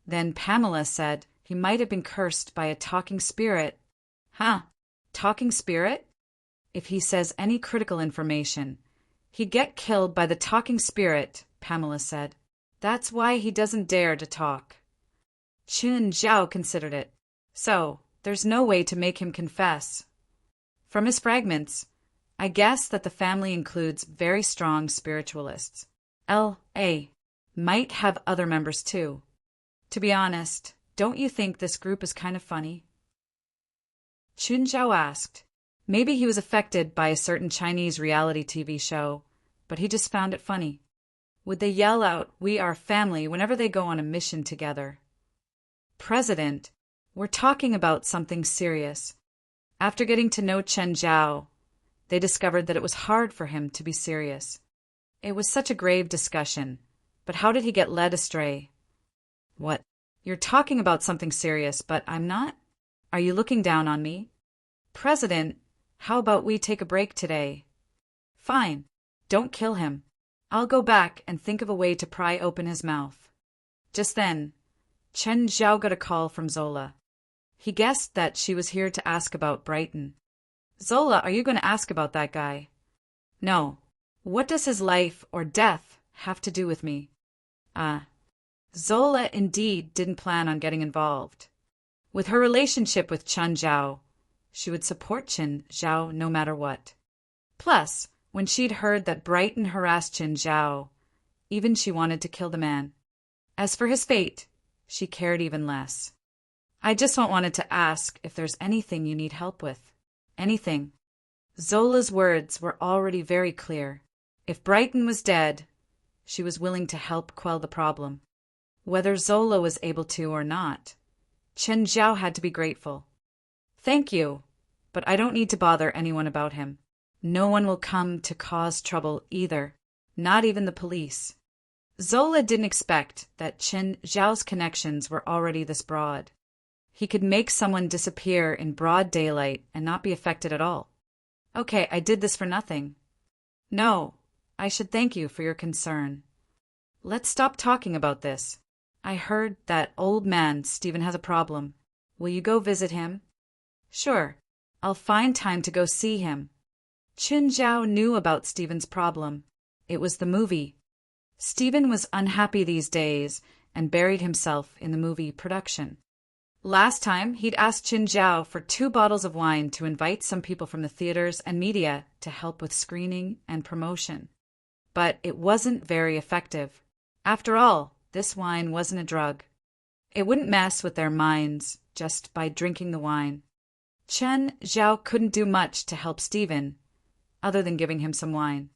Then Pamela said he might have been cursed by a talking spirit. Huh? Talking spirit? If he says any critical information, he'd get killed by the talking spirit, Pamela said. That's why he doesn't dare to talk. Chen Zhao considered it. So, there's no way to make him confess. From his fragments, I guess that the family includes very strong spiritualists. L.A. might have other members too. To be honest, don't you think this group is kind of funny? Chun Zhao asked. Maybe he was affected by a certain Chinese reality TV show, but he just found it funny. Would they yell out, "We are family," whenever they go on a mission together? President, we're talking about something serious. After getting to know Chen Zhao, they discovered that it was hard for him to be serious. It was such a grave discussion, but how did he get led astray? What? You're talking about something serious, but I'm not? Are you looking down on me? President, how about we take a break today? Fine. Don't kill him. I'll go back and think of a way to pry open his mouth. Just then, Chen Zhao got a call from Zola. He guessed that she was here to ask about Brighton. Zola, are you going to ask about that guy? No. What does his life or death have to do with me? Zola indeed didn't plan on getting involved. With her relationship with Chen Zhao, she would support Chen Zhao no matter what. Plus, when she'd heard that Brighton harassed Chen Zhao, even she wanted to kill the man. As for his fate, she cared even less. I just wanted to ask if there's anything you need help with. Anything. Zola's words were already very clear. If Brighton was dead, she was willing to help quell the problem. Whether Zola was able to or not, Chen Zhao had to be grateful. Thank you, but I don't need to bother anyone about him. No one will come to cause trouble either, not even the police. Zola didn't expect that Chen Zhao's connections were already this broad. He could make someone disappear in broad daylight and not be affected at all. Okay, I did this for nothing. No, I should thank you for your concern. Let's stop talking about this. I heard that old man Stephen has a problem. Will you go visit him? Sure, I'll find time to go see him. Chen Zhao knew about Stephen's problem. It was the movie. Stephen was unhappy these days and buried himself in the movie production. Last time, he'd asked Chen Zhao for 2 bottles of wine to invite some people from the theaters and media to help with screening and promotion. But it wasn't very effective. After all, this wine wasn't a drug. It wouldn't mess with their minds just by drinking the wine. Chen Zhao couldn't do much to help Stephen, other than giving him some wine.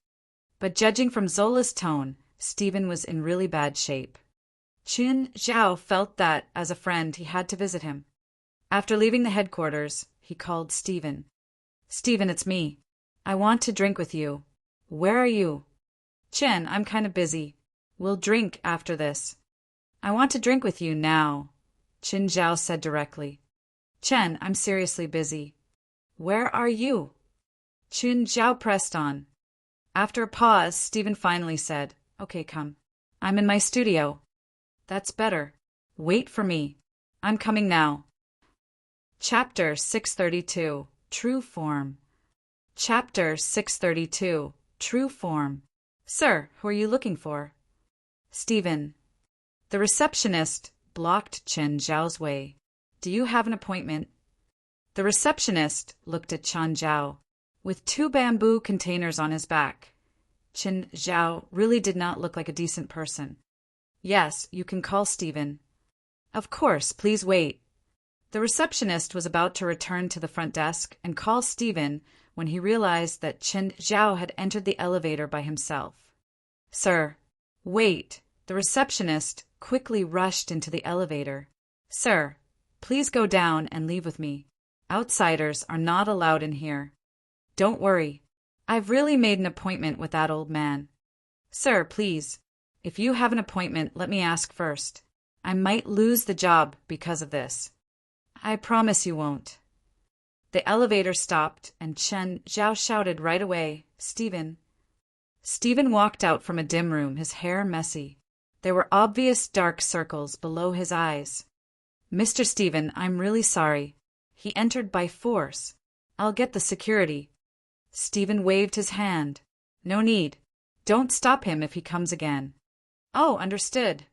But judging from Zola's tone, Stephen was in really bad shape. Chen Zhao felt that, as a friend, he had to visit him. After leaving the headquarters, he called Stephen. Stephen, it's me. I want to drink with you. Where are you? Chen, I'm kind of busy. We'll drink after this. I want to drink with you now, Chen Zhao said directly. Chen, I'm seriously busy. Where are you? Chen Zhao pressed on. After a pause, Stephen finally said, Okay, come. I'm in my studio. That's better. Wait for me. I'm coming now. Chapter 632, True Form. Chapter 632, True Form. Sir, who are you looking for? Stephen. The receptionist blocked Chen Zhao's way. Do you have an appointment? The receptionist looked at Chen Zhao. With 2 bamboo containers on his back, Chen Zhao really did not look like a decent person. Yes, you can call Stephen. Of course, please wait. The receptionist was about to return to the front desk and call Stephen when he realized that Chen Zhao had entered the elevator by himself. Sir, wait. The receptionist quickly rushed into the elevator. Sir, please go down and leave with me. Outsiders are not allowed in here. Don't worry. I've really made an appointment with that old man. Sir, please. If you have an appointment, let me ask first. I might lose the job because of this. I promise you won't. The elevator stopped, and Chen Zhao shouted right away, Stephen. Stephen walked out from a dim room, his hair messy. There were obvious dark circles below his eyes. Mr. Stephen, I'm really sorry. He entered by force. I'll get the security. Stephen waved his hand. No need. Don't stop him if he comes again. Oh, understood.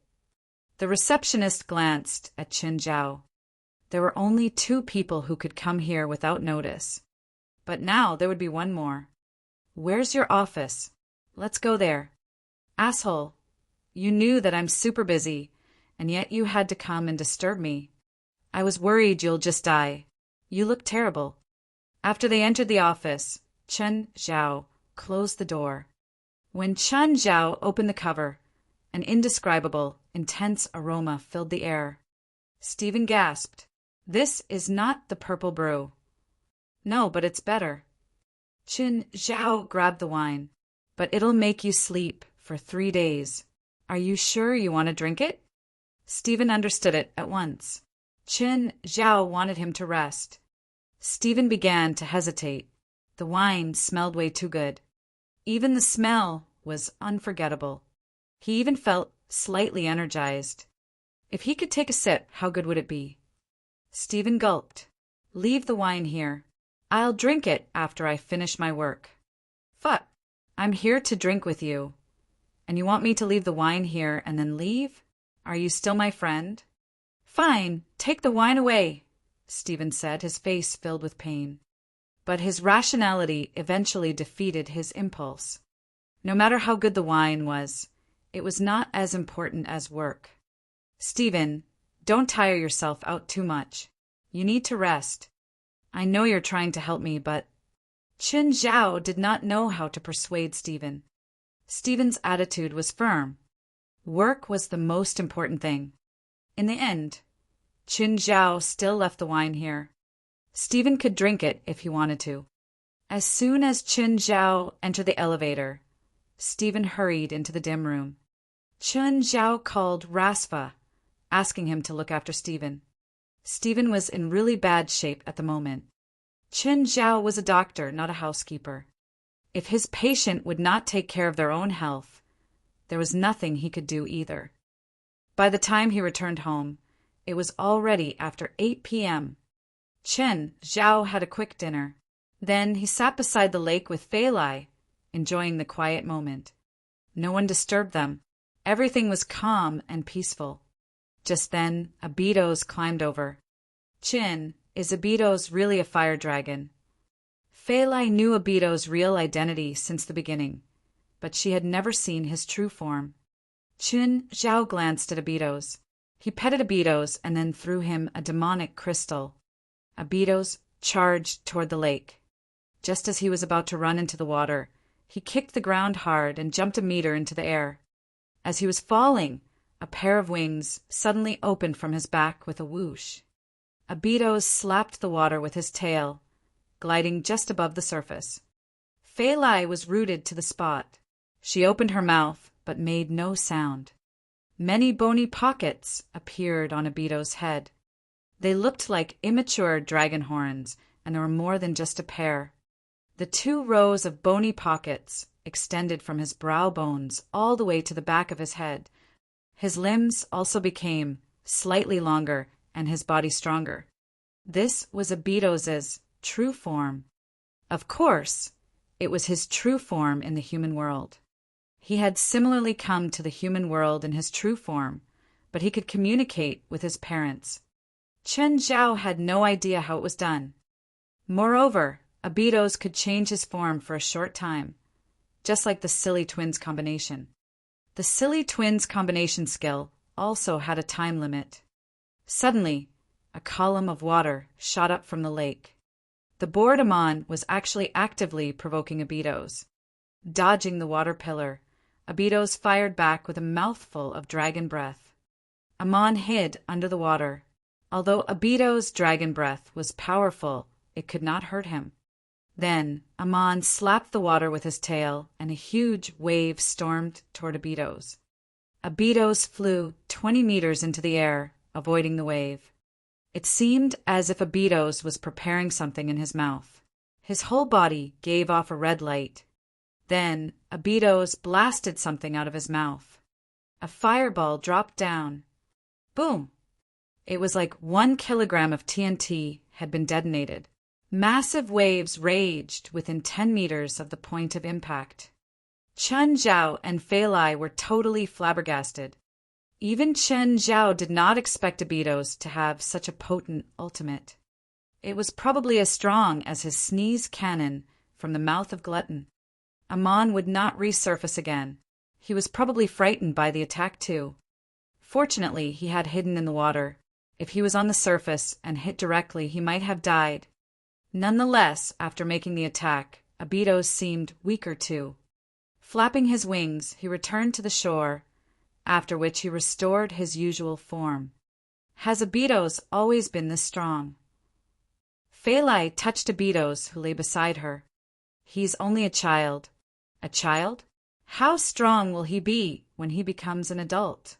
The receptionist glanced at Chen Zhao. There were only 2 people who could come here without notice. But now there would be one more. Where's your office? Let's go there. Asshole. You knew that I'm super busy, and yet you had to come and disturb me. I was worried you'll just die. You look terrible. After they entered the office, Chen Zhao closed the door. When Chen Zhao opened the cover, an indescribable, intense aroma filled the air. Stephen gasped. This is not the purple brew. No, but it's better. Chen Zhao grabbed the wine. But it'll make you sleep for 3 days. Are you sure you want to drink it? Stephen understood it at once. Chen Zhao wanted him to rest. Stephen began to hesitate. The wine smelled way too good. Even the smell was unforgettable. He even felt slightly energized. If he could take a sip, how good would it be? Stephen gulped. Leave the wine here. I'll drink it after I finish my work. Fuck. I'm here to drink with you. And you want me to leave the wine here and then leave? Are you still my friend? Fine, take the wine away, Stephen said, his face filled with pain. But his rationality eventually defeated his impulse. No matter how good the wine was, it was not as important as work. Stephen, don't tire yourself out too much. You need to rest. I know you're trying to help me, but... Chen Zhao did not know how to persuade Stephen. Stephen's attitude was firm. Work was the most important thing. In the end, Chen Zhao still left the wine here. Stephen could drink it if he wanted to. As soon as Chen Zhao entered the elevator, Stephen hurried into the dim room. Chen Zhao called Rasva, asking him to look after Stephen. Stephen was in really bad shape at the moment. Chen Zhao was a doctor, not a housekeeper. If his patient would not take care of their own health, there was nothing he could do either. By the time he returned home, it was already after 8 p.m. Chen Zhao had a quick dinner. Then he sat beside the lake with Fei Lai, enjoying the quiet moment. No one disturbed them. Everything was calm and peaceful. Just then, Abidos climbed over. Chin, is Abidos really a fire dragon? Fei Lai knew Abidos' real identity since the beginning, but she had never seen his true form. Chen Zhao glanced at Abidos. He petted Abidos and then threw him a demonic crystal. Abidos charged toward the lake. Just as he was about to run into the water, he kicked the ground hard and jumped a meter into the air. As he was falling, a pair of wings suddenly opened from his back with a whoosh. Abidos slapped the water with his tail, gliding just above the surface. Fei Lai was rooted to the spot. She opened her mouth, but made no sound. Many bony pockets appeared on Abidos' head. They looked like immature dragon horns, and there were more than just a pair. The 2 rows of bony pockets extended from his brow bones all the way to the back of his head. His limbs also became slightly longer and his body stronger. This was Abidos' true form. Of course, it was his true form in the human world. He had similarly come to the human world in his true form, but he could communicate with his parents. Chen Zhao had no idea how it was done. Moreover, Abidos could change his form for a short time, just like the Silly Twins combination. The Silly Twins combination skill also had a time limit. Suddenly, a column of water shot up from the lake. The board Amon was actually actively provoking Abidos. Dodging the water pillar, Abidos fired back with a mouthful of dragon breath. Amon hid under the water, Although Abito's dragon breath was powerful, it could not hurt him. Then Amon slapped the water with his tail, and a huge wave stormed toward Abito's. Abito's flew 20 meters into the air, avoiding the wave. It seemed as if Abito's was preparing something in his mouth. His whole body gave off a red light. Then Abito's blasted something out of his mouth. A fireball dropped down. Boom! It was like 1 kilogram of TNT had been detonated. Massive waves raged within 10 meters of the point of impact. Chen Zhao and Fei Lai were totally flabbergasted. Even Chen Zhao did not expect Abito's to have such a potent ultimate. It was probably as strong as his sneeze cannon from the mouth of Glutton. Amon would not resurface again. He was probably frightened by the attack too. Fortunately, he had hidden in the water. If he was on the surface and hit directly, he might have died. Nonetheless, after making the attack, Abito's seemed weaker too. Flapping his wings, he returned to the shore, after which he restored his usual form. Has Abito's always been this strong? Fei Lai touched Abito's, who lay beside her. He's only a child. A child? How strong will he be when he becomes an adult?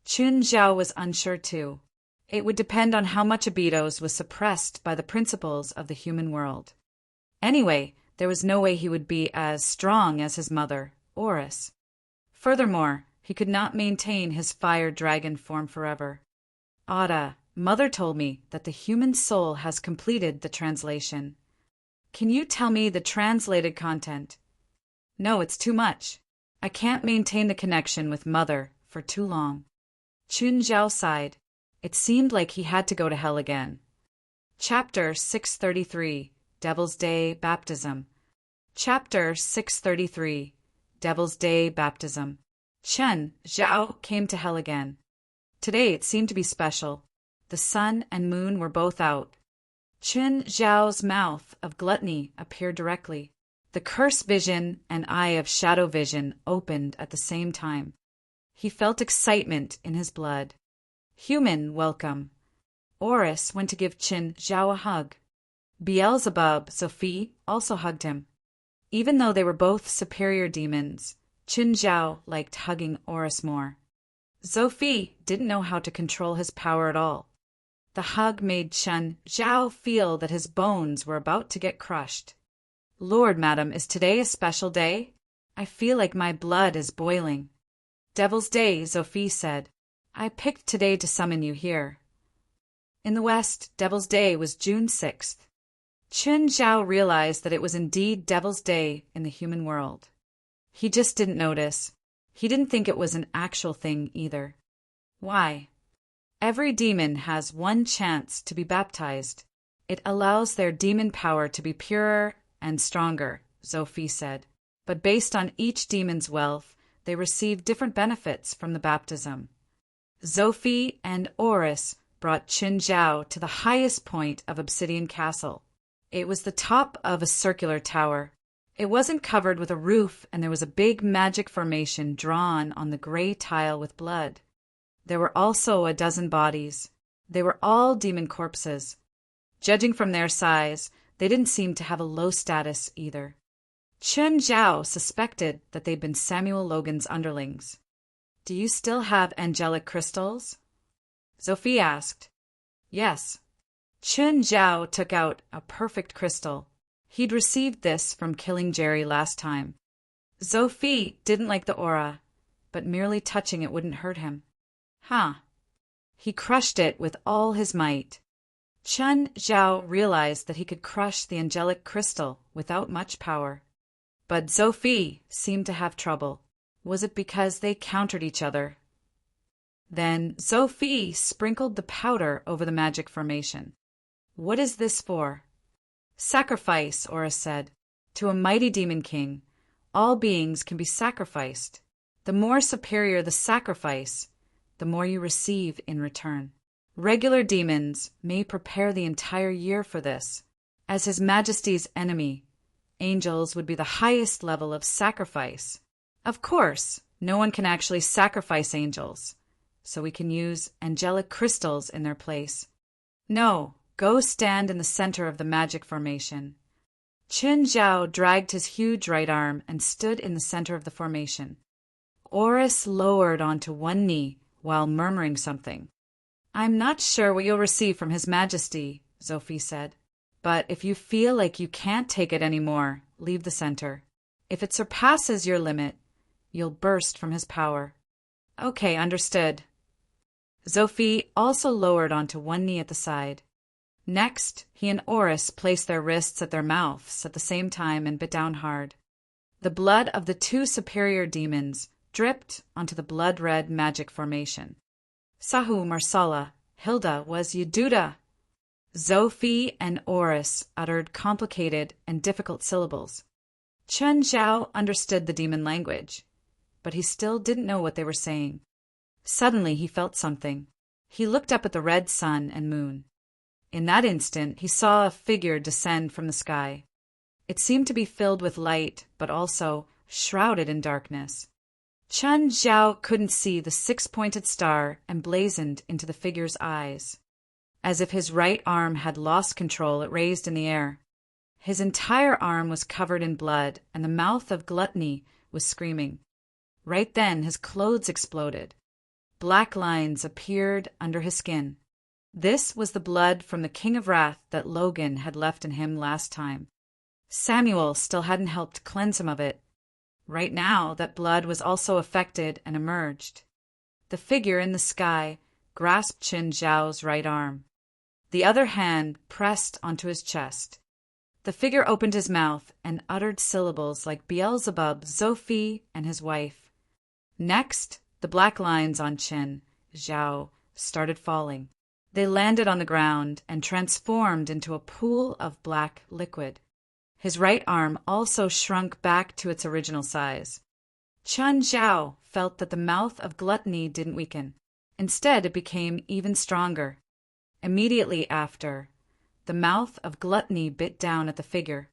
Chun Zhao was unsure too. It would depend on how much Abito's was suppressed by the principles of the human world. Anyway, there was no way he would be as strong as his mother, Oris. Furthermore, he could not maintain his fire dragon form forever. Ada, Mother told me that the human soul has completed the translation. Can you tell me the translated content? No, it's too much. I can't maintain the connection with Mother for too long. Chun Zhao sighed. It seemed like he had to go to hell again. Chapter 633, Devil's Day Baptism. Chapter 633, Devil's Day Baptism. Chen Zhao came to hell again. Today it seemed to be special. The sun and moon were both out. Chen Zhao's mouth of gluttony appeared directly. The curse vision and eye of shadow vision opened at the same time. He felt excitement in his blood. Human, welcome. Oris went to give Chen Zhao a hug. Beelzebub, Sophie, also hugged him. Even though they were both superior demons, Chen Zhao liked hugging Oris more. Sophie didn't know how to control his power at all. The hug made Chen Zhao feel that his bones were about to get crushed. Lord, madam, is today a special day? I feel like my blood is boiling. Devil's Day, Sophie said. I picked today to summon you here. In the West, Devil's Day was June 6th. Chen Zhao realized that it was indeed Devil's Day in the human world. He just didn't notice. He didn't think it was an actual thing either. Why? Every demon has one chance to be baptized. It allows their demon power to be purer and stronger, Sophie said. But based on each demon's wealth, they receive different benefits from the baptism. Sophie and Oris brought Chen Zhao to the highest point of Obsidian Castle. It was the top of a circular tower. It wasn't covered with a roof, and there was a big magic formation drawn on the gray tile with blood. There were also a dozen bodies. They were all demon corpses. Judging from their size, they didn't seem to have a low status either. Chen Zhao suspected that they'd been Samuel Logan's underlings. Do you still have angelic crystals? Sophie asked. Yes. Chen Zhao took out a perfect crystal. He'd received this from killing Jerry last time. Sophie didn't like the aura, but merely touching it wouldn't hurt him. Huh. He crushed it with all his might. Chen Zhao realized that he could crush the angelic crystal without much power. But Sophie seemed to have trouble. Was it because they countered each other? Then Sophie sprinkled the powder over the magic formation. What is this for? Sacrifice, Oris said. To a mighty demon king, all beings can be sacrificed. The more superior the sacrifice, the more you receive in return. Regular demons may prepare the entire year for this. As His Majesty's enemy, angels would be the highest level of sacrifice. Of course, no one can actually sacrifice angels, so we can use angelic crystals in their place. No, go stand in the center of the magic formation. Qin Zhao dragged his huge right arm and stood in the center of the formation. Oris lowered onto one knee while murmuring something. I'm not sure what you'll receive from His Majesty, Sophie said. But if you feel like you can't take it anymore, leave the center. If it surpasses your limit, you'll burst from his power. Okay, understood. Sophie also lowered onto one knee at the side. Next, he and Oris placed their wrists at their mouths at the same time and bit down hard. The blood of the two superior demons dripped onto the blood-red magic formation. Sahu Marsala, Hilda was Yeduda. Sophie and Oris uttered complicated and difficult syllables. Chen Zhao understood the demon language, but he still didn't know what they were saying. Suddenly he felt something. He looked up at the red sun and moon. In that instant, he saw a figure descend from the sky. It seemed to be filled with light, but also shrouded in darkness. Chen Zhao couldn't see the six-pointed star emblazoned into the figure's eyes. As if his right arm had lost control, it raised in the air. His entire arm was covered in blood, and the mouth of Gluttony was screaming. Right then, his clothes exploded. Black lines appeared under his skin. This was the blood from the King of Wrath that Logan had left in him last time. Samuel still hadn't helped cleanse him of it. Right now, that blood was also affected and emerged. The figure in the sky grasped Qin Zhao's right arm. The other hand pressed onto his chest. The figure opened his mouth and uttered syllables like Beelzebub, Sophie, and his wife. Next, the black lines on Qin Zhao started falling. They landed on the ground and transformed into a pool of black liquid. His right arm also shrunk back to its original size. Chen Zhao felt that the mouth of Gluttony didn't weaken. Instead, it became even stronger. Immediately after, the mouth of Gluttony bit down at the figure.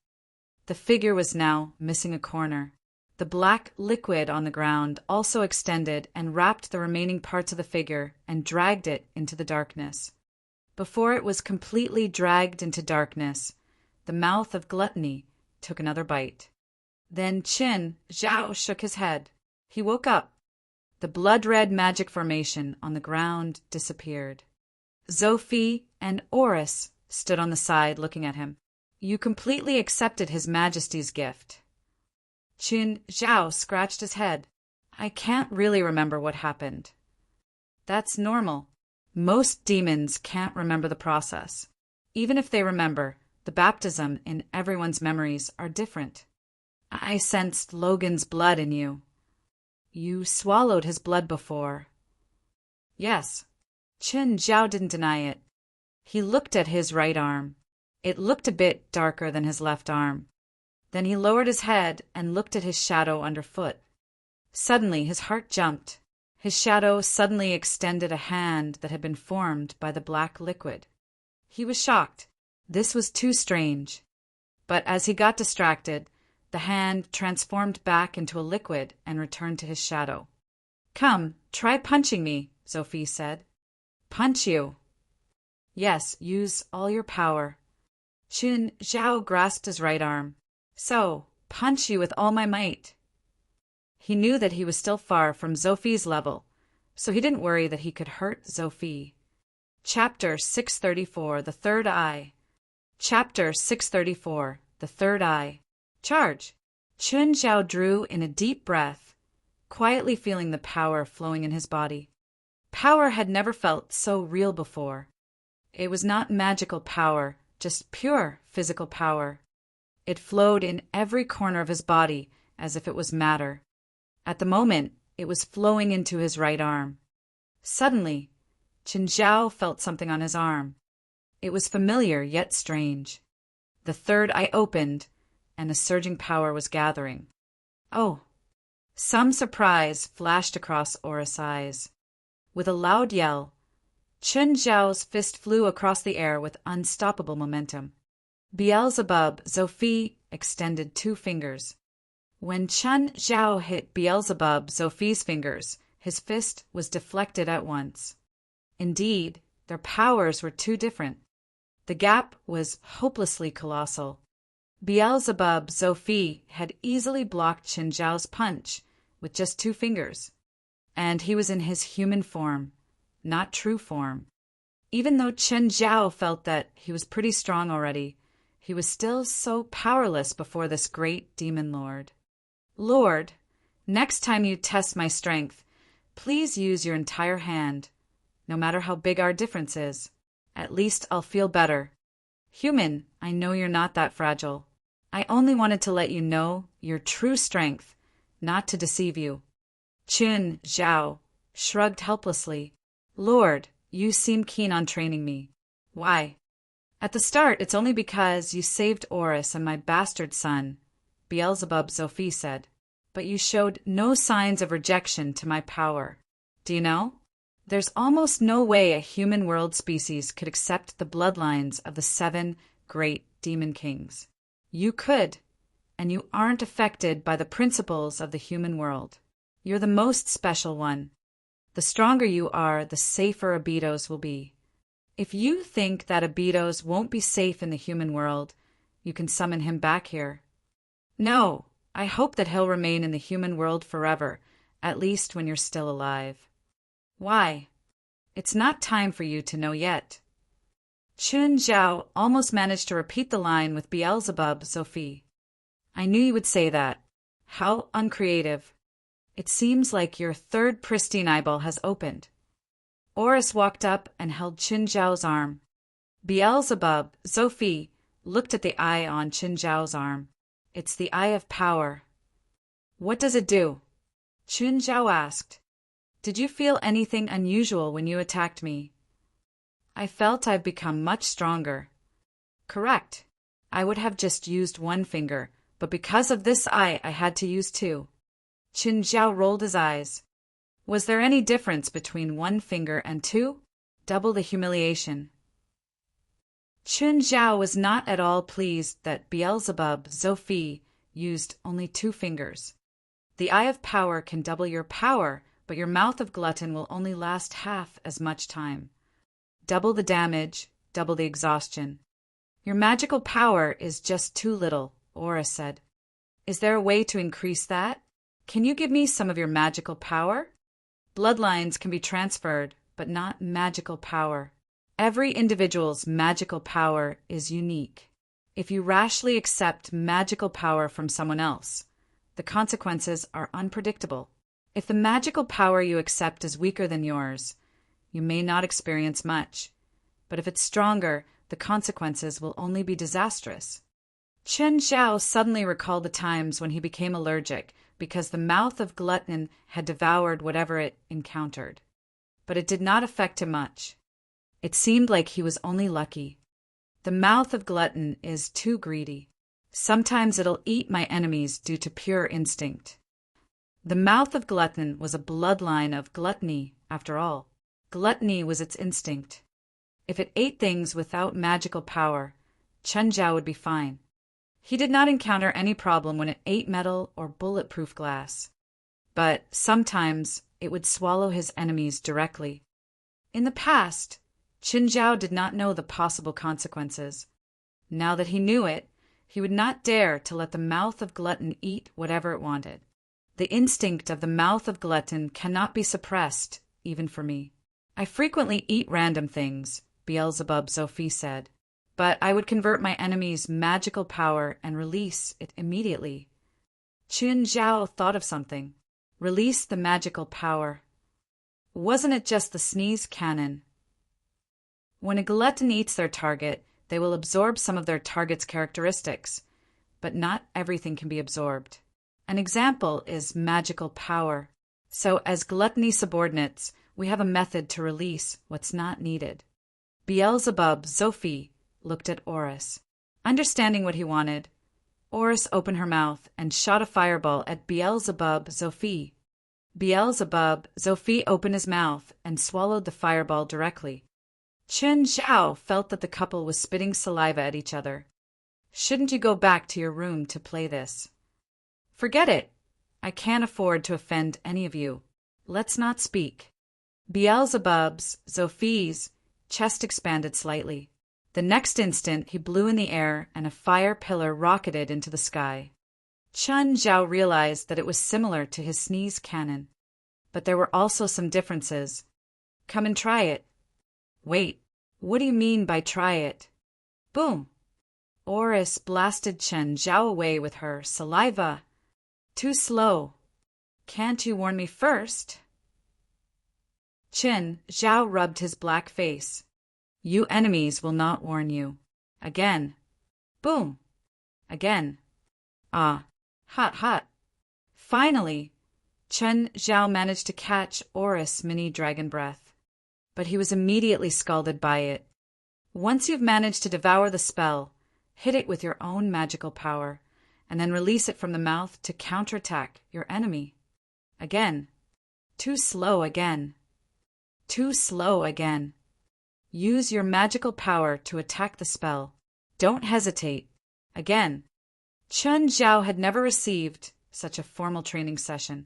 The figure was now missing a corner. The black liquid on the ground also extended and wrapped the remaining parts of the figure and dragged it into the darkness. Before it was completely dragged into darkness, the mouth of Gluttony took another bite. Then Qin Zhao shook his head. He woke up. The blood-red magic formation on the ground disappeared. Sophie and Oris stood on the side looking at him. You completely accepted His Majesty's gift. Qin Zhao scratched his head. I can't really remember what happened. That's normal. Most demons can't remember the process. Even if they remember, the baptism in everyone's memories are different. I sensed Logan's blood in you. You swallowed his blood before. Yes. Qin Zhao didn't deny it. He looked at his right arm. It looked a bit darker than his left arm. Then he lowered his head and looked at his shadow underfoot. Suddenly his heart jumped. His shadow suddenly extended a hand that had been formed by the black liquid. He was shocked. This was too strange. But as he got distracted, the hand transformed back into a liquid and returned to his shadow. Come, try punching me, Sophie said. Punch you? Yes, use all your power. Qin Zhao grasped his right arm. So, punch you with all my might. He knew that he was still far from Sophie's level, so he didn't worry that he could hurt Sophie. Chapter 634, The Third Eye. Chapter 634, The Third Eye. Charge! Qin Zhao drew in a deep breath, quietly feeling the power flowing in his body. Power had never felt so real before. It was not magical power, just pure physical power. It flowed in every corner of his body as if it was matter. At the moment, it was flowing into his right arm. Suddenly, Qin Zhao felt something on his arm. It was familiar yet strange. The third eye opened, and a surging power was gathering. Oh! Some surprise flashed across Oris' eyes. With a loud yell, Qin Zhao's fist flew across the air with unstoppable momentum. Beelzebub, Sophie extended 2 fingers. When Qin Zhao hit Beelzebub, Sophie's fingers, his fist was deflected at once. Indeed, their powers were too different. The gap was hopelessly colossal. Beelzebub Zophie had easily blocked Qin Zhao's punch with just 2 fingers. And he was in his human form, not true form. Even though Qin Zhao felt that he was pretty strong already, he was still so powerless before this great demon lord. Lord, next time you test my strength, please use your entire hand, no matter how big our difference is. At least I'll feel better. Human, I know you're not that fragile. I only wanted to let you know your true strength, not to deceive you. Qin Zhao shrugged helplessly. Lord, you seem keen on training me. Why? At the start, it's only because you saved Oris and my bastard son, Beelzebub Zophie said. But you showed no signs of rejection to my power. Do you know? There's almost no way a human world species could accept the bloodlines of the 7 great demon kings. You could, and you aren't affected by the principles of the human world. You're the most special one. The stronger you are, the safer Abydos will be. If you think that Abydos won't be safe in the human world, you can summon him back here. No, I hope that he'll remain in the human world forever, at least when you're still alive. Why? It's not time for you to know yet. Qin Zhao almost managed to repeat the line with Beelzebub Zophie. I knew you would say that. How uncreative. It seems like your 3rd pristine eyeball has opened. Oris walked up and held Qin Zhao's arm. Beelzebub Zophie looked at the eye on Qin Zhao's arm. It's the eye of power. What does it do? Qin Zhao asked. Did you feel anything unusual when you attacked me? I felt I've become much stronger. Correct. I would have just used 1 finger, but because of this eye I had to use 2. Qin Zhao rolled his eyes. Was there any difference between 1 finger and 2? Double the humiliation. Qin Zhao was not at all pleased that Beelzebub Zophie used only 2 fingers. The eye of power can double your power, but your mouth of glutton will only last half as much time. Double the damage, double the exhaustion. Your magical power is just too little, Oris said. Is there a way to increase that? Can you give me some of your magical power? Bloodlines can be transferred, but not magical power. Every individual's magical power is unique. If you rashly accept magical power from someone else, the consequences are unpredictable. If the magical power you accept is weaker than yours, you may not experience much. But if it's stronger, the consequences will only be disastrous. Qin Zhao suddenly recalled the times when he became allergic because the mouth of glutton had devoured whatever it encountered. But it did not affect him much. It seemed like he was only lucky. The mouth of glutton is too greedy. Sometimes it'll eat my enemies due to pure instinct. The mouth of glutton was a bloodline of gluttony, after all. Gluttony was its instinct. If it ate things without magical power, Qin Zhao would be fine. He did not encounter any problem when it ate metal or bulletproof glass. But sometimes it would swallow his enemies directly. In the past, Qin Zhao did not know the possible consequences. Now that he knew it, he would not dare to let the mouth of glutton eat whatever it wanted. The instinct of the mouth of glutton cannot be suppressed, even for me. I frequently eat random things, Beelzebub Zophie said, but I would convert my enemy's magical power and release it immediately. Qin Zhao thought of something. Release the magical power. Wasn't it just the sneeze cannon? When a glutton eats their target, they will absorb some of their target's characteristics, but not everything can be absorbed. An example is magical power. So as gluttony subordinates, we have a method to release what's not needed. Beelzebub Zophie looked at Oris. Understanding what he wanted, Oris opened her mouth and shot a fireball at Beelzebub Zophie. Beelzebub Zophie opened his mouth and swallowed the fireball directly. Qin Zhao felt that the couple was spitting saliva at each other. Shouldn't you go back to your room to play this? Forget it. I can't afford to offend any of you. Let's not speak. Beelzebub's Zophie's chest expanded slightly. The next instant, he blew in the air and a fire pillar rocketed into the sky. Chen Zhao realized that it was similar to his sneeze cannon. But there were also some differences. Come and try it. Wait, what do you mean by try it? Boom! Oris blasted Chen Zhao away with her saliva. Too slow. Can't you warn me first? Chen Zhao rubbed his black face. You enemies will not warn you. Again. Boom. Again. Ah. Hot, hot. Finally, Chen Zhao managed to catch Oris' mini dragon breath. But he was immediately scalded by it. Once you've managed to devour the spell, hit it with your own magical power, and then release it from the mouth to counterattack your enemy. Again. Too slow again. Too slow again. Use your magical power to attack the spell. Don't hesitate. Again. Chen Zhao had never received such a formal training session.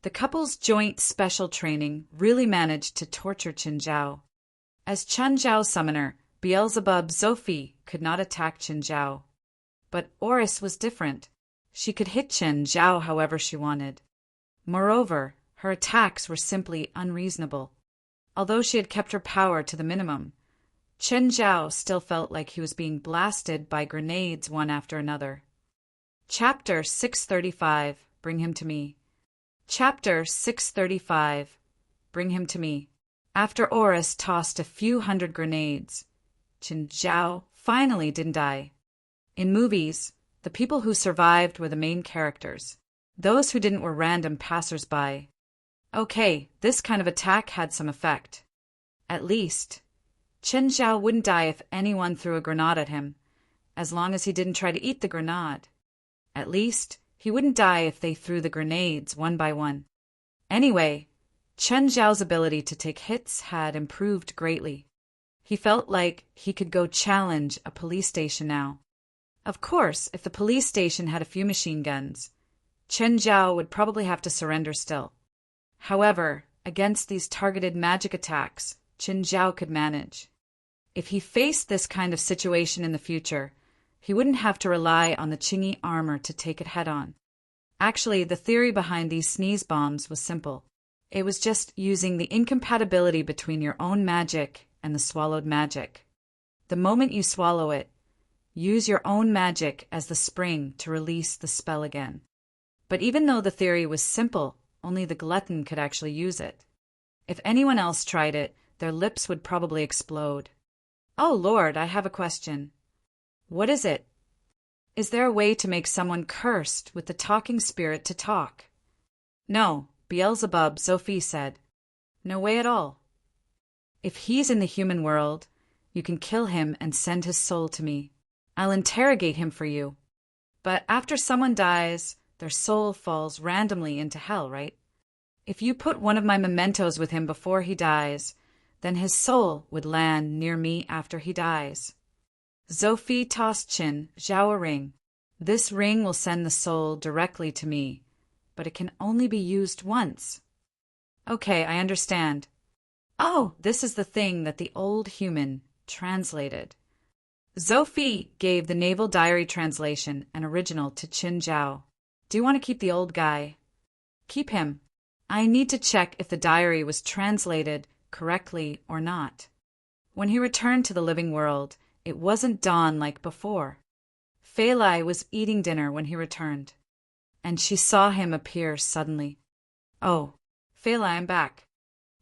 The couple's joint special training really managed to torture Chen Zhao. As Chen Zhao's summoner, Beelzebub Sophie could not attack Chen Zhao. But Oris was different. She could hit Chen Zhao however she wanted. Moreover, her attacks were simply unreasonable. Although she had kept her power to the minimum, Chen Zhao still felt like he was being blasted by grenades one after another. Chapter 635, Bring Him to Me. Chapter 635, Bring Him to Me. After Oris tossed a few hundred grenades, Chen Zhao finally didn't die. In movies, the people who survived were the main characters. Those who didn't were random passers-by. Okay, this kind of attack had some effect. At least, Chen Zhao wouldn't die if anyone threw a grenade at him, as long as he didn't try to eat the grenade. At least, he wouldn't die if they threw the grenades one by one. Anyway, Chen Zhao's ability to take hits had improved greatly. He felt like he could go challenge a police station now. Of course, if the police station had a few machine guns, Chen Zhao would probably have to surrender still. However, against these targeted magic attacks, Chen Zhao could manage. If he faced this kind of situation in the future, he wouldn't have to rely on the Qingyi armor to take it head-on. Actually, the theory behind these sneeze bombs was simple. It was just using the incompatibility between your own magic and the swallowed magic. The moment you swallow it, use your own magic as the spring to release the spell again. But even though the theory was simple, only the glutton could actually use it. If anyone else tried it, their lips would probably explode. Oh Lord, I have a question. What is it? Is there a way to make someone cursed with the talking spirit to talk? No, Beelzebub Sophie said. No way at all. If he's in the human world, you can kill him and send his soul to me. I'll interrogate him for you. But after someone dies, their soul falls randomly into hell, right? If you put one of my mementos with him before he dies, then his soul would land near me after he dies. Sophie tossed Chen Zhao a ring. This ring will send the soul directly to me, but it can only be used once. Okay, I understand. Oh, this is the thing that the old human translated. Sophie gave the Naval Diary translation, an original, to Chen Zhao. Do you want to keep the old guy? Keep him. I need to check if the diary was translated correctly or not. When he returned to the living world, it wasn't dawn like before. Fei Lai was eating dinner when he returned, and she saw him appear suddenly. Oh, Fei Lai, I'm back.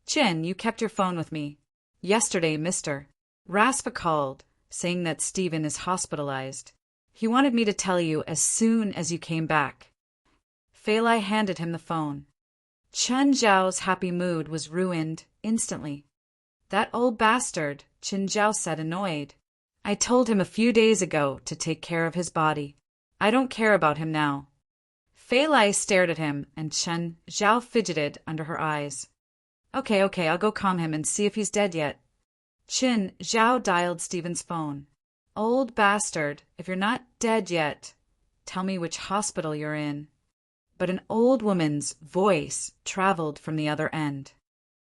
Chin, you kept your phone with me. Yesterday, Mr. Raspa called, saying that Stephen is hospitalized. He wanted me to tell you as soon as you came back. Fei Lai handed him the phone. Chen Zhao's happy mood was ruined instantly. That old bastard, Chen Zhao said, annoyed. I told him a few days ago to take care of his body. I don't care about him now. Fei Lai stared at him, and Chen Zhao fidgeted under her eyes. Okay, I'll go calm him and see if he's dead yet. Chen Zhao dialed Stephen's phone. Old bastard, if you're not dead yet, tell me which hospital you're in. But an old woman's voice traveled from the other end.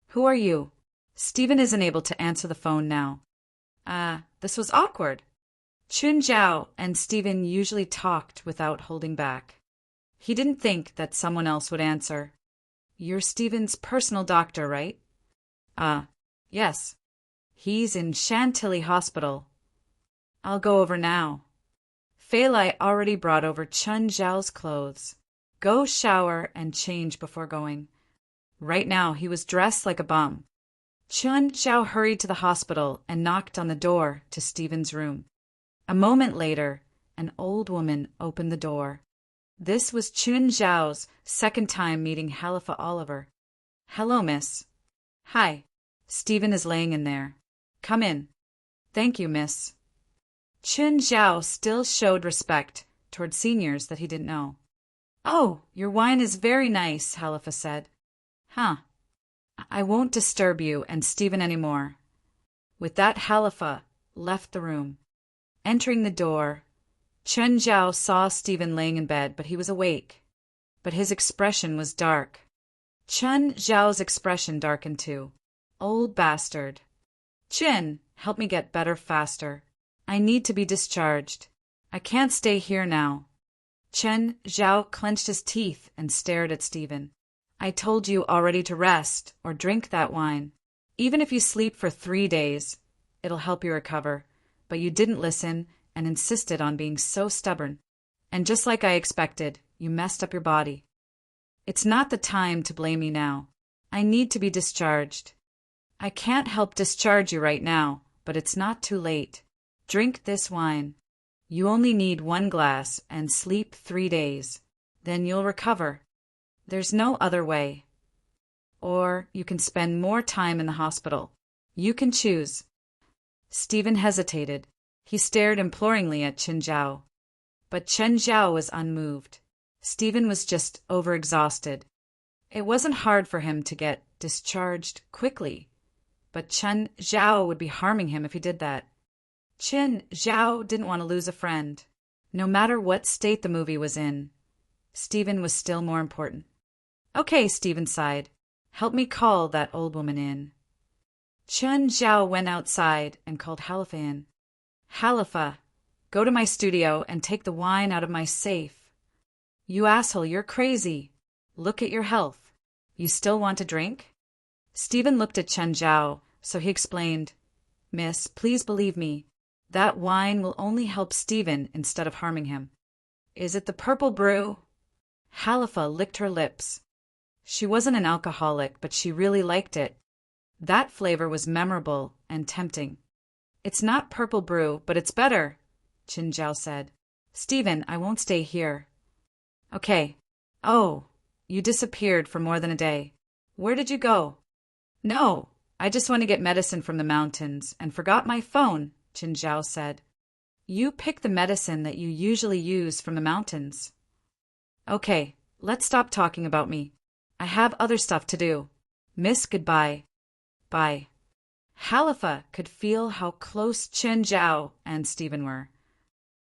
Who are you? Stephen isn't able to answer the phone now. This was awkward. Chun Zhao and Stephen usually talked without holding back. He didn't think that someone else would answer. You're Stephen's personal doctor, right? Yes. He's in Chantilly Hospital. I'll go over now. Fei Lai already brought over Chun Zhao's clothes. Go shower and change before going. Right now he was dressed like a bum. Chun Zhao hurried to the hospital and knocked on the door to Stephen's room. A moment later, an old woman opened the door. This was Chun Zhao's second time meeting Halifa Oliver. Hello, miss. Hi. Stephen is laying in there. Come in. Thank you, miss. Chun Zhao still showed respect toward seniors that he didn't know. Oh, your wine is very nice, Halifa said. Huh. I won't disturb you and Stephen anymore. With that, Halifa left the room. Entering the door, Chun Zhao saw Stephen laying in bed, but he was awake. But his expression was dark. Chun Zhao's expression darkened too. Old bastard. Chun, help me get better faster. I need to be discharged. I can't stay here now. Chun Zhao clenched his teeth and stared at Stephen. I told you already to rest or drink that wine. Even if you sleep for 3 days, it'll help you recover. But you didn't listen and insisted on being so stubborn. And just like I expected, you messed up your body. It's not the time to blame me now. I need to be discharged. I can't help discharge you right now, but it's not too late. Drink this wine. You only need 1 glass and sleep 3 days. Then you'll recover. There's no other way. Or you can spend more time in the hospital. You can choose. Stephen hesitated. He stared imploringly at Chun Zhao. But Chun Zhao was unmoved. Stephen was just overexhausted. It wasn't hard for him to get discharged quickly. But Chun Zhao would be harming him if he did that. Chun Zhao didn't want to lose a friend. No matter what state the movie was in, Stephen was still more important. Okay, Stephen sighed. Help me call that old woman in. Chun Zhao went outside and called Halifa in. Halifa, go to my studio and take the wine out of my safe. You asshole, you're crazy. Look at your health. You still want to drink? Stephen looked at Chun Zhao, so he explained, Miss, please believe me. That wine will only help Stephen instead of harming him. Is it the purple brew? Halifa licked her lips. She wasn't an alcoholic, but she really liked it. That flavor was memorable and tempting. It's not purple brew, but it's better, Chun Zhao said. Stephen, I won't stay here. Okay. Oh, you disappeared for more than a day. Where did you go? No, I just want to get medicine from the mountains and forgot my phone, Chun Zhao said. You pick the medicine that you usually use from the mountains. Okay, let's stop talking about me. I have other stuff to do. Miss, goodbye. Bye. Halifa could feel how close Chun Zhao and Stephen were.